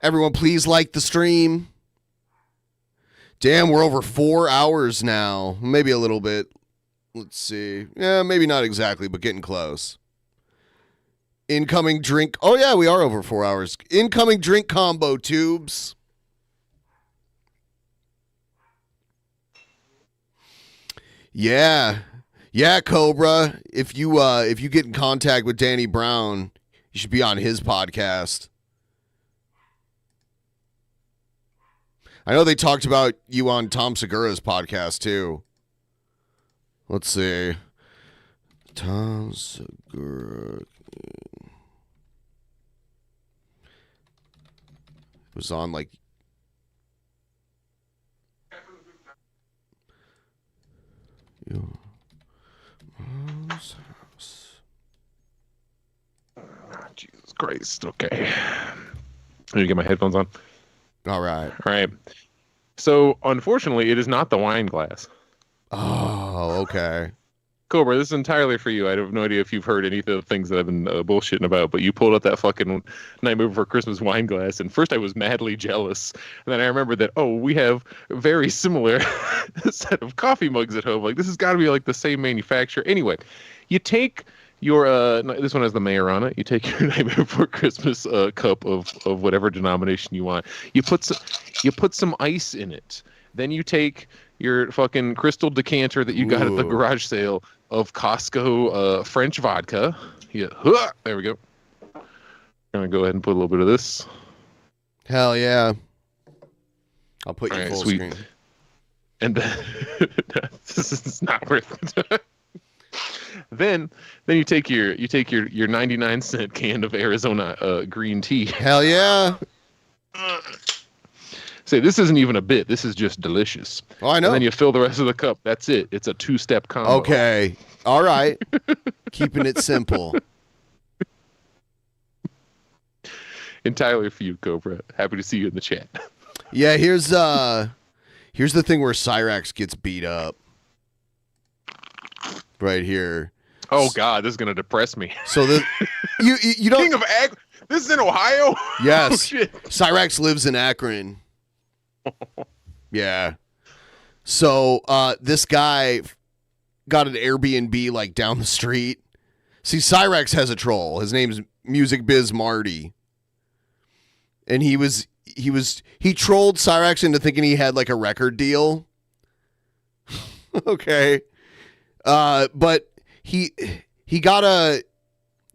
Everyone, please like the stream. Damn, we're over 4 hours now. Maybe a little bit. Let's see. Yeah, maybe not exactly, but getting close. Incoming drink. Oh, yeah, we are over 4 hours. Incoming drink combo tubes. Yeah. Yeah, Cobra. If you get in contact with Danny Brown, you should be on his podcast. I know they talked about you on Tom Segura's podcast too. Let's see. Tom Segura was on like your mom's house. Jesus Christ. Okay. Let me get my headphones on. All right. All right. So, unfortunately, it is not the wine glass. Oh, okay. Cobra, this is entirely for you. I have no idea if you've heard any of the things that I've been bullshitting about, but you pulled out that fucking Nightmare Before Christmas wine glass, and first I was madly jealous, and then I remembered that, oh, we have a very similar set of coffee mugs at home. Like, this has got to be like the same manufacturer. Anyway, you take your this one has the mayor on it. You take your Nightmare Before Christmas cup of whatever denomination you want. You put some ice in it. Then you take your fucking crystal decanter that you got at the garage sale of Costco French vodka. Yeah, there we go. I'm gonna go ahead and put a little bit of this. Hell yeah! I'll put you full screen. And then this is not worth it. Then you take your 99-cent can of Arizona green tea. Hell yeah! Say, this isn't even a bit. This is just delicious. Oh, I know. And then you fill the rest of the cup. That's it. It's a 2-step combo. Okay. All right. Keeping it simple. Entirely for you, Cobra. Happy to see you in the chat. Yeah, here's the thing where Cyrax gets beat up. Right here. Oh God, this is gonna depress me. So you don't. King of Akron. This is in Ohio. Yes. Oh, shit. Cyrax lives in Akron. Yeah. So this guy got an Airbnb like down the street. See, Cyrax has a troll. His name's Music Biz Marty. And he trolled Cyrax into thinking he had like a record deal. Okay. But he got an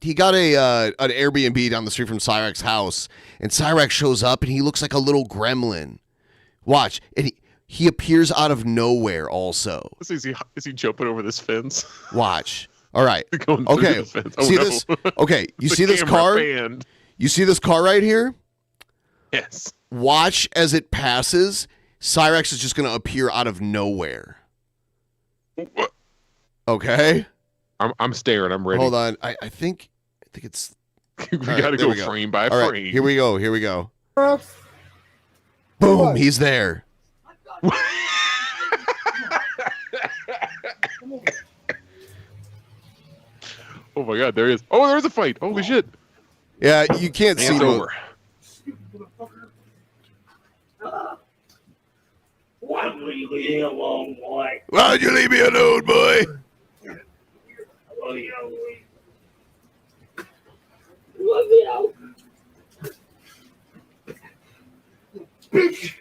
Airbnb down the street from Cyrax's house, and Cyrax shows up and he looks like a little gremlin. Watch, and he appears out of nowhere also. Is he jumping over this fence? Watch. All right. Okay. Oh, see no. this? Okay, you The see this camera car? banned. You see this car right here? Yes. Watch as it passes. Cyrax is just going to appear out of nowhere. What? Okay. I'm staring. I'm ready. Hold on. I think it's. We gotta go frame by All right, frame. here we go. Boom. He's there. Oh my God, there he is. Oh, there's a fight. Holy shit. Yeah, you can't see Hands him. over. Why would you leave me alone, boy? Why'd you leave me alone, boy? Let me out. Bitch!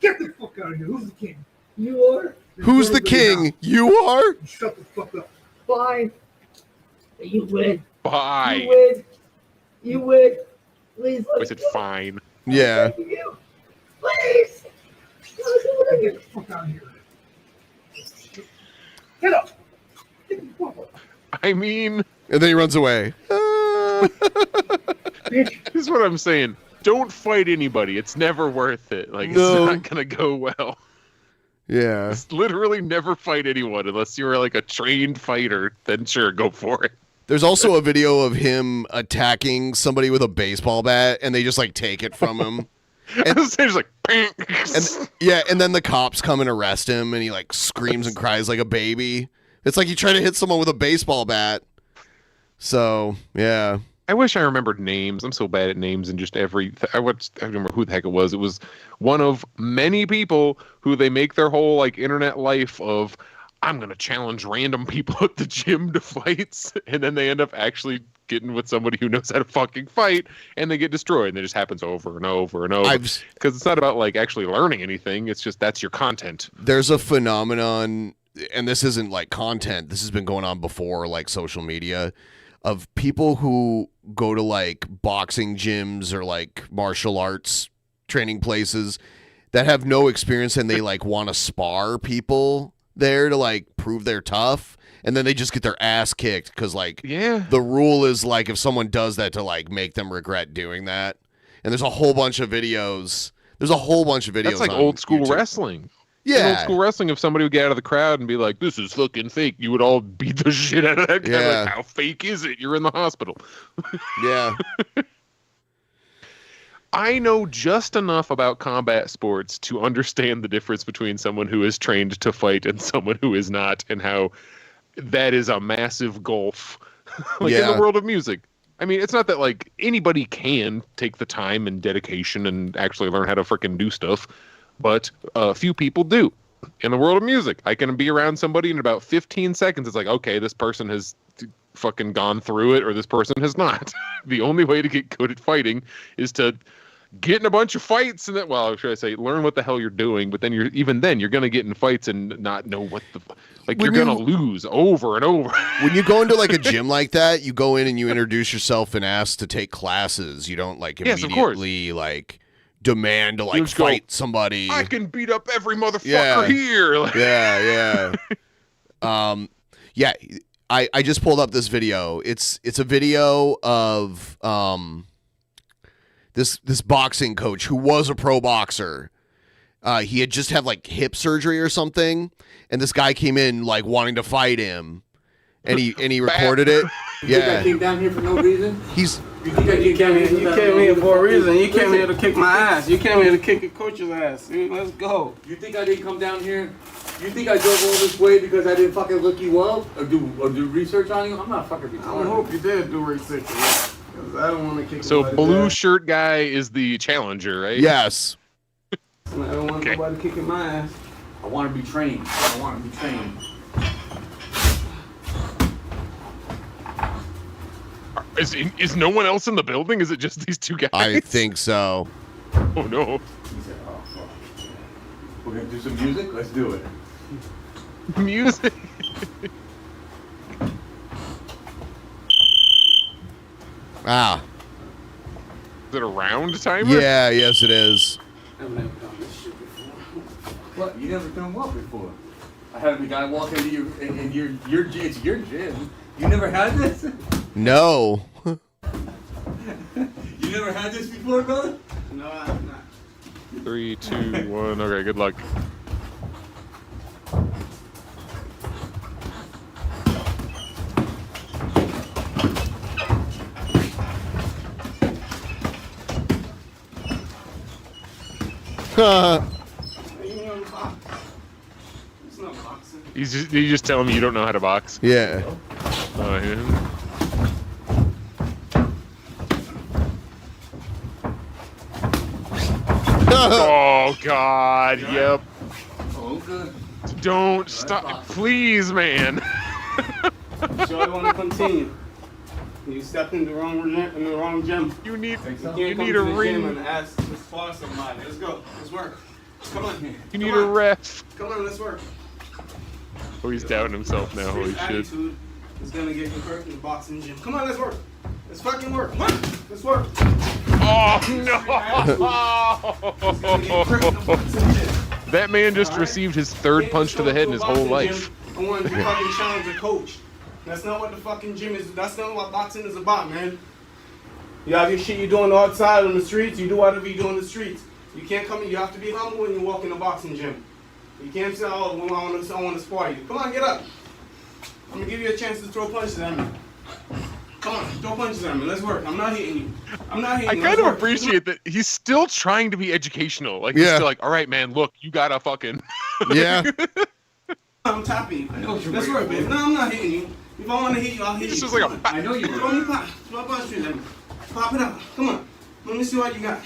Get the fuck out of here. Who's the king? You are? Who's the king? You are? Shut the fuck up. Fine. You win. Bye. You win. You win. Please let I said fine. Yeah. you. Please. Get the fuck out of here. Get up. Get the fuck up. I mean, And then he runs away. this is what I'm saying. Don't fight anybody. It's never worth it. Like, No. it's not gonna go well. Yeah. Just literally never fight anyone unless you're like a trained fighter. Then sure, go for it. There's also a video of him attacking somebody with a baseball bat, and they just like take it from him. And just like, bang. And then the cops come and arrest him, and he like screams and cries like a baby. It's like you try to hit someone with a baseball bat. So yeah. I wish I remembered names. I'm so bad at names and just every. I remember who the heck it was. It was one of many people who they make their whole like internet life of. I'm gonna challenge random people at the gym to fights, and then they end up actually getting with somebody who knows how to fucking fight, and they get destroyed. And it just happens over and over and over. Because it's not about like actually learning anything. It's just that's your content. There's a phenomenon, and this isn't like content. This has been going on before, like social media. of people who go to like boxing gyms or like martial arts training places that have no experience and they like want to spar people there to like prove they're tough, and then they just get their ass kicked because like the rule is like if someone does that to like make them regret doing that. And there's a whole bunch of videos. That's like old school YouTube. wrestling. Yeah. In old school wrestling, if somebody would get out of the crowd and be like, "This is fucking fake," you would all beat the shit out of that guy. Yeah. Like, how fake is it? You're in the hospital. Yeah. I know just enough about combat sports to understand the difference between someone who is trained to fight and someone who is not, and how that is a massive gulf. In the world of music. I mean, it's not that like anybody can take the time and dedication and actually learn how to freaking do stuff, but a few people do. In the world of music, I can be around somebody in about 15 seconds. It's like, okay, this person has fucking gone through it, or this person has not. The only way to get good at fighting is to get in a bunch of fights and then, well, should I say, learn what the hell you're doing, but then you're going to get in fights and not know what the, like, you're going to lose over and over. When you go into like a gym like that, you go in and you introduce yourself and ask to take classes. You don't like immediately like demand to like fight somebody. I can beat up every motherfucker here. Like, yeah. I just pulled up this video. It's a video of this boxing coach who was a pro boxer. He had just had like hip surgery or something, and this guy came in like wanting to fight him, and he recorded it. You think I came down here for no reason? You think you came here for a reason? You came here to kick my ass. You came here to kick a coach's ass. Dude, let's go. You think I didn't come down here? You think I drove all this way because I didn't fucking look you up or do research on you? I'm not fucking retarded. I hope you did do research. Because I don't want to kick. So blue shirt guy is the challenger, right? Yes. I don't want nobody kicking my ass. I want to be trained. Is no one else in the building? Is it just these two guys? I think so. Oh no. He said, "Oh fuck. We're gonna do some music. Let's do it." Music. Ah. Is it a round timer? Yeah. Yes, it is. I've never done this shit before. What? You never done what before? I had a guy walk into your it's your gym. You never had this? No. You never had this before, brother? No, I have not. 3, 2, 1. Okay, good luck. You just tell him you don't know how to box? Yeah. Oh, yeah. Oh, God. Yep. Oh, good. Don't stop. Please, man. So I want to continue. You stepped in the wrong gym. You need a ring. Gym and ask to spar somebody. Let's go. Let's work. Come on. You need a ref. Come on, let's work. Oh, he's doubting himself now. Holy shit. Attitude is gonna get you hurt in the boxing gym. Come on, let's work. Let's fucking work. Come on, let's work. Oh no! That man just received his third punch to the head in his whole life. I wanted to fucking challenge a coach. That's not what the fucking gym is. That's not what boxing is about, man. You have your shit you do on the outside on the streets. You do whatever you do on the streets. You can't come in. You have to be humble when you walk in a boxing gym. You can't say, "Oh, well, I want to spar you." Come on, get up. I'm gonna give you a chance to throw punches at me. Come on, throw punches at me. Let's work. I'm not hitting you. I'm not hitting you. I kind of appreciate that he's still trying to be educational. Like, he's still like, all right, man, look, you gotta fucking. Yeah. I'm tapping you. Let's work, baby. No, I'm not hitting you. If I want to hit you, I'll hit you. This is like a. I know you will. Throw me pop. Throw a punch at me. Pop it out. Come on. Let me see what you got.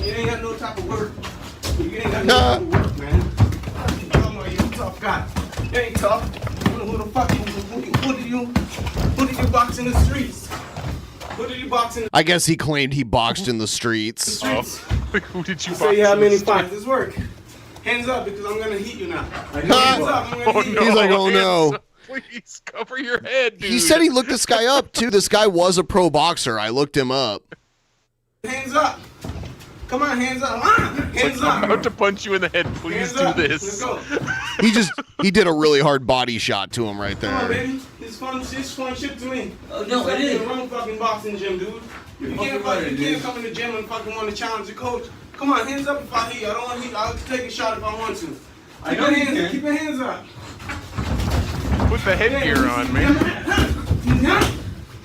You ain't got no type of work. You ain't got no type of work, man. You a tough guy. You ain't tough. Who the fuck who did you box in the streets? Who did you box in? I guess he claimed he boxed in the streets. Who did you box? Say you have many fights. Let's work. Hands up, because I'm gonna heat you now. Hands up, I'm gonna heat you. He's like, oh no. Please cover your head, dude. He said he looked this guy up too. This guy was a pro boxer. I looked him up. Hands up. Come on, hands up. Hands up. I'm about to punch you in the head. Please do this. Let's go. He did a really hard body shot to him right Come on, there. baby. It's fun shit to me. Oh, no, it It's is. the wrong fucking boxing gym, dude. You can't come in the gym and fucking want to challenge the coach. Come on, hands up if I hit you. I don't want to hit you. I'll take a shot if I want to. Keep your hands up. Put the headgear on, man.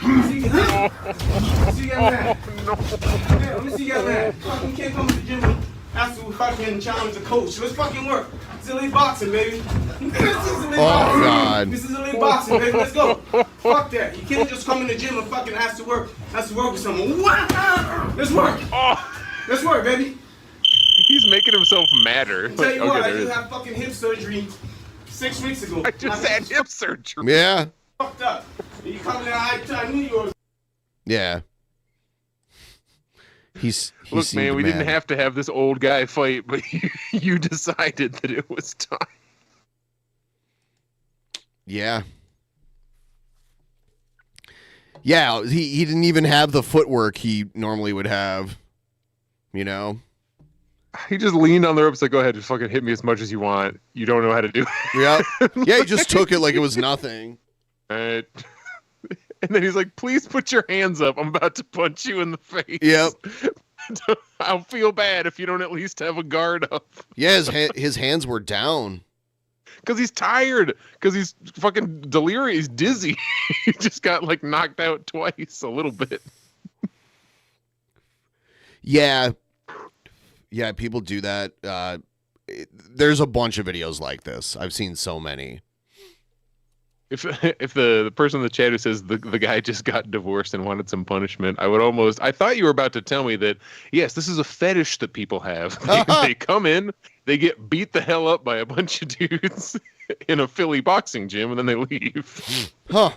Let me see you get mad. Let me see you get mad. You can't come to the gym and ask to fucking challenge the coach. Let's fucking work. It's elite boxing, baby. God. This is elite boxing, baby. Let's go. Fuck that. You can't just come in the gym and fucking ask to work with someone. Let's work. Let's work, baby. He's making himself madder. I'll tell you what, I just had fucking hip surgery 6 weeks ago. I just had hip surgery. Yeah. Fucked up. You coming in, I knew you were. Yeah. He Look, man, we didn't have to have this old guy fight, but you decided that it was time. Yeah. Yeah, he didn't even have the footwork he normally would have. You know? He just leaned on the ropes like, go ahead, just fucking hit me as much as you want. You don't know how to do it. Yeah. Yeah, he just took it like it was nothing. All right. And then he's like, please put your hands up. I'm about to punch you in the face. Yep. I'll feel bad if you don't at least have a guard up. Yeah, his hands were down. Because he's tired. Because he's fucking delirious. He's dizzy. He just got like knocked out twice a little bit. Yeah. Yeah, people do that. There's a bunch of videos like this. I've seen so many. If the person in the chat who says the guy just got divorced and wanted some punishment, I thought you were about to tell me that, yes, this is a fetish that people have. They come in, they get beat the hell up by a bunch of dudes in a Philly boxing gym, and then they leave. Huh.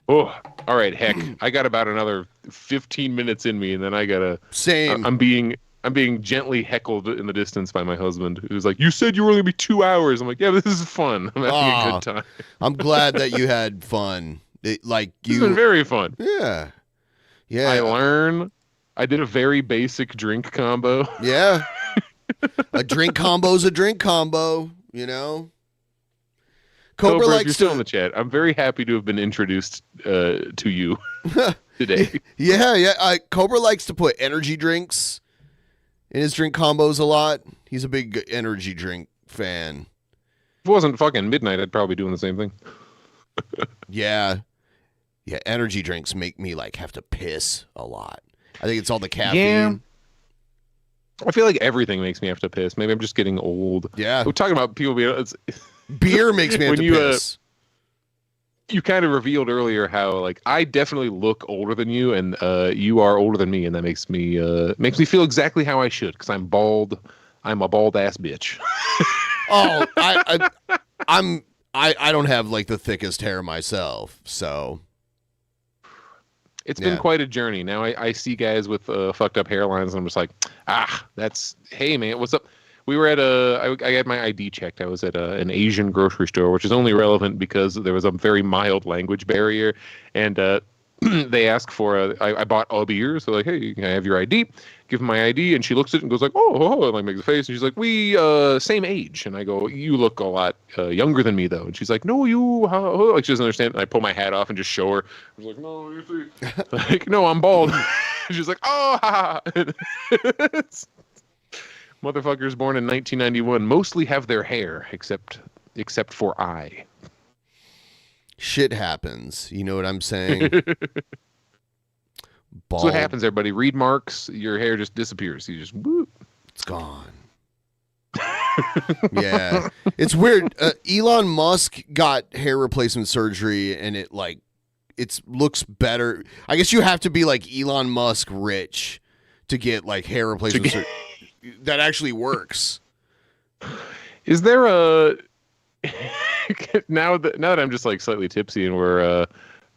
Oh, all right, heck. I got about another 15 minutes in me, and then I gotta... Same. I'm being gently heckled in the distance by my husband, who's like, you said you were only going to be 2 hours. I'm like, yeah, but this is fun. I'm having a good time. I'm glad that you had fun. It's been very fun. Yeah. Yeah. I learn. I did a very basic drink combo. Yeah. A drink combo's a drink combo, you know? Cobra, likes you're still in the chat. I'm very happy to have been introduced to you today. Yeah. Cobra likes to put energy drinks in his drink combos a lot. He's a big energy drink fan. If it wasn't fucking midnight, I'd probably be doing the same thing. Yeah. Yeah, energy drinks make me like have to piss a lot. I think it's all the caffeine. Yeah. I feel like everything makes me have to piss. Maybe I'm just getting old. Yeah. We're talking about people being... Beer makes me have to piss. You kind of revealed earlier how like I definitely look older than you, and you are older than me, and that makes me feel exactly how I should, because I'm bald. I'm a bald ass bitch. Oh, I don't have like the thickest hair myself, so it's been quite a journey. Now I see guys with fucked up hairlines, and I'm just like, hey man, what's up? We were at I had my ID checked. I was at an Asian grocery store, which is only relevant because there was a very mild language barrier. And they asked for I bought a beer. So like, hey, can I have your ID? Give them my ID. And she looks at it and goes like, oh, and like makes a face. And she's like, we same age. And I go, you look a lot younger than me though. And she's like, no, you, like she doesn't understand. And I pull my hat off and just show her. I was like, no, you see. Like, no, I'm bald. She's like, oh, ha. Motherfuckers born in 1991 mostly have their hair, except for I. Shit happens. You know what I'm saying? That's what happens, everybody. Read marks, your hair just disappears. You just, whoop. It's gone. Yeah. It's weird. Elon Musk got hair replacement surgery, and it looks better. I guess you have to be like Elon Musk rich to get like hair replacement surgery. That actually works. Is there a now that I'm just like slightly tipsy and we're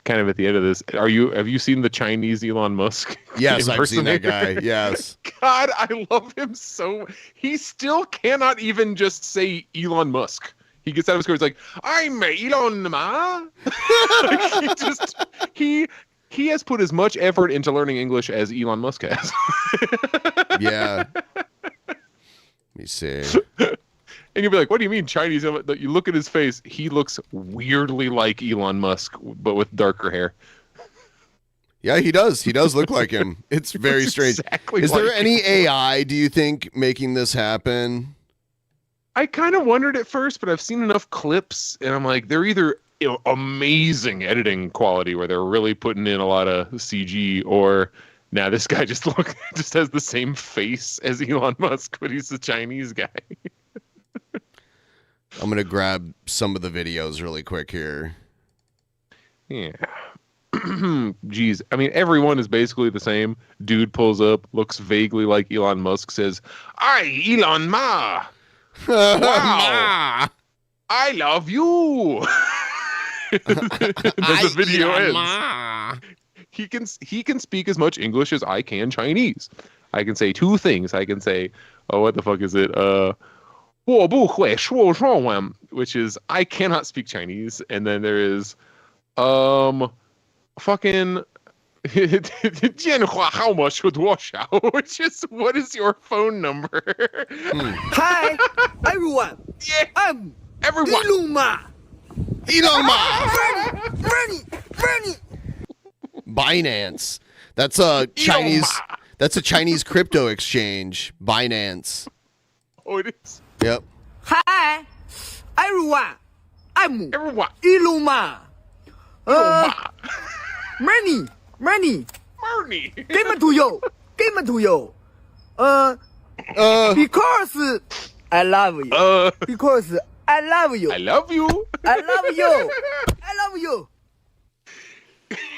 kind of at the end of this. Have you seen the Chinese Elon Musk? Yes, I've seen that impersonator? guy. Yes. God, I love him so. He still cannot even just say Elon Musk. He gets out of his car. He's like, "I'm Elon Ma." Like, he has put as much effort into learning English as Elon Musk has. Yeah. Let me see. And you'll be like, "What do you mean Chinese?" You look at his face. He looks weirdly like Elon Musk, but with darker hair. Yeah, he does. He does look like him. It's very strange. Exactly Is there like any him. AI, do you think, making this happen? I kind of wondered at first, but I've seen enough clips, and I'm like, they're either amazing editing quality where they're really putting in a lot of CG, or this guy just has the same face as Elon Musk, but he's the Chinese guy. I'm going to grab some of the videos really quick here. Yeah. Jeez. I mean, everyone is basically the same. Dude pulls up, looks vaguely like Elon Musk, says, "I, Elon Ma. Wow. I love you." The video ends. He can speak as much English as I can Chinese. I can say two things. I can say, what the fuck is it? 我不会说中文, which is I cannot speak Chinese. And then there is fucking 电话号码是多少, which is what is your phone number? Hi, everyone. Yeah. I'm everyone. Elon Ma. Elon Ma. Bernie. Binance. That's a Chinese. That's a Chinese crypto exchange. Binance. Oh, it is. Yep. Hi, everyone. I'm everyone. Elon Ma. Money. Give it to you. Because I love you. Because I love you. I love you. I love you. I love you.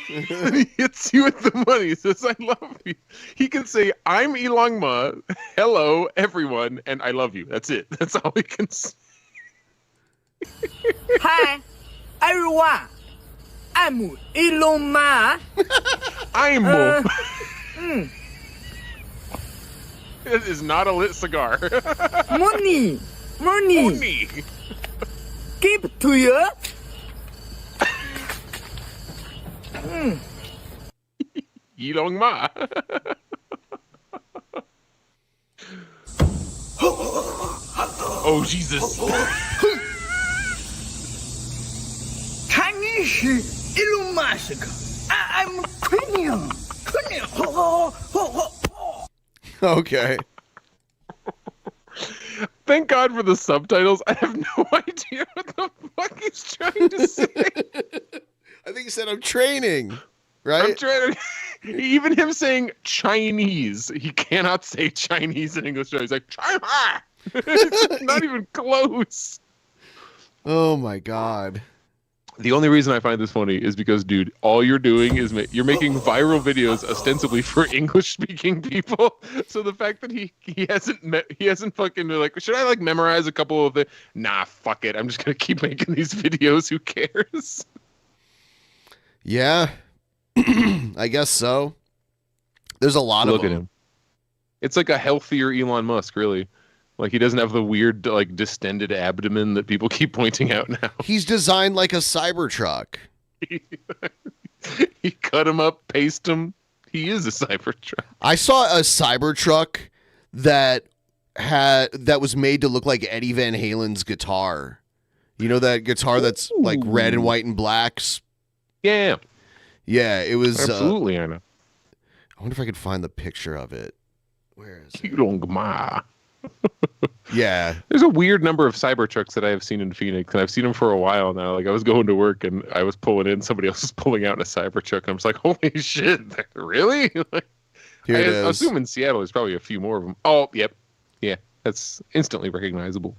He hits you with the money. He says, "I love you." He can say, "I'm Elon Ma. Hello, everyone, and I love you." That's it. That's all he can say. Hi, everyone. I'm Elon Ma. It is not a lit cigar. Money. Give to you. Elon Ma. Oh, Jesus. Chinese Elon Musk. I'm Queen. Okay. Thank God for the subtitles. I have no idea what the fuck he's trying to say. I think he said, "I'm training." Right? I'm trying to, even him saying Chinese, he cannot say Chinese in English. He's like, China! It's not even close. Oh my God. The only reason I find this funny is because, dude, all you're doing is you're making viral videos ostensibly for English-speaking people. So the fact that he hasn't fucking been like, should I like memorize a couple of the? Nah, fuck it. I'm just gonna keep making these videos. Who cares? Yeah, I guess so. There's a lot of Look at him. It's like a healthier Elon Musk, really. Like, he doesn't have the weird, like, distended abdomen that people keep pointing out now. He's designed like a Cybertruck. He cut him up, paced him. He is a Cybertruck. I saw a Cybertruck that was made to look like Eddie Van Halen's guitar. You know that guitar that's like red and white and blacks? Yeah. Yeah, it was... Absolutely, I know. I wonder if I could find the picture of it. Where is it? Elon. Yeah. There's a weird number of Cybertrucks that I have seen in Phoenix, and I've seen them for a while now. Like, I was going to work, and I was pulling in, somebody else was pulling out in a Cybertruck, and I was like, holy shit, really? Like, Here it I is. assume in Seattle there's probably a few more of them. Oh, yep. Yeah, that's instantly recognizable.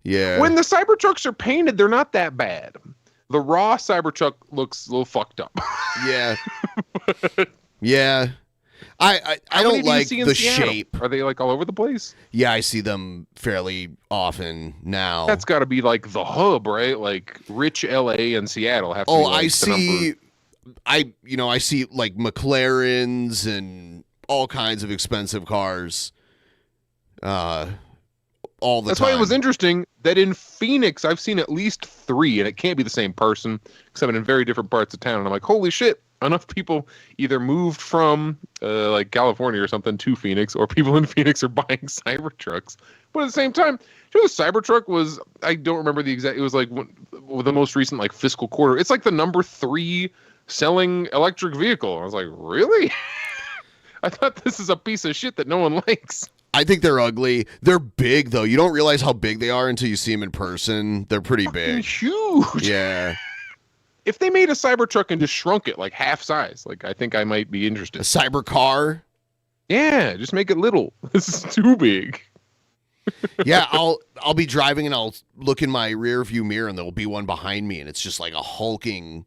Yeah. When the Cybertrucks are painted, they're not that bad. The raw Cybertruck looks a little fucked up. Yeah. Yeah. I don't like the shape. Are they like all over the place? Yeah, I see them fairly often now. That's got to be like the hub, right? Like rich LA and Seattle have to be like I see I see like McLarens and all kinds of expensive cars. All the That's time. why it was interesting that in Phoenix, I've seen at least 3, and it can't be the same person, because I'm in very different parts of town. And I'm like, holy shit, enough people either moved from like California or something to Phoenix, or people in Phoenix are buying Cybertrucks. But at the same time, the Cybertruck was, I don't remember the exact, it was like the most recent like fiscal quarter. It's like the number 3 selling electric vehicle. I was like, really? I thought this is a piece of shit that no one likes. I think they're ugly. They're big, though. You don't realize how big they are until you see them in person. They're pretty big. Huge. Yeah. If they made a Cybertruck and just shrunk it like half size, like I think I might be interested. A cyber car? Yeah, just make it little. This is too big. Yeah, I'll be driving and I'll look in my rear view mirror and there'll be one behind me and it's just like a hulking.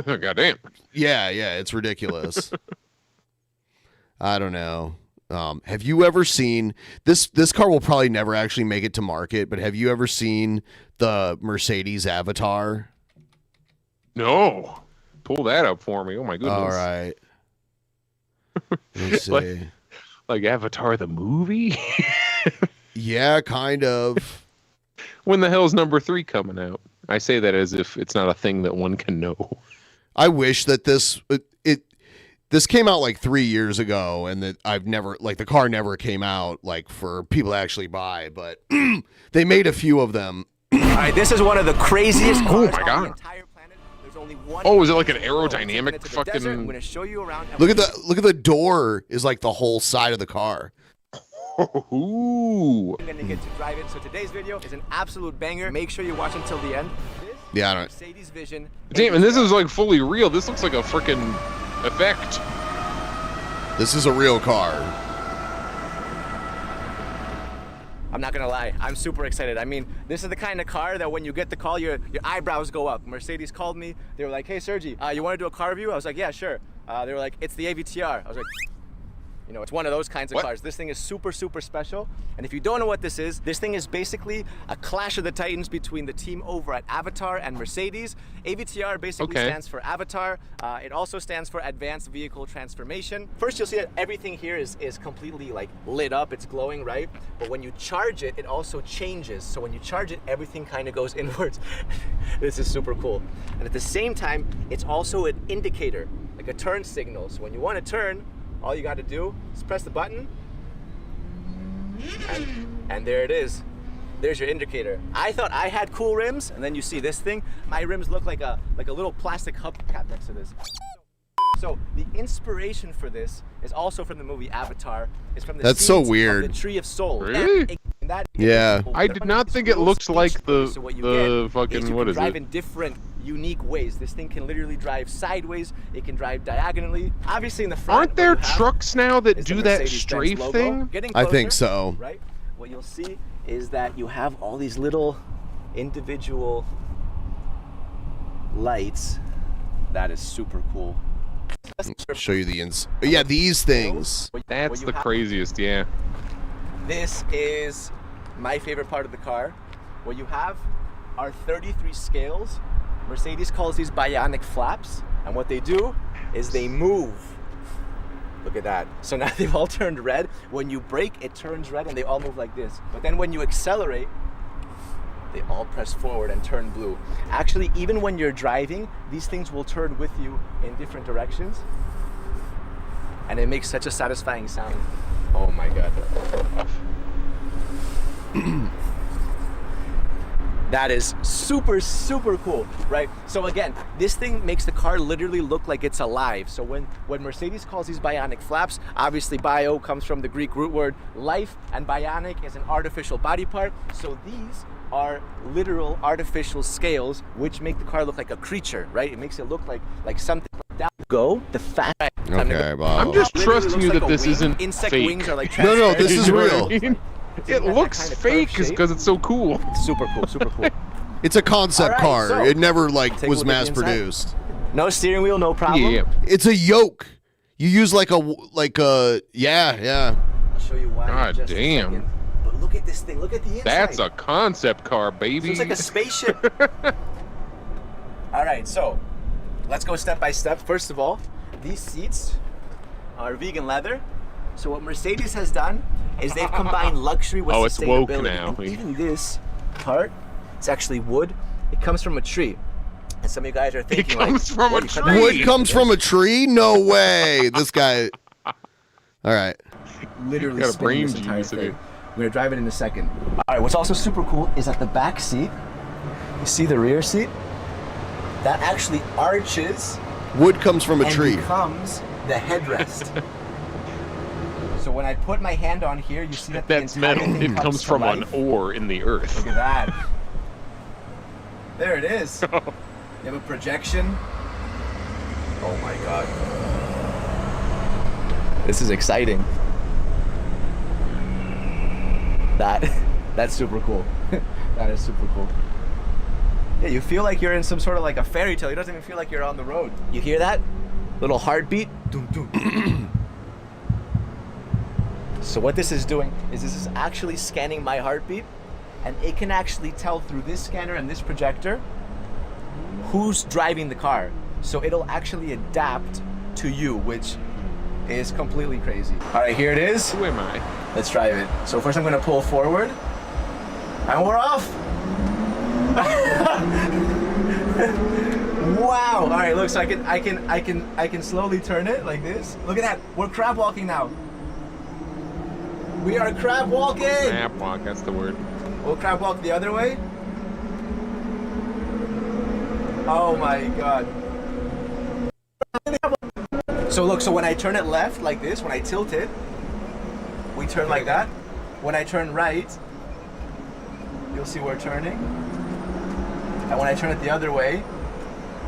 Goddamn. Yeah, it's ridiculous. I don't know. Have you ever seen this car will probably never actually make it to market, but have you ever seen the Mercedes Avatar? No. Pull that up for me. Oh my goodness. All right. Let's see. like Avatar the movie? Yeah, kind of. When the hell's number 3 coming out? I say that as if it's not a thing that one can know. I wish that this came out like 3 years ago, and that I've never, like, the car never came out like for people to actually buy, but they made a few of them. All right, this is one of the craziest cars oh my God. on the entire planet. There's only one. Oh, is it like an aerodynamic fucking? I'm fucking? gonna show you around. Look at the door is like the whole side of the car. Ooh. I'm gonna get to drive it. So today's video is an absolute banger. Make sure you watch until the end. Yeah, I don't. Mercedes Vision. Damn, and this is like fully real. This looks like a freaking effect. This is a real car. I'm not gonna lie, I'm super excited. I mean, this is the kind of car that when you get the call, your eyebrows go up. Mercedes called me. They were like, "Hey, Sergi, you want to do a car review?" I was like, "Yeah, sure." They were like, "It's the AVTR." I was like, you know, it's one of those kinds of cars. This thing is super, super special. And if you don't know what this thing is basically a clash of the titans between the team over at Avatar and Mercedes. AVTR basically stands for Avatar. It also stands for Advanced Vehicle Transformation. First, you'll see that everything here is completely like lit up. It's glowing, right? But when you charge it, it also changes. So when you charge it, everything kind of goes inwards. This is super cool. And at the same time, it's also an indicator, like a turn signal. So when you want to turn, all you got to do is press the button, and there it is. There's your indicator. I thought I had cool rims, and then you see this thing. My rims look like a little plastic hubcap next to this. So the inspiration for this is also from the movie Avatar. It's from the That's so seeds weird. of the Tree of Soul. Really? Yeah. I did not think it looked like the fucking, what is drive it? in different unique ways. This thing can literally drive sideways. It can drive diagonally. Obviously in the front. Aren't there trucks now that do that strafe logo. thing? Getting I closer, think so. Right? What you'll see is that you have all these little individual lights. That is super cool. I'll show you the yeah, these things. That's the craziest, yeah. This is my favorite part of the car. What you have are 33 scales. Mercedes calls these bionic flaps, and what they do is they move. Look at that. So now they've all turned red. When you brake, it turns red and they all move like this. But then when you accelerate, they all press forward and turn blue. Actually, even when you're driving, these things will turn with you in different directions. And it makes such a satisfying sound. Oh my God. That is super, super cool, right? So again, this thing makes the car literally look like it's alive. So when Mercedes calls these bionic flaps, obviously bio comes from the Greek root word life, and bionic is an artificial body part. So these are literal artificial scales, which make the car look like a creature, right? It makes it look like something like that. Go, the fat. Okay, Bob. I'm just trusting you that this isn't insect fake. wings are like No, this is real. It looks kind of fake curved because it's so cool. It's super cool, super cool. It's a concept All right, car. so, it never like take a was look at the mass inside. produced. No steering wheel, no problem. Yeah. It's a yoke. You use like a yeah. I'll show you why. in God just a damn. second. But look at this thing. Look at the inside. That's a concept car, baby. Looks like a spaceship. All right, so let's go step by step. First of all, these seats are vegan leather. So what Mercedes has done is they've combined luxury with it's woke sustainability. now. And even this part, it's actually wood. It comes from a tree. And some of you guys are thinking, Wood comes from a tree? No way. This guy. All right. Literally Got a spinning brain this entire genius in thing. it. We're gonna drive it in a second. All right, what's also super cool is that the back seat, you see the rear seat? That actually arches. Wood comes from a and tree. becomes the headrest. So when I put my hand on here, you see that That's the entire metal. thing It comes from an life. ore in the earth. Look at that. There it is. You have a projection. Oh my god. This is exciting. That's super cool. That is super cool. Yeah, you feel like you're in some sort of like a fairy tale. You don't even feel like you're on the road. You hear that? Little heartbeat. Doom, doom. So what this is doing is this is actually scanning my heartbeat, and it can actually tell through this scanner and this projector who's driving the car. So it'll actually adapt to you, which is completely crazy. All right, here it is. Who am I? Let's drive it. So first I'm gonna pull forward, and we're off. Wow. All right, look, so I can slowly turn it like this. Look at that. We're crab walking now. We are crab walking. Crab walk, that's the word. We'll crab walk the other way. Oh my god. So look, so when I turn it left like this, when I tilt it, we turn like that. When I turn right, you'll see we're turning. And when I turn it the other way,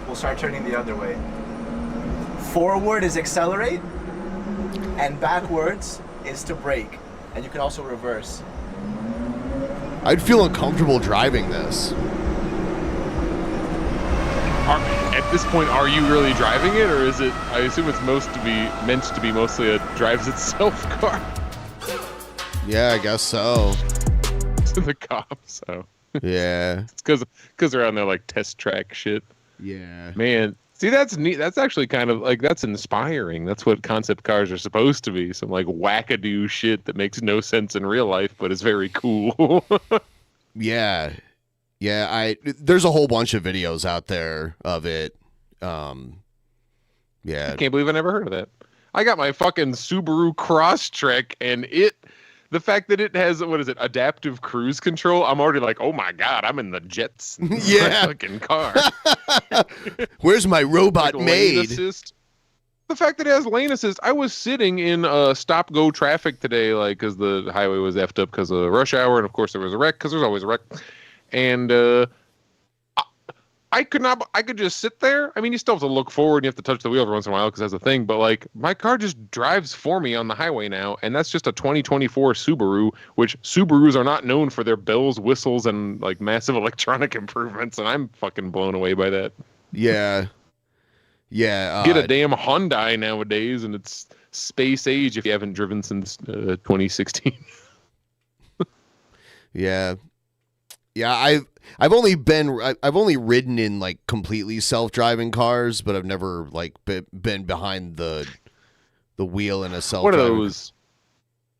we'll start turning the other way. Forward is accelerate, and backwards is to brake. And you can also reverse. I'd feel uncomfortable driving this. At this point, are you really driving it, or is it? I assume it's meant to be mostly a drives itself car. Yeah, I guess so. To the cops, so yeah, it's because they're on their like test track shit. Yeah, man. See, that's neat. That's actually kind of like that's inspiring. That's what concept cars are supposed to be. Some like wackadoo shit that makes no sense in real life, but is very cool. Yeah. There's a whole bunch of videos out there of it. Yeah. I can't believe I never heard of that. I got my fucking Subaru Crosstrek, and the fact that it has, what is it, adaptive cruise control, I'm already like, oh my god, I'm in the jets. Yeah. Fucking car. Where's my robot like maid? lane assist. The fact that it has lane assist, I was sitting in stop-go traffic today, like, because the highway was effed up because of rush hour, and of course there was a wreck, because there's always a wreck. And I could just sit there. I mean, you still have to look forward and you have to touch the wheel every once in a while because that's a thing. But like, my car just drives for me on the highway now, and that's just a 2024 Subaru, which Subarus are not known for their bells, whistles, and like massive electronic improvements. And I'm fucking blown away by that. Yeah. Get a damn Hyundai nowadays, and it's space age if you haven't driven since 2016. Yeah. Yeah, I've only ridden in like completely self-driving cars, but I've never like been behind the wheel in a self-driving. What are those?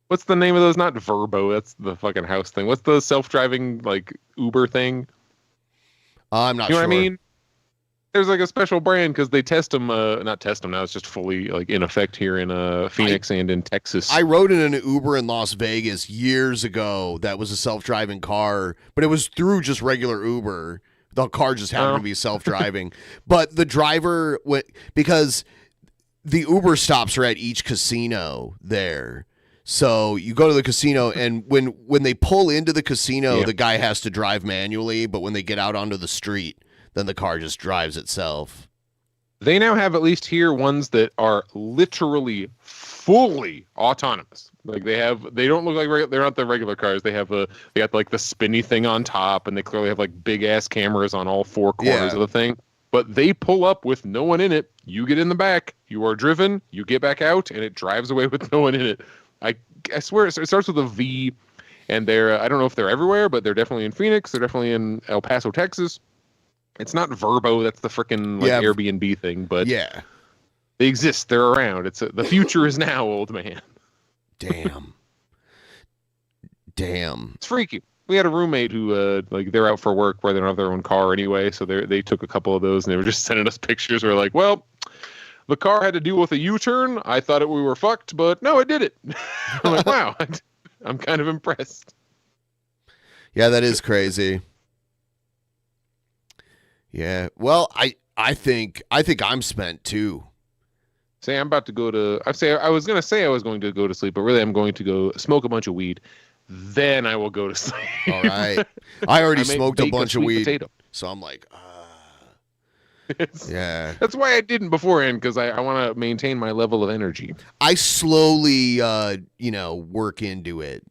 What's the name of those? Not Verbo. That's the fucking house thing. What's the self-driving like Uber thing? I'm not sure. You know sure. what I mean? There's like a special brand because they test them. Not test them now. It's just fully like in effect here in Phoenix and in Texas. I rode in an Uber in Las Vegas years ago. That was a self-driving car, but it was through just regular Uber. The car just happened to be self-driving, but the driver because the Uber stops are at each casino there. So you go to the casino, and when they pull into the casino, the guy has to drive manually. But when they get out onto the street, then the car just drives itself. They now have, at least here, ones that are literally fully autonomous. Like they don't look like they're not the regular cars. They got like the spinny thing on top, and they clearly have like big ass cameras on all four corners of the thing. But they pull up with no one in it. You get in the back. You are driven. You get back out, and it drives away with no one in it. I swear it starts with a V, and I don't know if they're everywhere, but they're definitely in Phoenix. They're definitely in El Paso, Texas. It's not Verbo. That's the freaking Airbnb thing. But yeah, they exist. They're around. The future is now, old man. Damn. It's freaky. We had a roommate who, they're out for work where they don't have their own car anyway. So they took a couple of those and they were just sending us pictures. We're like, well, the car had to deal with a U-turn. I thought we were fucked, but no, it did it. I'm like, wow, I'm kind of impressed. Yeah, that is crazy. Yeah. Well, I think I'm spent too. Say I'm about to go to. I was going to go to sleep, but really I'm going to go smoke a bunch of weed. Then I will go to sleep. All right. I already smoked a bunch of weed, potato. so I'm like, yeah. That's why I didn't beforehand, because I want to maintain my level of energy. I slowly, work into it,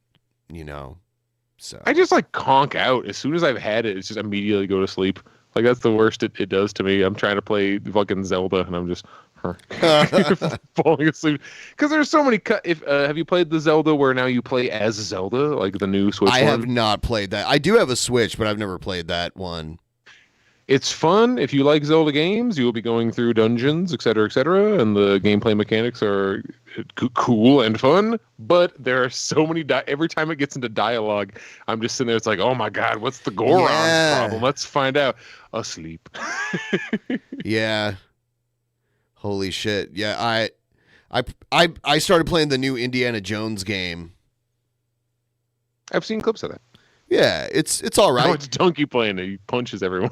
So I just conk out as soon as I've had it. It's just immediately go to sleep. Like that's the worst it does to me. I'm trying to play fucking Zelda and I'm just falling asleep because there's so many have you played the Zelda where now you play as Zelda, like the new Switch I one? have not played that. I do have a Switch, but I've never played that one. It's fun. If you like Zelda games, you will be going through dungeons, etc., and the gameplay mechanics are cool and fun, but there are so many every time it gets into dialogue, I'm just sitting there, it's like, oh my god, what's the Goron's problem? Let's find out. Asleep. Yeah. Holy shit. Yeah, I started playing the new Indiana Jones game. I've seen clips of that. Yeah, it's all right. Oh, it's Donkey playing it. He punches everyone.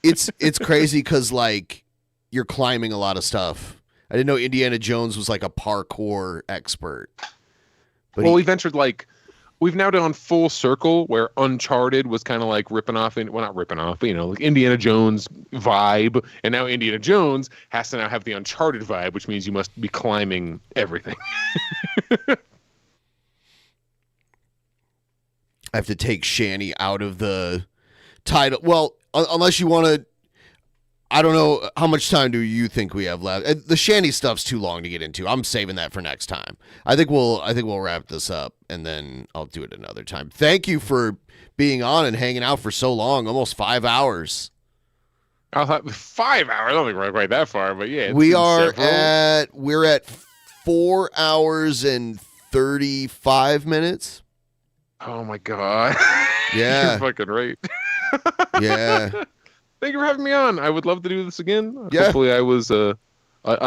It's crazy because you're climbing a lot of stuff. I didn't know Indiana Jones was like a parkour expert. But we've now done full circle where Uncharted was kind of ripping off, not ripping off, but Indiana Jones vibe, and now Indiana Jones has to now have the Uncharted vibe, which means you must be climbing everything. I have to take Shani out of the title. Well, unless you want to, I don't know, how much time do you think we have left? The Shani stuff's too long to get into. I'm saving that for next time. I think we'll wrap this up and then I'll do it another time. Thank you for being on and hanging out for so long, almost 5 hours. I'll have 5 hours. I don't think we're quite that far, but yeah. We're at 4 hours and 35 minutes. Oh my god. Yeah. You're fucking right. Yeah. Thank you for having me on. I would love to do this again. Yeah. Hopefully I was a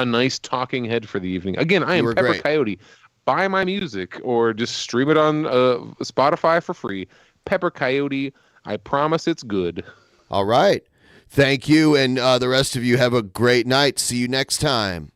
nice talking head for the evening. Again, I am Pepper Coyote. Buy my music or just stream it on Spotify for free. Pepper Coyote. I promise it's good. All right. Thank you. And the rest of you have a great night. See you next time.